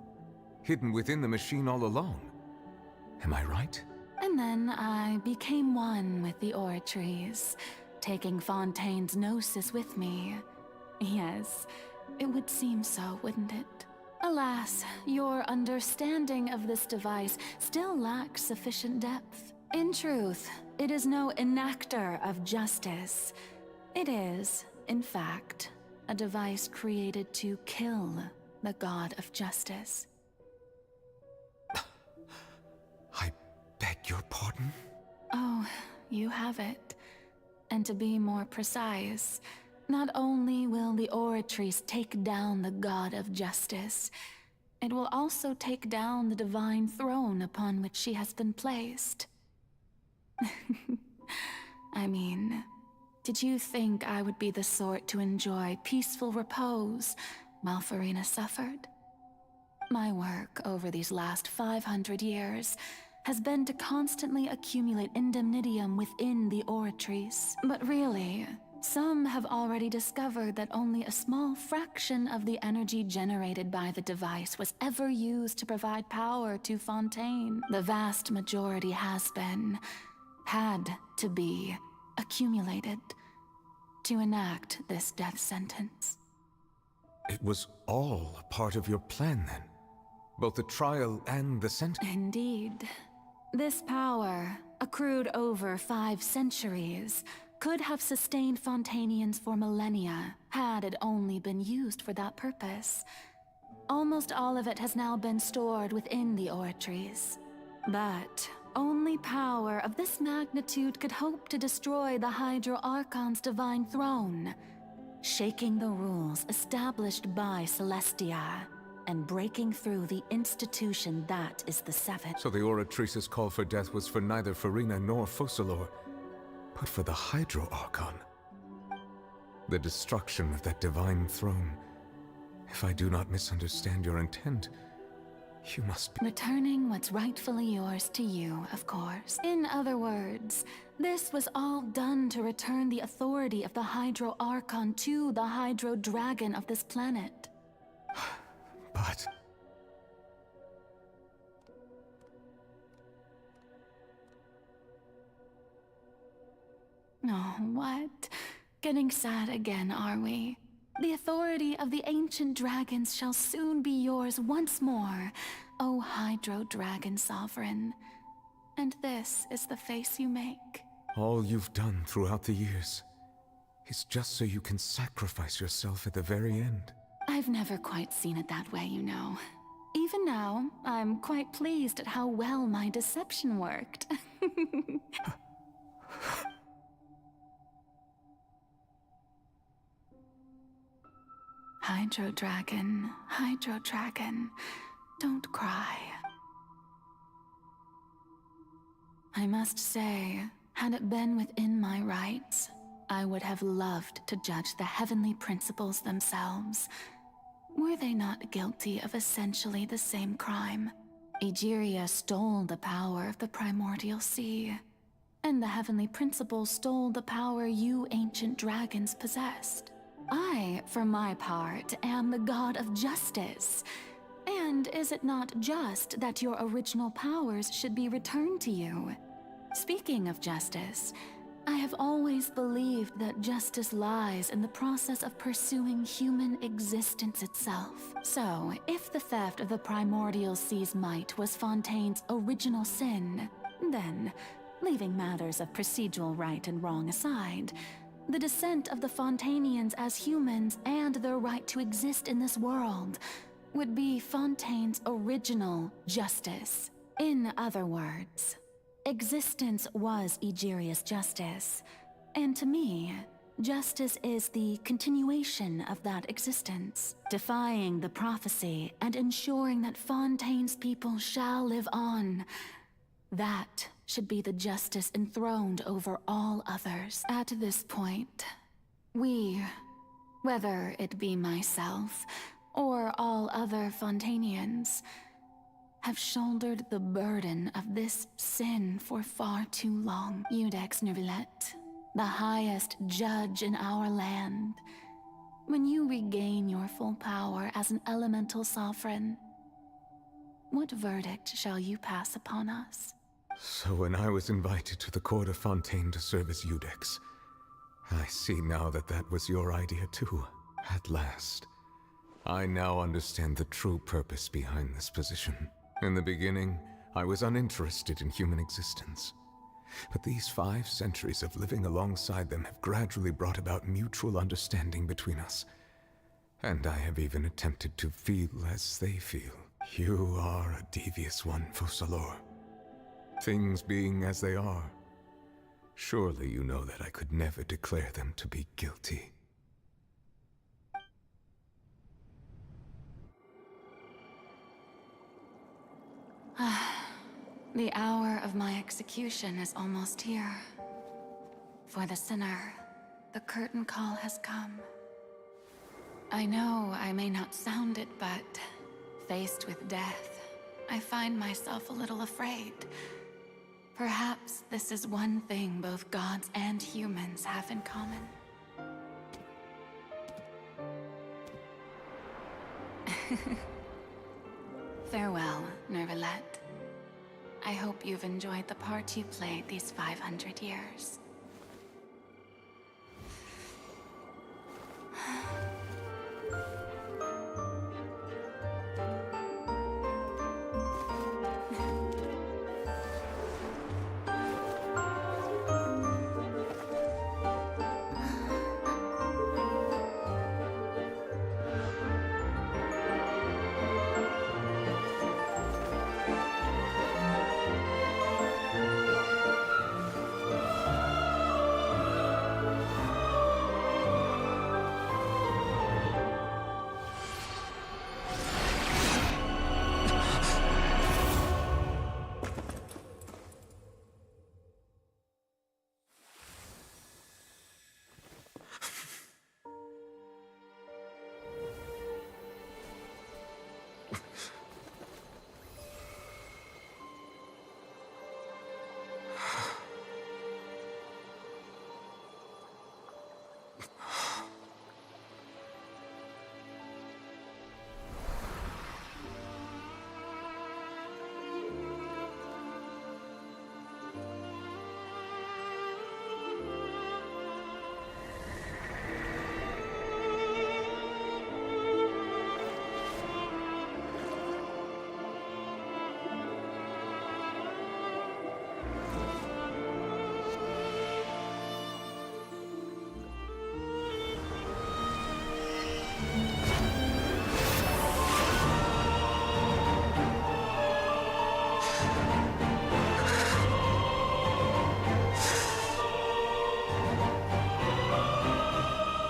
hidden within the machine all along. Am I right? And then I became one with the Oratrice, taking Fontaine's gnosis with me. Yes, it would seem so, wouldn't it? Alas, your understanding of this device still lacks sufficient depth. In truth, it is no enactor of justice. It is, in fact, a device created to kill the god of justice. I beg your pardon? Oh, you have it. And to be more precise, not only will the Oratrice take down the god of justice, it will also take down the divine throne upon which she has been placed. I mean, did you think I would be the sort to enjoy peaceful repose while Furina suffered? My work over these last 500 years has been to constantly accumulate indemnitium within the Oratrice. But really, some have already discovered that only a small fraction of the energy generated by the device was ever used to provide power to Fontaine. The vast majority had to be accumulated to enact this death sentence. It was all a part of your plan then? Both the trial and the sentence? Indeed. This power, accrued over 5 centuries, could have sustained Fontainians for millennia, had it only been used for that purpose. Almost all of it has now been stored within the Oratrice. But only power of this magnitude could hope to destroy the Hydro Archon's divine throne, shaking the rules established by Celestia, and breaking through the institution that is the Seven. So the Oratrice's call for death was for neither Furina nor Focalors, but for the Hydro Archon. The destruction of that divine throne. If I do not misunderstand your intent, you must be— Returning what's rightfully yours to you, of course. In other words, this was all done to return the authority of the Hydro Archon to the Hydro Dragon of this planet. But— Oh, what? Getting sad again, are we? The authority of the ancient dragons shall soon be yours once more, O Hydro Dragon Sovereign. And this is the face you make. all you've done throughout the years is just so you can sacrifice yourself at the very end. I've never quite seen it that way, you know. Even now, I'm quite pleased at how well my deception worked. Hydro Dragon, don't cry. I must say, had it been within my rights, I would have loved to judge the heavenly principles themselves. Were they not guilty of essentially the same crime? Egeria stole the power of the primordial sea, and the heavenly principles stole the power you ancient dragons possessed. I, for my part, am the god of justice. And is it not just that your original powers should be returned to you? Speaking of justice, I have always believed that justice lies in the process of pursuing human existence itself. So, if the theft of the primordial sea's might was Fontaine's original sin, then, leaving matters of procedural right and wrong aside, the descent of the Fontainians as humans and their right to exist in this world would be Fontaine's original justice. In other words, existence was Egeria's justice, and to me, justice is the continuation of that existence, defying the prophecy and ensuring that Fontaine's people shall live on. That should be the justice enthroned over all others. At this point, we, whether it be myself or all other Fontainians, have shouldered the burden of this sin for far too long. Iudex Neuvillette, the highest judge in our land, when you regain your full power as an elemental sovereign, what verdict shall you pass upon us? So when I was invited to the court of Fontaine to serve as Iudex, I see now that that was your idea too. At last. I now understand the true purpose behind this position. In the beginning, I was uninterested in human existence. But these 5 centuries of living alongside them have gradually brought about mutual understanding between us. And I have even attempted to feel as they feel. You are a devious one, Focalors. Things being as they are, surely you know that I could never declare them to be guilty. The hour of my execution is almost here. For the sinner, the curtain call has come. I know I may not sound it, but faced with death, I find myself a little afraid. Perhaps this is one thing both gods and humans have in common. Farewell, Neuvillette. I hope you've enjoyed the part you played these 500 years.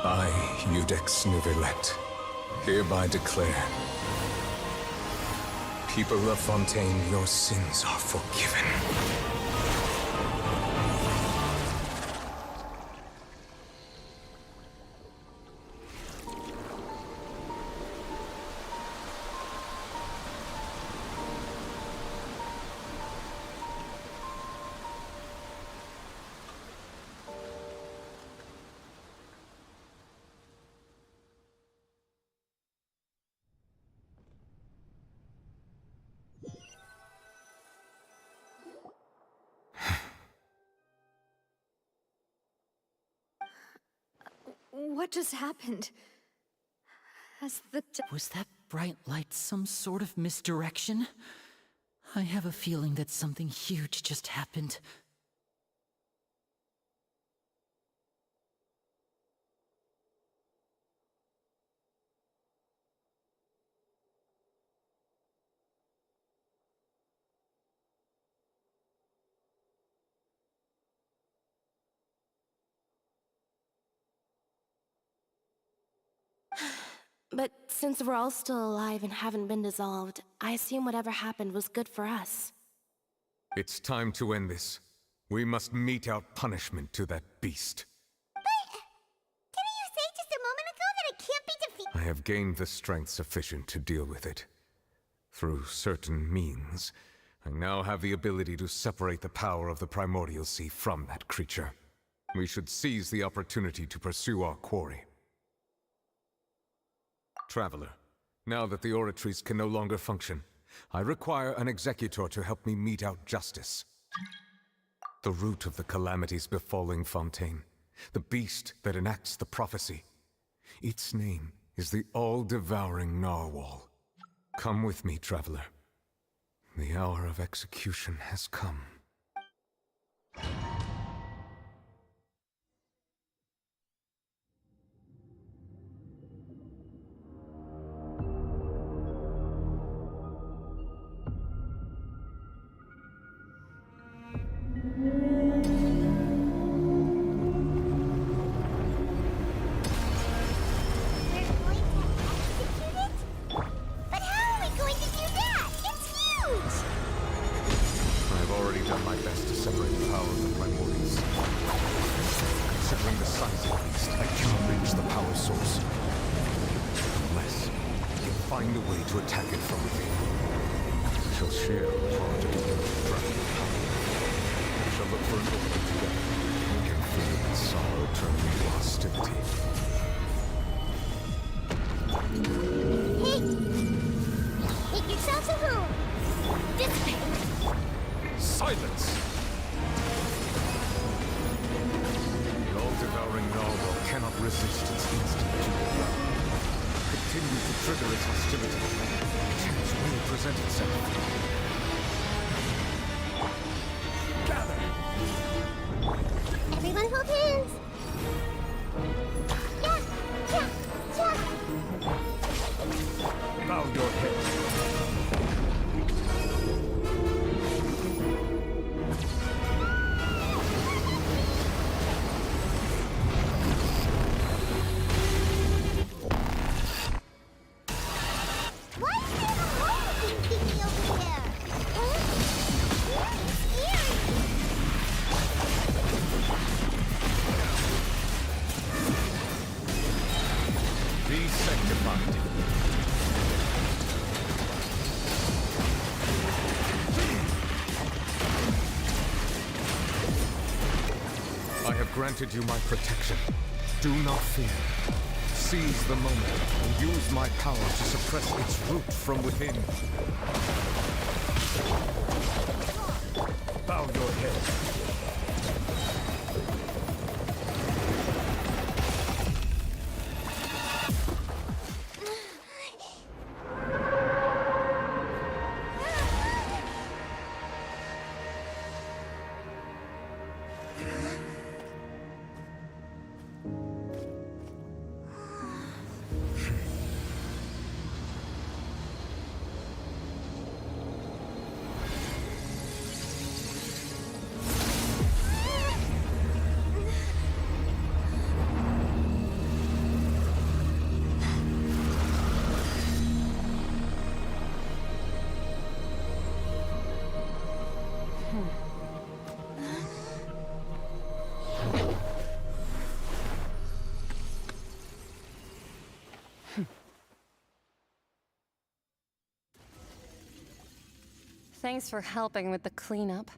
I, Iudex Neuvillette, hereby declare, people of Fontaine, your sins are forgiven. What just happened? Has the... Was that bright light some sort of misdirection? I have a feeling that something huge just happened. But since we're all still alive and haven't been dissolved, I assume whatever happened was good for us. It's time to end this. We must mete out punishment to that beast. Didn't you say just a moment ago that it can't be defeated? I have gained the strength sufficient to deal with it. Through certain means, I now have the ability to separate the power of the Primordial Sea from that creature. We should seize the opportunity to pursue our quarry. Traveler, now that the oratories can no longer function, I require an executor to help me mete out justice. The root of the calamities befalling Fontaine, the beast that enacts the prophecy. Its name is the all-devouring Narwhal. Come with me, traveler. The hour of execution has come. Everyone hold hands! Bow your head. Granted you my protection. Do not fear. Seize the moment and use my power to suppress its root from within. Bow your head. Thanks for helping with the cleanup.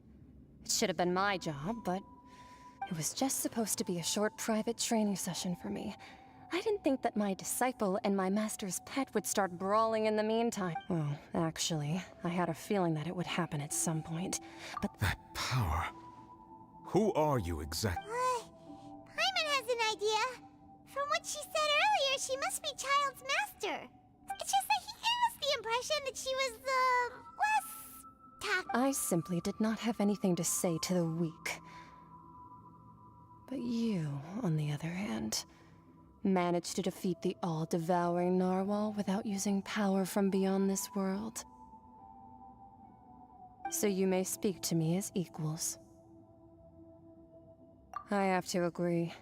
It should have been my job, but it was just supposed to be a short private training session for me. I didn't think that my disciple and my master's pet would start brawling in the meantime. Well, actually, I had a feeling that it would happen at some point, but... That power... Who are you exactly? Paimon has an idea. From what she said earlier, she must be Child's master. It's just that he gave us the impression that she was, less... tough. I simply did not have anything to say to the weak. But you, on the other hand, managed to defeat the all-devouring narwhal without using power from beyond this world. So you may speak to me as equals. I have to agree.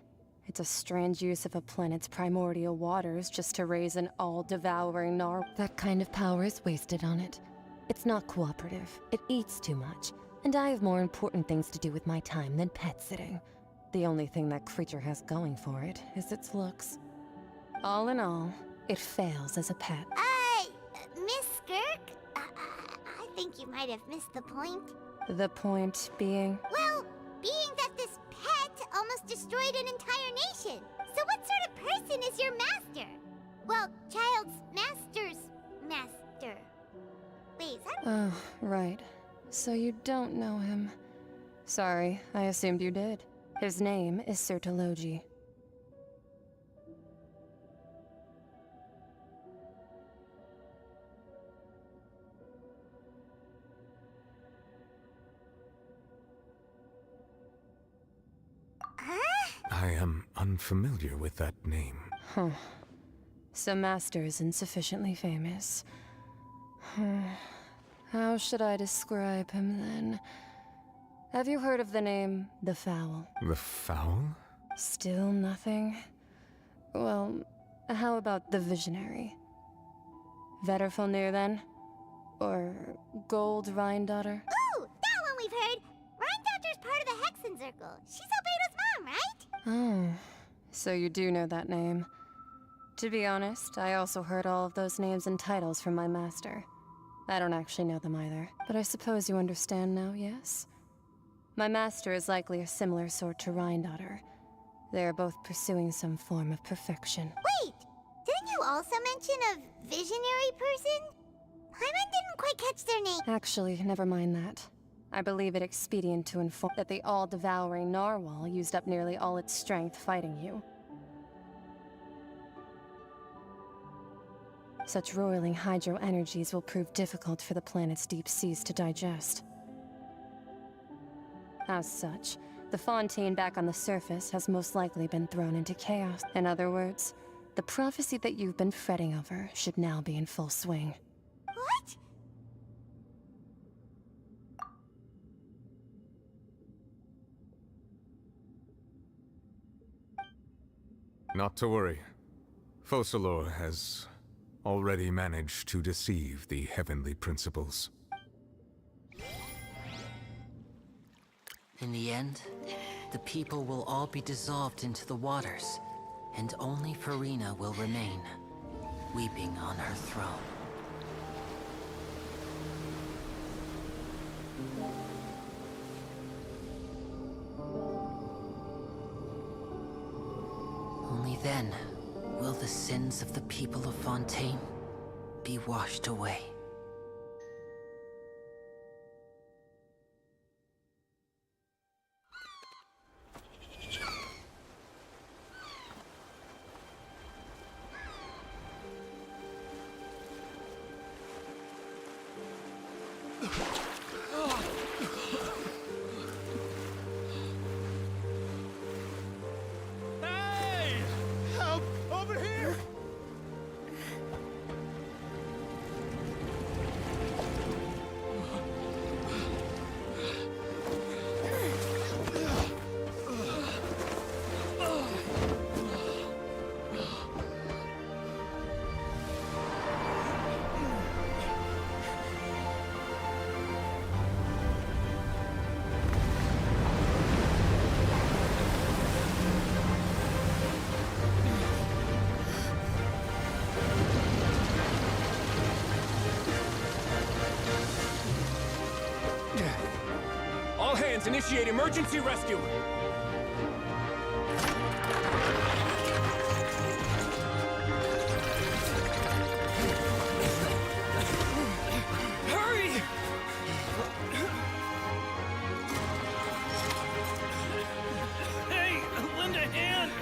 It's a strange use of a planet's primordial waters just to raise an all-devouring narwhal. That kind of power is wasted on it. It's not cooperative. It eats too much. And I have more important things to do with my time than pet sitting. The only thing that creature has going for it is its looks. All in all, it fails as a pet. Miss Skirk? I think you might have missed the point. The point being? Well, being that this pet almost destroyed an entire nation. So what sort of person is your master? Well, Child's master's master. Wait, is that... Oh, right. So you don't know him. Sorry, I assumed you did. His name is Sertologi. I am unfamiliar with that name. Huh. So Master is insufficiently famous. How should I describe him then? Have you heard of the name The Fowl? The Fowl? Still nothing? Well, how about the Visionary? Vetterfulnir then? Or Gold Rhindaughter? Ooh, that one we've heard! Rhindaughter's part of the Hexen Circle. She's Albedo's mom, right? Oh, so you do know that name. To be honest, I also heard all of those names and titles from my master. I don't actually know them either, but I suppose you understand now, yes? My master is likely a similar sort to Rhindaughter. They are both pursuing some form of perfection. Wait! Didn't you also mention a visionary person? Paimon didn't quite catch their name. Actually, never mind that. I believe it expedient to inform that the all-devouring narwhal used up nearly all its strength fighting you. Such roiling hydro energies will prove difficult for the planet's deep seas to digest. As such, the Fontaine back on the surface has most likely been thrown into chaos. In other words, the prophecy that you've been fretting over should now be in full swing. What? Not to worry. Focalors has already managed to deceive the heavenly principles. In the end, the people will all be dissolved into the waters, and only Furina will remain, weeping on her throne. Only then will the sins of the people of Fontaine be washed away. Hey! Help! Over here! All hands, initiate emergency rescue! Hurry! Hey, lend a hand!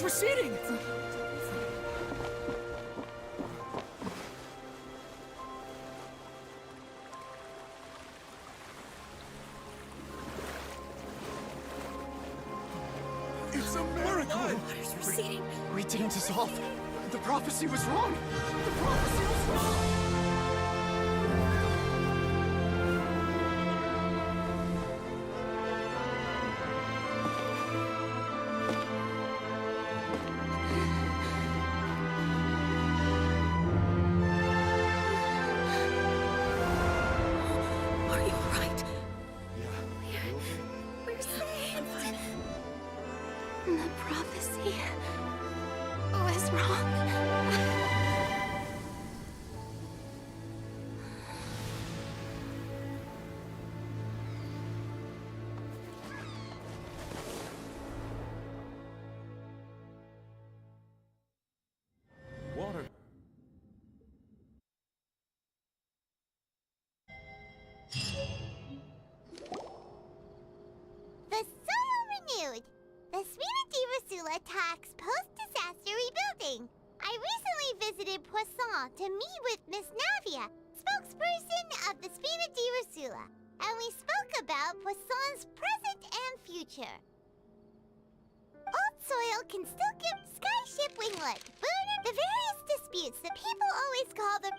water's receding! It's a miracle! Water's receding. We didn't dissolve. The prophecy was wrong. The prophecy was wrong. Are you alright? We're saved. The prophecy was wrong. Water. The soil renewed. The Splendor attacks post-disaster rebuilding. I recently visited Poisson to meet with Miss Navia, spokesperson of the Splendor, and we spoke about Poisson's present and future. Old soil can still give skyship winglet, burner, the various disputes that people always call the...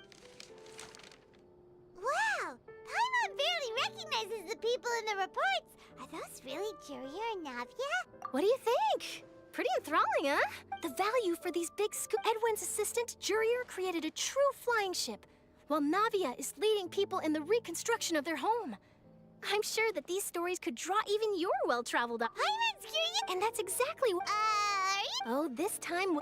Wow! Paimon barely recognizes the people in the reports. Are those really Jurier and Navia? What do you think? Pretty enthralling, huh? The value for these big Edwin's assistant, Jurier, created a true flying ship, while Navia is leading people in the reconstruction of their home. I'm sure that these stories could draw even your well-traveled eye. Paimon's curious. And that's exactly what... Oh, this time...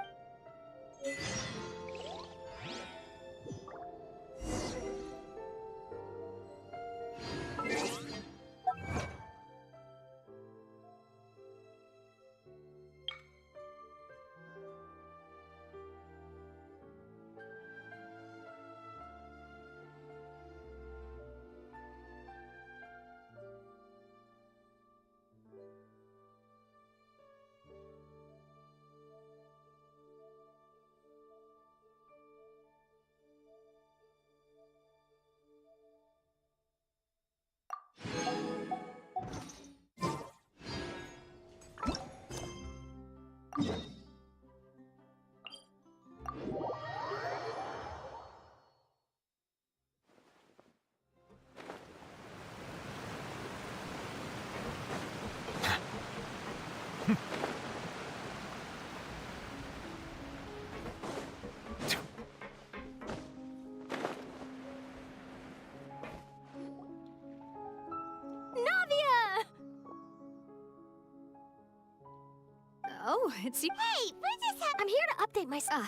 Oh, it's you. Hey, Princess... I'm here to update myself.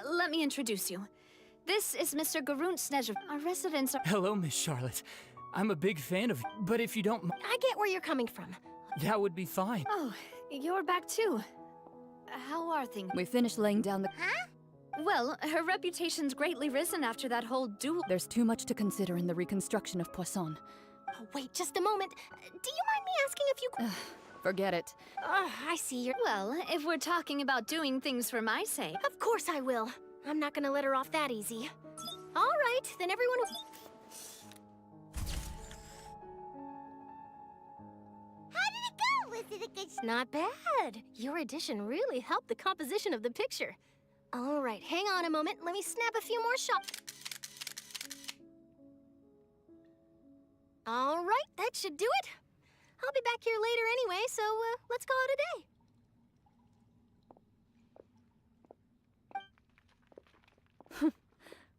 Let me introduce you. This is Mr. Garunt Snežev. Our residents are... Hello, Miss Charlotte. I'm a big fan of you, but if you don't... I get where you're coming from. That would be fine. Oh, you're back too. How are things? We finished laying down the... Huh? Well, her reputation's greatly risen after that whole duel. There's too much to consider in the reconstruction of Poisson. Oh, wait just a moment. Do you mind me asking if you... Forget it. I see you're... Well, if we're talking about doing things for my sake... Of course I will. I'm not gonna let her off that easy. All right, then everyone... How did it go? Was it a good... Not bad. Your addition really helped the composition of the picture. All right, hang on a moment. Let me snap a few more shots. All right, that should do it. I'll be back here later anyway, so let's call it a day.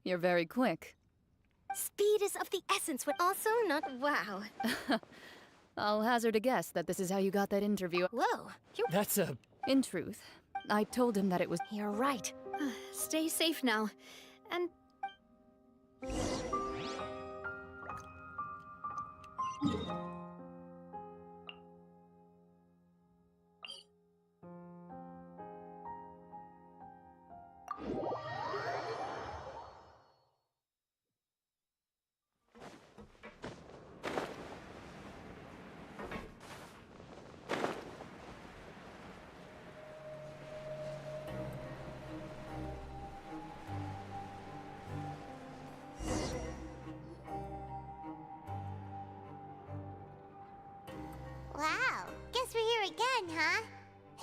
You're very quick. Speed is of the essence, but also not... Wow. I'll hazard a guess that this is how you got that interview. Whoa. That's a... In truth, I told him that it was... You're right. Stay safe now. And...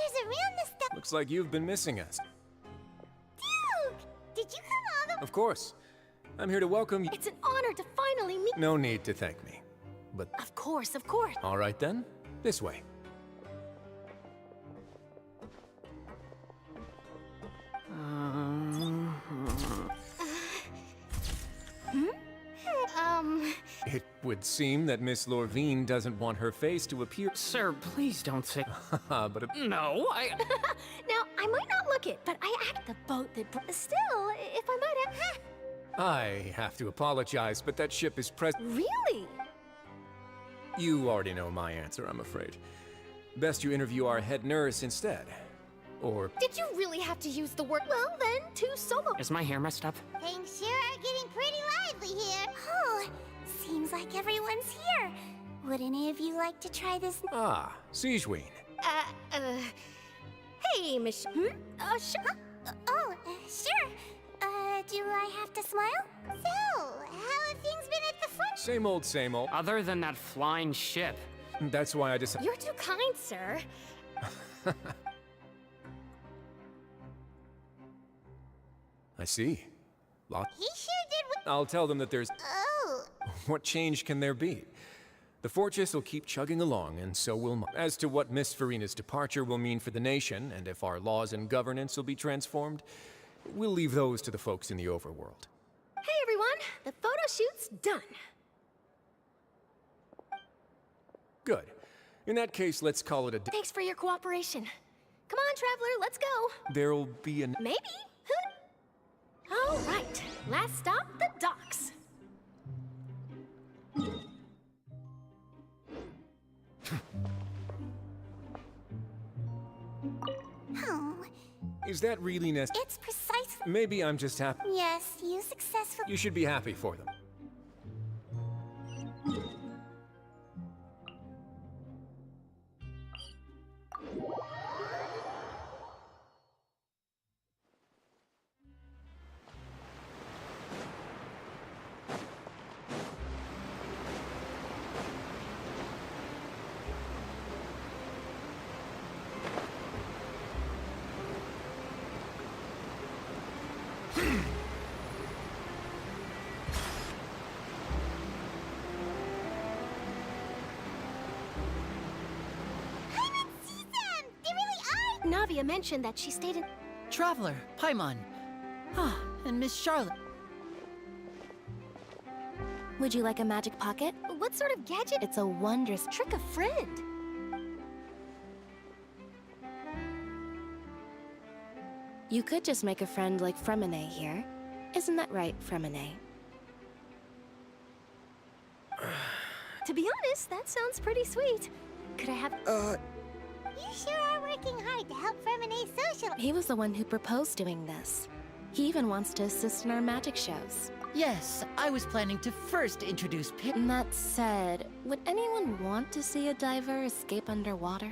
Travelers around the stuff. Looks like you've been missing us. Duke! Did you come all the... Of course. I'm here to welcome you. It's an honor to finally meet... No need to thank me. But... Of course, of course. All right then. This way. It would seem that Miss Lorvine doesn't want her face to appear. Sir, please don't say. But No, I. Now, I might not look it, but I act the boat that. Still, if I might have. I have to apologize, but that ship is Really? You already know my answer, I'm afraid. Best you interview our head nurse instead. Or... Did you really have to use the word? Well, then, two solo. Is my hair messed up? Things sure are getting pretty lively here. Oh, seems like everyone's here. Would any of you like to try this? Ah, Siegeween. Hey, Miss... sure. Sure. Do I have to smile? So, how have things been at the front? Same old, same old. Other than that flying ship. That's why I decided... You're too kind, sir. I see. Lot. He sure did. I'll tell them that there's... Oh. What change can there be? The fortress will keep chugging along, and so will mine. As to what Miss Furina's departure will mean for the nation, and if our laws and governance will be transformed, we'll leave those to the folks in the overworld. Hey, everyone. The photo shoot's done. Good. In that case, let's call it a day. Thanks for your cooperation. Come on, Traveler, let's go. There'll be an... Maybe. All right. Last stop, the docks. Oh. Is that really necessary? It's precisely... Maybe I'm just happy. Yes, you successfully... You should be happy for them. Navia mentioned that she stayed in... Traveler, Paimon. Ah, and Miss Charlotte. Would you like a magic pocket? What sort of gadget? It's a wondrous trick a friend. You could just make a friend like Fremine here. Isn't that right, Fremine? To be honest, that sounds pretty sweet. Could I have... You sure are working hard to help Fremine social... He was the one who proposed doing this. He even wants to assist in our magic shows. Yes, I was planning to first introduce Pip. That said, would anyone want to see a diver escape underwater?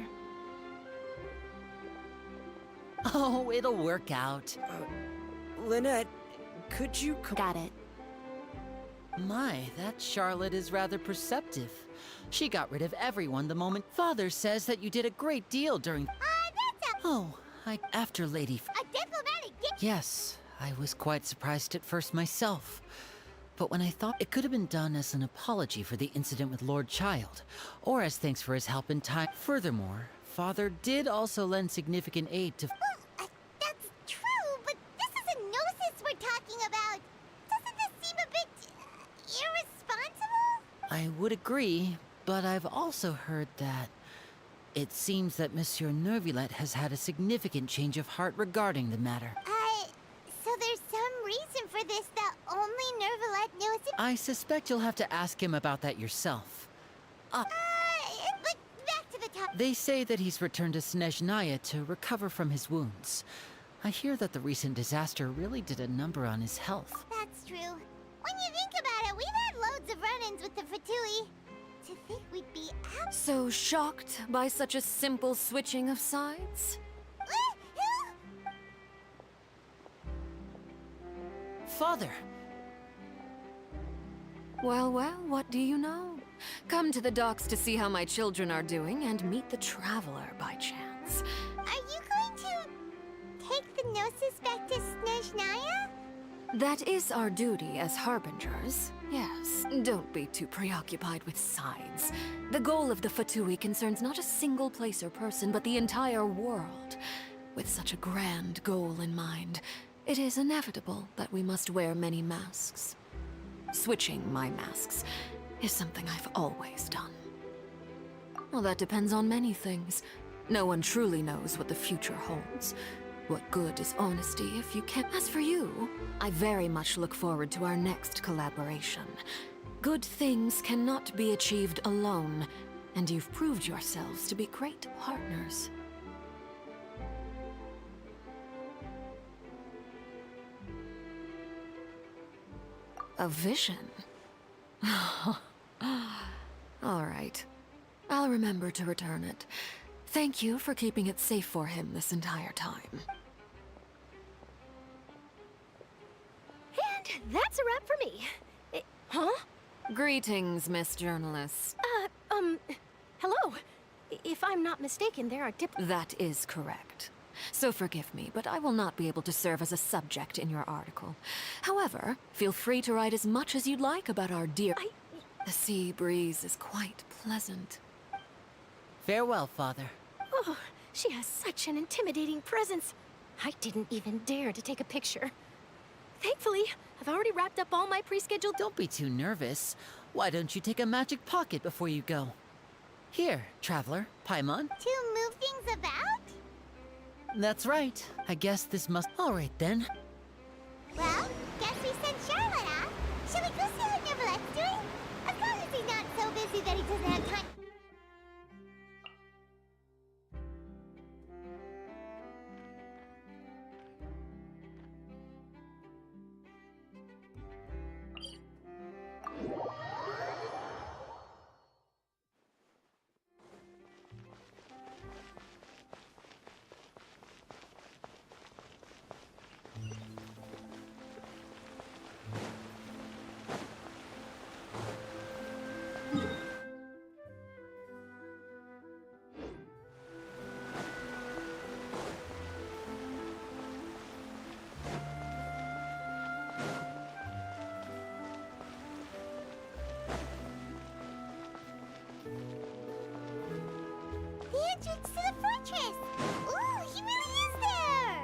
Oh, it'll work out. Lynette, could you... Got it. My, that Charlotte is rather perceptive. She got rid of everyone the moment Father says that you did a great deal during... that's a... Oh, after Lady... A diplomatic... Yes, I was quite surprised at first myself. But when I thought it could have been done as an apology for the incident with Lord Child, or as thanks for his help in time... Furthermore, Father did also lend significant aid to... Well, that's true, but this is a gnosis we're talking about. Doesn't this seem a bit... irresponsible? I would agree, but I've also heard that... It seems that Monsieur Neuvillette has had a significant change of heart regarding the matter. So there's some reason for this that only Neuvillette knows it? I suspect you'll have to ask him about that yourself. But back to the topic. They say that he's returned to Snezhnaya to recover from his wounds. I hear that the recent disaster really did a number on his health. That's true. When you think about it, we've had loads of run-ins with the Fatui. To think we'd be out... So shocked by such a simple switching of sides? Father! Well, what do you know? Come to the docks to see how my children are doing and meet the Traveler by chance. Are the Gnosis back to Snezhnaya? That is our duty as harbingers. Yes, don't be too preoccupied with sides. The goal of the Fatui concerns not a single place or person, but the entire world. With such a grand goal in mind, it is inevitable that we must wear many masks. Switching my masks is something I've always done. Well, that depends on many things. No one truly knows what the future holds. What good is honesty if you can't? As for you, I very much look forward to our next collaboration. Good things cannot be achieved alone, and you've proved yourselves to be great partners. A vision? All right. I'll remember to return it. Thank you for keeping it safe for him this entire time. And that's a wrap for me. Huh? Greetings, Miss Journalist. Hello. If I'm not mistaken, there are That is correct. So forgive me, but I will not be able to serve as a subject in your article. However, feel free to write as much as you'd like about our dear... The sea breeze is quite pleasant. Farewell, Father. Oh, she has such an intimidating presence. I didn't even dare to take a picture. Thankfully, I've already wrapped up all my pre-scheduled... Don't be too nervous. Why don't you take a magic pocket before you go? Here, Traveler, Paimon. To move things about? That's right. I guess this must... All right, then. Well, guess we send Charlotte off. Shall we go see how Neuvillette's doing? As long as he's not so busy that he doesn't have time... The entrance to the fortress! Ooh, he really is there!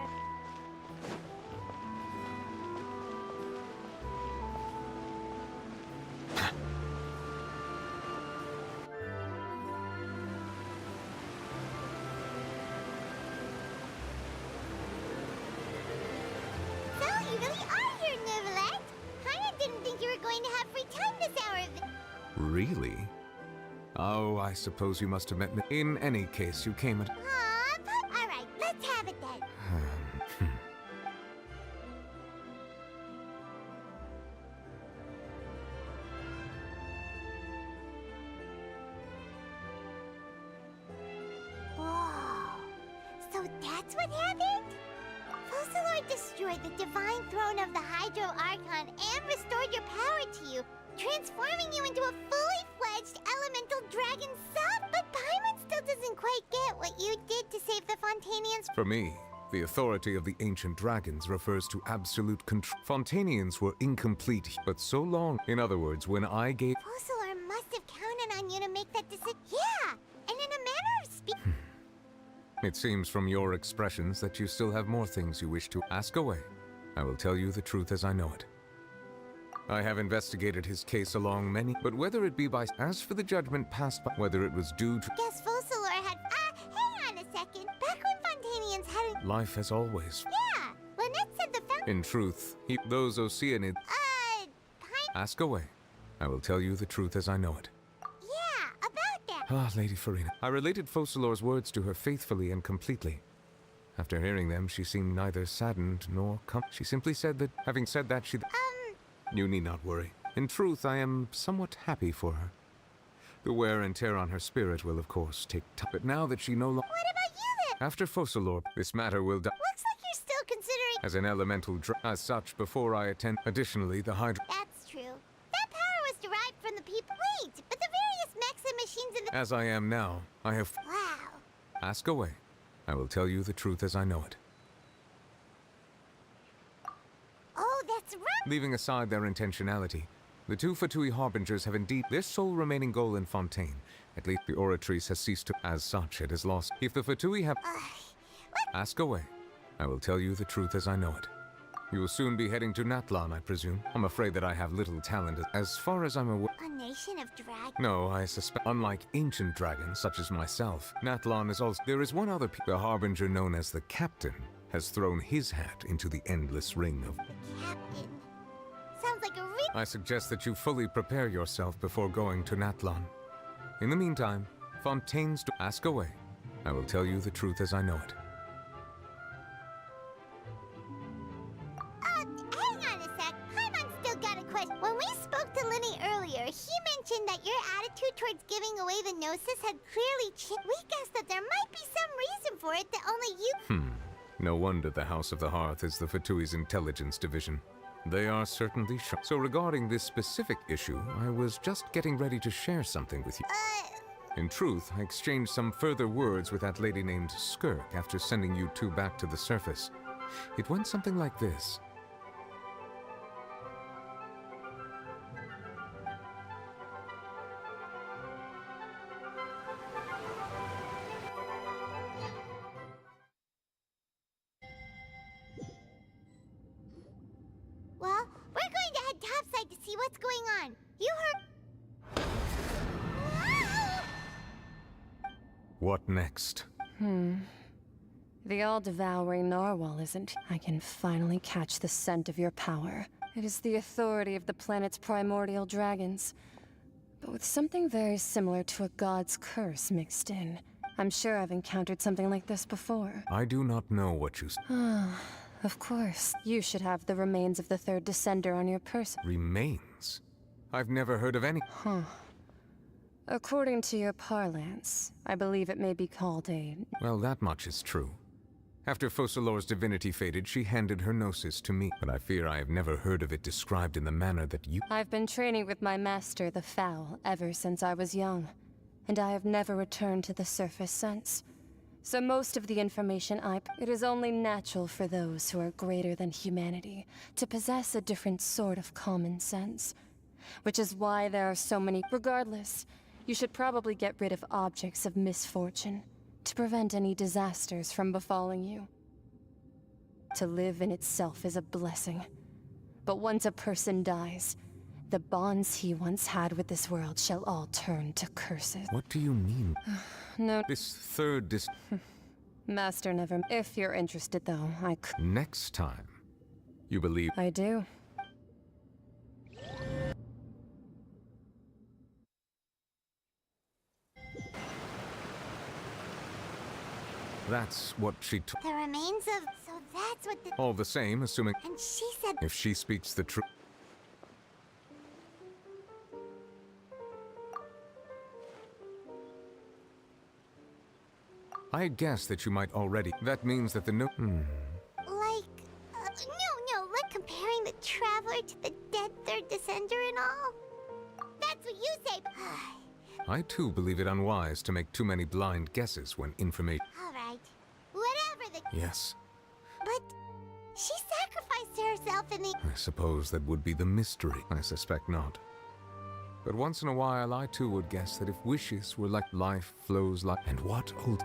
So, you really are here, Neuvillette! Paimon didn't think you were going to have free time this hour of the... Really? Oh, I suppose you must have met me. In any case, you came at... Aw, alright, let's have it then. Whoa, so that's what happened? Focalors destroyed the divine throne of the Hydro Archon and restored your power to you, transforming you into a fully fledged elemental dragon sub. But Paimon still doesn't quite get what you did to save the Fontainians. For me, the authority of the ancient dragons refers to absolute control. Fontainians were incomplete, but so long. In other words, when I gave... Focalors must have counted on you to make that decision. Yeah, and in a manner of speaking... It seems from your expressions that you still have more things you wish to ask away. I will tell you the truth as I know it. I have investigated his case along many, but whether it be by... As for the judgment passed by, whether it was due to... Guess Focalors had... hang on a second. Back when Fontainians had... Life as always. Yeah, Lynette said the fountain... In truth, those Oceanids... Ask away. I will tell you the truth as I know it. Yeah, about that... Ah, Lady Furina. I related Focalors' words to her faithfully and completely. After hearing them, she seemed neither saddened nor She simply said that, having said that, she... You need not worry. In truth, I am somewhat happy for her. The wear and tear on her spirit will, of course, take time. But now that she no longer... What about you then? After Focalors, this matter will die. Looks like you're still considering... As an elemental as such, before I attend... Additionally, the Hydro... That's true. That power was derived from the people... Wait, but the various mechs and machines in the... As I am now, I have... Wow. Ask away. I will tell you the truth as I know it. Leaving aside their intentionality, the two Fatui Harbingers have indeed their sole remaining goal in Fontaine. At least the Oratrice has ceased to. As such, it has lost. If the Fatui have. Ask away. I will tell you the truth as I know it. You will soon be heading to Natlan, I presume. I'm afraid that I have little talent as far as I'm aware. A nation of dragons? No, I suspect. Unlike ancient dragons, such as myself, Natlan is also. There is one other. The Harbinger known as the Captain has thrown his hat into the endless ring of. Captain. Sounds like a I suggest that you fully prepare yourself before going to Natlan. In the meantime, Fontaine's to ask away. I will tell you the truth as I know it. Hang on a sec. Paimon's still got a question. When we spoke to Linny earlier, he mentioned that your attitude towards giving away the Gnosis had clearly changed. We guessed that there might be some reason for it that only you... No wonder the House of the Hearth is the Fatui's intelligence division. They are certainly sharp. So regarding this specific issue, I was just getting ready to share something with you. In truth, I exchanged some further words with that lady named Skirk after sending you two back to the surface. It went something like this. Well, we're going to head topside to see what's going on. You heard... What next? The all-devouring narwhal isn't. I can finally catch the scent of your power. It is the authority of the planet's primordial dragons, but with something very similar to a god's curse mixed in. I'm sure I've encountered something like this before. I do not know what you... Of course. You should have the remains of the third descender on your person. Remains? I've never heard of any... According to your parlance, I believe it may be called a... Well, that much is true. After Focalors' divinity faded, she handed her Gnosis to me, but I fear I have never heard of it described in the manner that you... I've been training with my master, the Foul, ever since I was young, and I have never returned to the surface since. So most of the information it is only natural for those who are greater than humanity to possess a different sort of common sense. Which is why there are so many... Regardless, you should probably get rid of objects of misfortune to prevent any disasters from befalling you. To live in itself is a blessing. But once a person dies, the bonds he once had with this world shall all turn to curses. What do you mean? No. This third Master never... If you're interested, though, I could... Next time, you believe... I do. That's what she took. The remains of... So that's what the... All the same, assuming... And she said... If she speaks the truth... I guessed that you might already... That means that the Like... like comparing the Traveler to the dead Third Descender and all? That's what you say! I too believe it unwise to make too many blind guesses when information... Alright. Whatever the... Yes. But... she sacrificed herself in the... I suppose that would be the mystery. I suspect not. But once in a while, I too would guess that if wishes were like life flows like... And what old...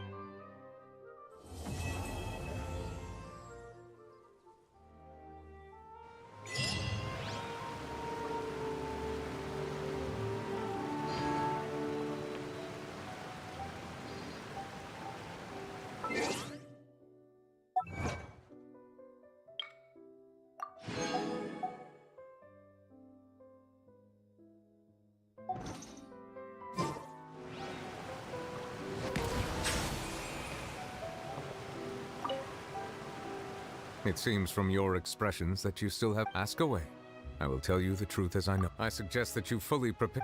It seems from your expressions that you still have... Ask away. I will tell you the truth as I know. I suggest that you fully prepare...